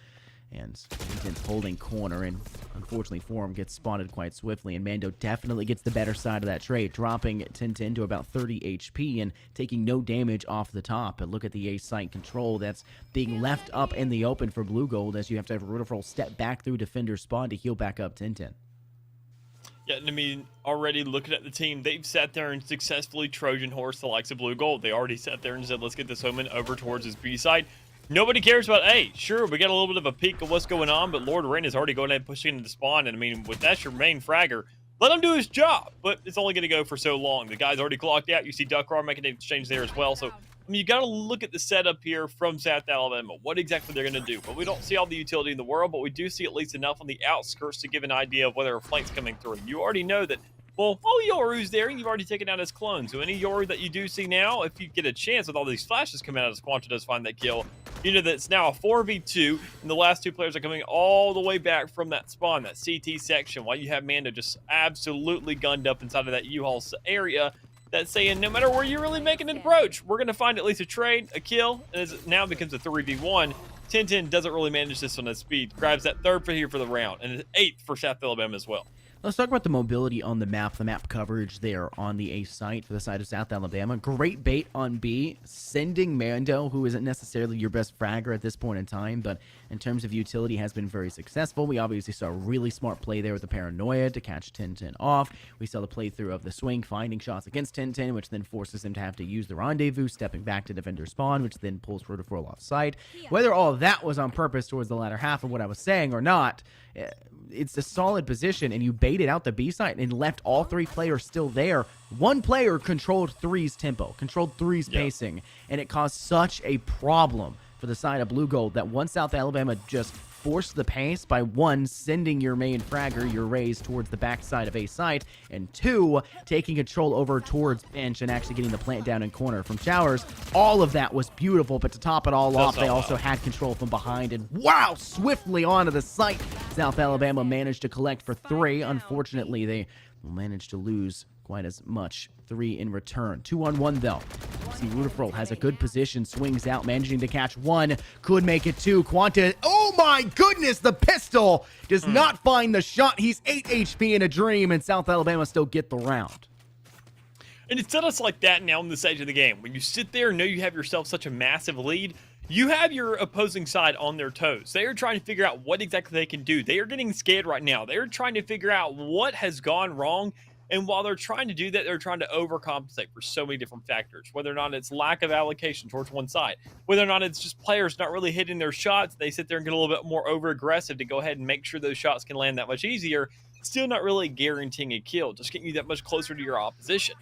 and Tintin's holding corner, and unfortunately for him gets spotted quite swiftly, and Mando definitely gets the better side of that trade, dropping Tintin to about 30 HP and taking no damage off the top. But look at the A site control that's being left up in the open for Blue Gold, as you have to have Rudolph step back through defender spawn to heal back up Tintin. Yeah, I mean, already looking at the team, they've sat there and successfully Trojan horse the likes of Blue Gold. They already sat there and said, let's get this Omen over towards his B side. Nobody cares about A. Sure, we got a little bit of a peek of what's going on, but Lord Rain is already going ahead and pushing into the spawn. And I mean, with that's your main fragger, let him do his job. But it's only going to go for so long. The guy's already clocked out. You see Duckrar making an exchange there as well. So, I mean, you got to look at the setup here from South Alabama. What exactly they're going to do. But we don't see all the utility in the world, but we do see at least enough on the outskirts to give an idea of whether a flank's coming through. You already know that, well, Yoru's there. You've already taken out his clone. So any Yoru that you do see now, if you get a chance with all these flashes coming out as Quanta does find that kill, you know that it's now a 4v2, and the last 2 players are coming all the way back from that spawn, that CT section, while you have Mando just absolutely gunned up inside of that U-Haul area. That's saying no matter where you're really making an approach, we're going to find at least a trade, a kill, and as it now becomes a 3v1. Tintin doesn't really manage this on his speed, grabs that 3rd for here for the round, and an 8th for South Alabama as well. Let's talk about the mobility on the map coverage there on the A site for the side of South Alabama. Great bait on B, sending Mando, who isn't necessarily your best fragger at this point in time, but in terms of utility has been very successful. We obviously saw a really smart play there with the Paranoia to catch Tintin off. We saw the playthrough of the swing, finding shots against Tintin, which then forces him to have to use the rendezvous, stepping back to defender spawn, which then pulls Rudolph off site. Whether all of that was on purpose towards the latter half of what I was saying or not, it's a solid position, and you baited out the B site and left all 3 players still there. 1 player controlled 3's tempo, controlled 3's pacing, and it caused such a problem for the side of Blue Gold that once South Alabama just forced the pace by 1, sending your main fragger, your Rays, towards the backside of A site, and 2, taking control over towards bench and actually getting the plant down in corner from Showers. All of that was beautiful, but to top it all off, they also had control from behind, and wow, swiftly onto the site. South Alabama managed to collect for 3. Unfortunately, they managed to lose quite as much. 3 in return. 2-on-1 though. See, Rudolph has a good position, swings out, managing to catch 1, could make it 2. Quanta, oh my goodness, the pistol does not find the shot. He's 8 HP in a dream, and South Alabama still get the round. And it's us like that now in this stage of the game. When you sit there and know you have yourself such a massive lead, you have your opposing side on their toes. They are trying to figure out what exactly they can do. They are getting scared right now. They are trying to figure out what has gone wrong. And while they're trying to do that, they're trying to overcompensate for so many different factors, whether or not it's lack of allocation towards one side, whether or not it's just players not really hitting their shots. They sit there and get a little bit more over-aggressive to go ahead and make sure those shots can land that much easier, still not really guaranteeing a kill, just getting you that much closer to your opposition.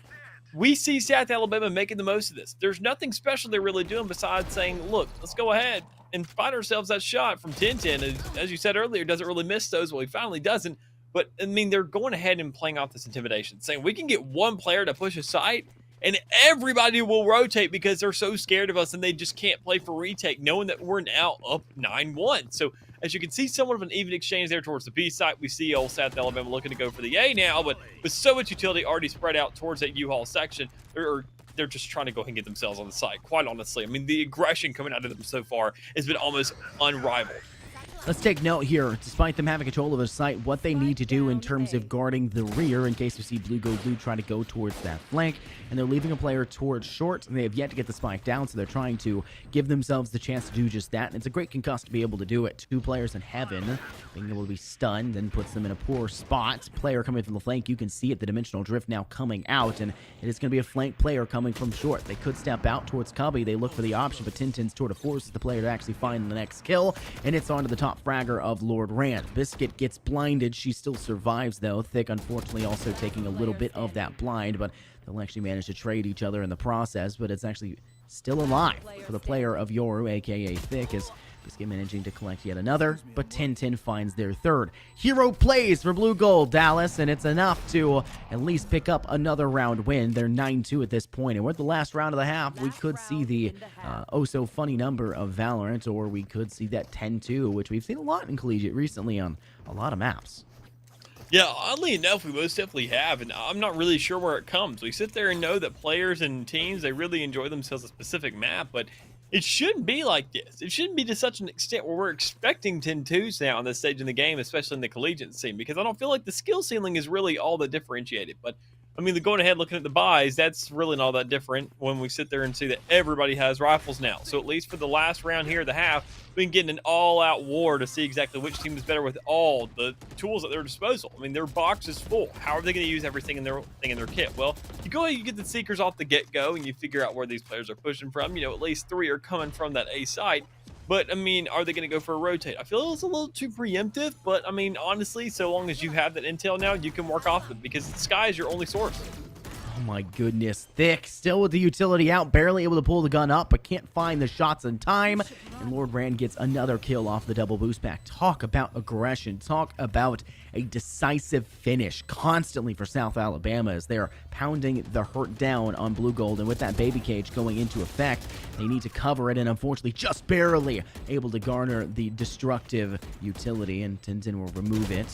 We see South Alabama making the most of this. There's nothing special they're really doing besides saying, look, let's go ahead and find ourselves that shot from Tintin. As you said earlier, doesn't really miss those. Well, he finally doesn't. But, I mean, they're going ahead and playing off this intimidation, saying we can get 1 player to push a site, and everybody will rotate because they're so scared of us, and they just can't play for retake, knowing that we're now up 9-1. So, as you can see, somewhat of an even exchange there towards the B site. We see old South Alabama looking to go for the A now, but with so much utility already spread out towards that U-Haul section, they're just trying to go ahead and get themselves on the site, quite honestly. I mean, the aggression coming out of them so far has been almost unrivaled. Let's take note here, despite them having control of the site, what they need to do in terms of guarding the rear in case we see Blue Gold Blue try to go towards that flank. And they're leaving a player towards short, and they have yet to get the spike down, so they're trying to give themselves the chance to do just that. And it's a great concuss to be able to do it. 2 players in heaven, being able to be stunned and puts them in a poor spot. Player coming from the flank, you can see it, the dimensional drift now coming out, and it is going to be a flank player coming from short. They could step out towards Cubby, they look for the option, but Tintin's tour de force is the player to actually find the next kill, and it's onto the top fragger of Lord Rand. Biscuit gets blinded, she still survives though. Thick unfortunately also taking a little bit of that blind, but they'll actually manage to trade each other in the process, but it's actually still alive for the player of Yoru, aka Thick, as Biscuit managing to collect yet another, but Tintin finds their third. Hero plays for Blue Gold Dallas, and it's enough to at least pick up another round win. They're 9-2 at this point, and we're at the last round of the half. We could see the oh-so-funny number of Valorant, or we could see that 10-2, which we've seen a lot in Collegiate recently on a lot of maps. Yeah, oddly enough, we most definitely have, and I'm not really sure where it comes. We sit there and know that players and teams, they really enjoy themselves a specific map, but it shouldn't be like this. It shouldn't be to such an extent where we're expecting 10-2s now on this stage in the game, especially in the collegiate scene, because I don't feel like the skill ceiling is really all that differentiated. But I mean, the going ahead looking at the buys, that's really not all that different when we sit there and see that everybody has rifles now. So at least for the last round here, the half, we can get in an all-out war to see exactly which team is better with all the tools at their disposal. I mean, their box is full. How are they going to use everything in their kit? Well, you go ahead, you get the Seekers off the get-go, and you figure out where these players are pushing from. You know, at least 3 are coming from that A site. But, I mean, are they going to go for a rotate? I feel it's a little too preemptive, but, I mean, honestly, so long as you have that intel now, you can work off it, because the sky is your only source. Oh my goodness, Thick still with the utility out, barely able to pull the gun up, but can't find the shots in time. And Lord Rand gets another kill off the double boost back. Talk about aggression. Talk about a decisive finish constantly for South Alabama as they're pounding the hurt down on Blue Gold. And with that baby cage going into effect, they need to cover it, and unfortunately just barely able to garner the destructive utility, and Tintin will remove it.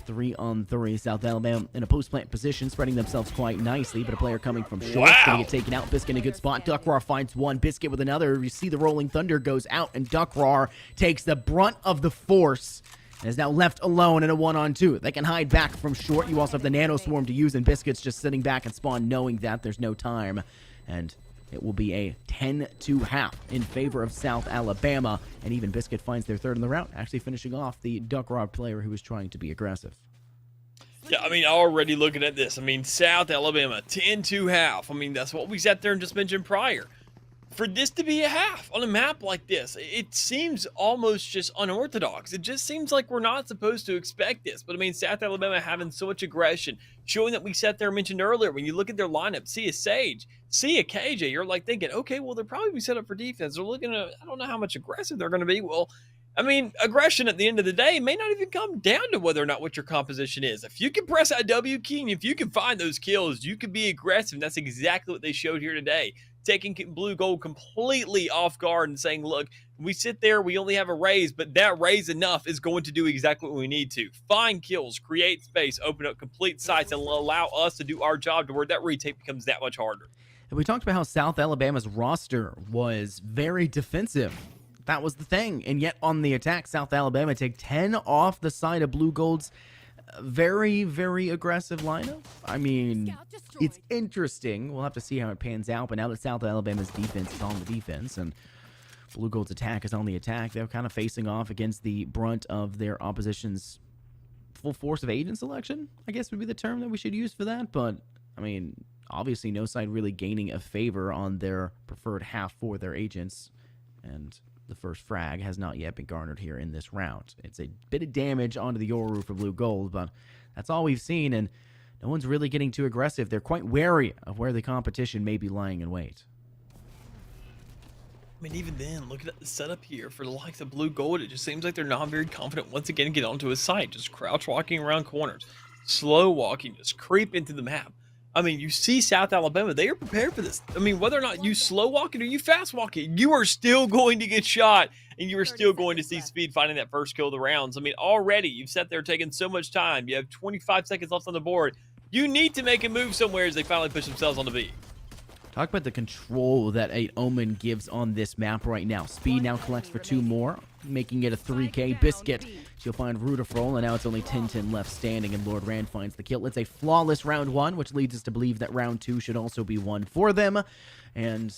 3-on-3, South Alabama in a post-plant position, spreading themselves quite nicely, but a player coming from short is going to get taken out. Biscuit in a good spot. Duckrar finds one. Biscuit with another. You see the Rolling Thunder goes out, and Duckrar takes the brunt of the force and is now left alone in a 1-on-2. They can hide back from short. You also have the Nano Swarm to use, and Biscuit's just sitting back and spawn knowing that there's no time. And it will be a 10-2 half in favor of South Alabama, and even Biscuit finds their third in the round, actually finishing off the Duckrar player who was trying to be aggressive. Yeah, I mean, already looking at this, I mean, South Alabama, 10-2 half. I mean, that's what we sat there and just mentioned prior. For this to be a half on a map like this, it seems almost just unorthodox. It just seems like we're not supposed to expect this. But I mean, South Alabama having so much aggression, showing that we sat there and mentioned earlier, when you look at their lineup, see a Sage, see a KJ, you're like thinking, okay, well, they're probably be set up for defense. They're looking at, I don't know how much aggressive they're going to be. Well, I mean, aggression at the end of the day may not even come down to whether or not what your composition is. If you can press that W key, and if you can find those kills, you can be aggressive. And that's exactly what they showed here today. Taking Blue Gold completely off guard and saying, look, we sit there, we only have a raise, but that raise enough is going to do exactly what we need to. Find kills, create space, open up complete sites, and allow us to do our job to where that retake becomes that much harder. And we talked about how South Alabama's roster was very defensive. That was the thing. And yet on the attack, South Alabama take 10 off the side of Blue Gold's very, very aggressive lineup. I mean, it's interesting. We'll have to see how it pans out. But now that South Alabama's defense is on the defense and Blue Gold's attack is on the attack, they're kind of facing off against the brunt of their opposition's full force of agent selection, I guess would be the term that we should use for that. But, I mean, obviously no side really gaining a favor on their preferred half for their agents. And the first frag has not yet been garnered here in this round. It's a bit of damage onto the Yoru for Blue Gold, but that's all we've seen, and no one's really getting too aggressive. They're quite wary of where the competition may be lying in wait. I mean, even then, looking at the setup here for the likes of Blue Gold, it just seems like they're not very confident once again to get onto a site. Just crouch walking around corners, slow walking, just creep into the map. I mean, you see South Alabama, they are prepared for this. I mean, whether or not you slow walking or you fast walking, you are still going to get shot, and you are still going to see Speed finding that first kill of the rounds. I mean, already you've sat there taking so much time. You have 25 seconds left on the board. You need to make a move somewhere as they finally push themselves on the B. Talk about the control that a Omen gives on this map right now. Speed now collects for 2 more, making it a 3K. Biscuit, she'll find Rudafrol, and now it's only 10-10 left standing, and Lord Rand finds the kill. It's a flawless round 1, which leads us to believe that round 2 should also be one for them. And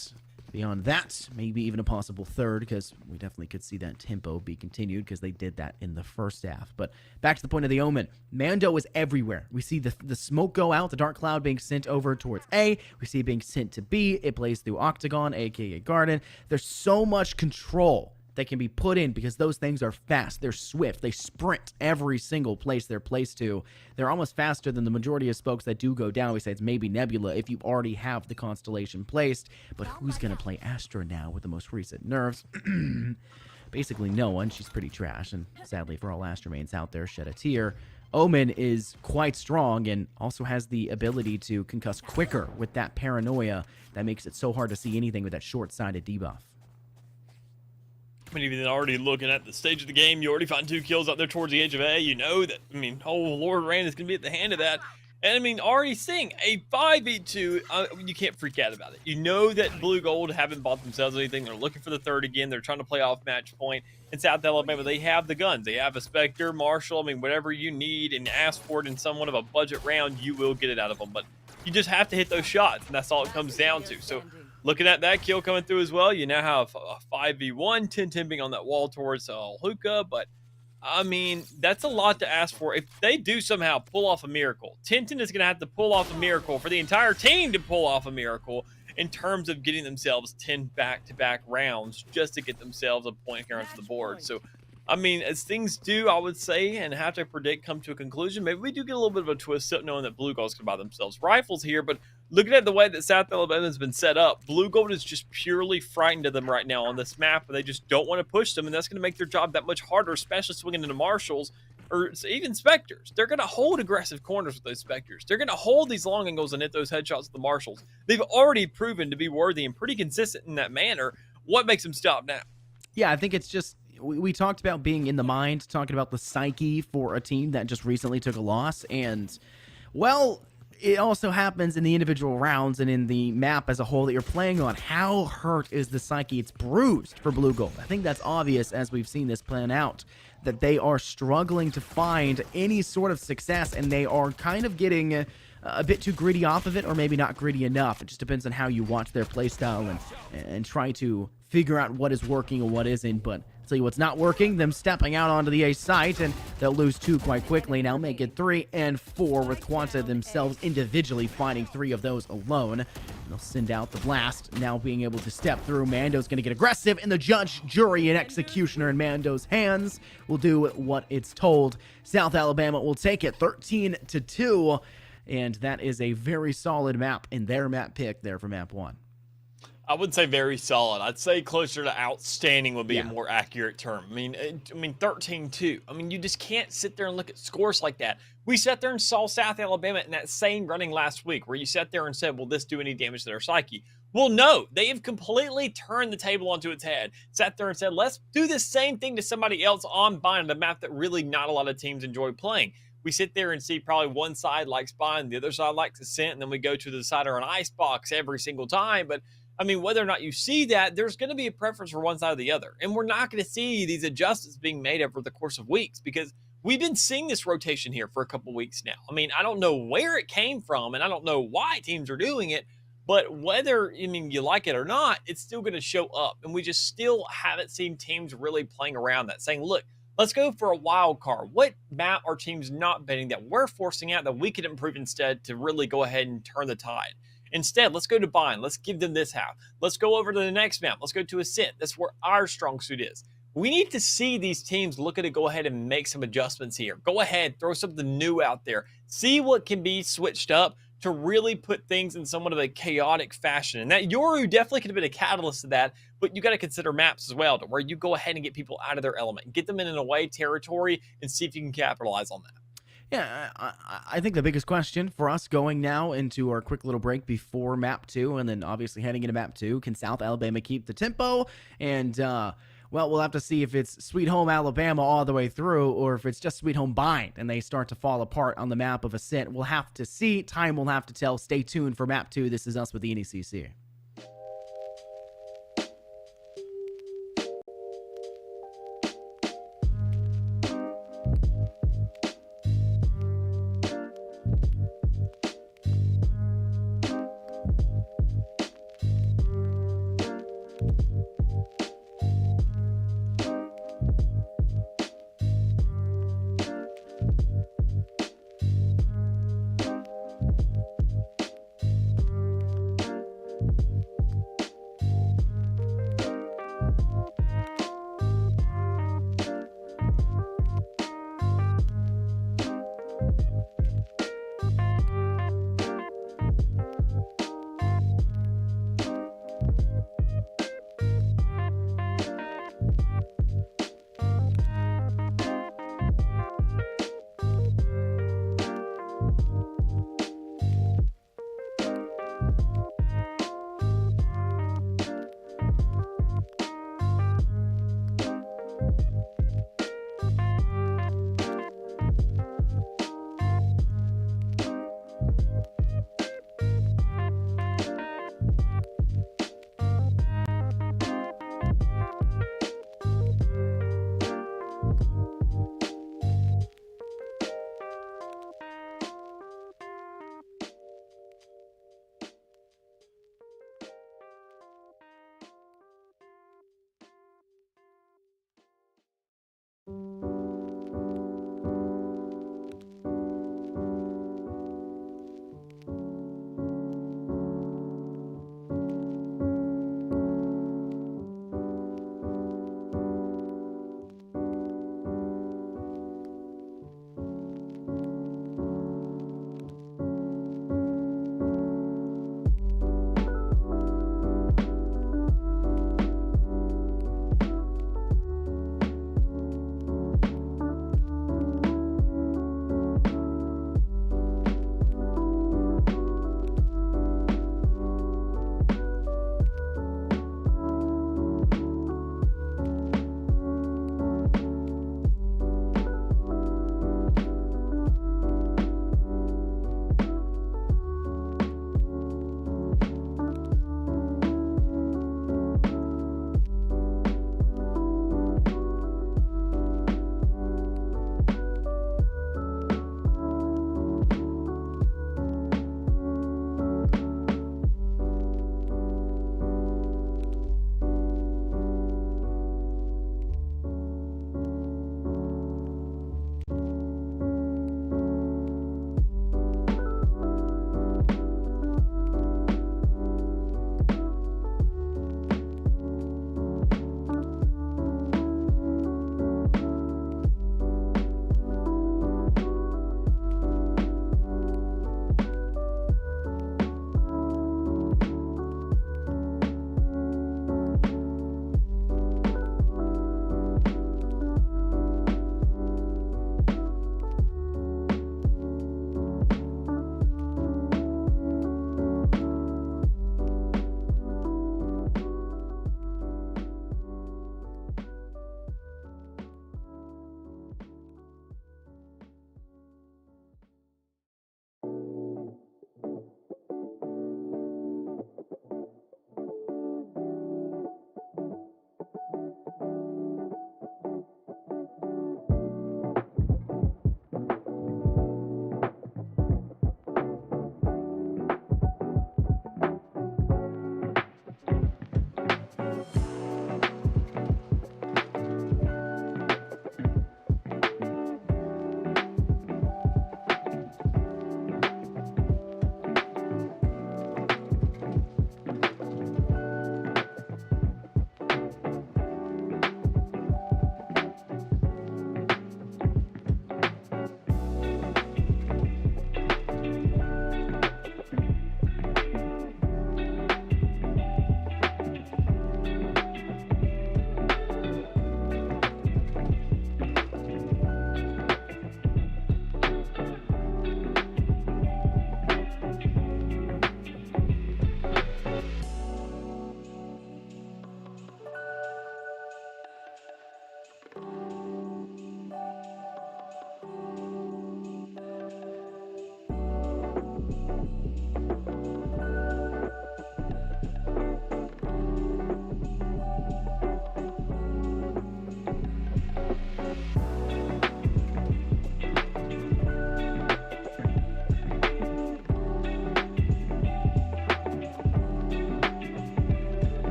beyond that, maybe even a possible third, because we definitely could see that tempo be continued, because they did that in the first half. But back to the point of the Omen. Mando is everywhere. We see the smoke go out, the Dark Cloud being sent over towards A. We see it being sent to B. It plays through Octagon, a.k.a. Garden. There's so much control that can be put in because those things are fast. They're swift. They sprint every single place they're placed to. They're almost faster than the majority of spokes that do go down, besides maybe Nebula if you already have the constellation placed. But who's going to play Astra now with the most recent nerfs? Basically no one. She's pretty trash, and sadly for all Astra mains out there, shed a tear. Omen is quite strong and also has the ability to concuss quicker with that paranoia that makes it so hard to see anything with that short-sighted debuff. I mean, even already looking at the stage of the game, you already find 2 kills out there towards the edge of A. You know that, I mean, oh, Lord Rand is going to be at the hand of that. And, I mean, already seeing a 5v2, you can't freak out about it. You know that Blue Gold haven't bought themselves anything. They're looking for the third again. They're trying to play off match point. In South Alabama, they have the guns. They have a Spectre, Marshall. I mean, whatever you need and ask for it in somewhat of a budget round, you will get it out of them. But you just have to hit those shots, and that's all it comes down to. So, looking at that kill coming through as well, you now have a 5v1, 10-10 being on that wall towards Hookah, but I mean, that's a lot to ask for. If they do somehow pull off a miracle, 10-10 is going to have to pull off a miracle for the entire team to pull off a miracle in terms of getting themselves 10 back-to-back rounds just to get themselves a point here onto the board. So, I mean, as things do, I would say, and have to predict, come to a conclusion, maybe we do get a little bit of a twist up knowing that Blue Gold's can buy themselves rifles here, but looking at the way that South Alabama has been set up, Blue Gold is just purely frightened of them right now on this map, and they just don't want to push them, and that's going to make their job that much harder, especially swinging into Marshals or even Spectres. They're going to hold aggressive corners with those Spectres. They're going to hold these long angles and hit those headshots with the Marshals. They've already proven to be worthy and pretty consistent in that manner. What makes them stop now? Yeah, I think it's just, we talked about being in the mind, talking about the psyche for a team that just recently took a loss, and, well, it also happens in the individual rounds and in the map as a whole that you're playing on. How hurt is the psyche? It's bruised for Blue Gold. I think that's obvious as we've seen this plan out, that they are struggling to find any sort of success, and they are kind of getting a bit too greedy off of it, or maybe not greedy enough. It just depends on how you watch their playstyle and try to figure out what is working and what isn't. But I'll tell you what's not working, them stepping out onto the A site, and they'll lose 2 quite quickly. Now make it 3 and 4 with Quanta themselves individually finding 3 of those alone. They'll send out the blast, now being able to step through. Mando's going to get aggressive, and the judge, jury, and executioner in Mando's hands will do what it's told. South Alabama will take it 13-2, and that is a very solid map in their map pick there for map 1. I wouldn't say very solid. I'd say closer to outstanding would be a more accurate term. I mean 13-2. I mean, you just can't sit there and look at scores like that. We sat there and saw South Alabama in that same running last week where you sat there and said, will this do any damage to their psyche? Well, no. They have completely turned the table onto its head. Sat there and said, let's do the same thing to somebody else on Bind, a map that really not a lot of teams enjoy playing. We sit there and see probably one side likes Bind, the other side likes Ascent, and then we go to the side or an Icebox every single time. But I mean, whether or not you see that, there's going to be a preference for one side or the other. And we're not going to see these adjustments being made over the course of weeks because we've been seeing this rotation here for a couple weeks now. I mean, I don't know where it came from, and I don't know why teams are doing it, but whether, I mean, you like it or not, it's still going to show up. And we just still haven't seen teams really playing around that, saying, look, let's go for a wild card. What map are teams not betting that we're forcing out that we could improve instead to really go ahead and turn the tide? Instead, let's go to Bind. Let's give them this half. Let's go over to the next map. Let's go to Ascent. That's where our strong suit is. We need to see these teams looking to go ahead and make some adjustments here. Go ahead, throw something new out there. See what can be switched up to really put things in somewhat of a chaotic fashion. And that Yoru definitely could have been a catalyst to that, but you got to consider maps as well, to where you go ahead and get people out of their element, get them in an away territory, and see if you can capitalize on that. Yeah, I think the biggest question for us going now into our quick little break before map 2 and then obviously heading into map 2, can South Alabama keep the tempo? And, well, we'll have to see if it's Sweet Home Alabama all the way through or if it's just Sweet Home Bind and they start to fall apart on the map of Ascent. We'll have to see. Time will have to tell. Stay tuned for map 2. This is us with the NECC.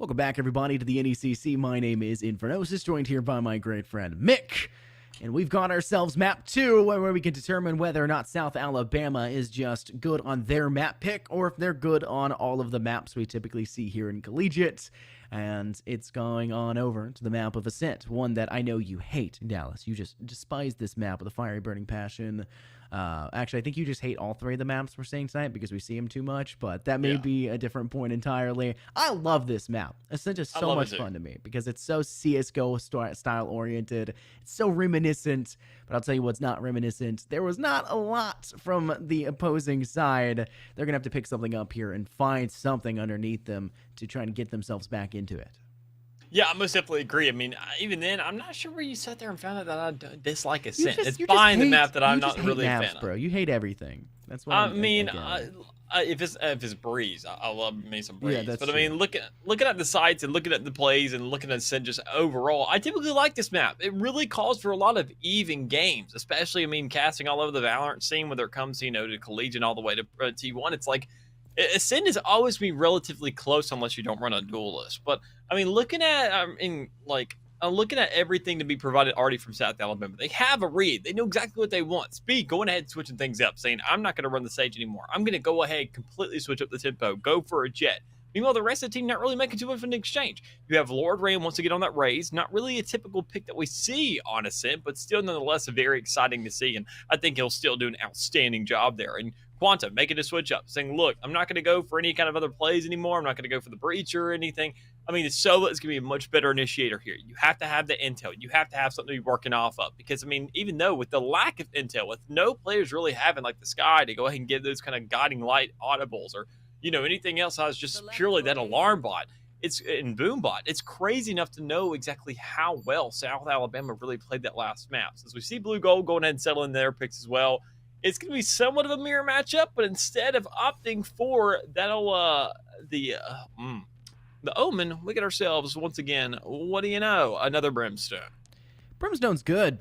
Welcome back, everybody, to the NECC. My name is Infernosis, joined here by my great friend Mick. And we've got ourselves map 2, where we can determine whether or not South Alabama is just good on their map pick, or if they're good on all of the maps we typically see here in Collegiate. And it's going on over to the map of Ascent, one that I know you hate, Dallas. You just despise this map with a fiery burning passion. Actually, I think you just hate all 3 of the maps we're seeing tonight because we see them too much, but that may be a different point entirely. I love this map. Ascent is so much fun to me because it's so CSGO style oriented. It's so reminiscent, but I'll tell you what's not reminiscent. There was not a lot from the opposing side. They're going to have to pick something up here and find something underneath them to try and get themselves back into it. Yeah, I most definitely agree. I mean, even then, I'm not sure where you sat there and found out that I dislike Ascent. It's buying the map that I'm not really a fan of. Bro, you hate everything. That's what I mean. If it's Breeze, I love me some Breeze. Yeah, but I mean, looking at the sites and looking at the plays and looking at Ascent just overall, I typically like this map. It really calls for a lot of even games, especially, I mean, casting all over the Valorant scene, whether it comes, you know, to Collegiate all the way to T1. It's like Ascent is always be relatively close unless you don't run a duelist. But I mean, looking at looking at everything to be provided already from South Alabama, they have a read. They know exactly what they want. Speed, going ahead and switching things up, saying, I'm not going to run the Sage anymore. I'm going to go ahead, completely switch up the tempo, go for a Jet. Meanwhile, the rest of the team not really making too much of an exchange. You have Lord Ray wants to get on that raise. Not really a typical pick that we see on Ascent, but still nonetheless very exciting to see. And I think he'll still do an outstanding job there. And Quanta making a switch up, saying, look, I'm not going to go for any kind of other plays anymore. I'm not going to go for the breach or anything. I mean, Sova is going to be a much better initiator here. You have to have the intel. You have to have something to be working off of. Because, I mean, even though with the lack of intel, with no players really having, like, the Sky to go ahead and give those kind of guiding light audibles or, you know, anything else has just purely that alarm bot. It's in Boom Bot. It's crazy enough to know exactly how well South Alabama really played that last map. So as we see Blue Gold going ahead and settling their picks as well, it's going to be somewhat of a mirror matchup, but instead of opting for the Omen, we get ourselves, once again, what do you know, another Brimstone. Brimstone's good.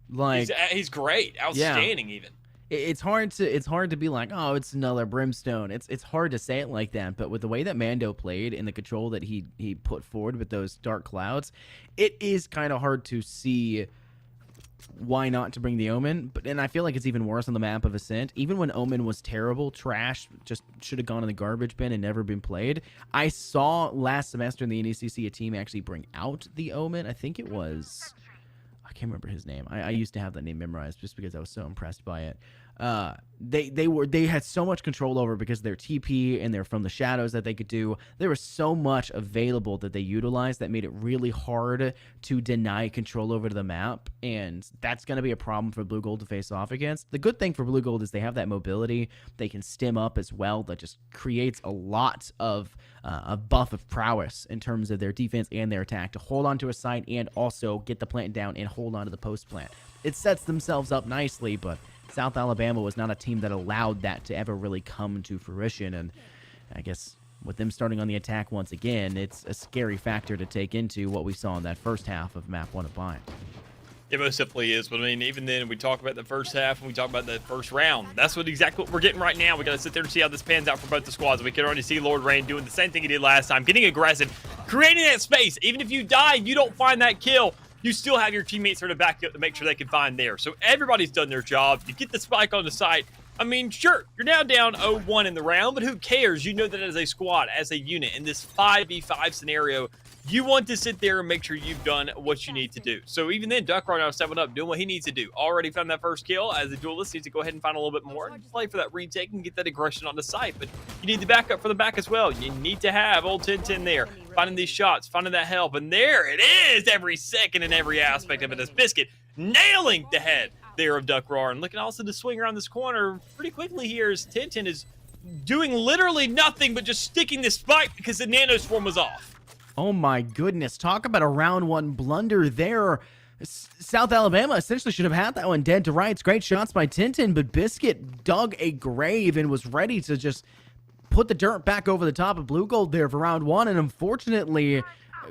Like he's great, outstanding even. It's hard to be like, oh, it's another Brimstone. It's hard to say it like that, but with the way that Mando played and the control that he put forward with those dark clouds, it is kind of hard to see why not to bring the Omen. And I feel like it's even worse on the map of Ascent. Even when Omen was terrible, trash, just should have gone in the garbage bin and never been played. I saw last semester in the NECC a team actually bring out the Omen. I think it was, I can't remember his name. I used to have that name memorized just because I was so impressed by it. They had so much control over because they're TP and they're from the shadows that they could do. There was so much available that they utilized that made it really hard to deny control over to the map, and that's going to be a problem for Blue Gold to face off against. The good thing for Blue Gold is they have that mobility. They can stim up as well. That just creates a lot of a buff of prowess in terms of their defense and their attack to hold on to a site and also get the plant down and hold on to the post plant. It sets themselves up nicely, but South Alabama was not a team that allowed that to ever really come to fruition, and I guess with them starting on the attack once again, it's a scary factor to take into what we saw in that first half of Map 1 of Bind. It most definitely is, but I mean, even then, we talk about the first half and we talk about the first round. That's exactly what we're getting right now. We got to sit there and see how this pans out for both the squads. We can already see Lord Rain doing the same thing he did last time, getting aggressive, creating that space. Even if you die, you don't find that kill, you still have your teammates there to back you up to make sure they can find there. So everybody's done their job. You get the spike on the site. I mean, sure, you're now down 0-1 in the round, but who cares? You know that as a squad, as a unit, in this 5v5 scenario, you want to sit there and make sure you've done what you need to do. So even then, Duck right now 7-up, doing what he needs to do. Already found that first kill. As a duelist, needs to go ahead and find a little bit more and play for that retake and get that aggression on the site. But you need the backup for the back as well. You need to have old 10-10 there, finding these shots, finding that help. And there it is, every second and every aspect of it. As Biscuit nailing the head there of Duck Roar. And looking also to swing around this corner pretty quickly here as 10-10 is doing literally nothing but just sticking this spike because the nano swarm was off. Oh my goodness, talk about a round one blunder there. South Alabama essentially should have had that one dead to rights. Great shots by Tintin, but Biscuit dug a grave and was ready to just put the dirt back over the top of Blue Gold there for round one. And unfortunately,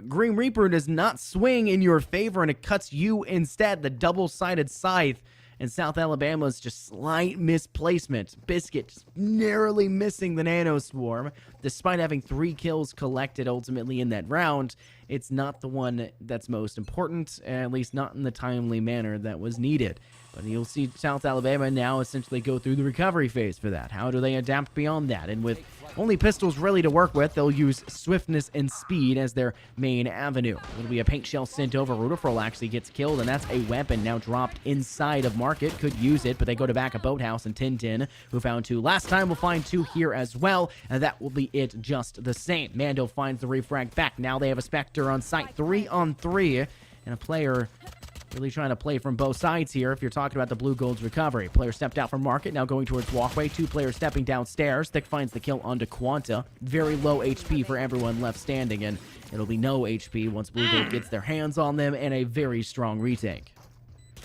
Green Reaper does not swing in your favor, and it cuts you instead, the double-sided scythe. and South Alabama's just slight misplacement. Biscuit just narrowly missing the Nano Swarm. Despite having 3 kills collected ultimately in that round, it's not the one that's most important, at least not in the timely manner that was needed. But you'll see South Alabama now essentially go through the recovery phase for that. How do they adapt beyond that? And with only pistols really to work with, they'll use swiftness and speed as their main avenue. It'll be a paint shell sent over. Rudafrol actually gets killed, and that's a weapon now dropped inside of Market. Could use it, but they go to back a Boathouse, and Tintin, who found 2 last time, will find 2 here as well, and that will be it just the same. Mando finds the refrag back. Now they have a Spectre on site, 3 on 3, and a player really trying to play from both sides here if you're talking about the Blue Gold's recovery. Player stepped out from Market, now going towards Walkway. 2 players stepping downstairs. Thick finds the kill onto Quanta. Very low HP for everyone left standing, and it'll be no HP once Blue Gold gets their hands on them, and a very strong retake.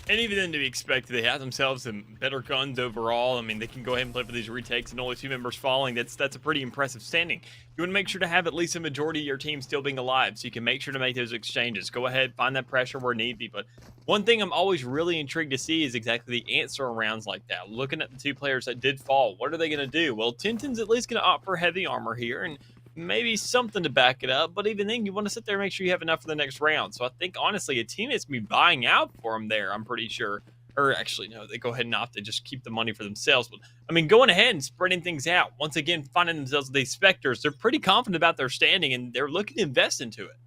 And even then, to be expected, they have themselves some better guns overall. I mean, they can go ahead and play for these retakes, and only 2 members falling. That's a pretty impressive standing. You want to make sure to have at least a majority of your team still being alive, so you can make sure to make those exchanges. Go ahead, find that pressure where need be. But one thing I'm always really intrigued to see is exactly the answer on rounds like that. Looking at the 2 players that did fall, what are they going to do? Well, Tintin's at least going to opt for heavy armor here, and maybe something to back it up, but even then, you want to sit there and make sure you have enough for the next round. So I think, honestly, a team is going to be buying out for them there, I'm pretty sure. Or actually, no, they go ahead and opt to just keep the money for themselves. But, I mean, going ahead and spreading things out, once again, finding themselves these Spectres, they're pretty confident about their standing, and they're looking to invest into it.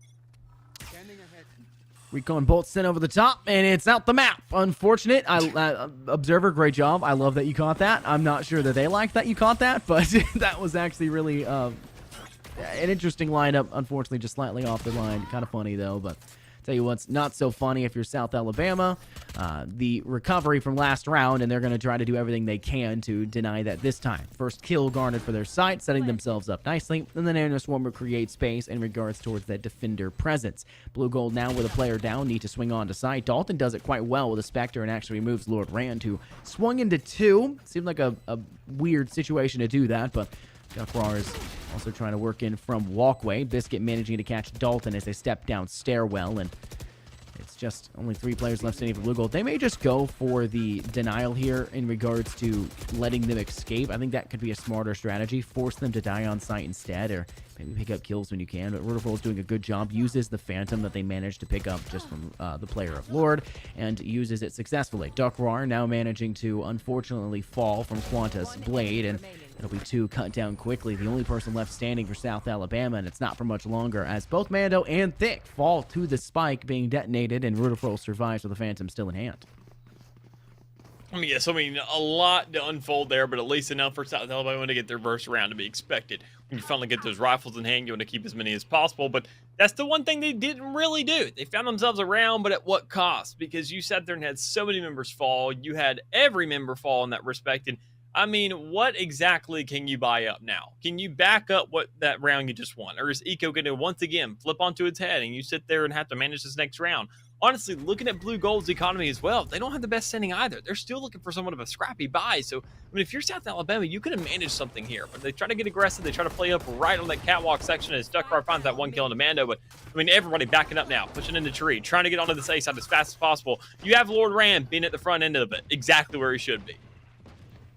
Recon and Bolt sent over the top, and it's out the map. Unfortunate. Observer, great job. I love that you caught that. I'm not sure that they like that you caught that, but that was actually really an interesting lineup. Unfortunately, just slightly off the line. Kind of funny, though, but tell you what's not so funny if you're South Alabama. The recovery from last round, and they're going to try to do everything they can to deny that this time. First kill garnered for their site, setting themselves up nicely, and then Nano Swarm will create space in regards towards that defender presence. Blue Gold now with a player down, need to swing on to site. Dalton does it quite well with a Spectre and actually removes Lord Rand, who swung into 2. Seemed like a weird situation to do that, but Duckrar is also trying to work in from Walkway. Biscuit managing to catch Dalton as they step down stairwell, and it's just only 3 players left standing for Blue Gold. They may just go for the denial here in regards to letting them escape. I think that could be a smarter strategy. Force them to die on site instead, or maybe pick up kills when you can. But Rudafrol is doing a good job. Uses the Phantom that they managed to pick up just from the player of Lord, and uses it successfully. Duckrar now managing to unfortunately fall from Quanta's blade, and it'll be 2 cut down quickly. The only person left standing for South Alabama, and it's not for much longer, as both Mando and Thick fall to the spike being detonated, and Rudafrol survives with the Phantom still in hand. I mean, yes, a lot to unfold there, but at least enough for South Alabama to get their first round to be expected. When you finally get those rifles in hand, you want to keep as many as possible, but that's the one thing they didn't really do. They found themselves around, but at what cost? Because you sat there and had so many members fall. You had every member fall in that respect, and I mean, what exactly can you buy up now? Can you back up what that round you just won? Or is Eco going to once again flip onto its head and you sit there and have to manage this next round? Honestly, looking at Blue Gold's economy as well, they don't have the best standing either. They're still looking for somewhat of a scrappy buy. So, I mean, if you're South Alabama, you could have managed something here. But they try to get aggressive. They try to play up right on that catwalk section as Duckrar finds that 1 kill into Mando. But, I mean, everybody backing up now, pushing into the tree, trying to get onto this A side as fast as possible. You have Lord Rand being at the front end of it, exactly where he should be.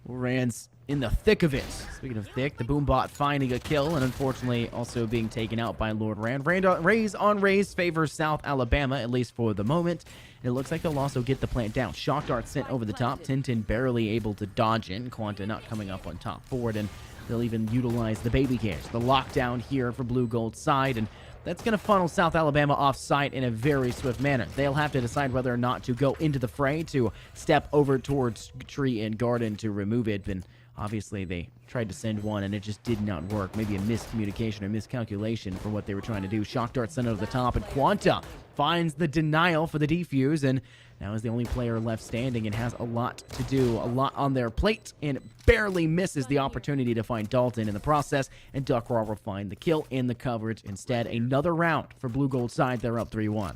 Rand's in the thick of it. Speaking of thick, the Boombot finding a kill, and unfortunately also being taken out by Lord Rand. Raise on Raise favors South Alabama, at least for the moment. And it looks like they'll also get the plant down. Shock dart sent over the top. Tintin barely able to dodge in. Quanta not coming up on top forward, and they'll even utilize the baby cage. The lockdown here for Blue Gold's side, and that's going to funnel South Alabama off-site in a very swift manner. They'll have to decide whether or not to go into the fray, to step over towards Tree and Garden to remove it. And obviously, they tried to send one, and it just did not work. Maybe a miscommunication or miscalculation for what they were trying to do. Shock dart sent over the top, and Quanta finds the denial for the defuse, and now is the only player left standing and has a lot to do, a lot on their plate, and barely misses the opportunity to find Dalton in the process, and Duckrar will find the kill in the coverage. Instead, another round for Blue Gold side. They're up 3-1.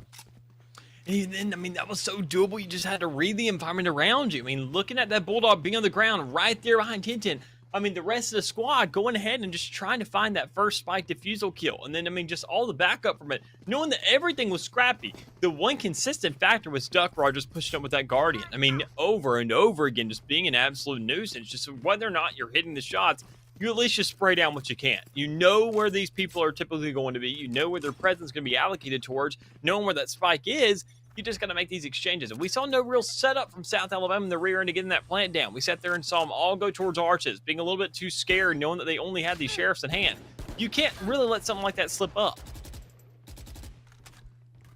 And even then, I mean, that was so doable. You just had to read the environment around you. I mean, looking at that Bulldog being on the ground right there behind Tintin, I mean, the rest of the squad going ahead and just trying to find that first spike defusal kill. And then, I mean, just all the backup from it, knowing that everything was scrappy. The one consistent factor was Duckraw just pushing up with that Guardian. I mean, over and over again, just being an absolute nuisance. Just whether or not you're hitting the shots, you at least just spray down what you can. You know where these people are typically going to be. You know where their presence is going to be allocated towards. Knowing where that spike is, you just got to make these exchanges. And we saw no real setup from South Alabama in the rear end to getting that plant down. We sat there and saw them all go towards arches, being a little bit too scared, knowing that they only had these sheriffs in hand. You can't really let something like that slip up.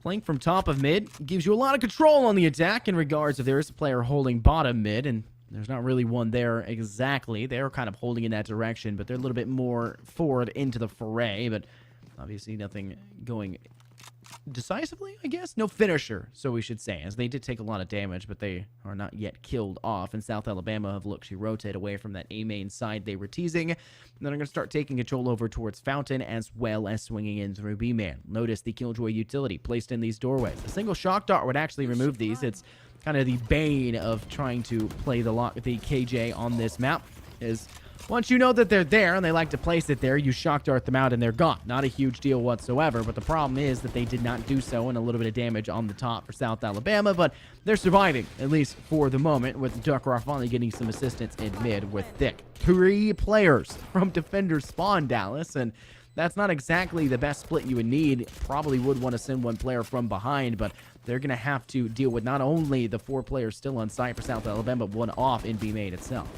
Playing from top of mid gives you a lot of control on the attack in regards if there is a player holding bottom mid, and there's not really one there exactly. They're kind of holding in that direction, but they're a little bit more forward into the foray, but obviously nothing going decisively, I guess. No finisher, so we should say, as they did take a lot of damage, but they are not yet killed off. And South Alabama have looked to rotate away from that A main side they were teasing. And then they're going to start taking control over towards Fountain, as well as swinging in through B man. Notice the Killjoy utility placed in these doorways. A single shock dart would actually remove these. It's kind of the bane of trying to play the KJ on this map, is once you know that they're there and they like to place it there, you shock dart them out and they're gone. Not a huge deal whatsoever, but the problem is that they did not do so, and a little bit of damage on the top for South Alabama, but they're surviving, at least for the moment, with Duckraw finally getting some assistance in mid with Thick. 3 players from Defenders spawn, Dallas, and that's not exactly the best split you would need. Probably would want to send 1 player from behind, but they're going to have to deal with not only the 4 players still on site for South Alabama, but 1 off in B main itself.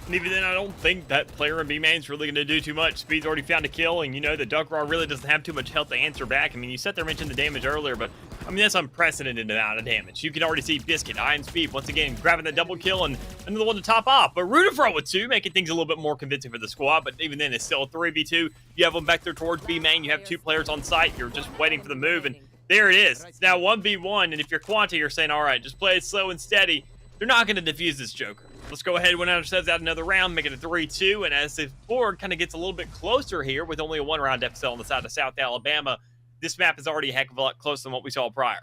And even then, I don't think that player in B-Main's really going to do too much. Speed's already found a kill, and you know that Duckraw really doesn't have too much health to answer back. I mean, you sat there and mentioned the damage earlier, but I mean, that's unprecedented amount of damage. You can already see Biscuit, Iron Speed, once again, grabbing that double kill and another one to top off. But Rudafro with 2, making things a little bit more convincing for the squad, but even then, it's still a 3v2. You have them back there towards B-Main. You have 2 players on site. You're just waiting for the move, and there it is. It's now 1v1, and if you're Quanta, you're saying, all right, just play it slow and steady. They're not going to defuse this Joker. Let's go ahead and win ourselves out another round, make it a 3-2. And as the board kind of gets a little bit closer here with only a 1-round deficit on the side of South Alabama, this map is already a heck of a lot closer than what we saw prior.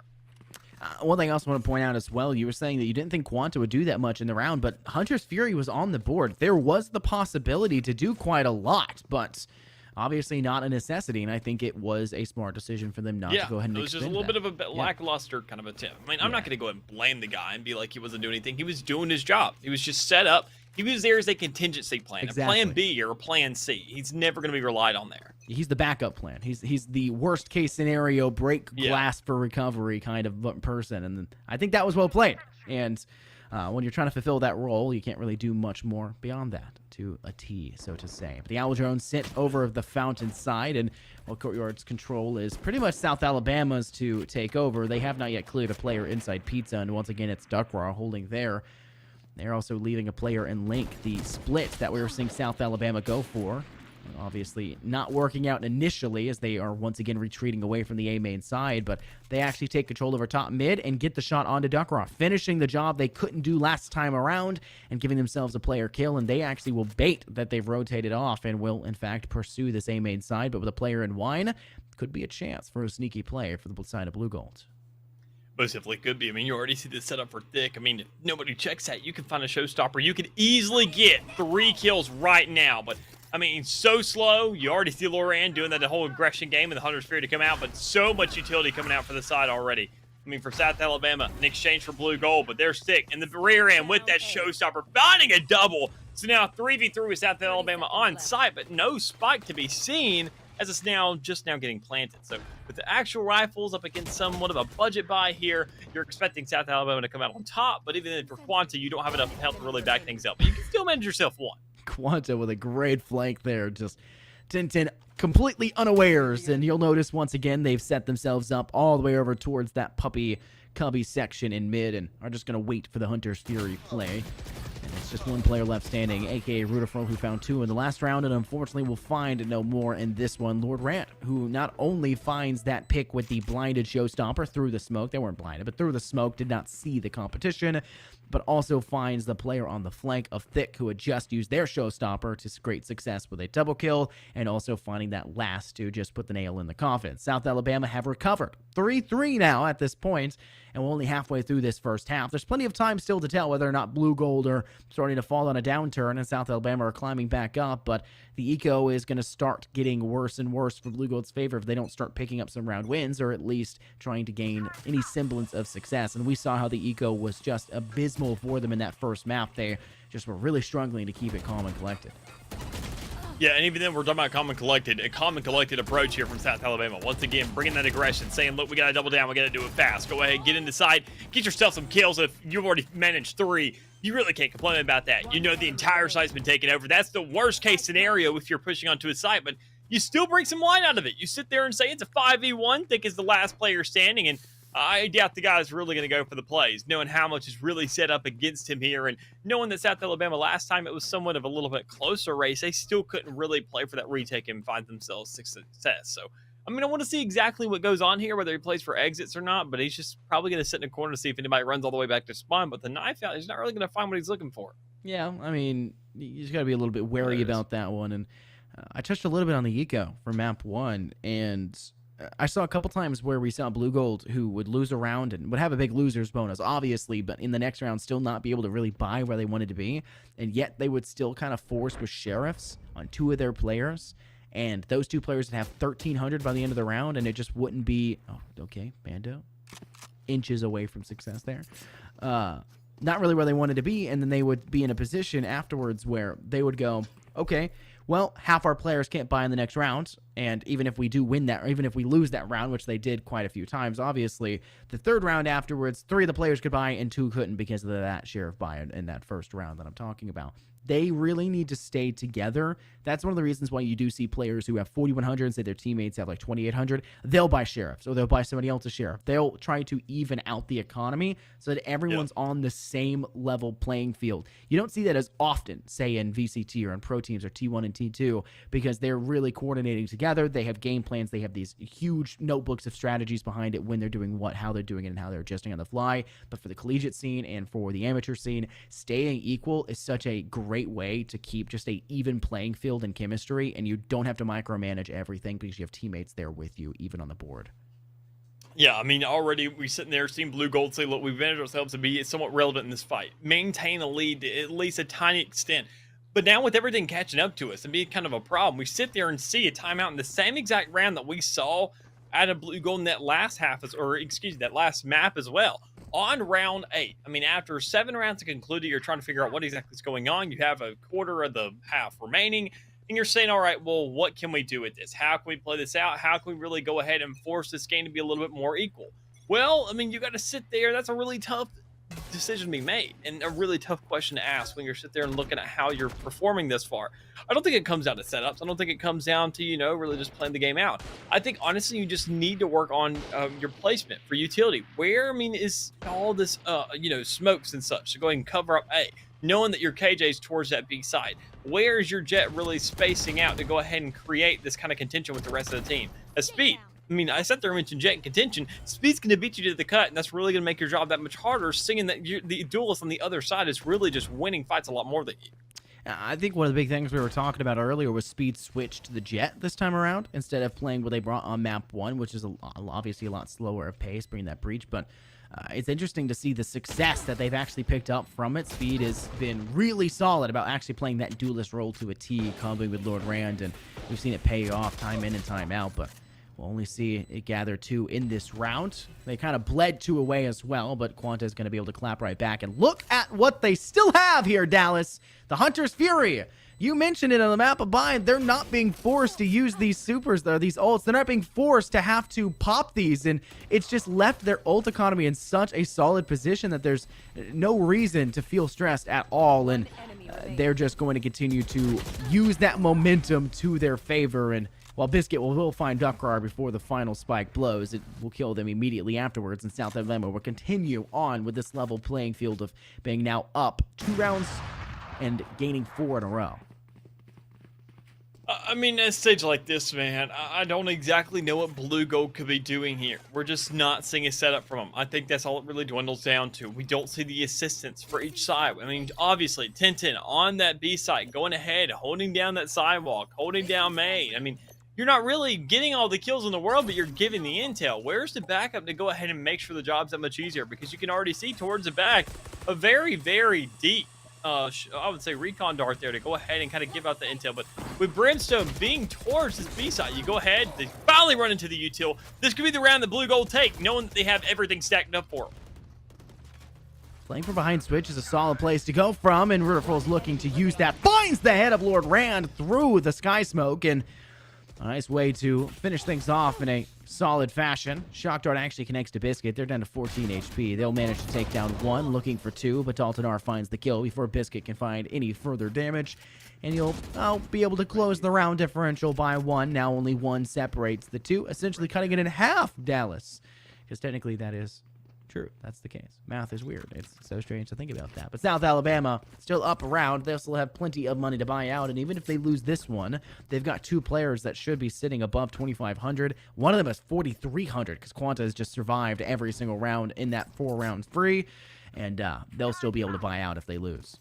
One thing I also want to point out as well, you were saying that you didn't think Quanta would do that much in the round, but Hunter's Fury was on the board. There was the possibility to do quite a lot, but obviously not a necessity, and I think it was a smart decision for them not to go ahead and it was just a little bit of a lackluster kind of attempt. I mean, I'm not going to go ahead and blame the guy and be like he wasn't doing anything. He was doing his job. He was just set up. He was there as a contingency plan, a plan B or a plan C. He's never going to be relied on there. He's the backup plan. He's the worst case scenario, break glass for recovery kind of person, and I think that was well played. And when you're trying to fulfill that role, you can't really do much more beyond that, to a T, so to say. But the Owl Drone sit over the Fountain side, and while Courtyard's control is pretty much South Alabama's to take over, they have not yet cleared a player inside Pizza, and once again, it's Duckraw holding there. They're also leaving a player in Link. The split that we were seeing South Alabama go for, obviously not working out initially as they are once again retreating away from the A main side, but they actually take control over top mid and get the shot onto Duckraw, finishing the job they couldn't do last time around and giving themselves a player kill, and they actually will bait that they've rotated off and will in fact pursue this A main side, but with a player in wine, could be a chance for a sneaky play for the side of Blue Gold. Most definitely could be. I mean, you already see the setup for Thick. I mean, nobody checks that. You can find a showstopper. You could easily get 3 kills right now, but I mean, so slow. You already see Loran doing that the whole aggression game and the Hunter's Fury to come out, but so much utility coming out for the side already. I mean, for South Alabama, in exchange for Blue Gold, but they're Thick in the rear end with that showstopper, finding a double. So now 3v3 with South Alabama on site, but no spike to be seen as it's just now getting planted. So with the actual rifles up against somewhat of a budget buy here, you're expecting South Alabama to come out on top, but even for Quanta, you don't have enough health to really back things up. But you can still manage yourself 1. Quanta with a great flank there, just Tintin completely unawares, and you'll notice once again they've set themselves up all the way over towards that cubby section in mid and are just going to wait for the Hunter's Fury play. And it's just 1 player left standing, aka Rudafro, who found 2 in the last round, and unfortunately will find no more in this one. Lord Rant, who not only finds that pick with the blinded showstopper through the smoke, they weren't blinded, but through the smoke, did not see the competition, but also finds the player on the flank of Thick, who had just used their showstopper to great success with a double kill, and also finding that last to just put the nail in the coffin. South Alabama have recovered 3-3 now at this point, and we're only halfway through this first half. There's plenty of time still to tell whether or not Blue Gold are starting to fall on a downturn and South Alabama are climbing back up, but the eco is going to start getting worse and worse for Blue Gold's favor if they don't start picking up some round wins, or at least trying to gain any semblance of success. And we saw how the eco was just abysmal for them in that first map. They just were really struggling to keep it calm and collected. Yeah, and even then, we're talking about calm and collected. A calm and collected approach here from South Alabama. Once again, bringing that aggression, saying, look, we got to double down. We got to do it fast. Go ahead, get in the side, get yourself some kills. If you've already managed 3, you really can't complain about that. You know the entire site's been taken over. That's the worst case scenario if you're pushing onto a site, but you still bring some line out of it. You sit there and say it's a 5v1, think it's the last player standing, and I doubt the guy's really going to go for the plays, knowing how much is really set up against him here, and knowing that South Alabama last time it was somewhat of a little bit closer race, they still couldn't really play for that retake and find themselves success. So, I mean, I want to see exactly what goes on here, whether he plays for exits or not, but he's just probably going to sit in a corner to see if anybody runs all the way back to spawn. But the knife out, he's not really going to find what he's looking for. Yeah, I mean, you just got to be a little bit wary about that one. And I touched a little bit on the eco for map 1, and I saw a couple times where we saw Blue Gold who would lose a round and would have a big loser's bonus, obviously, but in the next round still not be able to really buy where they wanted to be, and yet they would still kind of force with sheriffs on 2 of their players, and those 2 players would have 1,300 by the end of the round, and it just wouldn't be, oh, okay, Bando, inches away from success there. Not really where they wanted to be, and then they would be in a position afterwards where they would go, okay, well, half our players can't buy in the next round, and even if we do win that, or even if we lose that round, which they did quite a few times, obviously, the third round afterwards, 3 of the players could buy and 2 couldn't because of that sheriff buy in that first round that I'm talking about. They really need to stay together. That's one of the reasons why you do see players who have 4,100 and say their teammates have like 2,800. They'll buy sheriffs, or they'll buy somebody else's sheriff. They'll try to even out the economy so that everyone's on the same level playing field. You don't see that as often, say in VCT or in pro teams or T1 and T2, because they're really coordinating together. They have game plans. They have these huge notebooks of strategies behind it, when they're doing what, how they're doing it, and how they're adjusting on the fly. But for the collegiate scene and for the amateur scene, staying equal is such a great way to keep just a even playing field in chemistry, and you don't have to micromanage everything because you have teammates there with you, even on the board. Yeah, I mean, already we sitting there seeing Blue Gold say, look, we've managed ourselves to be somewhat relevant in this fight, maintain a lead to at least a tiny extent. But now with everything catching up to us and being kind of a problem, we sit there and see a timeout in the same exact round that we saw out of Blue Gold in that last half, that last map as well. On round 8, I mean, after 7 rounds concluded, you're trying to figure out what exactly is going on. You have a quarter of the half remaining, and you're saying, all right, well, what can we do with this? How can we play this out? How can we really go ahead and force this game to be a little bit more equal? Well, I mean, you got to sit there. That's a really tough decision to be made, and a really tough question to ask when you're sitting there and looking at how you're performing this far. I don't think it comes down to setups. I don't think it comes down to, really just playing the game out. I think, honestly, you just need to work on your placement for utility. Where, I mean, is all this, smokes and such to go ahead and cover up A, knowing that your KJ's towards that B side? Where is your jet really spacing out to go ahead and create this kind of contention with the rest of the team? A speed. I mean, I sat there and mentioned jet and contention. Speed's going to beat you to the cut, and that's really going to make your job that much harder, seeing that the duelist on the other side is really just winning fights a lot more than you. I think one of the big things we were talking about earlier was Speed switched to the jet this time around instead of playing what they brought on map 1, which is obviously a lot slower of pace, bringing that breach. But it's interesting to see the success that they've actually picked up from it. Speed has been really solid about actually playing that duelist role to a T, comboing with Lord Rand, and we've seen it pay off time in and time out. But we'll only see it gather 2 in this round. They kind of bled 2 away as well, but Quanta is going to be able to clap right back. And look at what they still have here, Dallas. The Hunter's Fury. You mentioned it on the map of Bind. They're not being forced to use these supers, though, these ults. They're not being forced to have to pop these, and it's just left their ult economy in such a solid position that there's no reason to feel stressed at all, and they're just going to continue to use that momentum to their favor. And while Biscuit will find Duckrar before the final spike blows, it will kill them immediately afterwards, and South Alabama will continue on with this level playing field of being now up 2 rounds and gaining 4 in a row. I mean, at a stage like this, man, I don't exactly know what Blue Gold could be doing here. We're just not seeing a setup from them. I think that's all it really dwindles down to. We don't see the assistance for each side. I mean, obviously, 10-10 on that B side, going ahead, holding down that sidewalk, holding down main. I mean, you're not really getting all the kills in the world, but you're giving the intel. Where's the backup to go ahead and make sure the job's that much easier? Because you can already see towards the back a very, very deep I would say recon dart there to go ahead and kind of give out the intel. But with Brimstone being towards this B side, you go ahead, they finally run into the util. This could be the round that Blue Gold take, knowing that they have everything stacked up for them. Playing from behind Switch is a solid place to go from, and Rutherford's looking to use that. Finds the head of Lord Rand through the sky smoke, and a nice way to finish things off in a solid fashion. Shock Dart actually connects to Biscuit. They're down to 14 HP. They'll manage to take down one, looking for two, but Daltonar finds the kill before Biscuit can find any further damage. And you'll be able to close the round differential by one. Now only one separates the two, essentially cutting it in half, Dallas. Because technically that is true. That's the case. Math is weird. It's so strange to think about that. But South Alabama still up around. They'll still have plenty of money to buy out. And even if they lose this one, they've got two players that should be sitting above 2,500. One of them is 4,300 because Quanta has just survived every single round in that 4 rounds free. And they'll still be able to buy out if they lose.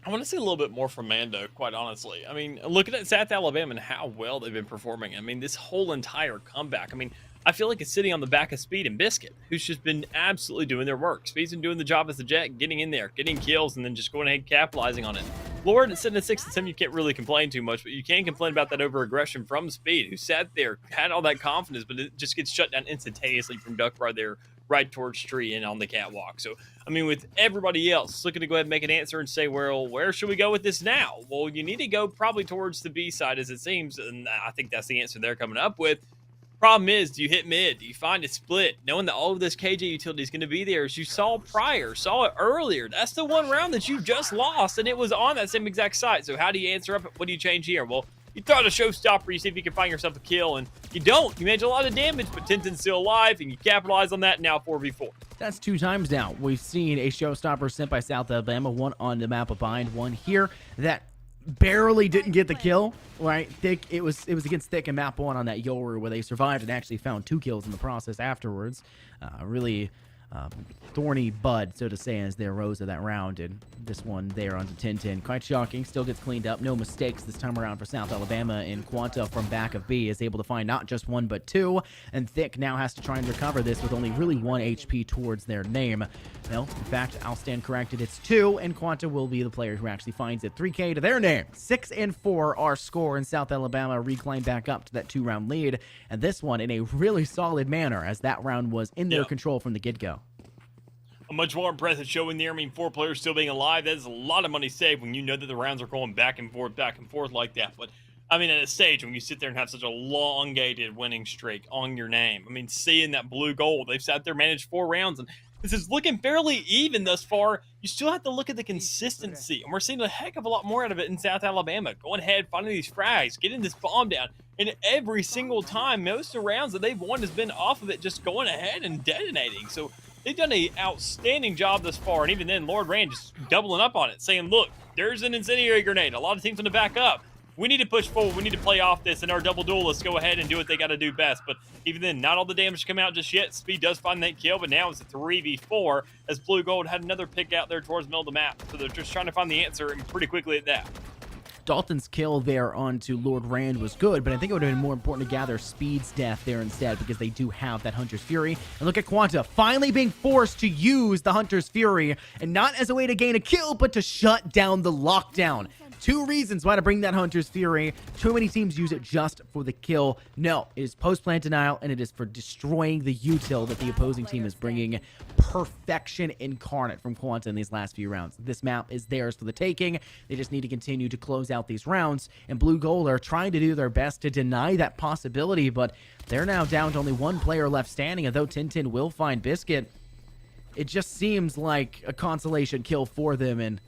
I want to see a little bit more from Mando, quite honestly. I mean, looking at South Alabama and how well they've been performing, I mean, this whole entire comeback, I mean, I feel like it's sitting on the back of Speed and Biscuit, who's just been absolutely doing their work. Speed's been doing the job as the Jet, getting in there, getting kills, and then just going ahead and capitalizing on it. Lord, sitting at 6 and 7, you can't really complain too much, but you can complain about that over-aggression from Speed, who sat there, had all that confidence, but it just gets shut down instantaneously from Duck right there, right towards Tree and on the catwalk. So, I mean, with everybody else looking to go ahead and make an answer and say, well, where should we go with this now? Well, you need to go probably towards the B side, as it seems, and I think that's the answer they're coming up with. Problem is, do you hit mid? Do you find a split? Knowing that all of this KJ utility is going to be there, as you saw prior, saw it earlier. That's the one round that you just lost, and it was on that same exact site. So how do you answer up? What do you change here? Well, you throw out a showstopper, you see if you can find yourself a kill, and you don't. You manage a lot of damage, but Tintin's still alive, and you capitalize on that now 4v4. That's 2 times now. We've seen a showstopper sent by South Alabama, one on the map of Bind, one here that barely didn't get the kill, right? Thick, it was against Thick and map 1 on that Yoru where they survived and actually found 2 kills in the process afterwards. Really thorny bud, so to say, as they arose to that round, and this one there onto 10-10. Quite shocking. Still gets cleaned up. No mistakes this time around for South Alabama, and Quanta from back of B is able to find not just 1 but 2, and Thick now has to try and recover this with only really 1 HP towards their name. No, in fact, I'll stand corrected. It's 2, and Quanta will be the player who actually finds it. 3K to their name. 6 and 4 our score, and South Alabama reclaim back up to that 2-round lead, and this one in a really solid manner, as that round was in their control from the get-go. A much more impressive showing there. I mean, 4 players still being alive. That is a lot of money saved when you know that the rounds are going back and forth like that. But, I mean, at a stage when you sit there and have such a elongated winning streak on your name, I mean, seeing that blue gold, they've sat there, managed 4 rounds, and this is looking fairly even thus far. You still have to look at the consistency, and we're seeing a heck of a lot more out of it in South Alabama. Going ahead, finding these frags, getting this bomb down, and every single time, most of the rounds that they've won has been off of it just going ahead and detonating. So they've done an outstanding job thus far, and even then, Lord Rand just doubling up on it, saying, look, there's an incendiary grenade. A lot of teams going to back up. We need to push forward. We need to play off this, and our double duelists go ahead and do what they got to do best. But even then, not all the damage come out just yet. Speed does find that kill, but now it's a 3v4 as Blue Gold had another pick out there towards the middle of the map. So they're just trying to find the answer, and pretty quickly at that. Dalton's kill there onto Lord Rand was good, but I think it would have been more important to gather Speed's death there instead, because they do have that Hunter's Fury. And look at Quanta finally being forced to use the Hunter's Fury, and not as a way to gain a kill, but to shut down the lockdown. 2 reasons why to bring that Hunter's Fury. Too many teams use it just for the kill. No, it is post-plant denial, and it is for destroying the util that the opposing team is bringing. Perfection incarnate from Quanta in these last few rounds. This map is theirs for the taking. They just need to continue to close out these rounds, and Blue Gold are trying to do their best to deny that possibility, but they're now down to only 1 player left standing, and though Tintin will find Biscuit, it just seems like a consolation kill for them, and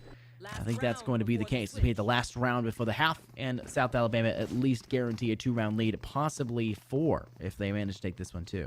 I think that's going to be the case. It's made the last round before the half, and South Alabama at least guarantee a 2-round lead, possibly 4 if they manage to take this one too.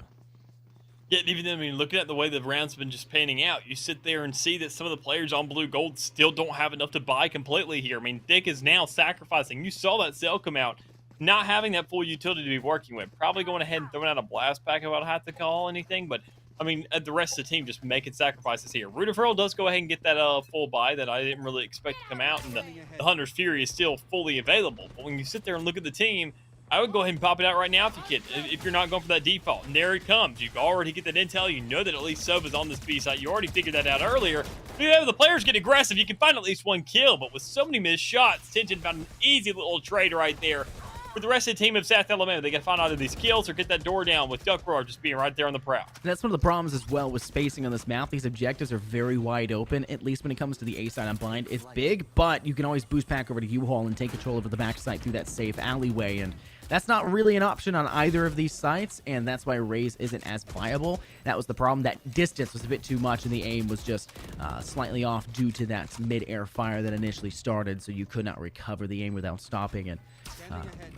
Yeah, and even then, I mean, looking at the way the round's been just panning out, you sit there and see that some of the players on blue gold still don't have enough to buy completely here. I mean, Dick is now sacrificing. You saw that sale come out, not having that full utility to be working with. Probably going ahead and throwing out a blast pack if I don't have to call anything, but I mean, the rest of the team just making sacrifices here. Rudafurl does go ahead and get that full buy that I didn't really expect to come out, and the Hunter's Fury is still fully available. But when you sit there and look at the team, I would go ahead and pop it out right now if you can, if you're not going for that default. And there it comes. You already get that intel. You know that at least Sova's on this B site. You already figured that out earlier. If you have the players get aggressive, you can find at least one kill. But with so many missed shots, Tension found an easy little trade right there. For the rest of the team of South Alabama, they got to find either these kills or get that door down with Duck Roar just being right there on the prowl. That's one of the problems as well with spacing on this map. These objectives are very wide open, at least when it comes to the A side on Blind. It's big, but you can always boost back over to U-Haul and take control over the back side through that safe alleyway, and that's not really an option on either of these sites, and that's why Raze isn't as viable. That was the problem. That distance was a bit too much, and the aim was just slightly off due to that mid-air fire that initially started, so you could not recover the aim without stopping, and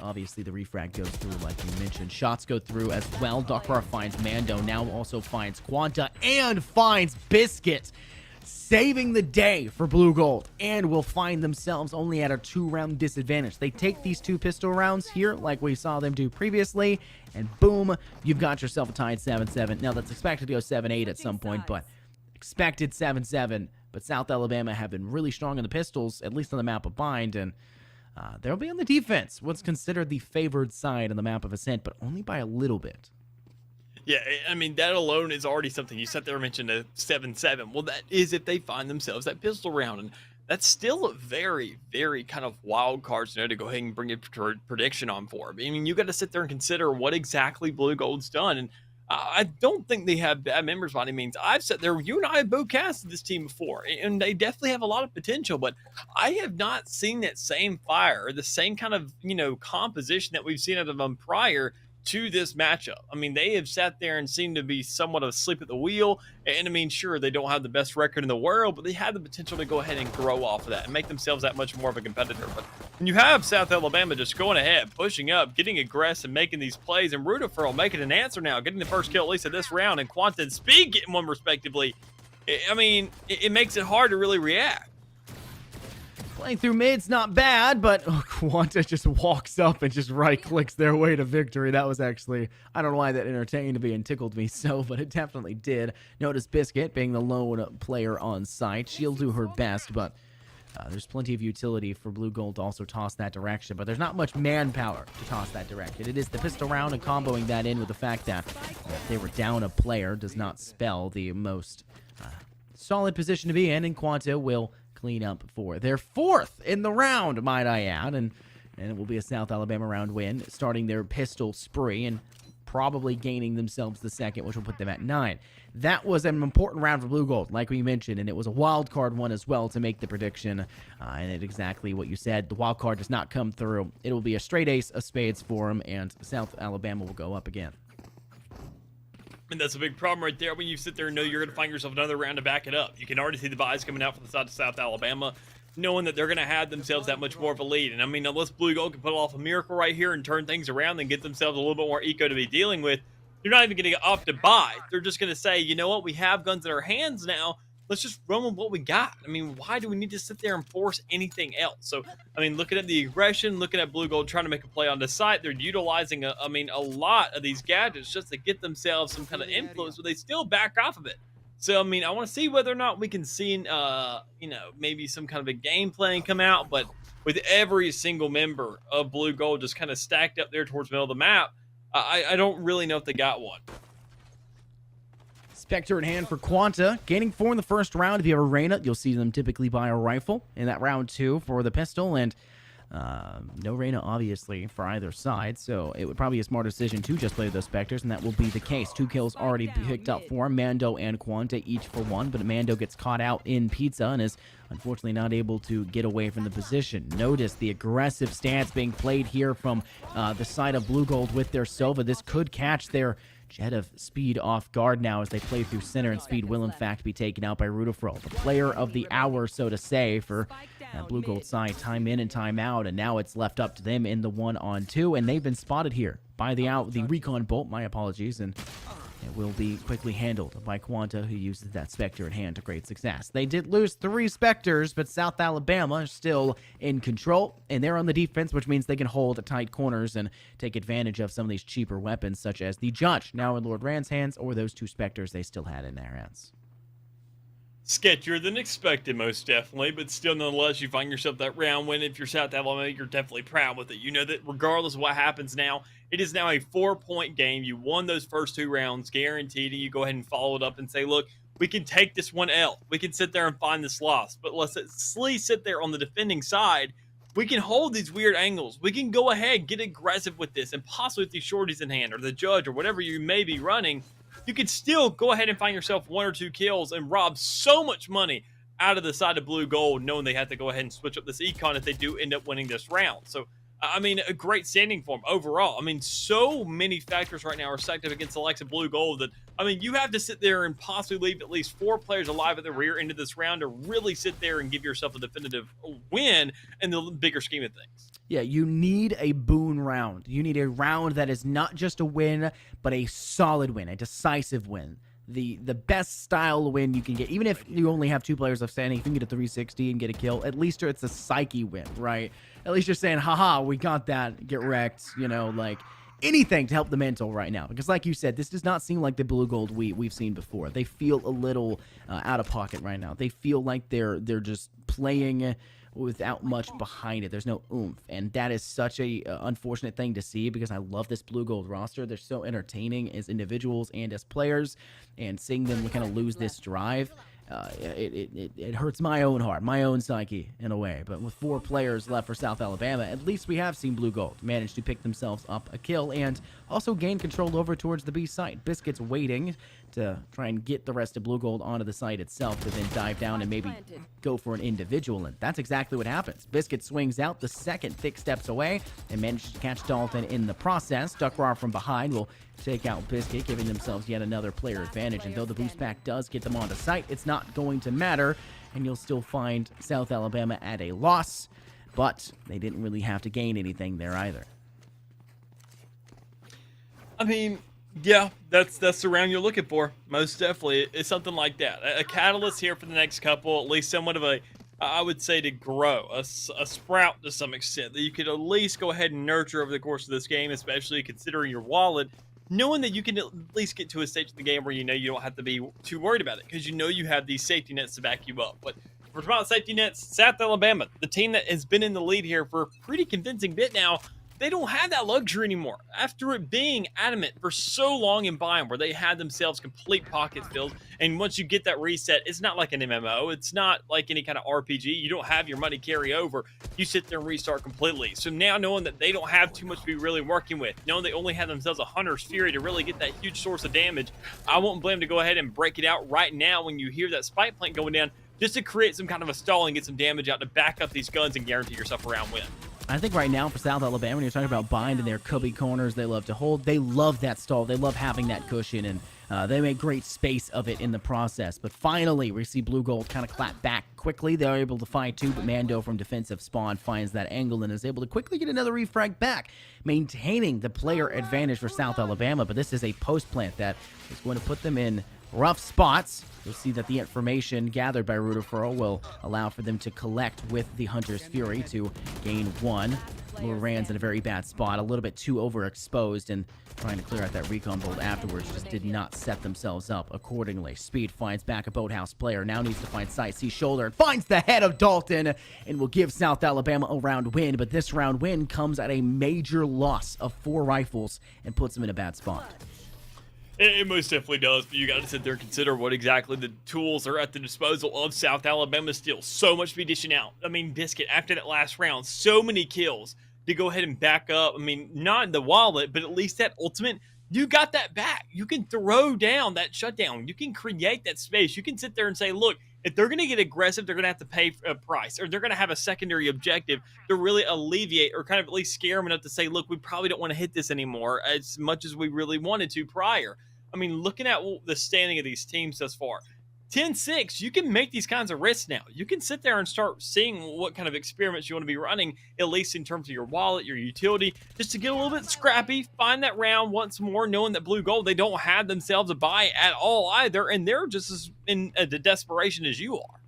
obviously the refrag goes through like you mentioned. Shots go through as well. Dakar finds Mando, now also finds Quanta, and finds Biscuit, saving the day for Blue Gold, and will find themselves only at a 2-round disadvantage. They take these 2 pistol rounds here like we saw them do previously, and boom, you've got yourself a tied 7-7. Now that's expected to go 7-8 at some point, but expected 7-7. But South Alabama have been really strong in the pistols, at least on the map of Bind, and they'll be on the defense, what's considered the favored side on the map of Ascent, but only by a little bit. Yeah, I mean, that alone is already something. You sat there and mentioned a 7-7. Well, that is if they find themselves that pistol round. And that's still a very, very kind of wild card to go ahead and bring a prediction on for. I mean, you got to sit there and consider what exactly Blue Gold's done. And I don't think they have bad members by any means. I've sat there, you and I have both casted this team before, and they definitely have a lot of potential, but I have not seen that same fire, or the same kind of, composition that we've seen out of them prior to this matchup. I mean, they have sat there and seemed to be somewhat asleep at the wheel. And I mean, sure, they don't have the best record in the world, but they have the potential to go ahead and grow off of that and make themselves that much more of a competitor. But when you have South Alabama just going ahead, pushing up, getting aggressive, making these plays, and Rudafurl making an answer now, getting the first kill at least of this round, and Quanta and Speed getting one respectively, I mean, it makes it hard to really react. Playing through mid's not bad, but Quanta just walks up and just right-clicks their way to victory. That was actually, I don't know why that entertained me and tickled me so, but it definitely did. Notice Biscuit being the lone player on site. She'll do her best, but there's plenty of utility for Blue Gold to also toss that direction, but there's not much manpower to toss that direction. It is the pistol round, and comboing that in with the fact that if they were down a player does not spell the most solid position to be in, and Quanta will clean up for their 4th in the round, might I add, and it will be a South Alabama round win, starting their pistol spree and probably gaining themselves the 2nd, which will put them at 9. That was an important round for Blue Gold, like we mentioned, and it was a wild card one as well to make the prediction, and it's exactly what you said. The wild card does not come through. It will be a straight ace of spades for them, and South Alabama will go up again. And that's a big problem right there when you sit there and know you're going to find yourself another round to back it up. You can already see the buys coming out from the side of South Alabama, knowing that they're going to have themselves that much more of a lead. And I mean, unless Blue Gold can pull off a miracle right here and turn things around and get themselves a little bit more eco to be dealing with, you're not even going to opt to buy. They're just going to say, you know what, we have guns in our hands now. Let's just run with what we got. I mean, why do we need to sit there and force anything else? So, I mean, looking at the aggression, looking at Blue Gold trying to make a play on the site, they're utilizing, a lot of these gadgets just to get themselves some kind of influence, but they still back off of it. So, I mean, I want to see whether or not we can see, maybe some kind of a game plan come out, but with every single member of Blue Gold just kind of stacked up there towards the middle of the map, I don't really know if they got one. Spectre in hand for Quanta, gaining 4 in the first round. If you have a Reyna, you'll see them typically buy a rifle in that round 2 for the pistol, and no Reyna, obviously, for either side, so it would probably be a smart decision to just play those Spectres, and that will be the case. 2 kills already picked up for Mando and Quanta, each for 1, but Mando gets caught out in Pizza and is unfortunately not able to get away from the position. Notice the aggressive stance being played here from the side of Blue Gold with their Sova. This could catch their Jet of Speed off guard now as they play through center, and Speed will in fact be taken out by Rudafurl, the player of the hour, so to say, for Blue Gold side, time in and time out, and now it's left up to them in the 1-on-2, and they've been spotted here by the recon bolt, my apologies, and It will be quickly handled by Quanta, who uses that Spectre in hand to great success. They did lose 3 Spectres, but South Alabama is still in control, and they're on the defense, which means they can hold tight corners and take advantage of some of these cheaper weapons, such as the Judge, now in Lord Rand's hands, or those 2 Spectres they still had in their hands. Sketchier than expected, most definitely, but still, nonetheless, you find yourself that round win. If you're South Alabama, you're definitely proud with it. You know that regardless of what happens now, it is now a 4-point game. You won those first 2 rounds, guaranteed, and you go ahead and follow it up and say, look, we can take this one L. We can sit there and find this loss, but let's at least sit there on the defending side. We can hold these weird angles. We can go ahead, get aggressive with this, and possibly with these shorties in hand, or the Judge, or whatever you may be running, you could still go ahead and find yourself 1 or 2 kills and rob so much money out of the side of blue gold, knowing they have to go ahead and switch up this econ if they do end up winning this round. So, I mean, a great standing for them overall. I mean, so many factors right now are stacked up against the likes of blue gold that, I mean, you have to sit there and possibly leave at least 4 players alive at the rear end of this round to really sit there and give yourself a definitive win in the bigger scheme of things. Yeah, you need a boon round. You need a round that is not just a win, but a solid win, a decisive win. The best style win you can get, even if you only have 2 players left standing, if you can get a 360 and get a kill, at least it's a psyche win, right? At least you're saying, haha, we got that, get wrecked, you know, like anything to help the mental right now. Because like you said, this does not seem like the blue gold we've seen before. They feel a little out of pocket right now. They feel like they're just playing without much behind it. There's no oomph, and that is such a unfortunate thing to see, because I love this blue gold roster. They're so entertaining as individuals and as players, and seeing them kind of lose this drive, it hurts my own heart, my own psyche in a way. But with 4 players left for South Alabama, at least we have seen blue gold manage to pick themselves up a kill and also gain control over towards the B site. Biscuit's waiting to try and get the rest of blue gold onto the site itself to then dive down and maybe go for an individual, and that's exactly what happens. Biscuit swings out the second thick steps away and manages to catch Dalton in the process. Duckrar from behind will take out Biscuit, giving themselves yet another player advantage, and though the boost pack does get them onto site, it's not going to matter, and you'll still find South Alabama at a loss, but they didn't really have to gain anything there either. I mean, yeah, that's the round you're looking for. Most definitely. It's something like that. A catalyst here for the next couple, at least somewhat of a, I would say, to grow, a sprout to some extent, that you could at least go ahead and nurture over the course of this game, especially considering your wallet, knowing that you can at least get to a stage of the game where you know you don't have to be too worried about it, because you know you have these safety nets to back you up. But for about safety nets, South Alabama, the team that has been in the lead here for a pretty convincing bit now, they don't have that luxury anymore. After it being adamant for so long in Biome, where they had themselves complete pockets filled, and once you get that reset, it's not like an MMO. It's not like any kind of RPG. You don't have your money carry over. You sit there and restart completely. So now, knowing that they don't have too much to be really working with, knowing they only have themselves a Hunter's Fury to really get that huge source of damage, I won't blame them to go ahead and break it out right now when you hear that spike plant going down, just to create some kind of a stall and get some damage out to back up these guns and guarantee yourself a round win. I think right now for South Alabama, when you're talking about bind in their cubby corners they love to hold, they love that stall. They love having that cushion, and they make great space of it in the process. But finally, we see Blue Gold kind of clap back quickly. They're able to find 2, but Mando from defensive spawn finds that angle and is able to quickly get another refrag back, maintaining the player advantage for South Alabama. But this is a post plant that is going to put them in rough spots. You'll see that the information gathered by Rudafurl will allow for them to collect with the Hunter's Fury to gain 1. Rand's in a very bad spot, a little bit too overexposed, and trying to clear out that recon bolt afterwards just did not set themselves up accordingly. Speed finds back a Boathouse player, now needs to find sight, sees shoulder, and finds the head of Dalton, and will give South Alabama a round win. But this round win comes at a major loss of 4 rifles and puts them in a bad spot. It most definitely does, but you got to sit there and consider what exactly the tools are at the disposal of South Alabama still. So much to be dishing out. I mean, Biscuit, after that last round, so many kills to go ahead and back up. I mean, not in the wallet, but at least that ultimate, you got that back. You can throw down that shutdown. You can create that space. You can sit there and say, look, if they're going to get aggressive, they're going to have to pay a price, or they're going to have a secondary objective to really alleviate or kind of at least scare them enough to say, look, we probably don't want to hit this anymore as much as we really wanted to prior. I mean, looking at the standing of these teams thus far, 10-6, you can make these kinds of risks now. You can sit there and start seeing what kind of experiments you want to be running, at least in terms of your wallet, your utility, just to get a little bit scrappy, find that round once more, knowing that blue gold, they don't have themselves a buy at all either, and they're just as in the desperation as you are.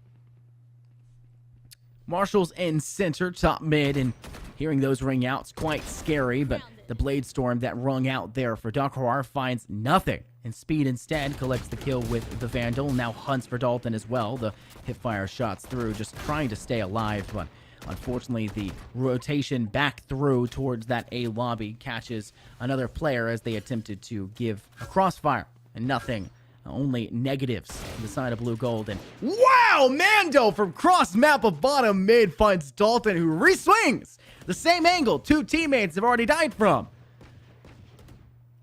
Marshall's in center, top mid, and hearing those ring out's quite scary, but the Blade Storm that rung out there for Dakar finds nothing. And Speed instead collects the kill with the Vandal, now hunts for Dalton as well. The hipfire shots through, just trying to stay alive, but unfortunately the rotation back through towards that A lobby catches another player as they attempted to give a crossfire, and nothing. Only negatives on the side of blue gold. And wow, Mando from cross map of bottom mid finds Dalton, who reswings the same angle two teammates have already died from.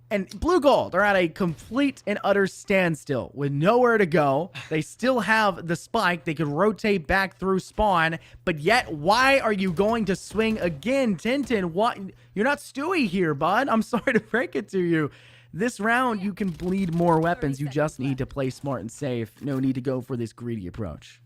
And blue gold are at a complete and utter standstill with nowhere to go. They still have the spike. They could rotate back through spawn, but yet why are you going to swing again, Tintin? What? You're not Stewie here, bud. I'm sorry to break it to you. This round, you can bleed more weapons. You just need to play smart and safe. No need to go for this greedy approach.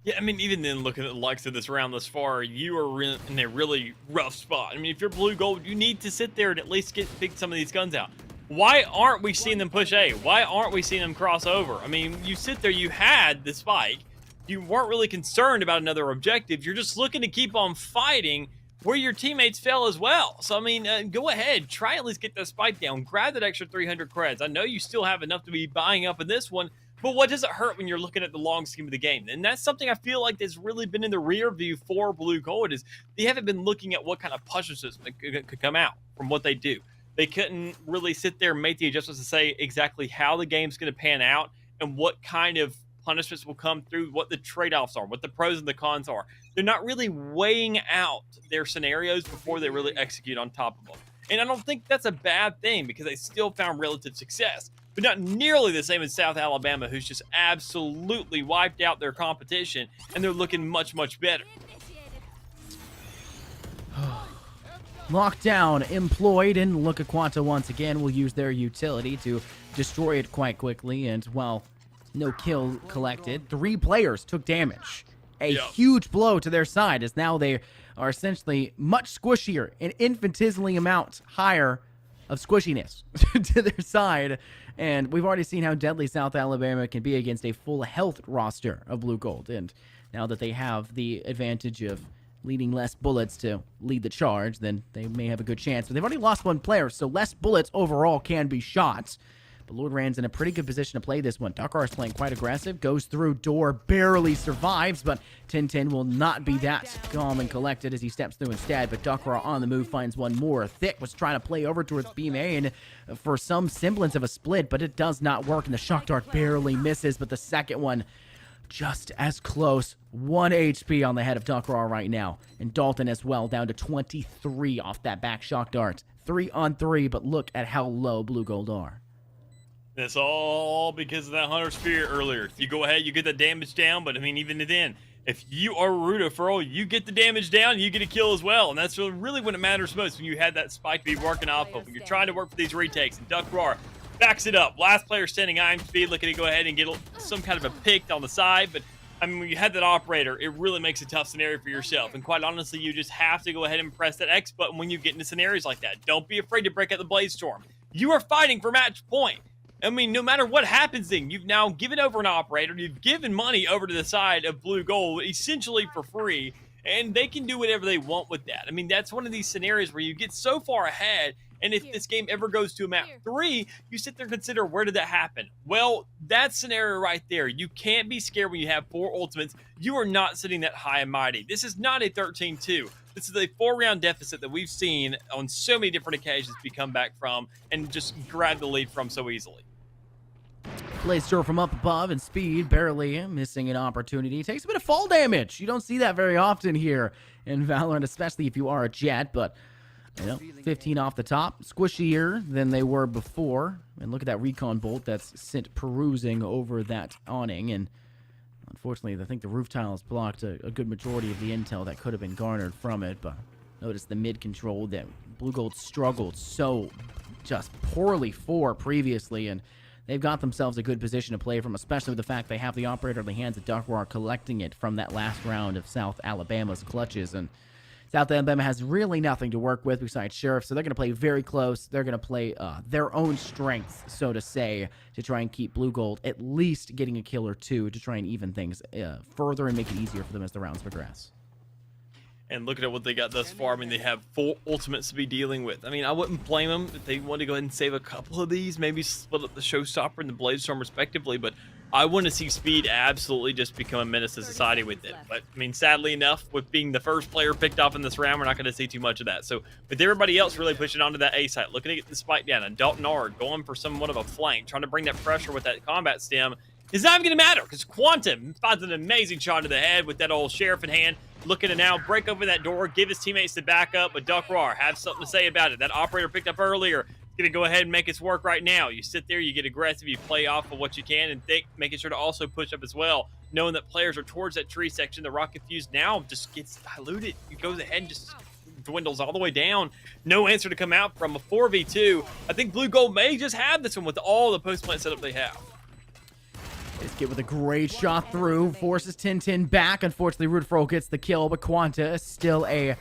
Yeah, I mean, even then, looking at the likes of this round thus far, you are in a really rough spot. I mean, if you're blue gold, you need to sit there and at least pick some of these guns out. Why aren't we seeing them push A? Why aren't we seeing them cross over? I mean, you sit there, you had the spike. You weren't really concerned about another objective. You're just looking to keep on fighting where your teammates fell as well. So, I mean, go ahead. Try at least get that spike down. Grab that extra 300 creds. I know you still have enough to be buying up in this one, but what does it hurt when you're looking at the long scheme of the game? And that's something I feel like that's really been in the rear view for blue gold, is they haven't been looking at what kind of punishments could come out from what they do. They couldn't really sit there and make the adjustments to say exactly how the game's going to pan out and what kind of punishments will come through, what the trade-offs are, what the pros and the cons are. They're not really weighing out their scenarios before they really execute on top of them. And I don't think that's a bad thing, because they still found relative success, but not nearly the same as South Alabama, who's just absolutely wiped out their competition, and they're looking much, much better. Lockdown employed, and Lukaquanta once again will use their utility to destroy it quite quickly, and while no kill collected, 3 players took damage. A huge blow to their side, as now they are essentially much squishier, an infinitesimally amount higher of squishiness to their side. And we've already seen how deadly South Alabama can be against a full health roster of blue gold. And now that they have the advantage of leading less bullets to lead the charge, then they may have a good chance. But they've already lost 1 player, so less bullets overall can be shot. But Lord Rand's in a pretty good position to play this one. Dakar is playing quite aggressive, goes through door, barely survives, but Tintin will not be that calm and collected as he steps through instead. But Dakar on the move finds one more. Thick was trying to play over towards B main for some semblance of a split, but it does not work, and the shock dart barely misses, but the second one just as close. 1 HP on the head of Dakar right now, and Dalton as well, down to 23 off that back shock dart. 3 on 3, but look at how low blue gold are. That's all because of that Hunter Spear earlier. You go ahead, you get the damage down, but I mean, even then, if you are Ruta Furl, you get the damage down, you get a kill as well. And that's really when it matters most, when you had that spike to be working off of. When you're trying to work for these retakes, and Duck Roar backs it up. Last player standing iron speed, looking to go ahead and get some kind of a pick on the side. But I mean, when you had that operator, it really makes a tough scenario for yourself. And quite honestly, you just have to go ahead and press that X button when you get into scenarios like that. Don't be afraid to break out the Blade Storm. You are fighting for match point. I mean, no matter what happens then, you've now given over an operator, you've given money over to the side of blue gold, essentially for free, and they can do whatever they want with that. I mean, that's one of these scenarios where you get so far ahead, and if this game ever goes to a map 3, you sit there and consider, where did that happen? Well, that scenario right there, you can't be scared when you have 4 ultimates. You are not sitting that high and mighty. This is not a 13-2. This is a 4-round deficit that we've seen on so many different occasions we come back from and just grab the lead from so easily. Blade Storm from up above, and Speed barely missing an opportunity. Takes a bit of fall damage. You don't see that very often here in Valorant, especially if you are a Jet, but you know, 15 off the top. Squishier than they were before. And look at that recon bolt that's sent perusing over that awning. And unfortunately, I think the roof tile has blocked a good majority of the intel that could have been garnered from it. But notice the mid control that Blue Gold struggled so just poorly for previously. And they've got themselves a good position to play from, especially with the fact they have the operator in the hands of Duckroar collecting it from that last round of South Alabama's clutches. And South Alabama has really nothing to work with besides Sheriff, so they're going to play very close. They're going to play their own strengths, so to say, to try and keep Blue Gold at least getting a kill or two to try and even things further and make it easier for them as the rounds progress. And looking at what they got thus far, I mean, they have 4 ultimates to be dealing with. I mean, I wouldn't blame them if they want to go ahead and save a couple of these, maybe split up the Showstopper and the Bladestorm respectively, but I want to see Speed absolutely just become a menace to society with it. But, I mean, sadly enough, with being the first player picked off in this round, we're not going to see too much of that. So, with everybody else really pushing onto that A site, looking to get the spike down, and Dalton R going for somewhat of a flank, trying to bring that pressure with that combat stem, it's not even going to matter, because Quantum finds an amazing shot to the head with that old Sheriff in hand, looking to now break open that door, give his teammates the backup, but Duckroar have something to say about it. That operator picked up earlier, going to go ahead and make its work right now. You sit there, you get aggressive, you play off of what you can, and think, making sure to also push up as well, knowing that players are towards that tree section. The rocket fuse now just gets diluted. It goes ahead and just dwindles all the way down. No answer to come out from a 4v2. I think Blue Gold may just have this one with all the post-plant setup they have. Biscuit with a great shot through, forces Tintin back. Unfortunately, Rutherford gets the kill, but Quanta is still a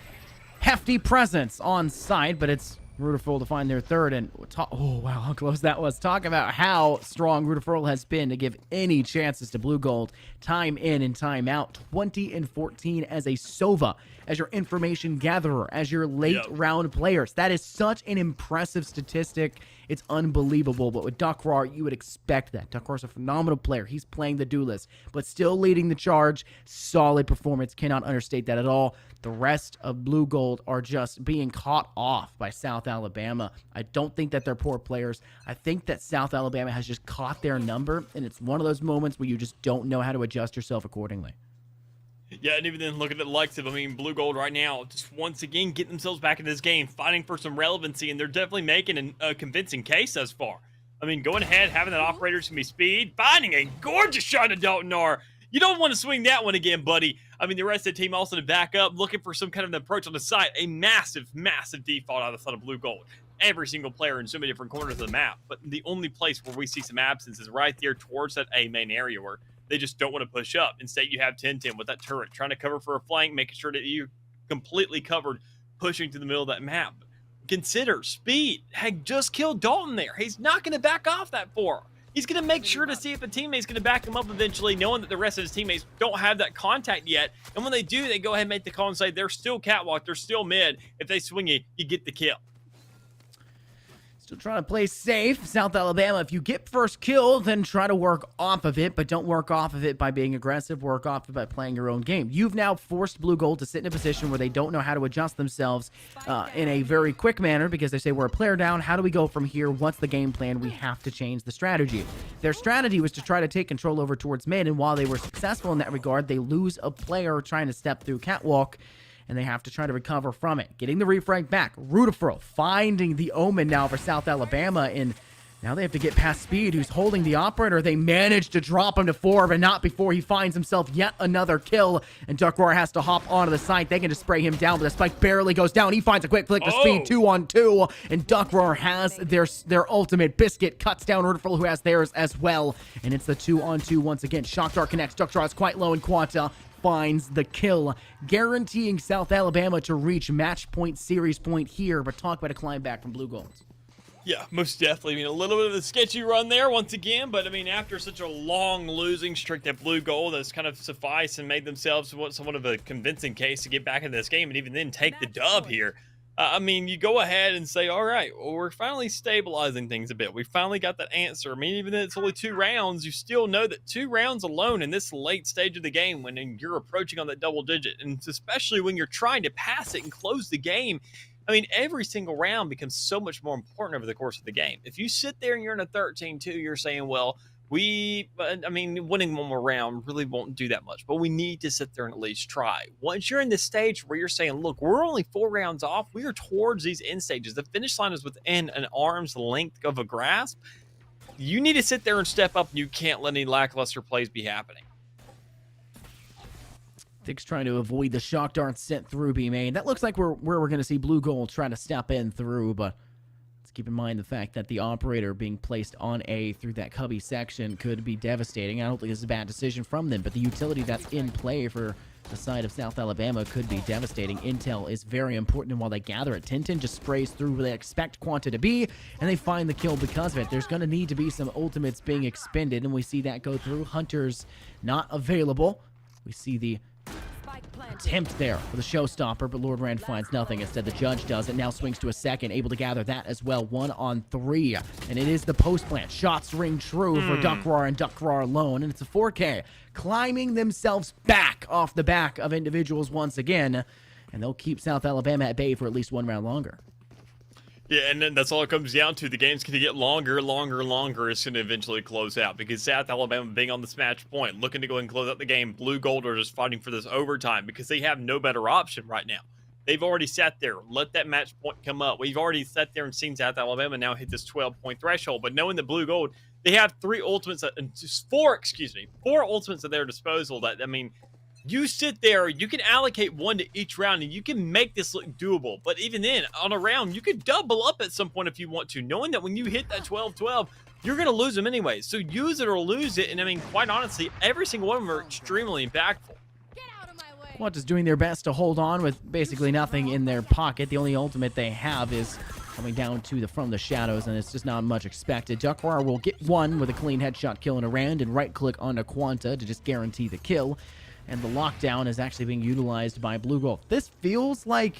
hefty presence on site, but it's Rutherford to find their third. And oh, wow, how close that was. Talk about how strong Rutherford has been to give any chances to Blue Gold time in and time out. 20-14 as a Sova, as your information gatherer, as your late round players. That is such an impressive statistic. It's unbelievable. But with Duckroar, you would expect that. Duckroar's a phenomenal player. He's playing the duelist, but still leading the charge. Solid performance. Cannot understate that at all. The rest of Blue Gold are just being caught off by South Alabama. I don't think that they're poor players. I think that South Alabama has just caught their number, and it's one of those moments where you just don't know how to adjust yourself accordingly. Yeah, and even then looking at the likes of, I mean, Blue Gold right now, just once again getting themselves back in this game, fighting for some relevancy, and they're definitely making a convincing case thus far. I mean, going ahead, having that operator's gonna be Speed, finding a gorgeous shot of Dalton R. You don't want to swing that one again, buddy. I mean, the rest of the team also to back up, looking for some kind of an approach on the side. A massive, massive default out of the side of Blue Gold. Every single player in so many different corners of the map, but the only place where we see some absence is right there towards that A main area where they just don't want to push up. Instead, you have 10-10 with that turret trying to cover for a flank, making sure that you're completely covered, pushing to the middle of that map. Consider Speed had just killed Dalton there. He's not going to back off that far. He's going to make sure to see if a teammate's going to back him up eventually, knowing that the rest of his teammates don't have that contact yet. And when they do, they go ahead and make the call and say they're still catwalk, they're still mid. If they swing you, you get the kill. Still trying to play safe. South Alabama, if you get first kill, then try to work off of it, but don't work off of it by being aggressive. Work off of it by playing your own game. You've now forced Blue Gold to sit in a position where they don't know how to adjust themselves in a very quick manner because they say, we're a player down. How do we go from here? What's the game plan? We have to change the strategy. Their strategy was to try to take control over towards mid, and while they were successful in that regard, they lose a player trying to step through catwalk, and they have to try to recover from it. Getting the refrag back. Rutherford finding the omen now for South Alabama, and now they have to get past Speed, who's holding the operator. They managed to drop him to 4, but not before he finds himself yet another kill, and Duckroar has to hop onto the site. They can just spray him down, but the spike barely goes down. He finds a quick flick to Speed, 2-on-2, and Duckroar has their ultimate. Biscuit cuts down Rutherford, who has theirs as well, and it's the 2-on-2 once again. Shock Dart connects. Duckroar is quite low in Quanta. Finds the kill, guaranteeing South Alabama to reach match point, series point here, but talk about a climb back from Blue Gold. Yeah, most definitely. I mean, a little bit of a sketchy run there once again, but I mean, after such a long losing streak, that Blue Gold has kind of sufficed and made themselves somewhat of a convincing case to get back into this game and even then take the dub here. I mean, you go ahead and say, all right, well, we're finally stabilizing things a bit. We finally got that answer. I mean, even though it's only 2 rounds, you still know that 2 rounds alone in this late stage of the game, when you're approaching on that double digit, and especially when you're trying to pass it and close the game, I mean, every single round becomes so much more important over the course of the game. If you sit there and you're in a 13-2, you're saying, well, winning one more round really won't do that much, but we need to sit there and at least try. Once you're in this stage where you're saying, look, we're only 4 rounds off, we are towards these end stages, the finish line is within an arm's length of a grasp, you need to sit there and step up, and you can't let any lackluster plays be happening. Thick's trying to avoid the shock dart sent through B main. That looks like where we're going to see Blue Gold trying to step in through, but keep in mind the fact that the operator being placed on A through that cubby section could be devastating. I don't think this is a bad decision from them, but the utility that's in play for the side of South Alabama could be devastating. Intel is very important, and while they gather it, Tintin just sprays through where they expect Quanta to be, and they find the kill because of it. There's going to need to be some ultimates being expended, and we see that go through. Hunter's not available. We see the attempt there for the showstopper, but Lord Rand finds nothing. Instead, the judge does it. Now swings to a second, able to gather that as well. 1 on 3, and it is the post plant. Shots ring true for Duckrar and Duckrar alone, and it's a 4K. Climbing themselves back off the back of individuals once again, and they'll keep South Alabama at bay for at least 1 round longer. Yeah, and then that's all it comes down to. The game's going to get longer. It's going to eventually close out because South Alabama being on this match point, looking to go and close out the game. Blue Gold are just fighting for this overtime because they have no better option right now. They've already sat there, let that match point come up. We've already sat there and seen South Alabama now hit this 12-point threshold. But knowing that Blue Gold, they have 4 ultimates at their disposal. That, I mean, you sit there, you can allocate 1 to each round, and you can make this look doable. But even then, on a round, you could double up at some point if you want to, knowing that when you hit that 12-12, you're going to lose them anyway. So use it or lose it. And I mean, quite honestly, every single one of them are extremely impactful. Quanta's doing their best to hold on with basically nothing in their pocket. The only ultimate they have is coming down from the shadows, and it's just not much expected. Duckrar will get 1 with a clean headshot kill in a round, and right-click onto Quanta to just guarantee the kill. And the lockdown is actually being utilized by Blue Gold. This feels like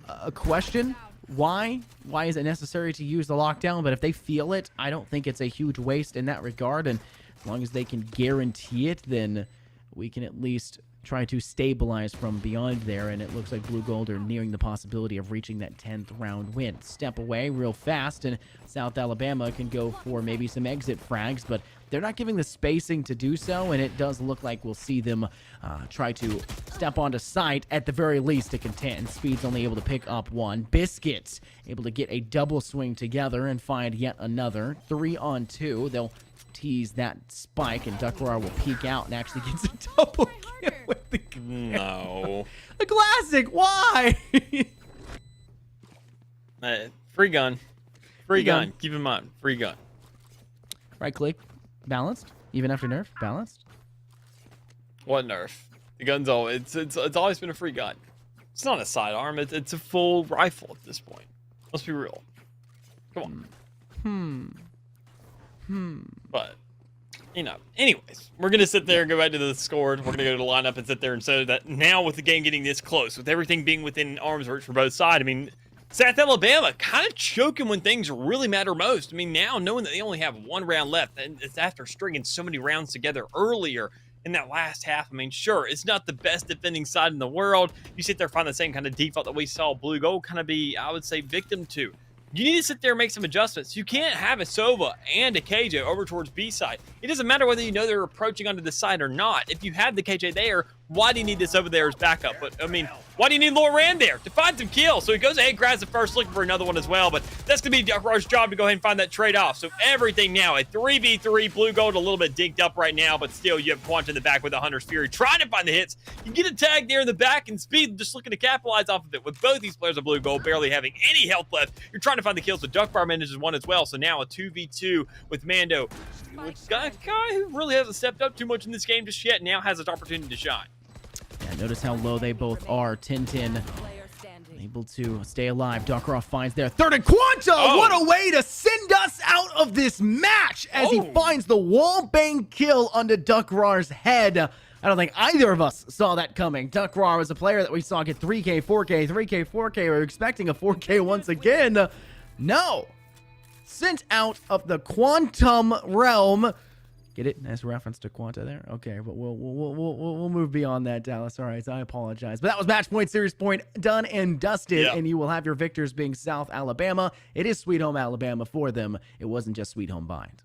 a question. Why? Why is it necessary to use the lockdown? But if they feel it, I don't think it's a huge waste in that regard. And as long as they can guarantee it, then we can at least try to stabilize from beyond there, and it looks like Blue Gold are nearing the possibility of reaching that 10th round win. Step away real fast, and South Alabama can go for maybe some exit frags, but they're not giving the spacing to do so, and it does look like we'll see them try to step onto site at the very least to contend. Speed's only able to pick up 1. Biscuits able to get a double swing together and find yet another. 3 on 2. They'll tease that spike, and Duckrar will peek out and actually gets a double kill with the No. A classic. Why? Free gun. Free gun. Keep in mind, free gun. Right click. Balanced. Even after nerf. Balanced. What nerf? The gun's always it's always been a free gun. It's not a sidearm. It's a full rifle at this point. Let's be real. Come on. But, you know, anyways, we're going to sit there and go back to the score. We're going to go to the lineup and sit there and say that now with the game getting this close, with everything being within arm's reach for both sides, I mean, South Alabama kind of choking when things really matter most. I mean, now knowing that they only have 1 round left, and it's after stringing so many rounds together earlier in that last half. I mean, sure, it's not the best defending side in the world. You sit there and find the same kind of default that we saw Blue Gold kind of be, I would say, victim to. You need to sit there and make some adjustments. You can't have a Sova and a KJ over towards B side. It doesn't matter whether you know they're approaching onto the side or not. If you have the KJ there, why do you need this over there as backup? But, I mean, why do you need Lord Rand there? To find some kills. So he goes ahead, grabs the first, looking for another one as well. But that's going to be Duckrar's job to go ahead and find that trade-off. So everything now, a 3v3, Blue Gold a little bit dinked up right now, but still you have Quanta in the back with the Hunter's Fury trying to find the hits. You get a tag there in the back, and Speed just looking to capitalize off of it. With both these players of Blue Gold barely having any health left, you're trying to find the kills. So Duckrar manages 1 as well. So now a 2v2 with Mando. With a guy who really hasn't stepped up too much in this game just yet, now has his opportunity to shine. Yeah, notice how low they both are. Tintin able to stay alive. Duckrar finds their third, and Quanta! Oh. What a way to send us out of this match as he finds the wallbang kill onto Duckrar's head. I don't think either of us saw that coming. Duckrar was a player that we saw get 3K, 4K, 3K, 4K. We were expecting a 4K once again. No. Sent out of the Quantum realm. Get it? Nice reference to Quanta there. Okay, but we'll move beyond that, Dallas. All right, I apologize. But that was match point, series point, done and dusted, and you will have your victors being South Alabama. It is Sweet Home Alabama for them. It wasn't just Sweet Home Bind.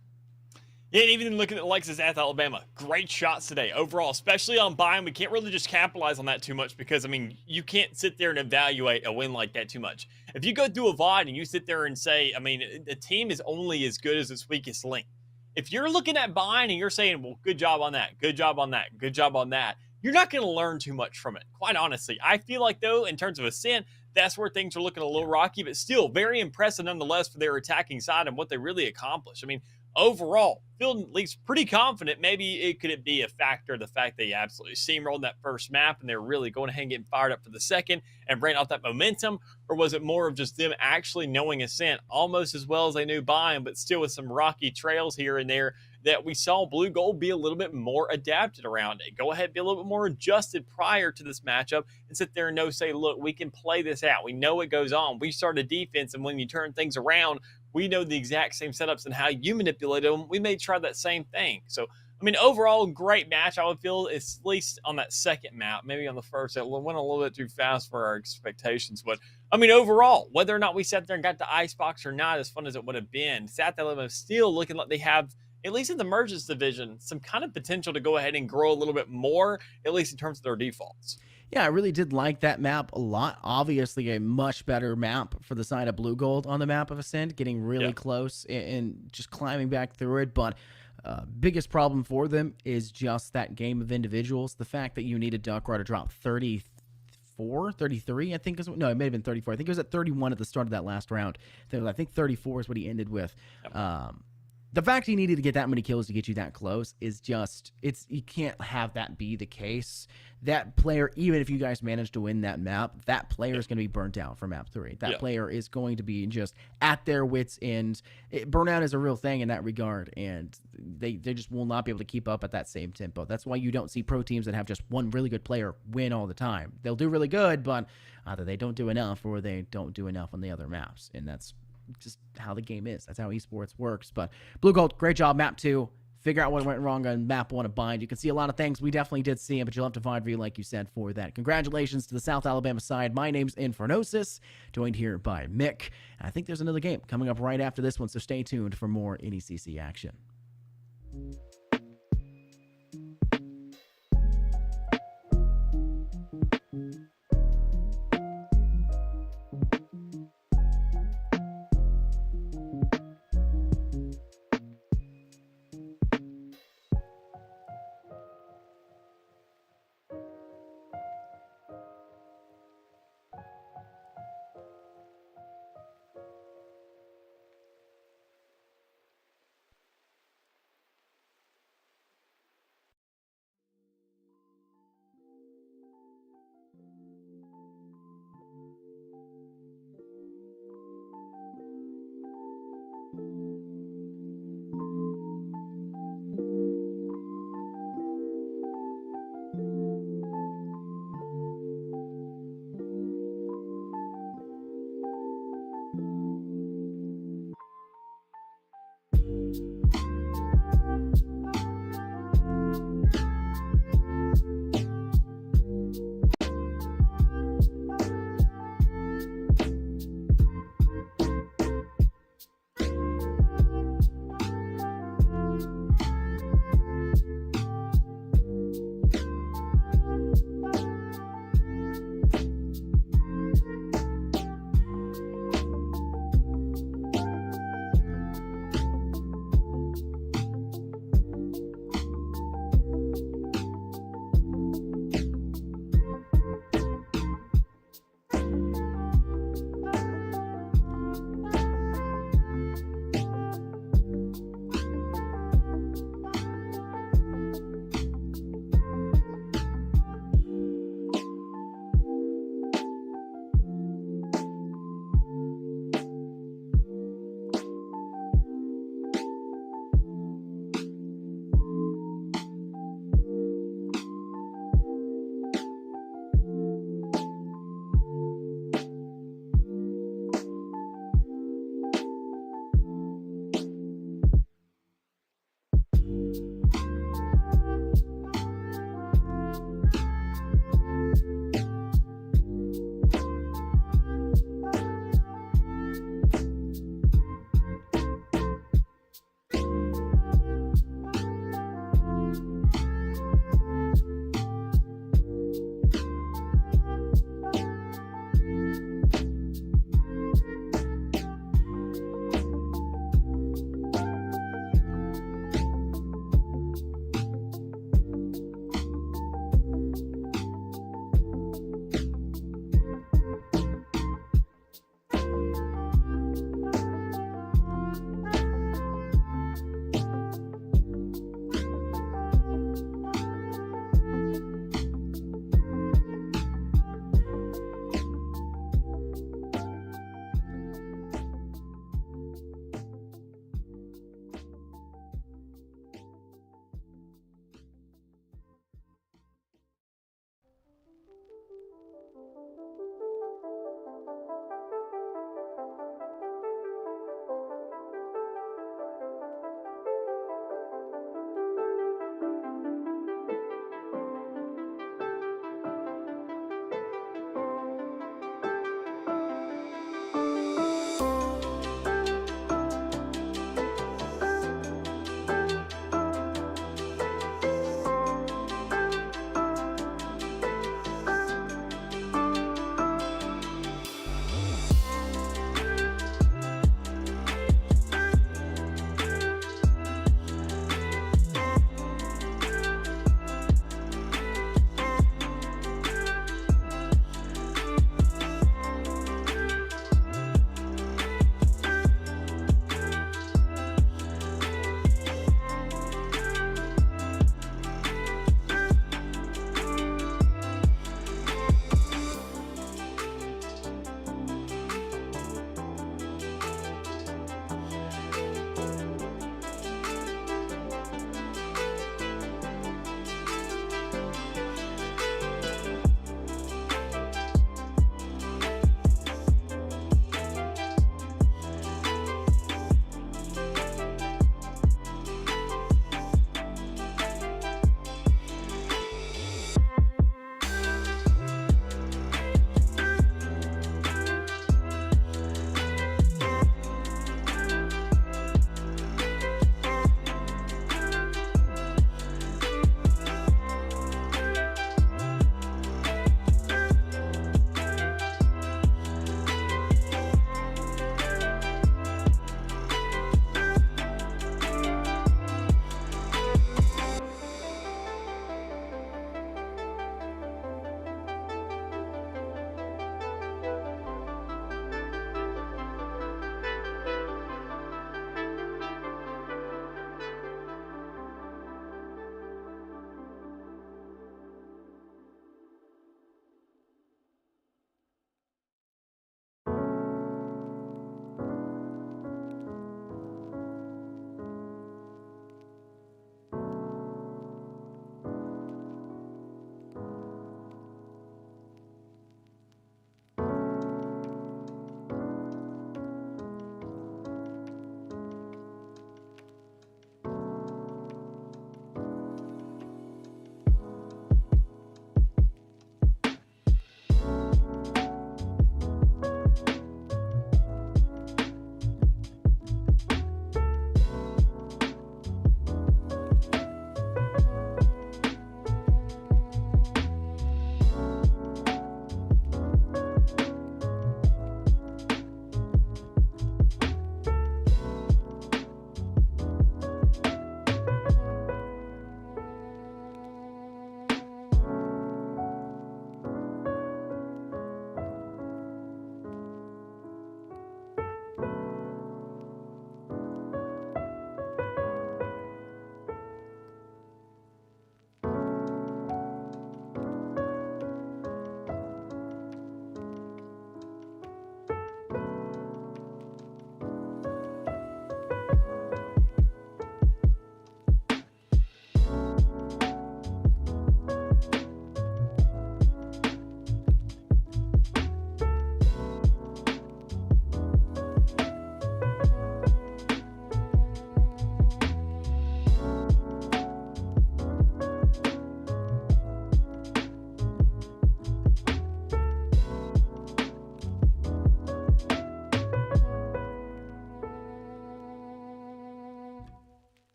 Yeah, and even looking at the likes of South Alabama, great shots today overall, especially on Bind. We can't really just capitalize on that too much because, I mean, you can't sit there and evaluate a win like that too much. If you go through a VOD and you sit there and say, I mean, the team is only as good as its weakest link. If you're looking at Bind and you're saying, well, good job on that, good job on that, good job on that, you're not going to learn too much from it, quite honestly. I feel like, though, in terms of Ascent, that's where things are looking a little rocky, but still very impressive nonetheless for their attacking side and what they really accomplished. I mean, overall, feeling at least pretty confident. Maybe it could be a factor, the fact they absolutely steamrolled that first map and they're really going ahead and getting fired up for the second and bringing out that momentum, or was it more of just them actually knowing Ascent almost as well as they knew Biome, but still with some rocky trails here and there that we saw Blue Gold be a little bit more adapted around it. Go ahead, be a little bit more adjusted prior to this matchup and sit there and say, look, we can play this out. We know what goes on. We start a defense, and when you turn things around, we know the exact same setups and how you manipulate them. We may try that same thing. So, I mean, overall, great match. I would feel, at least on that second map, maybe on the first, it went a little bit too fast for our expectations. But, I mean, overall, whether or not we sat there and got the icebox or not, as fun as it would have been, South Alabama still looking like they have, at least in the Emergence division, some kind of potential to go ahead and grow a little bit more, at least in terms of their defaults. Yeah, I really did like that map a lot. Obviously, a much better map for the side of Blue Gold on the map of Ascent, getting really close and just climbing back through it. But biggest problem for them is just that game of individuals. The fact that you needed Duckrar to drop 34, 33, I think. No, it may have been 34. I think it was at 31 at the start of that last round. I think 34 is what he ended with. Yep. The fact he needed to get that many kills to get you that close is just, you can't have that be the case. That player, even if you guys manage to win that map, that player is going to be burnt out for map 3. That player is going to be just at their wits' end. Burnout is a real thing in that regard, and they just will not be able to keep up at that same tempo. That's why you don't see pro teams that have just one really good player win all the time. They'll do really good, but either they don't do enough or they don't do enough on the other maps, and that's just how the game is. That's how esports works. But Blue Gold, great job. Map 2, figure out what went wrong on map 1 of Bind. You can see a lot of things. We definitely did see them, but you'll have to find view, like you said, for that. Congratulations to the South Alabama side. My name's Infernosis, joined here by Mick. I think there's another game coming up right after this one, so stay tuned for more NECC action.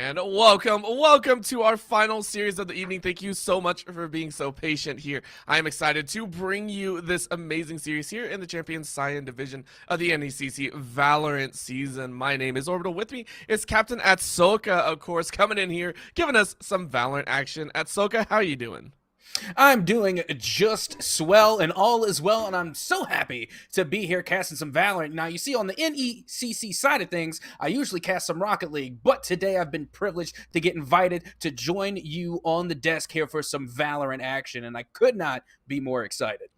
And welcome to our final series of the evening. Thank you so much for being so patient here. I am excited to bring you this amazing series here in the Champion Cyan division of the NECC Valorant season. My name is Orbital. With me is Captain Atsoka, of course, coming in here, giving us some Valorant action. Atsoka, how are you doing? I'm doing just swell, and all is well, and I'm so happy to be here casting some Valorant. Now, you see, on the NECC side of things, I usually cast some Rocket League, but today I've been privileged to get invited to join you on the desk here for some Valorant action, and I could not be more excited.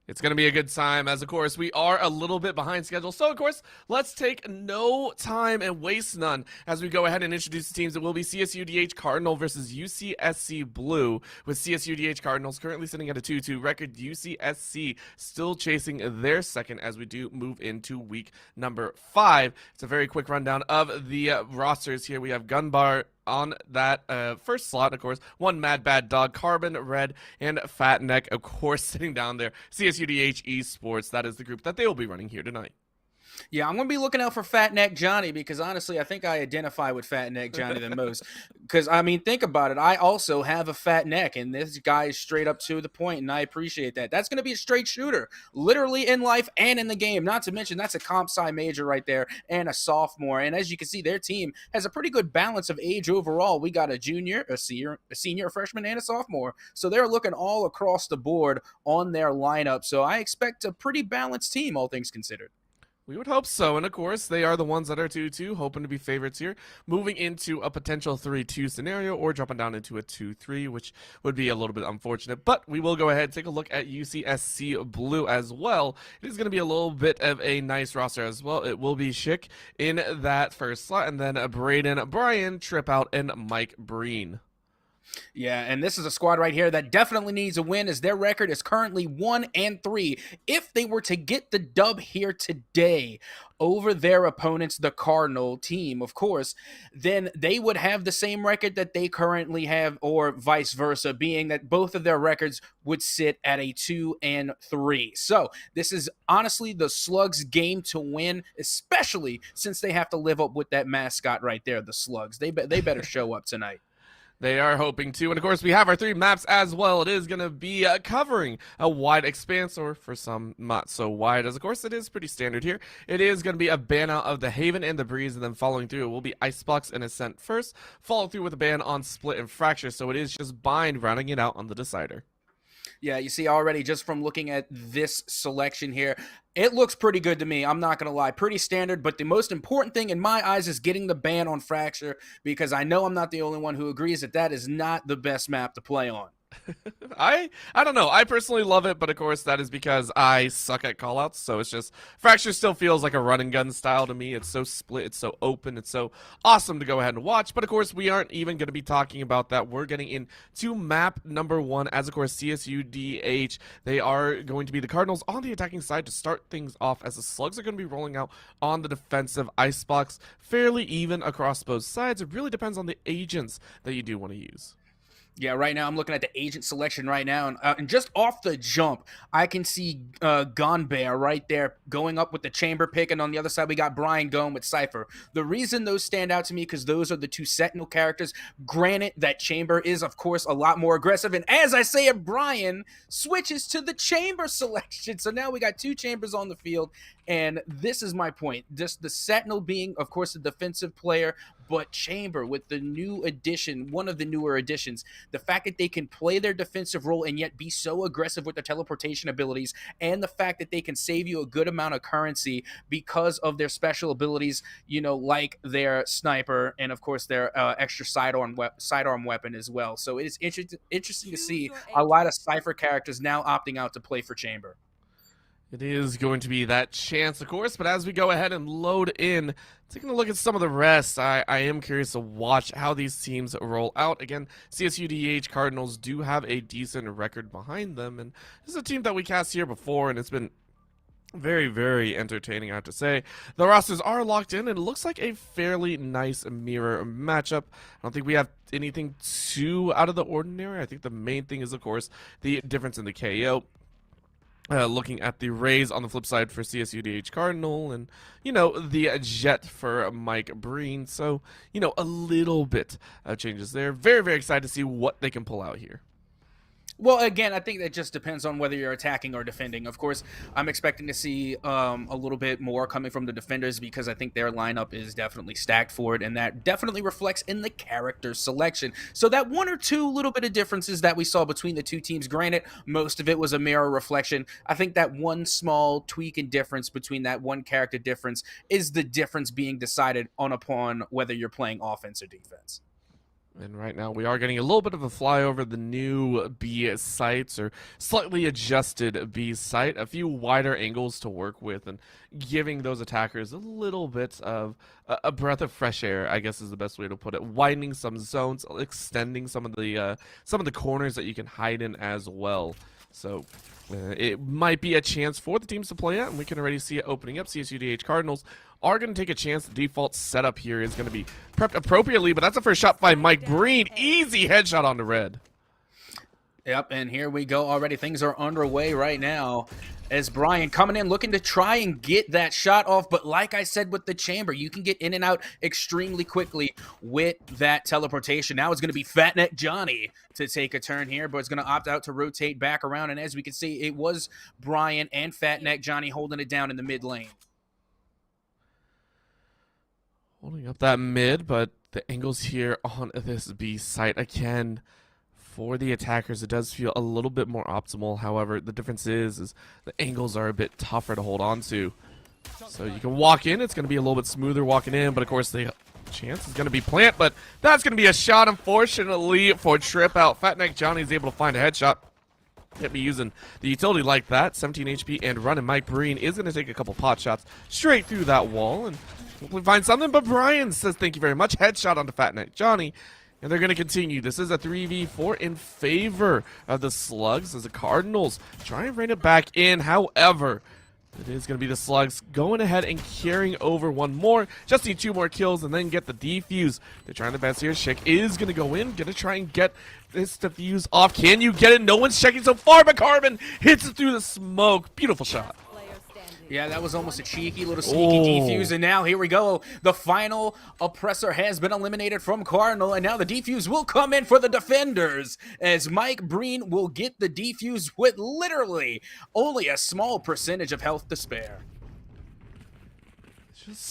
It's going to be a good time, as of course we are a little bit behind schedule. So of course, let's take no time and waste none as we go ahead and introduce the teams. It will be CSUDH Cardinal versus UCSC Blue, with CSUDH Cardinals currently sitting at a 2-2 record. UCSC still chasing their second as we do move into week number 5. It's a very quick rundown of the rosters here. We have Gunbar on that first slot, of course, one Mad Bad Dog, Carbon, Red, and Fat Neck, of course, sitting down there. CSUDH Esports, that is the group that they will be running here tonight. Yeah, I'm going to be looking out for Fat Neck Johnny, because honestly, I think I identify with Fat Neck Johnny the most. Because, I mean, think about it. I also have a fat neck, and this guy is straight up to the point, and I appreciate that. That's going to be a straight shooter, literally in life and in the game. Not to mention, that's a comp sci major right there and a sophomore. And as you can see, their team has a pretty good balance of age overall. We got a junior, a senior, a freshman, and a sophomore. So they're looking all across the board on their lineup. So I expect a pretty balanced team, all things considered. We would hope so, and of course, they are the ones that are 2-2, hoping to be favorites here, moving into a potential 3-2 scenario, or dropping down into a 2-3, which would be a little bit unfortunate, but we will go ahead and take a look at UCSC Blue as well. It is going to be a little bit of a nice roster as well. It will be Schick in that first slot, and then Braden, Brian, Trip Out, and Mike Breen. Yeah, and this is a squad right here that definitely needs a win, as their record is currently 1-3. If they were to get the dub here today over their opponents, the Cardinal team, of course, then they would have the same record that they currently have, or vice versa, being that both of their records would sit at a 2-3. So this is honestly the Slugs' game to win, especially since they have to live up with that mascot right there, the Slugs. They better show up tonight. They are hoping to, and of course we have our 3 maps as well. It is going to be covering a wide expanse, or for some not so wide, as of course it is pretty standard here. It is going to be a ban out of the Haven and the Breeze, and then following through it will be Icebox and Ascent first, follow through with a ban on Split and Fracture, so it is just Bind rounding it out on the Decider. Yeah, you see already just from looking at this selection here, it looks pretty good to me. I'm not going to lie. Pretty standard, but the most important thing in my eyes is getting the ban on Fracture, because I know I'm not the only one who agrees that that is not the best map to play on. I don't know. I personally love it, but of course that is because I suck at callouts. So it's just Fracture still feels like a run and gun style to me. It's so split, it's so open, it's so awesome to go ahead and watch. But of course we aren't even going to be talking about that. We're getting into map number 1, as of course CSUDH. They are going to be the Cardinals on the attacking side to start things off, as the Slugs are going to be rolling out on the defensive. Icebox fairly even across both sides. It really depends on the agents that you do want to use. Yeah, right now I'm looking at the agent selection right now, and just off the jump, I can see Gonbear right there going up with the Chamber pick, and on the other side we got Brian going with Cypher. The reason those stand out to me, because those are the 2 Sentinel characters. Granted, that Chamber is, of course, a lot more aggressive, and as I say it, Brian switches to the Chamber selection, so now we got 2 Chambers on the field, and this is my point. Just the Sentinel being, of course, a defensive player, but Chamber with the new addition, one of the newer additions, the fact that they can play their defensive role and yet be so aggressive with their teleportation abilities, and the fact that they can save you a good amount of currency because of their special abilities, you know, like their sniper and of course their extra sidearm weapon as well. So it is interesting to see a lot of Cypher characters now opting out to play for Chamber. It is going to be that chance, of course, but as we go ahead and load in, taking a look at some of the rest, I am curious to watch how these teams roll out. Again, CSUDH Cardinals do have a decent record behind them, and this is a team that we cast here before, and it's been very, very entertaining, I have to say. The rosters are locked in, and it looks like a fairly nice mirror matchup. I don't think we have anything too out of the ordinary. I think the main thing is, of course, the difference in the KO. Looking at the Rays on the flip side for CSUDH Cardinal, and the Jet for Mike Breen. So a little bit of changes there. Very, very excited to see what they can pull out here. Well, again, I think that just depends on whether you're attacking or defending. Of course, I'm expecting to see a little bit more coming from the defenders because I think their lineup is definitely stacked for it, and that definitely reflects in the character selection. So that one or two little bit of differences that we saw between the two teams, granted, most of it was a mirror reflection. I think that one small tweak and difference between that one character difference is the difference being decided upon whether you're playing offense or defense. And right now we are getting a little bit of a flyover the new B sites, or slightly adjusted B site, a few wider angles to work with, and giving those attackers a little bit of a breath of fresh air, I guess is the best way to put it. Widening some zones, extending some of the corners that you can hide in as well. So it might be a chance for the teams to play out, and we can already see it opening up. CSUDH Cardinals are going to take a chance. The default setup here is going to be prepped appropriately, but that's the first shot by Mike Breen. Easy headshot on the red. Yep, and here we go already. Things are underway right now as Brian coming in looking to try and get that shot off. But like I said with the chamber, you can get in and out extremely quickly with that teleportation. Now it's going to be Fat Neck Johnny to take a turn here, but it's going to opt out to rotate back around. And as we can see, it was Brian and Fat Neck Johnny holding it down in the mid lane. Holding up that mid, but the angles here on this B site, again, for the attackers, it does feel a little bit more optimal. However, the difference is the angles are a bit tougher to hold on to. So you can walk in, it's going to be a little bit smoother walking in, but of course the chance is going to be plant, but that's going to be a shot, unfortunately, for Trip Out. Fat Neck Johnny is able to find a headshot. Can't be using the utility like that. 17 HP and running. Mike Breen is going to take a couple pot shots straight through that wall and hopefully find something, but Brian says thank you very much. Headshot onto Fat Neck Johnny, and they're going to continue. This is a 3v4 in favor of the Slugs as the Cardinals try and rein it back in. However, it is going to be the Slugs going ahead and carrying over one more. Just need 2 more kills and then get the defuse. They're trying their best here. Schick is going to go in, going to try and get this defuse off. Can you get it? No one's checking so far, but Carbon hits it through the smoke. Beautiful shot. Yeah, that was almost a cheeky little sneaky defuse, and now here we go. The final oppressor has been eliminated from Cardinal, and now the defuse will come in for the defenders as Mike Breen will get the defuse with literally only a small percentage of health to spare. Just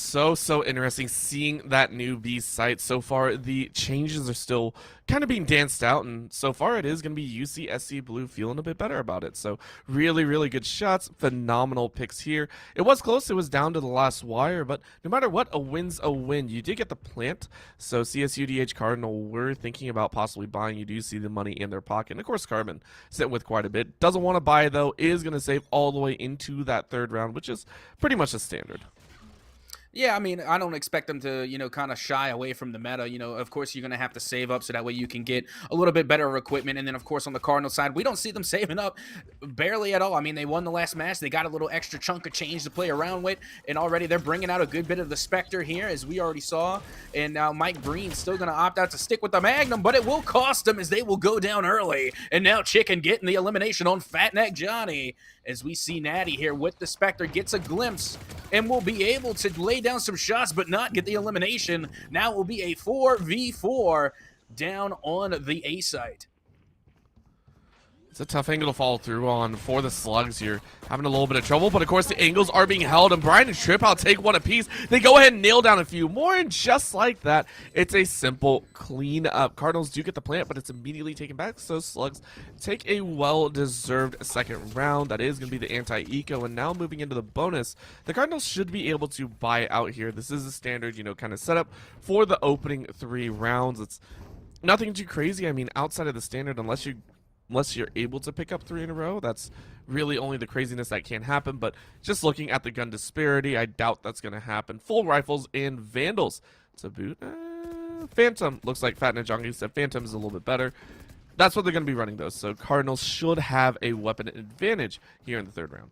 so interesting seeing that new B site. So far, the changes are still kind of being danced out, and so far it is going to be UCSC Blue feeling a bit better about it. So really, really good shots. Phenomenal picks here. It was close. It was down to the last wire, but no matter what, a win's a win. You did get the plant, so CSUDH Cardinal were thinking about possibly buying. You do see the money in their pocket. And of course, Carbon sitting with quite a bit. Doesn't want to buy, though. Is going to save all the way into that third round, which is pretty much a standard. Yeah, I mean, I don't expect them to, kind of shy away from the meta. Of course, you're going to have to save up so that way you can get a little bit better equipment. And then, of course, on the Cardinal side, we don't see them saving up barely at all. I mean, they won the last match. They got a little extra chunk of change to play around with. And already they're bringing out a good bit of the Spectre here, as we already saw. And now Mike Breen's still going to opt out to stick with the Magnum, but it will cost them as they will go down early. And now Chicken getting the elimination on Fat Neck Johnny. As we see Natty here with the Spectre, gets a glimpse and will be able to lay down some shots but not get the elimination. Now it will be a 4v4 down on the A site. It's a tough angle to follow through on for the Slugs here. Having a little bit of trouble, but of course the angles are being held, and Brian and Trip Out take one apiece. They go ahead and nail down a few more, and just like that, it's a simple clean up. Cardinals do get the plant, but it's immediately taken back, so Slugs take a well-deserved second round. That is going to be the anti-eco, and now moving into the bonus, the Cardinals should be able to buy out here. This is a standard, kind of setup for the opening 3 rounds. It's nothing too crazy. I mean, outside of the standard, unless you're able to pick up 3 in a row, that's really only the craziness that can happen. But just looking at the gun disparity, I doubt that's going to happen. Full rifles and Vandals to boot. Phantom looks like Fat Neck Johnny said Phantom is a little bit better. That's what they're going to be running, though. So Cardinals should have a weapon advantage here in the 3rd round.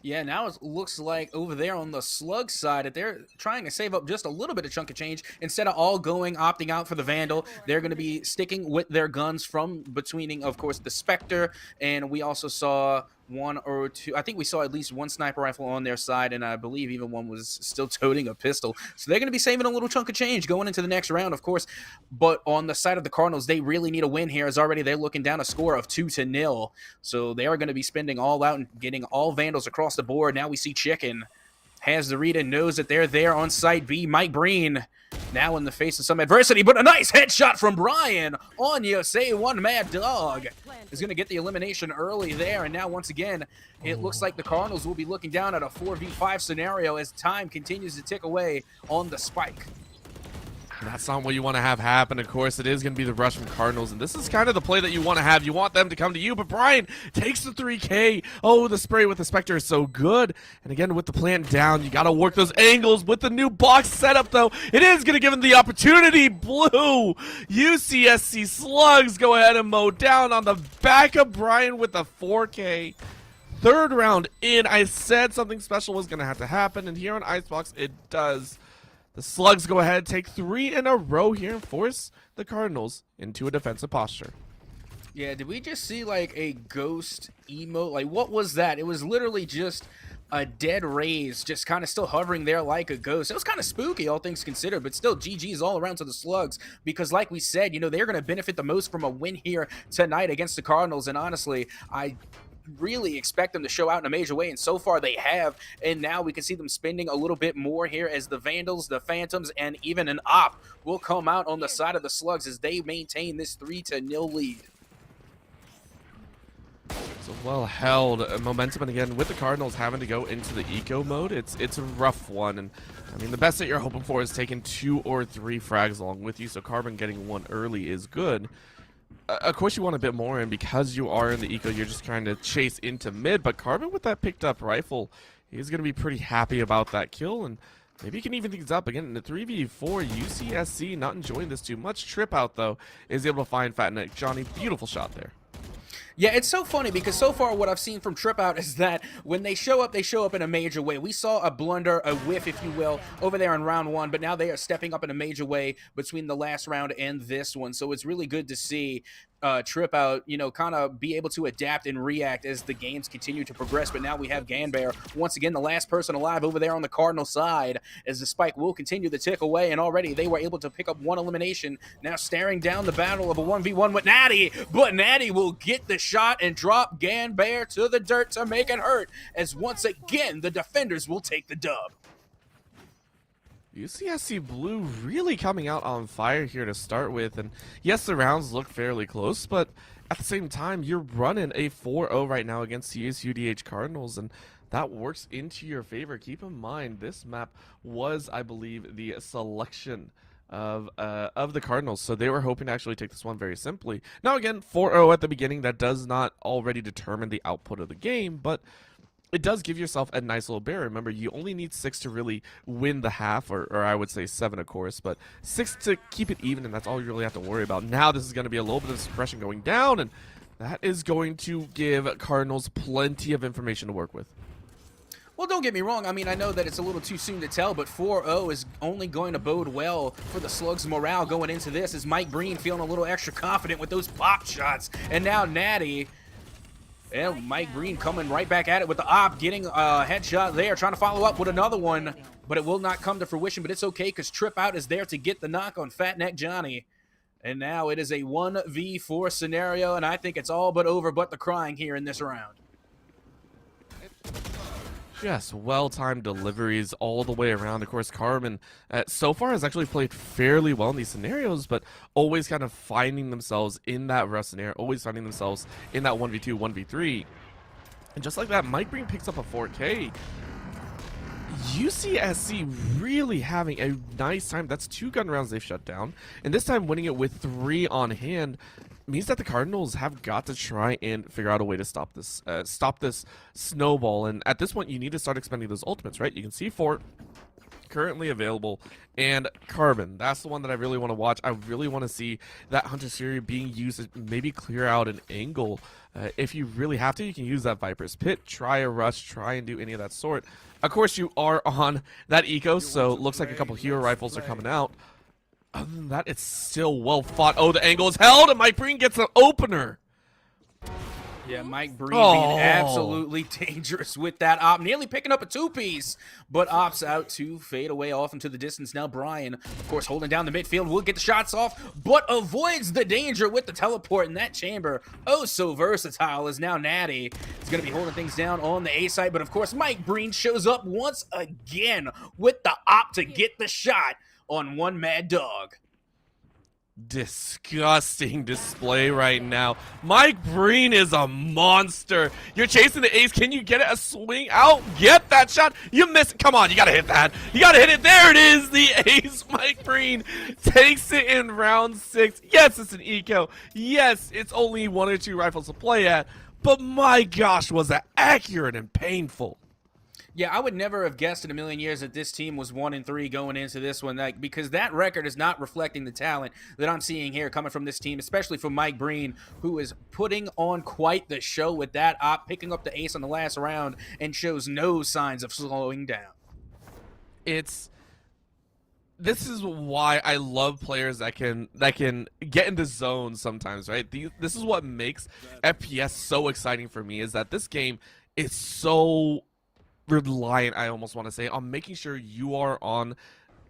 Yeah, now it looks like over there on the Slug side that they're trying to save up just a little bit of chunk of change. Instead of all opting out for the Vandal, they're going to be sticking with their guns from betweening, of course, the Spectre. And we also saw one or two. I think we saw at least one sniper rifle on their side, and I believe even one was still toting a pistol. So they're going to be saving a little chunk of change going into the next round, of course. But on the side of the Cardinals, they really need a win here, as already they're looking down a score of 2-0. So they are going to be spending all out and getting all Vandals across the board. Now we see Chicken has the read and knows that they're there on site B. Mike Breen now in the face of some adversity, but a nice headshot from Brian on you. Say one Mad Dog is going to get the elimination early there. And now once again, it looks like the Cardinals will be looking down at a 4v5 scenario as time continues to tick away on the spike. That's not what you want to have happen. Of course, it is going to be the rush from Cardinals, and this is kind of the play that you want to have. You want them to come to you, but Brian takes the 3K. Oh, the spray with the Spectre is so good. And again, with the plant down, you got to work those angles with the new box setup, though. It is going to give him the opportunity. Blue UCSC Slugs go ahead and mow down on the back of Brian with the 4K. Third round in. I said something special was going to have to happen, and here on Icebox, it does. The Slugs go ahead, take 3 in a row here, and force the Cardinals into a defensive posture. Yeah, did we just see like a ghost emote? Like, what was that? It was literally just a dead raise, just kind of still hovering there like a ghost. It was kind of spooky, all things considered, but still GG's all around to the Slugs, because like we said, you know, they're going to benefit the most from a win here tonight against the Cardinals, and honestly, I really expect them to show out in a major way, and so far they have, and now we can see them spending a little bit more here as the Vandals, the Phantoms, and even an Op will come out on the side of the Slugs as they maintain this 3-0 lead. So well held momentum, and again with the Cardinals having to go into the eco mode, it's a rough one, and I mean the best that you're hoping for is taking 2 or 3 frags along with you, so Carbon getting 1 early is good. Of course you want a bit more, and because you are in the eco, you're just trying to chase into mid, but Carbon with that picked up rifle, he's going to be pretty happy about that kill, and maybe he can even things up. Again, in the 3v4, UCSC not enjoying this too much. Trip out, though, is able to find Fat Neck Johnny. Beautiful shot there. Yeah, it's so funny because so far what I've seen from Trip Out is that when they show up in a major way. We saw a blunder, a whiff, if you will, over there in round 1, but now they are stepping up in a major way between the last round and this one. So it's really good to see Trip Out, you know, kind of be able to adapt and react as the games continue to progress. But now we have Ganbear, once again, the last person alive over there on the Cardinal side, as the spike will continue to tick away. And already they were able to pick up 1 elimination, now staring down the battle of a 1v1 with Natty. But Natty will get the shot and drop Ganbear to the dirt to make it hurt, as once again the defenders will take the dub. UCSC Blue really coming out on fire here to start with, and yes, the rounds look fairly close, but at the same time, you're running a 4-0 right now against CSUDH Cardinals, and that works into your favor. Keep in mind, this map was, I believe, the selection of the Cardinals, so they were hoping to actually take this one very simply. Now again, 4-0 at the beginning, that does not already determine the output of the game, but it does give yourself a nice little barrier. Remember, you only need 6 to really win the half, or I would say 7, of course, but 6 to keep it even, and that's all you really have to worry about. Now this is going to be a little bit of suppression going down, and that is going to give Cardinals plenty of information to work with. Well, don't get me wrong. I mean, I know that it's a little too soon to tell, but 4-0 is only going to bode well for the Slugs' morale going into this, as Mike Breen feeling a little extra confident with those pop shots. And now Natty, and Mike Breen coming right back at it with the op, getting a headshot there, trying to follow up with another one, but it will not come to fruition. But it's okay, because Trip Out is there to get the knock on Fat Neck Johnny. And now it is a 1v4 scenario, and I think it's all but over but the crying here in this round. Yes, well-timed deliveries all the way around. Of course, Carmen so far has actually played fairly well in these scenarios, but always kind of finding themselves in that rough scenario, always finding themselves in that 1v2, 1v3. And just like that, Mike Breen picks up a 4K. UCSC really having a nice time. That's 2 gun rounds they've shut down, and this time winning it with 3 on hand means that the Cardinals have got to try and figure out a way to stop this snowball. And at this point, you need to start expending those ultimates, right? You can see 4 currently available, and Carbon, that's the one that I really want to watch. I really want to see that Hunter Fury being used to maybe clear out an angle. If you really have to, you can use that Viper's Pit, try a rush, try and do any of that sort. Of course, you are on that eco, so it looks like a couple hero rifles are coming out. Other than that, it's still well fought. Oh, the angle is held, and Mike Breen gets an opener. Yeah, Mike Breen being absolutely dangerous with that op, nearly picking up a two-piece, but opts out to fade away off into the distance. Now Brian, of course, holding down the midfield, will get the shots off, but avoids the danger with the teleport in that chamber. Oh, so versatile is now Natty. He's going to be holding things down on the A side, but of course, Mike Breen shows up once again with the op to get the shot on one Mad Dog. Disgusting display right now. Mike Breen is a monster. You're chasing the ace. Can you get it? A swing out? Get that shot. You miss it. Come on, you gotta hit that. You gotta hit it. There it is. The ace. Mike Breen takes it in round 6. Yes, it's an eco. Yes, it's only 1 or 2 rifles to play at. But my gosh, was that accurate and painful. Yeah, I would never have guessed in a million years that this team was 1-3 going into this one, because that record is not reflecting the talent that I'm seeing here coming from this team, especially from Mike Breen, who is putting on quite the show with that op, picking up the ace on the last round, and shows no signs of slowing down. This is why I love players that can get into zones sometimes, right? This is what makes FPS so exciting for me, is that this game is so reliant, I almost want to say, on making sure you are on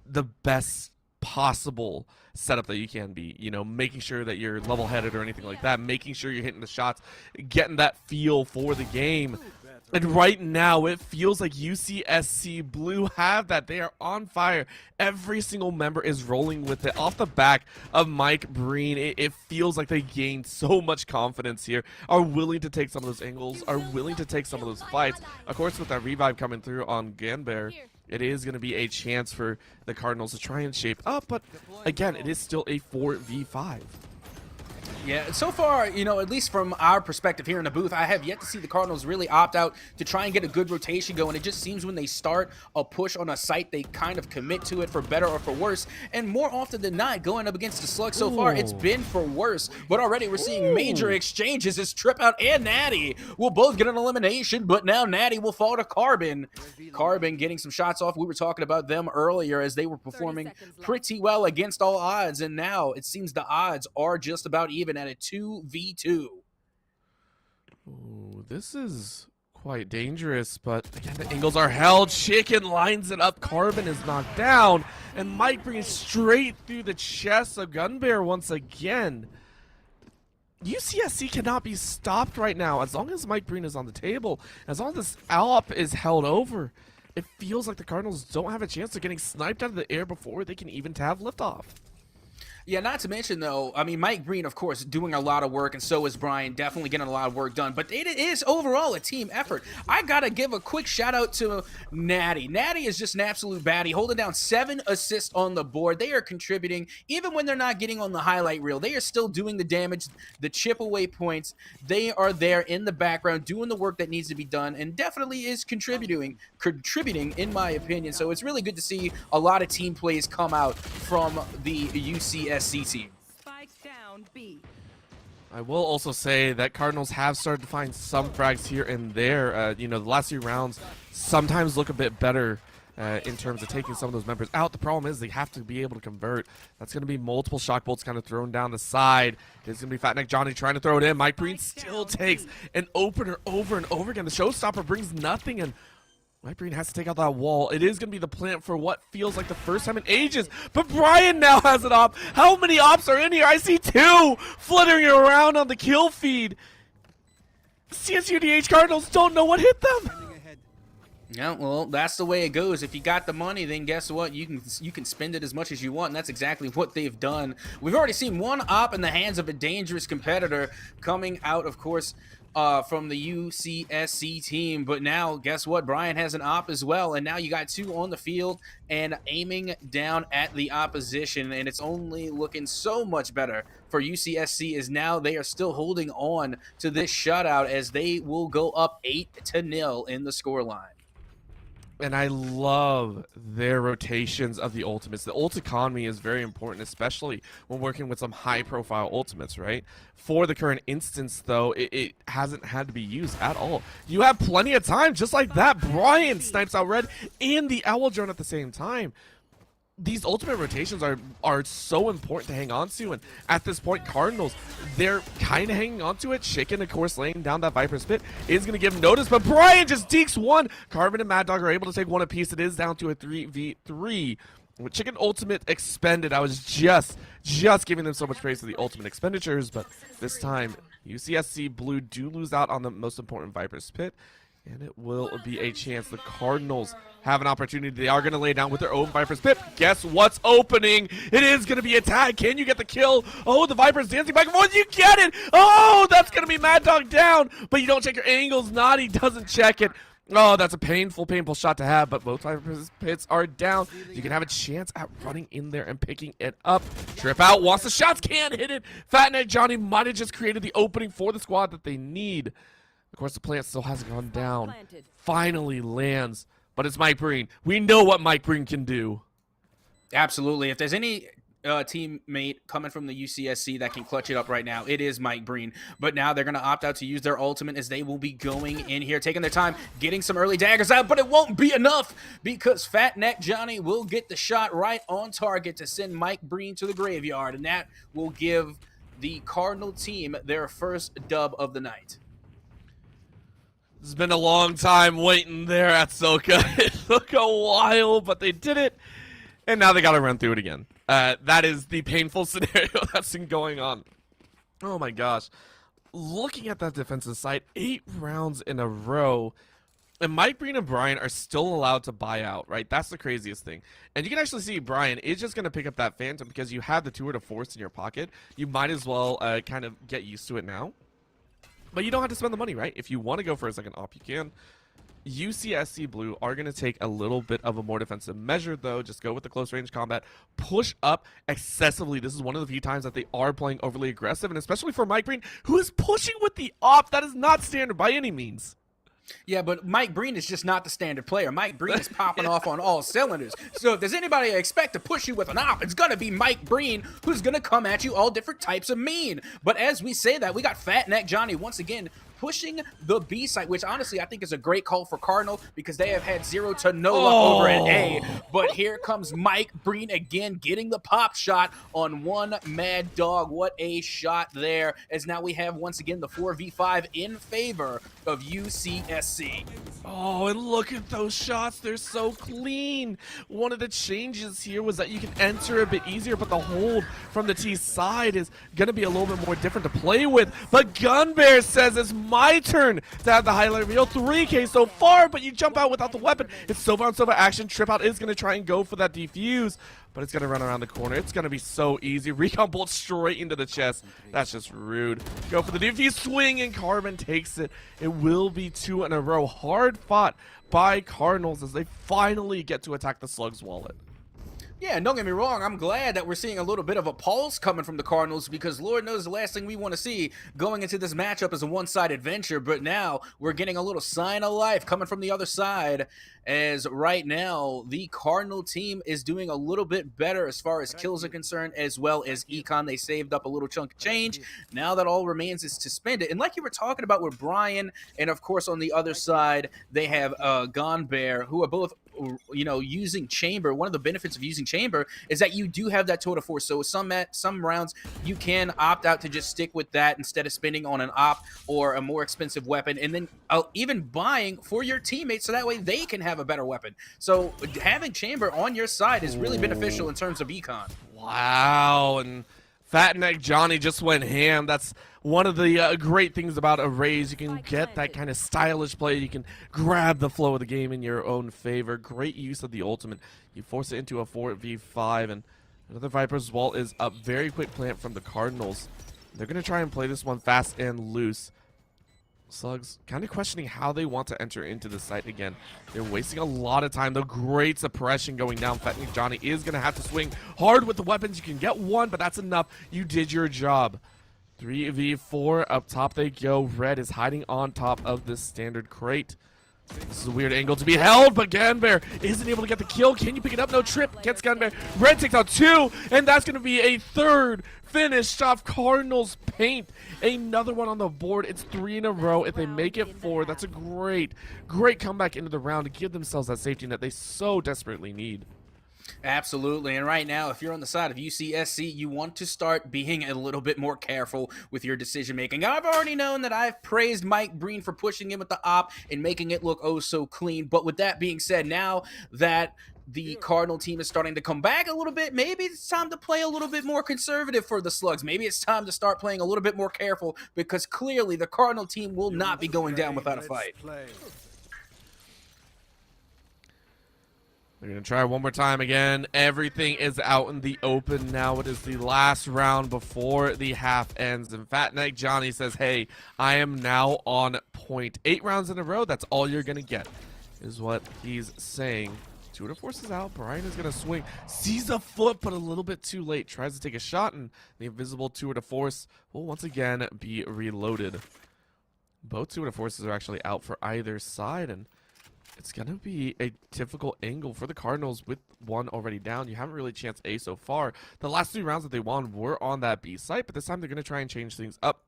the best possible setup that you can be, you know, making sure that you're level-headed or anything like that, making sure you're hitting the shots, getting that feel for the game. And right now, it feels like UCSC Blue have that. They are on fire. Every single member is rolling with it. Off the back of Mike Breen, it feels like they gained so much confidence here, are willing to take some of those angles, are willing to take some of those fights. Of course, with that revive coming through on Ganbear, it is going to be a chance for the Cardinals to try and shape up. But again, it is still a 4v5. Yeah, so far, you know, at least from our perspective here in the booth, I have yet to see the Cardinals really opt out to try and get a good rotation going. It just seems when they start a push on a site, they kind of commit to it for better or for worse. And more often than not, going up against the Slug so far, it's been for worse. But already we're seeing major exchanges as Trip Out and Natty will both get an elimination, but now Natty will fall to Carbon. Carbon getting some shots off. We were talking about them earlier as they were performing pretty well against all odds, and now it seems the odds are just about even at a 2v2. Ooh, this is quite dangerous, but again, the angles are held. Chicken lines it up. Carbon is knocked down, and Mike brings straight through the chest of Gunbear once again. UCSC cannot be stopped right now as long as Mike Breen is on the table. As long as this ALP is held over, it feels like the Cardinals don't have a chance of getting sniped out of the air before they can even have liftoff. Yeah, not to mention, though, I mean, Mike Breen, of course, doing a lot of work, and so is Brian, definitely getting a lot of work done. But it is overall a team effort. I got to give a quick shout-out to Natty. Natty is just an absolute baddie, holding down 7 assists on the board. They are contributing, even when they're not getting on the highlight reel. They are still doing the damage, the chip-away points. They are there in the background, doing the work that needs to be done, and definitely is contributing, in my opinion. So it's really good to see a lot of team plays come out from the UCSC team. Spike down B. I will also say that Cardinals have started to find some frags here and there. You know, the last few rounds sometimes look a bit better in terms of taking some of those members out. The problem is they have to be able to convert. That's going to be multiple shock bolts kind of thrown down the side. It's going to be Fat Neck Johnny trying to throw it in. Mike Breen still takes an opener over and over again. The showstopper brings nothing, and Mike Breen has to take out that wall. It is going to be the plant for what feels like the first time in ages. But Brian now has an op. How many ops are in here? I see 2 fluttering around on the kill feed. CSUDH Cardinals don't know what hit them. Yeah, well, that's the way it goes. If you got the money, then guess what? You can spend it as much as you want, and that's exactly what they've done. We've already seen 1 op in the hands of a dangerous competitor coming out, of course, from the UCSC team. But now, guess what? Brian has an op as well, and now you got 2 on the field and aiming down at the opposition, and it's only looking so much better for UCSC as now they are still holding on to this shutout as they will go up 8-0 in the scoreline. And I love their rotations of the ultimates. The ult economy is very important, especially when working with some high-profile ultimates, right? For the current instance, though, it hasn't had to be used at all. You have plenty of time, just like that. Brian snipes out Red and the Owl Drone at the same time. these ultimate rotations are so important to hang on to, and at this point, Cardinals, they're kind of hanging on to it. Chicken, of course, laying down that Viper's Pit is going to give notice, but Brian just dekes one. Carbon and Mad Dog are able to take one apiece. It is down to a 3v3. With Chicken Ultimate expended, I was just giving them so much praise for the ultimate expenditures, but this time, UCSC Blue do lose out on the most important Viper's Pit, and it will be a chance the Cardinals have an opportunity. They are going to lay down with their own Viper's Pit. Guess what's opening? It is going to be a tag. Can you get the kill? Oh, the Viper's dancing back and forth. You get it. Oh, that's going to be Mad Dog down, but you don't check your angles. Naughty doesn't check it. Oh, that's a painful shot to have, but both Viper's Pits are down. You can have a chance at running in there and picking it up. Trip out, wants the shots, can't hit it. Fat Neck Johnny might have just created the opening for the squad that they need. Of course, the plant still hasn't gone down. Finally lands, but it's Mike Breen. We know what Mike Breen can do. Absolutely. If there's any teammate coming from the UCSC that can clutch it up right now, it is Mike Breen. But now they're going to opt out to use their ultimate as they will be going in here, taking their time, getting some early daggers out, but it won't be enough because Fat Neck Johnny will get the shot right on target to send Mike Breen to the graveyard, and that will give the Cardinal team their first dub of the night. It's been a long time waiting there at Soka. It took a while, but they did it. And now they got to run through it again. That is the painful scenario that's been going on. Oh my gosh. Looking at that defensive side, 8 rounds in a row. And Mike Breen and Brian are still allowed to buy out, right? That's the craziest thing. And you can actually see Brian is just going to pick up that Phantom because you have the Tour de Force in your pocket. You might as well kind of get used to it now. But you don't have to spend the money, right? If you want to go for a second op, you can. UCSC Blue are going to take a little bit of a more defensive measure, though. Just go with the close range combat. Push up excessively. This is one of the few times that they are playing overly aggressive, and especially for Mike Breen, who is pushing with the op. That is not standard by any means. Yeah, but Mike Breen is just not the standard player. Mike Breen is popping off on all cylinders. So if there's anybody I expect to push you with an op, it's going to be Mike Breen, who's going to come at you all different types of mean. But as we say that, we got Fat Neck Johnny once again pushing the B site, which honestly I think is a great call for Cardinal because they have had 0 to no luck over at A. But here comes Mike Breen again getting the pop shot on one Mad Dog. What a shot there, as now we have once again the 4v5 in favor of UCSC. Oh, and look at those shots. They're so clean. One of the changes here was that you can enter a bit easier, but the hold from the T side is going to be a little bit more different to play with. But Gunbear says it's my turn to have the highlight reel. 3K so far, but you jump out without the weapon. It's silver on silver action. Trip out is going to try and go for that defuse, but it's going to run around the corner. It's going to be so easy. Recon bolt straight into the chest. That's just rude. Go for the defuse swing, and Carbon takes it. It will be 2 in a row. Hard fought by Cardinals as they finally get to attack the Slug's wallet. Yeah, and don't get me wrong, I'm glad that we're seeing a little bit of a pulse coming from the Cardinals because Lord knows the last thing we want to see going into this matchup is a one-sided venture, but now we're getting a little sign of life coming from the other side as right now the Cardinal team is doing a little bit better as far as kills are concerned as well as econ. They saved up a little chunk of change. Now that all remains is to spend it. And like you were talking about with Brian, and of course on the other side they have Gone Bear, who are both using chamber. One of the benefits of using chamber is that you do have that total force. So some rounds you can opt out to just stick with that instead of spending on an op or a more expensive weapon, and then even buying for your teammates so that way they can have a better weapon. So having chamber on your side is really beneficial in terms of econ. Wow, and Fat Neck Johnny just went ham. That's one of the great things about arrays. You can get that kind of stylish play. You can grab the flow of the game in your own favor. Great use of the ultimate. You force it into a 4v5, and another Viper's Wall is a very quick plant from the Cardinals. They're going to try and play this one fast and loose. Slugs kind of questioning how they want to enter into the site again. They're wasting a lot of time. The great suppression going down. Fat Neck Johnny is going to have to swing hard with the weapons. You can get one, but that's enough. You did your job. 3v4 up top they go. Red is hiding on top of this standard crate. This is a weird angle to be held, but Gunbear isn't able to get the kill. Can you pick it up? No, Trip gets Gunbear. Red takes out 2, and that's going to be a third finish off Cardinals paint. Another one on the board. It's 3 in a row. If they make it 4, that's a great comeback into the round to give themselves that safety net they so desperately need. Absolutely. And right now, if you're on the side of UCSC, you want to start being a little bit more careful with your decision making. I've already known that I've praised Mike Breen for pushing in with the op and making it look oh so clean. But with that being said, now that the Cardinal team is starting to come back a little bit, maybe it's time to play a little bit more conservative for the Slugs. Maybe it's time to start playing a little bit more careful, because clearly the Cardinal team will not be going down without a fight. They're going to try one more time again. Everything is out in the open now. It is the last round before the half ends. And Fat Neck Johnny says, hey, I am now on point. 8 rounds in a row, that's all you're going to get, is what he's saying. Tour de Force is out. Brian is going to swing. Sees a foot, but a little bit too late. Tries to take a shot, and the invisible Tour de Force will once again be reloaded. Both Tour de Forces are actually out for either side, and it's going to be a difficult angle for the Cardinals with one already down. You haven't really chanced A so far. The last 3 rounds that they won were on that B site, but this time they're going to try and change things up.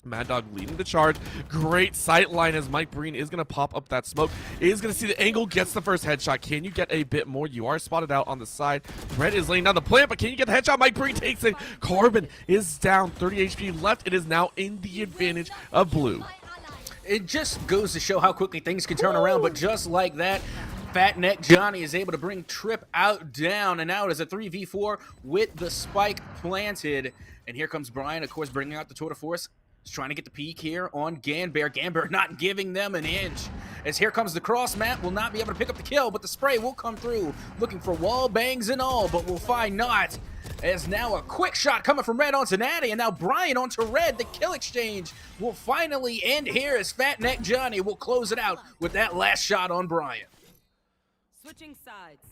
Mad Dog leading the charge. Great sight line as Mike Breen is going to pop up that smoke. Is going to see the angle, gets the first headshot. Can you get a bit more? You are spotted out on the side. Red is laying down the plant, but can you get the headshot? Mike Breen takes it. Carbon is down. 30 HP left. It is now in the advantage of blue. It just goes to show how quickly things can turn around, but just like that, Fat Neck Johnny is able to bring Trip out down, and now it is a 3v4 with the spike planted. And here comes Brian, of course, bringing out the Tour de Force. He's trying to get the peek here on Ganbear. Ganbear not giving them an inch. As here comes the cross map, will not be able to pick up the kill, but the spray will come through, looking for wall bangs and all, but we'll find not. As now a quick shot coming from Red onto Natty, and now Brian onto Red. The kill exchange will finally end here as Fat Neck Johnny will close it out with that last shot on Brian. Switching sides.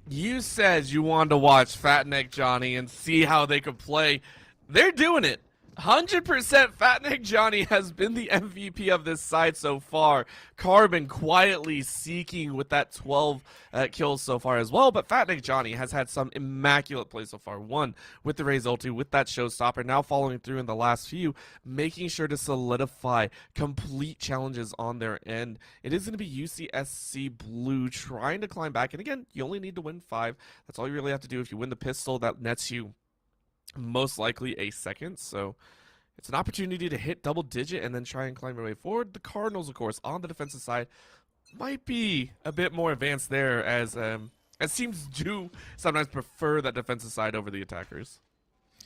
You said you wanted to watch Fat Neck Johnny and see how they could play. They're doing it. 100% Fat Neck Johnny has been the MVP of this side so far. Carbon quietly seeking with that 12 kills so far as well, but Fat Neck Johnny has had some immaculate plays so far. One with the Raze ulti, with that showstopper, now following through in the last few, making sure to solidify complete challenges on their end. It is going to be UCSC Blue trying to climb back, and again, you only need to win 5. That's all you really have to do. If you win the pistol, that nets you most likely a second, so it's an opportunity to hit double digit and then try and climb your way forward. The Cardinals, of course, on the defensive side might be a bit more advanced there, as teams do sometimes prefer that defensive side over the attackers.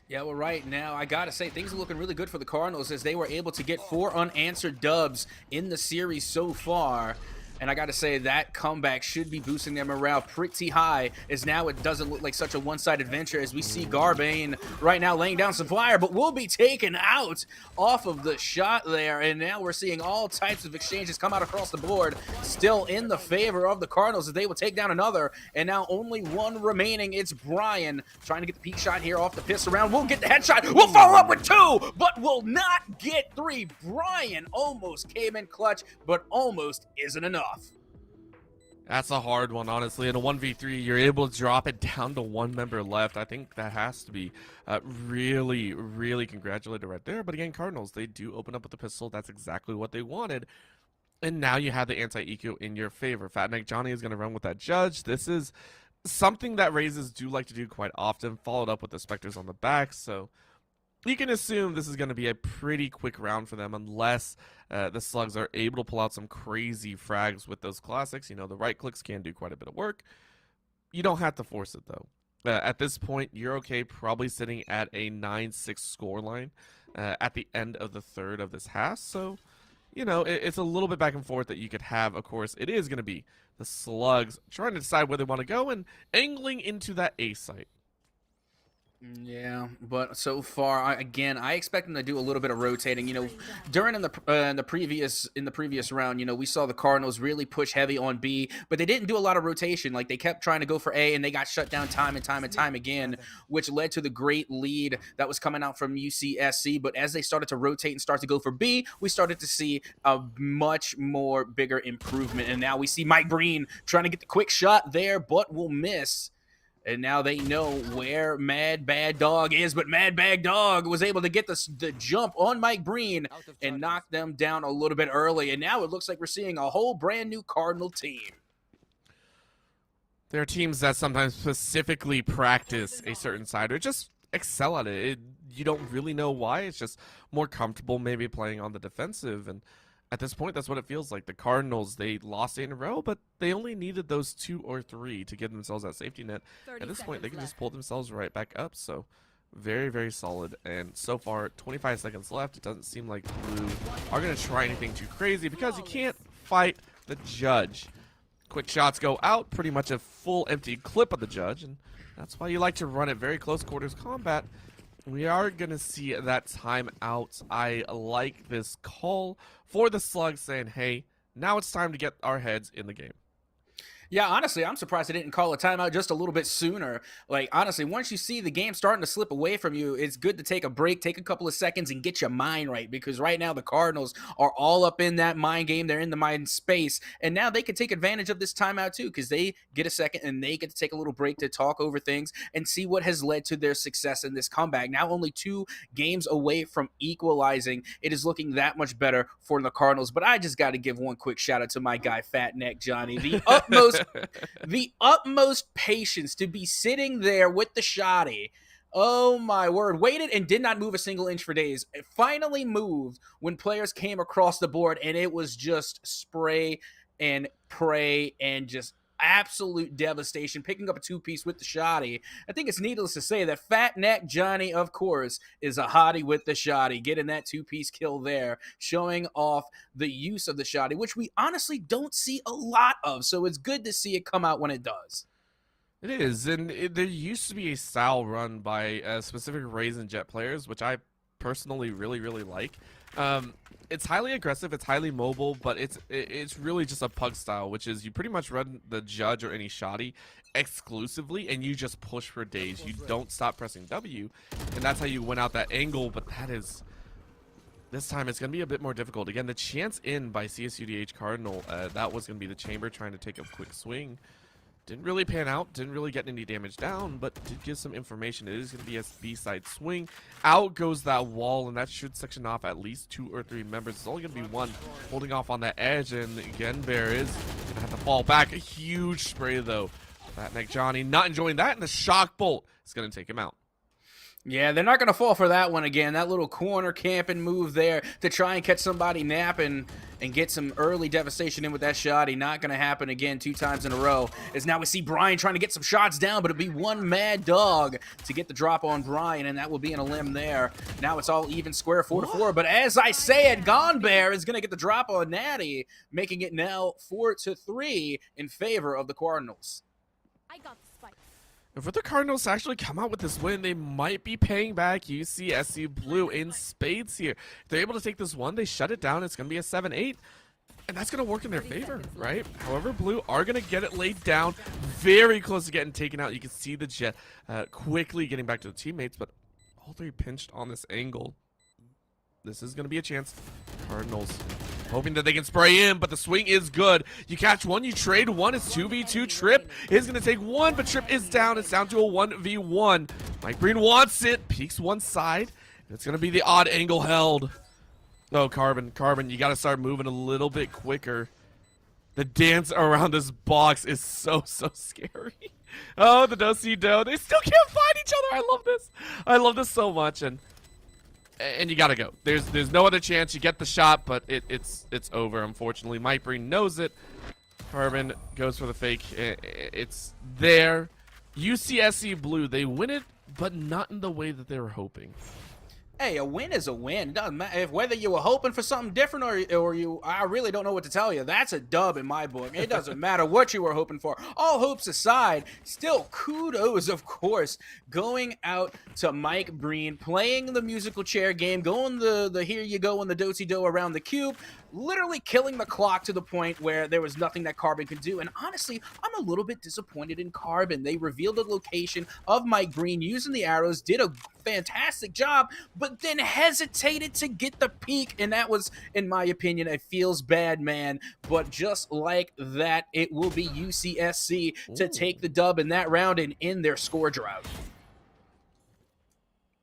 Yeah, well, right now, I gotta say, things are looking really good for the Cardinals as they were able to get 4 unanswered dubs in the series so far. And I got to say, that comeback should be boosting their morale pretty high, as now it doesn't look like such a one-sided venture, as we see Garbane right now laying down some fire, but will be taken out off of the shot there. And now we're seeing all types of exchanges come out across the board, still in the favor of the Cardinals, as they will take down another. And now only one remaining. It's Brian trying to get the peak shot here off the pistol round. We'll get the headshot. We'll follow up with 2, but will not get 3. Brian almost came in clutch, but almost isn't enough. That's a hard one, honestly. In a 1v3, you're able to drop it down to 1 member left. I think that has to be really, really congratulated right there. But again, Cardinals, they do open up with the pistol. That's exactly what they wanted. And now you have the anti-eco in your favor. Fat Neck Johnny is going to run with that judge. This is something that Razes do like to do quite often, followed up with the Spectres on the back. So you can assume this is going to be a pretty quick round for them, unless the Slugs are able to pull out some crazy frags with those classics. You know, the right clicks can do quite a bit of work. You don't have to force it, though. At this point, you're okay probably sitting at a 9-6 scoreline at the end of the third of this half. So, you know, it's a little bit back and forth that you could have. Of course, it is going to be the Slugs trying to decide where they want to go and angling into that A site. Yeah, but so far, I expect them to do a little bit of rotating. You know, during in the previous round, you know, we saw the Cardinals really push heavy on B, but they didn't do a lot of rotation. Like, they kept trying to go for A, and they got shut down time and time again, which led to the great lead that was coming out from UCSC. But as they started to rotate and start to go for B, we started to see a much more bigger improvement. And now we see Mike Breen trying to get the quick shot there, but will miss. And now they know where Mad Bad Dog is, but Mad Bad Dog was able to get the jump on Mike Breen and knock them down a little bit early. And now it looks like we're seeing a whole brand new Cardinal team. There are teams that sometimes specifically practice a certain side or just excel at it. You don't really know why. It's just more comfortable maybe playing on the defensive. And at this point, that's what it feels like. The Cardinals, they lost 8 in a row, but they only needed those 2 or 3 to give themselves that safety net. At this point, they can just pull themselves right back up. So very, very solid. And so far, 25 seconds left. It doesn't seem like Blue are going to try anything too crazy because you can't fight the judge. Quick shots go out, pretty much a full empty clip of the judge, and that's why you like to run it very close quarters combat. We are going to see that timeout. I like this call for the Slug saying, hey, now it's time to get our heads in the game. Yeah, honestly, I'm surprised they didn't call a timeout just a little bit sooner. Like, honestly, once you see the game starting to slip away from you, it's good to take a break, take a couple of seconds, and get your mind right. Because right now, the Cardinals are all up in that mind game. They're in the mind space. And now they can take advantage of this timeout, too, because they get a second and they get to take a little break to talk over things and see what has led to their success in this comeback. Now only 2 games away from equalizing. It is looking that much better for the Cardinals. But I just got to give one quick shout out to my guy, Fat Neck Johnny. The utmost patience to be sitting there with the shotty. Oh my word. Waited and did not move a single inch for days. It finally moved when players came across the board, and it was just spray and pray and just absolute devastation, picking up a 2-piece with the shotty. I think it's needless to say that Fat Neck Johnny, of course, is a hottie with the shotty, getting that 2-piece kill there, showing off the use of the shotty, which we honestly don't see a lot of, so it's good to see it come out when it does. It is, and there used to be a style run by specific Raisin Jet players, which I personally really, really like. It's highly aggressive, it's highly mobile, but it's really just a pug style, which is you pretty much run the judge or any shotty exclusively, and you just push for days. You don't stop pressing W, and that's how you win out that angle, but this time it's going to be a bit more difficult. Again, the chance in by CSUDH Cardinal, that was going to be the chamber trying to take a quick swing. Didn't really pan out, didn't really get any damage down, but did give some information. It is going to be a B-side swing. Out goes that wall, and that should section off at least 2 or 3 members. It's only going to be 1 holding off on that edge, and again, Bear is going to have to fall back. A huge spray, though. Fat Neck Johnny not enjoying that, and the shock bolt is going to take him out. Yeah, they're not going to fall for that one again. That little corner camping move there to try and catch somebody napping and get some early devastation in with that shotty. Not going to happen again 2 times in a row. As now we see Brian trying to get some shots down, but it'll be 1 mad dog to get the drop on Brian, and that will be in a limb there. Now it's all even square 4-4. But as I said, Gone Bear is going to get the drop on Natty, making it now 4-3 in favor of the Cardinals. I got the spike. If the Cardinals actually come out with this win, they might be paying back UCSC Blue in spades here. If they're able to take this one, they shut it down. It's going to be a 7-8, and that's going to work in their favor, right? However, Blue are going to get it laid down, very close to getting taken out. You can see the Jet quickly getting back to the teammates, but all 3 pinched on this angle. This is going to be a chance. Cardinals hoping that they can spray in, but the swing is good. You catch 1, you trade 1. It's 2v2. Trip is going to take 1, but Trip is down. It's down to a 1v1. Mike Breen wants it. Peeks one side. It's going to be the odd angle held. Oh, Carbon, you got to start moving a little bit quicker. The dance around this box is so scary. Oh, the do-si-do. They still can't find each other. I love this. I love this so much, and you gotta go. There's no other chance. You get the shot, but it's over, unfortunately. Mike Breen knows it. Carbon goes for the fake. It's there. UCSC Blue, they win it, but not in the way that they were hoping. Hey, a win is a win. It doesn't matter if whether you were hoping for something different or I really don't know what to tell you. That's a dub in my book. It doesn't matter what you were hoping for. All hopes aside, still kudos, of course, going out to Mike Breen, playing the musical chair game, going the here you go and the do-si-do around the cube, literally killing the clock to the point where there was nothing that Carbon could do. And honestly, I'm a little bit disappointed in Carbon. They revealed the location of Mike Breen using the arrows, did a fantastic job, but then hesitated to get the peak, and that was, in my opinion, a feels bad man. But just like that, it will be UCSC to take the dub in that round and end their score drought.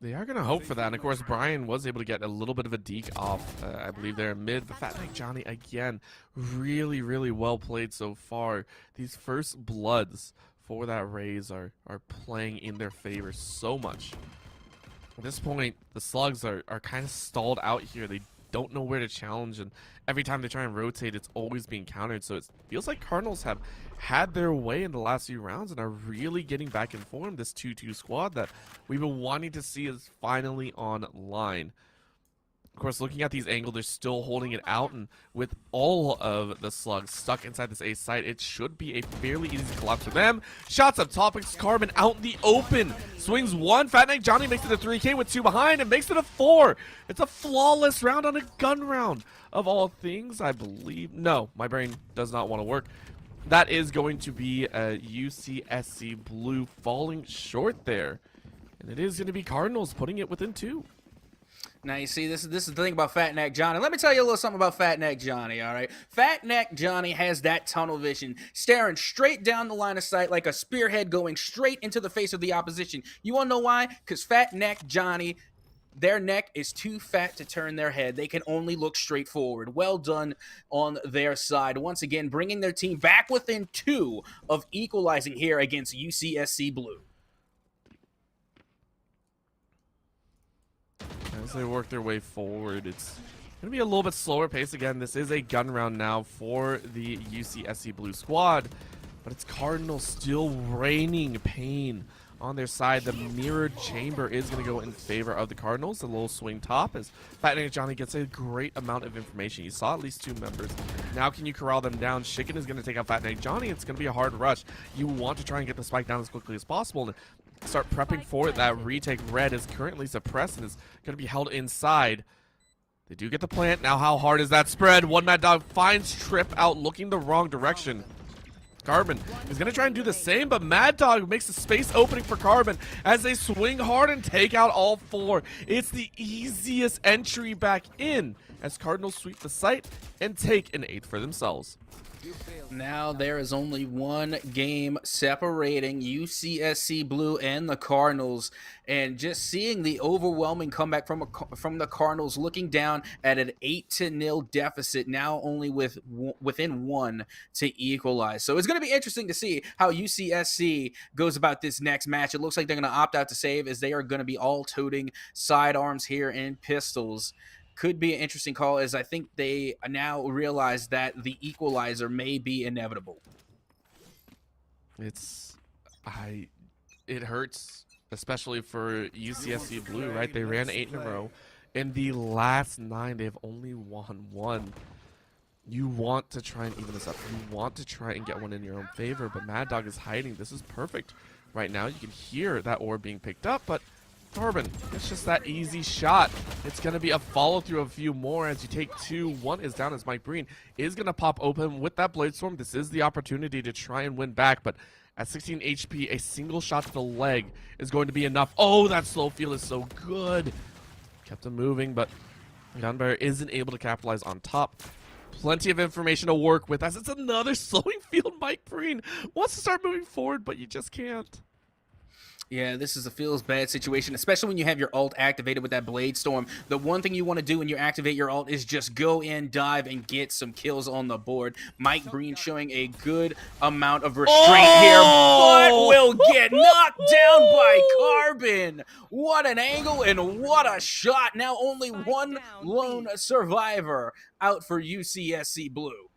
They are going to hope for that. And, of course, Brian was able to get a little bit of a deke off, I believe, there in mid. But Fat Neck Johnny, again, really, really well played so far. These first bloods for that raise are playing in their favor so much. At this point, the Slugs are kind of stalled out here. They don't know where to challenge, and every time they try and rotate, it's always being countered. So it feels like Cardinals have had their way in the last few rounds and are really getting back in form. This 2-2 squad that we've been wanting to see is finally online. Of course, looking at these angles, they're still holding it out, and with all of the Slugs stuck inside this A site, it should be a fairly easy collapse for them. Shots up top, it's Carbon out in the open. Swings one, Fat Knight Johnny makes it a 3K with 2 behind and makes it a 4. It's a flawless round on a gun round. Of all things, I believe. No, my brain does not want to work. That is going to be a UCSC Blue falling short there. And it is going to be Cardinals putting it within 2. Now, you see, this is the thing about Fat Neck Johnny. Let me tell you a little something about Fat Neck Johnny, all right? Fat Neck Johnny has that tunnel vision, staring straight down the line of sight like a spearhead going straight into the face of the opposition. You want to know why? Because Fat Neck Johnny, their neck is too fat to turn their head. They can only look straight forward. Well done on their side. Once again, bringing their team back within 2 of equalizing here against UCSC Blue. As they work their way forward, it's going to be a little bit slower pace. Again, this is a gun round now for the UCSC Blue squad, but it's Cardinals still raining pain on their side. The mirrored chamber is going to go in favor of the Cardinals. The little swing top as Fat Nate Johnny gets a great amount of information. You saw at least 2 members. Now can you corral them down? Chicken is going to take out Fat Nate Johnny. It's going to be a hard rush. You want to try and get the spike down as quickly as possible and start prepping for it. That retake. Red is currently suppressed and is going to be held inside. They do get the plant. Now how hard is that spread? One Mad Dog finds Trip out looking the wrong direction. Carbon is going to try and do the same, but Mad Dog makes a space opening for Carbon as they swing hard and take out all 4. It's the easiest entry back in as Cardinals sweep the site and take an 8 for themselves. Now there is only one game separating UCSC Blue and the Cardinals, and just seeing the overwhelming comeback from the Cardinals, looking down at an 8-0 deficit, now only within 1 to equalize. So it's going to be interesting to see how UCSC goes about this next match. It looks like they're going to opt out to save, as they are going to be all toting sidearms here and pistols. Could be an interesting call, as I think they now realize that the equalizer may be inevitable. It hurts, especially for UCSC Blue, right? They ran 8 in a row. In the last 9, they've only won 1. You want to try and even this up. You want to try and get one in your own favor, but Mad Dog is hiding. This is perfect right now. You can hear that orb being picked up, but Carbon, it's just that easy shot. It's going to be a follow-through of a few more as you take 2. 1 is down as Mike Breen is going to pop open with that Blade Storm. This is the opportunity to try and win back, but at 16 HP, a single shot to the leg is going to be enough. Oh, that slow feel is so good. Kept him moving, but Gunbear isn't able to capitalize on top. Plenty of information to work with as it's another slowing field. Mike Breen wants to start moving forward, but you just can't. Yeah, this is a feels bad situation, especially when you have your ult activated with that Blade Storm. The one thing you want to do when you activate your ult is just go in, dive, and get some kills on the board. Mike Breen showing a good amount of restraint here, but will get knocked down by Carbon. What an angle and what a shot. Now only one lone survivor out for UCSC Blue.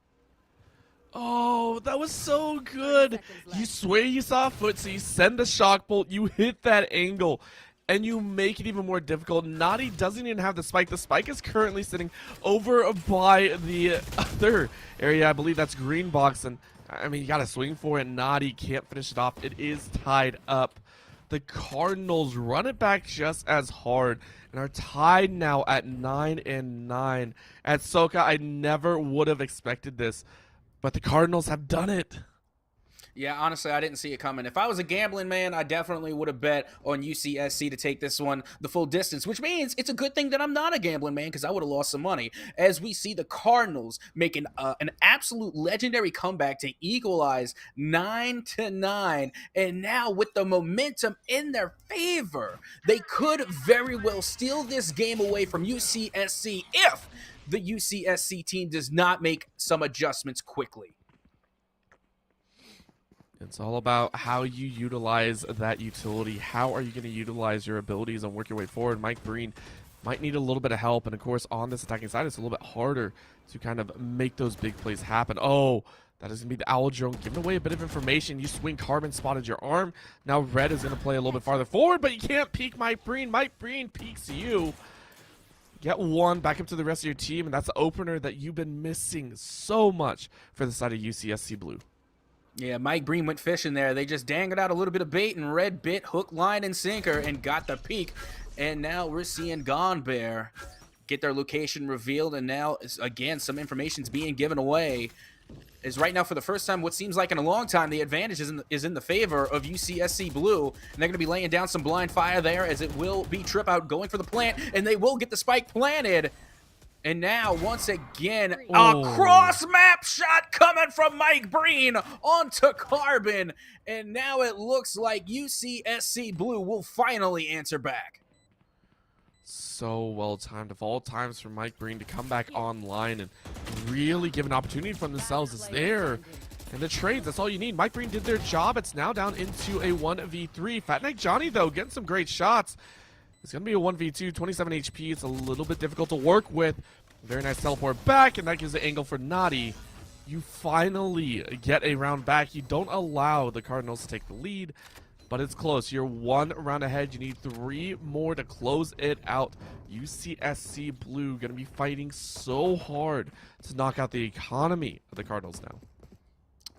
Oh, that was so good. You swear you saw a foot, so you send a shock bolt, you hit that angle, and you make it even more difficult. Naughty doesn't even have the spike. The spike is currently sitting over by the other area. I believe that's green box, and I mean, you got to swing for it. Naughty can't finish it off. It is tied up. The Cardinals run it back just as hard and are tied now at 9-9. At Soka, I never would have expected this, but the Cardinals have done it. Yeah, honestly, I didn't see it coming. If I was a gambling man, I definitely would have bet on UCSC to take this one the full distance, which means it's a good thing that I'm not a gambling man, because I would have lost some money. As we see the Cardinals making an absolute legendary comeback to equalize 9-9, and now with the momentum in their favor, they could very well steal this game away from UCSC if the UCSC team does not make some adjustments quickly. It's all about how you utilize that utility. How are you going to utilize your abilities and work your way forward? Mike Breen might need a little bit of help. And, of course, on this attacking side, it's a little bit harder to kind of make those big plays happen. Oh, that is going to be the Owl Drone giving away a bit of information. You swing, Carbon spotted your arm. Now Red is going to play a little bit farther forward, but you can't peek Mike Breen. Mike Breen peeks you. Get one back up to the rest of your team, and that's the opener that you've been missing so much for the side of UCSC Blue. Yeah, Mike Breen went fishing there. They just dangled out a little bit of bait, and Red bit hook, line, and sinker and got the peek. And now we're seeing Gone Bear get their location revealed, and now, again, some information's being given away. Is right now, for the first time, what seems like in a long time, the advantage is in the favor of UCSC Blue. And they're going to be laying down some blind fire there, as it will be Trip Out going for the plant, and they will get the spike planted. And now, once again, a cross-map shot coming from Mike Breen onto Carbon. And now it looks like UCSC Blue will finally answer back. So well timed of all times for Mike Breen to come back online and really give an opportunity for themselves. It's there. And the trades, that's all you need. Mike Breen did their job. It's now down into a 1v3. Fat Neck Johnny, though, getting some great shots. It's going to be a 1v2, 27 HP. It's a little bit difficult to work with. Very nice teleport back, and that gives the angle for Naughty. You finally get a round back. You don't allow the Cardinals to take the lead, but it's close. You're one round ahead. You need 3 more to close it out. UCSC Blue going to be fighting so hard to knock out the economy of the Cardinals now.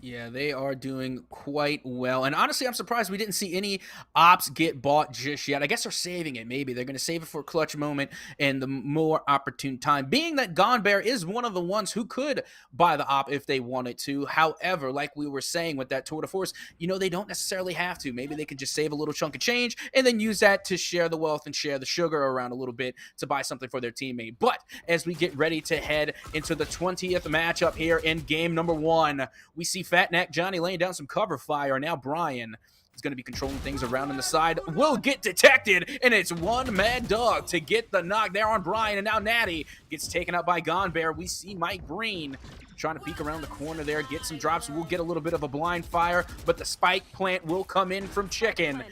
Yeah, they are doing quite well. And honestly, I'm surprised we didn't see any ops get bought just yet. I guess they're saving it, maybe. They're going to save it for a clutch moment and the more opportune time. Being that Gone Bear is one of the ones who could buy the op if they wanted to. However, like we were saying with that tour de force, you know, they don't necessarily have to. Maybe they could just save a little chunk of change and then use that to share the wealth and share the sugar around a little bit to buy something for their teammate. But as we get ready to head into the 20th matchup here in game number 1, we see Fat Neck Johnny laying down some cover fire. Now Brian is going to be controlling things around on the side. Will get detected, and it's one Mad Dog to get the knock there on Brian. And now Natty gets taken out by Gone Bear. We see Mike Breen trying to peek around the corner there, get some drops. We'll get a little bit of a blind fire, but the spike plant will come in from Chicken.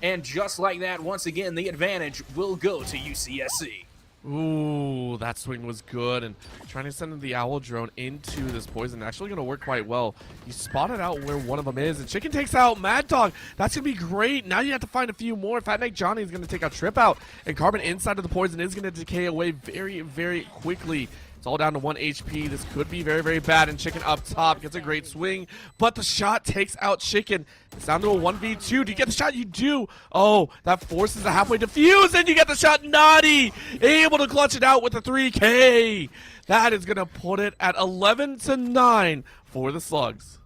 And just like that, once again, the advantage will go to UCSC. Ooh, that swing was good, and trying to send the Owl Drone into this poison actually going to work quite well. You spotted out where one of them is, and Chicken takes out Mad Dog. That's going to be great. Now you have to find a few more. Fat Neck Johnny is going to take out Trip Out, and Carbon inside of the poison is going to decay away very, very quickly. It's all down to 1 HP. This could be very, very bad. And Chicken up top gets a great swing, but the shot takes out Chicken. It's down to a 1v2. Do you get the shot? You do. Oh, that forces a halfway defuse, and you get the shot. Naughty able to clutch it out with the 3K. That is going to put it at 11-9 for the Slugs.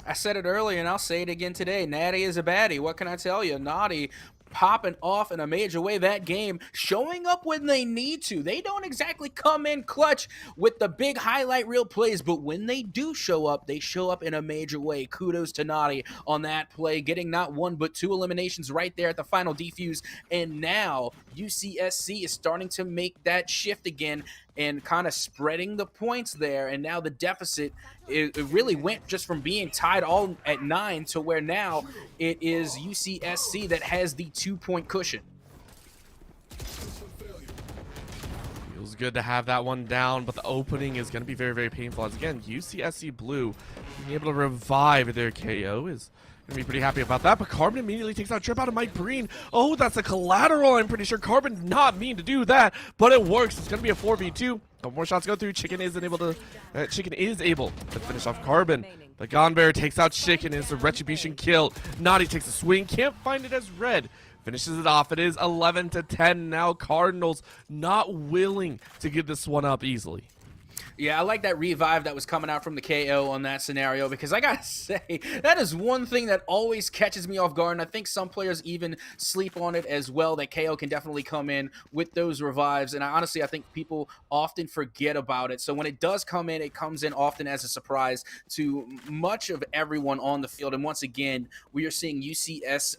I said it earlier, and I'll say it again today. Natty is a baddie. What can I tell you? Naughty popping off in a major way that game, showing up when they need to. They don't exactly come in clutch with the big highlight reel plays, but when they do show up, they show up in a major way. Kudos to Naughty on that play, getting not 1 but 2 eliminations right there at the final defuse. And now UCSC is starting to make that shift again and kind of spreading the points there. And now the deficit, it really went just from being tied all at 9 to where now it is UCSC that has the 2-point cushion. Feels good to have that one down, but the opening is going to be very, very painful. As again, UCSC Blue being able to revive their KO is going to be pretty happy about that, but Carbon immediately takes out Trip out of Mike Breen. Oh, that's a collateral. I'm pretty sure Carbon did not mean to do that, but it works. It's going to be a 4v2. Couple more shots go through. Chicken is able to finish off Carbon. The Gone Bear takes out Chicken. It's a retribution kill. Naughty takes a swing. Can't find it as Red. Finishes it off. It is 11-10 now. Cardinals not willing to give this one up easily. Yeah, I like that revive that was coming out from the KO on that scenario, because I gotta say, that is one thing that always catches me off guard, and I think some players even sleep on it as well, that KO can definitely come in with those revives, and I think people often forget about it. So when it does come in, it comes in often as a surprise to much of everyone on the field, and once again, we are seeing UCSC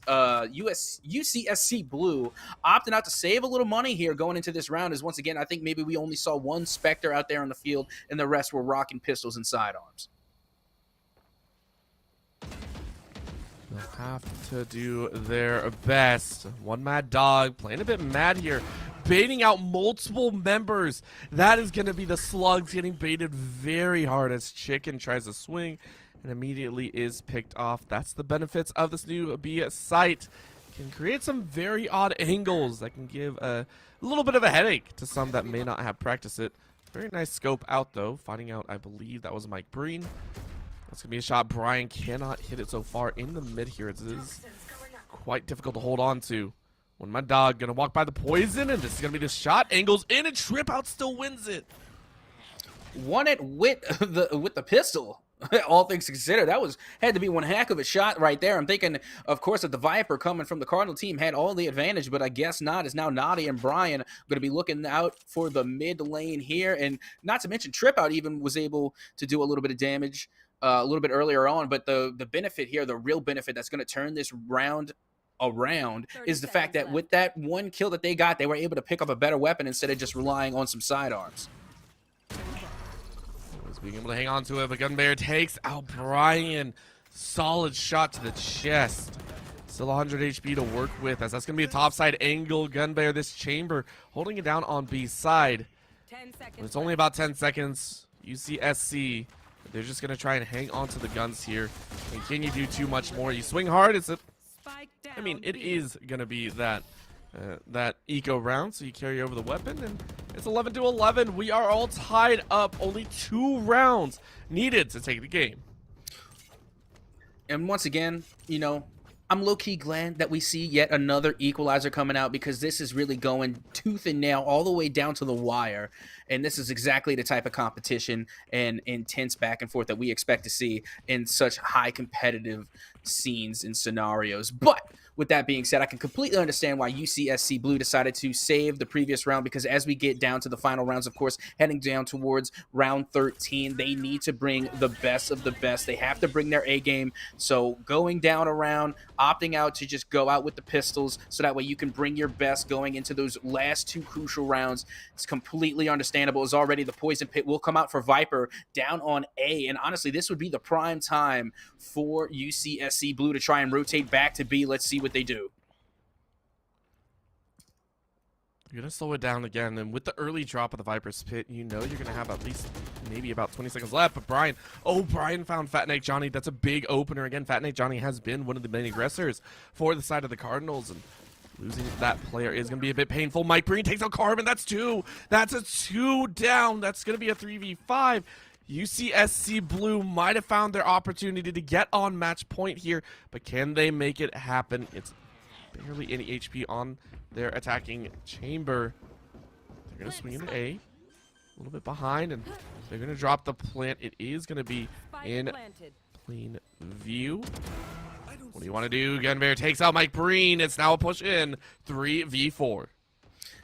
Blue opting out to save a little money here going into this round, as once again, I think maybe we only saw one Spectre out there on the field, and the rest were rocking pistols and sidearms. They'll have to do their best. One Mad Dog playing a bit mad here, baiting out multiple members. That is going to be the Slugs getting baited very hard as Chicken tries to swing and immediately is picked off. That's the benefits of this new B site. Can create some very odd angles that can give a little bit of a headache to some that may not have practiced it. Very nice scope out though. Finding out, I believe that was Mike Breen. That's going to be a shot. Brian cannot hit it so far in the mid here. It is quite difficult to hold on to. When my dog going to walk by the poison, and this is going to be the shot. Angles in, and Trip Out still wins it. Won it with the pistol. All things considered, that had to be one heck of a shot right there. I'm thinking, of course, that the Viper coming from the Cardinal team had all the advantage, but I guess not. As now Nadi and Brian going to be looking out for the mid lane here, and not to mention Trip Out even was able to do a little bit of damage a little bit earlier on. But the benefit here, the real benefit that's going to turn this round around, is the fact that with that one kill that they got, they were able to pick up a better weapon instead of just relying on some sidearms. Being able to hang on to it, but Gunbear takes out Brian. Solid shot to the chest. Still 100 HP to work with, as that's going to be a topside angle. Gunbear, this chamber, holding it down on B side. It's only about 10 seconds. UCSC, they're just going to try and hang on to the guns here. And can you do too much more? You swing hard. I mean, it is going to be that eco round, so you carry over the weapon, and it's 11-11. We are all tied up. Only 2 rounds needed to take the game. And once again, you know, I'm low-key glad that we see yet another equalizer coming out, because this is really going tooth and nail all the way down to the wire. And this is exactly the type of competition and intense back and forth that we expect to see in such high competitive scenes and scenarios. But with that being said, I can completely understand why UCSC Blue decided to save the previous round, because as we get down to the final rounds, of course, heading down towards round 13, they need to bring the best of the best. They have to bring their A game. So going down a round, opting out to just go out with the pistols, so that way you can bring your best going into those last 2 crucial rounds. It's completely understandable, as already the Poison Pit will come out for Viper down on A. And honestly, this would be the prime time for UCSC Blue to try and rotate back to B. Let's see what they do. You're going to slow it down again, and with the early drop of the Viper's Pit, you know you're going to have at least maybe about 20 seconds left. But Brian found Fat Neck Johnny. That's a big opener. Again, Fat Neck Johnny has been one of the main aggressors for the side of the Cardinals, and losing that player is going to be a bit painful. Mike Breen takes out Carbon. That's 2. That's a 2 down. That's going to be a 3v5. UCSC Blue might have found their opportunity to get on match point here, but can they make it happen? It's barely any HP on their attacking chamber. They're going to swing into A, a little bit behind, and they're going to drop the plant. It is going to be in plain view. What do you want to do? Gunbear takes out Mike Breen. It's now a push in 3v4.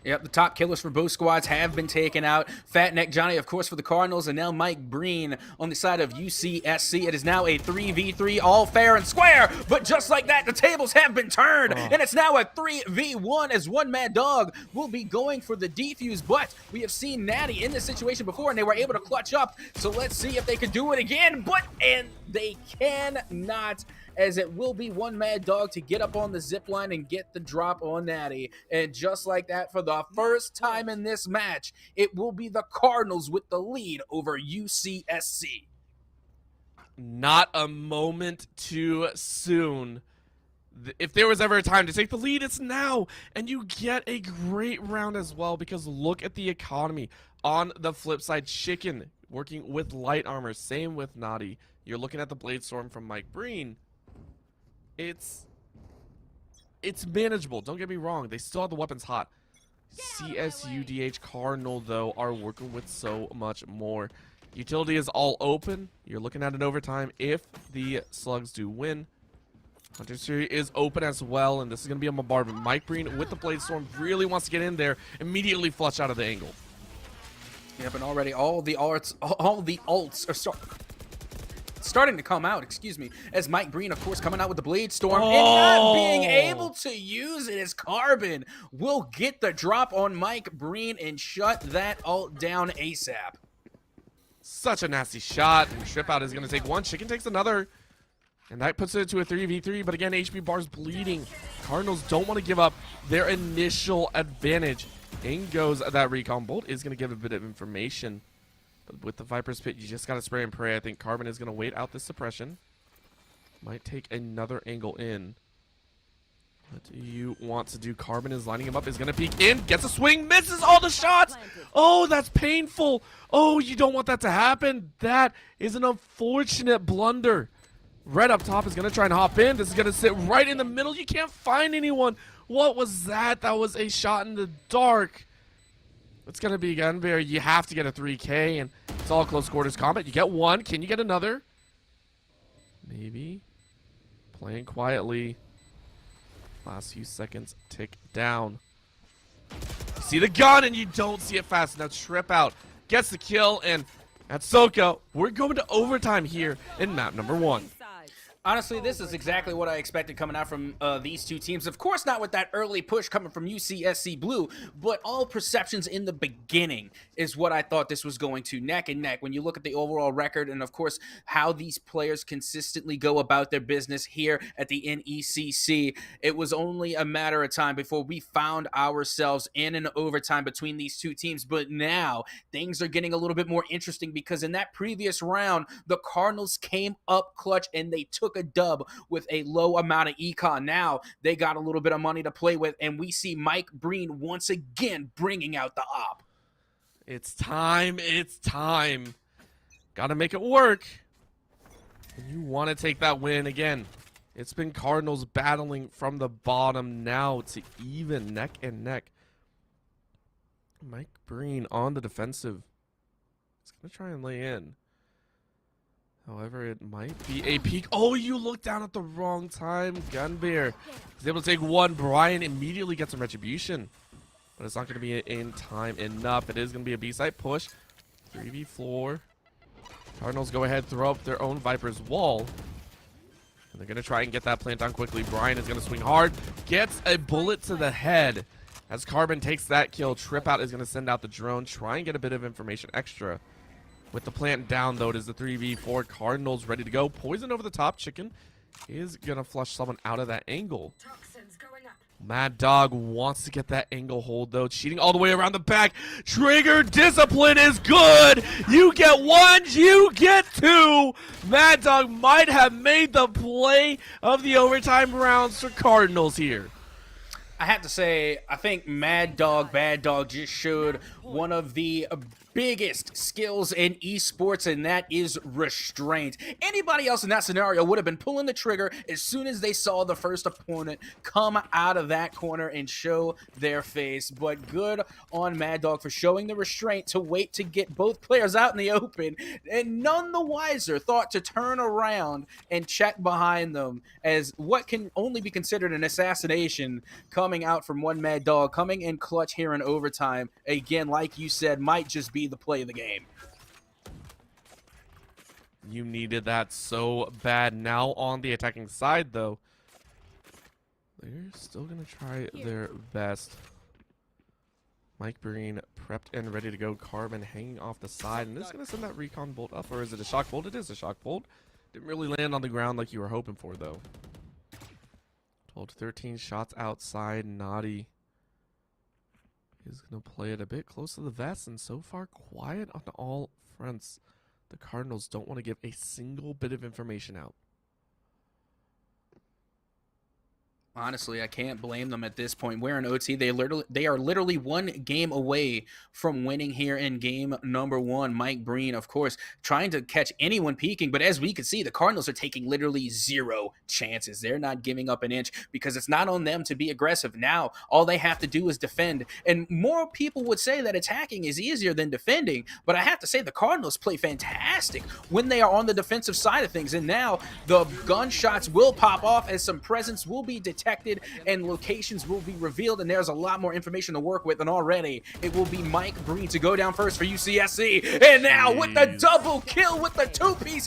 Yep, the top killers for both squads have been taken out. Fat Neck Johnny, of course, for the Cardinals, and now Mike Breen on the side of UCSC. It is now a 3v3, all fair and square, but just like that, the tables have been turned, and it's now a 3v1 as One Mad Dog will be going for the defuse, but we have seen Natty in this situation before, and they were able to clutch up, so let's see if they can do it again, and they cannot, as it will be One Mad Dog to get up on the zip line and get the drop on Natty. And just like that, for the first time in this match, it will be the Cardinals with the lead over UCSC. Not a moment too soon. If there was ever a time to take the lead, it's now. And you get a great round as well, because look at the economy. On the flip side, Chicken working with light armor. Same with Naughty. You're looking at the Blade Storm from Mike Breen. It's manageable. Don't get me wrong. They still have the weapons hot. CSUDH Cardinal, though, are working with so much more. Utility is all open. You're looking at an overtime if the Slugs do win. Hunter Series is open as well, and this is going to be a bombardment. Mike Breen with the Blade Storm really wants to get in there, immediately flush out of the angle. Yep, and already all the alts are starting to come out, as Mike Breen, of course, coming out with the Blade Storm and not being able to use it, as Carbon will get the drop on Mike Breen and shut that ult down ASAP. Such a nasty shot, and Trip Out is going to take one. Chicken takes another. And that puts it into a 3v3, but again, HP bar's bleeding. Cardinals don't want to give up their initial advantage. In goes that recon bolt, is going to give a bit of information. But with the Viper's Pit, you just got to spray and pray. I think Carbon is going to wait out this suppression. Might take another angle in. What do you want to do? Carbon is lining him up, is going to peek in, gets a swing, misses all the shots. Oh, that's painful. Oh, you don't want that to happen. That is an unfortunate blunder. Red up top is going to try and hop in. This is going to sit right in the middle. You can't find anyone. What was that? That was a shot in the dark. It's going to be Gunbear. You have to get a 3K, and it's all close quarters combat. You get one. Can you get another? Maybe. Playing quietly. Last few seconds tick down. You see the gun, and you don't see it fast. Now Trip out. Gets the kill, and at Soko, we're going to overtime here in map number 1. Honestly, this is exactly what I expected coming out from these two teams. Of course, not with that early push coming from UCSC Blue, but all perceptions in the beginning is what I thought this was going to neck and neck. When you look at the overall record and, of course, how these players consistently go about their business here at the NECC, it was only a matter of time before we found ourselves in an overtime between these two teams. But now things are getting a little bit more interesting because in that previous round, the Cardinals came up clutch and they took a dub with a low amount of econ. Now they got a little bit of money to play with, and we see Mike Breen once again bringing out the op. It's time. It's time. Gotta make it work. And you want to take that win again. It's been Cardinals battling from the bottom now to even neck and neck. Mike Breen on the defensive. He's gonna try and lay in. However, it might be a peek. Oh, you looked down at the wrong time. Gunbear is able to take one. Brian immediately gets some retribution. But it's not going to be in time enough. It is going to be a B-side push. 3v4. Cardinals go ahead, throw up their own Viper's wall. And they're going to try and get that plant down quickly. Brian is going to swing hard. Gets a bullet to the head. As Carbon takes that kill, Trip Out is going to send out the drone. Try and get a bit of information extra. With the plant down, though, it is the 3v4. Cardinals ready to go. Poison over the top. Chicken is going to flush someone out of that angle. Mad Dog wants to get that angle hold, though. Cheating all the way around the back. Trigger discipline is good. You get one. You get two. Mad Dog might have made the play of the overtime rounds for Cardinals here. I have to say, I think Mad Dog, Bad Dog just showed one of the biggest skills in esports, and that is restraint. Anybody else in that scenario would have been pulling the trigger as soon as they saw the first opponent come out of that corner and show their face. But good on Mad Dog for showing the restraint to wait to get both players out in the open, and none the wiser thought to turn around and check behind them as what can only be considered an assassination coming out from one Mad Dog, coming in clutch here in overtime. Again, like you said, might just be the play of the game. You needed that so bad. Now on the attacking side, though, they're still going to try their best. Mike Breen prepped and ready to go. Carbon hanging off the side, and this is going to send that recon bolt up, or is it a shock bolt? It is a shock bolt. Didn't really land on the ground like you were hoping for, though. 12 to 13 shots outside. Naughty is going to play it a bit close to the vest, and so far quiet on all fronts. The Cardinals don't want to give a single bit of information out. Honestly, I can't blame them at this point. We're in OT. They are literally one game away from winning here in game number 1. Mike Breen, of course, trying to catch anyone peeking. But as we can see, the Cardinals are taking literally 0 chances. They're not giving up an inch because it's not on them to be aggressive. Now, all they have to do is defend. And more people would say that attacking is easier than defending. But I have to say the Cardinals play fantastic when they are on the defensive side of things. And now the gunshots will pop off as some presence will be detected and locations will be revealed, and there's a lot more information to work with, and already it will be Mike Breen to go down first for UCSC, and now with the double kill with the 2-piece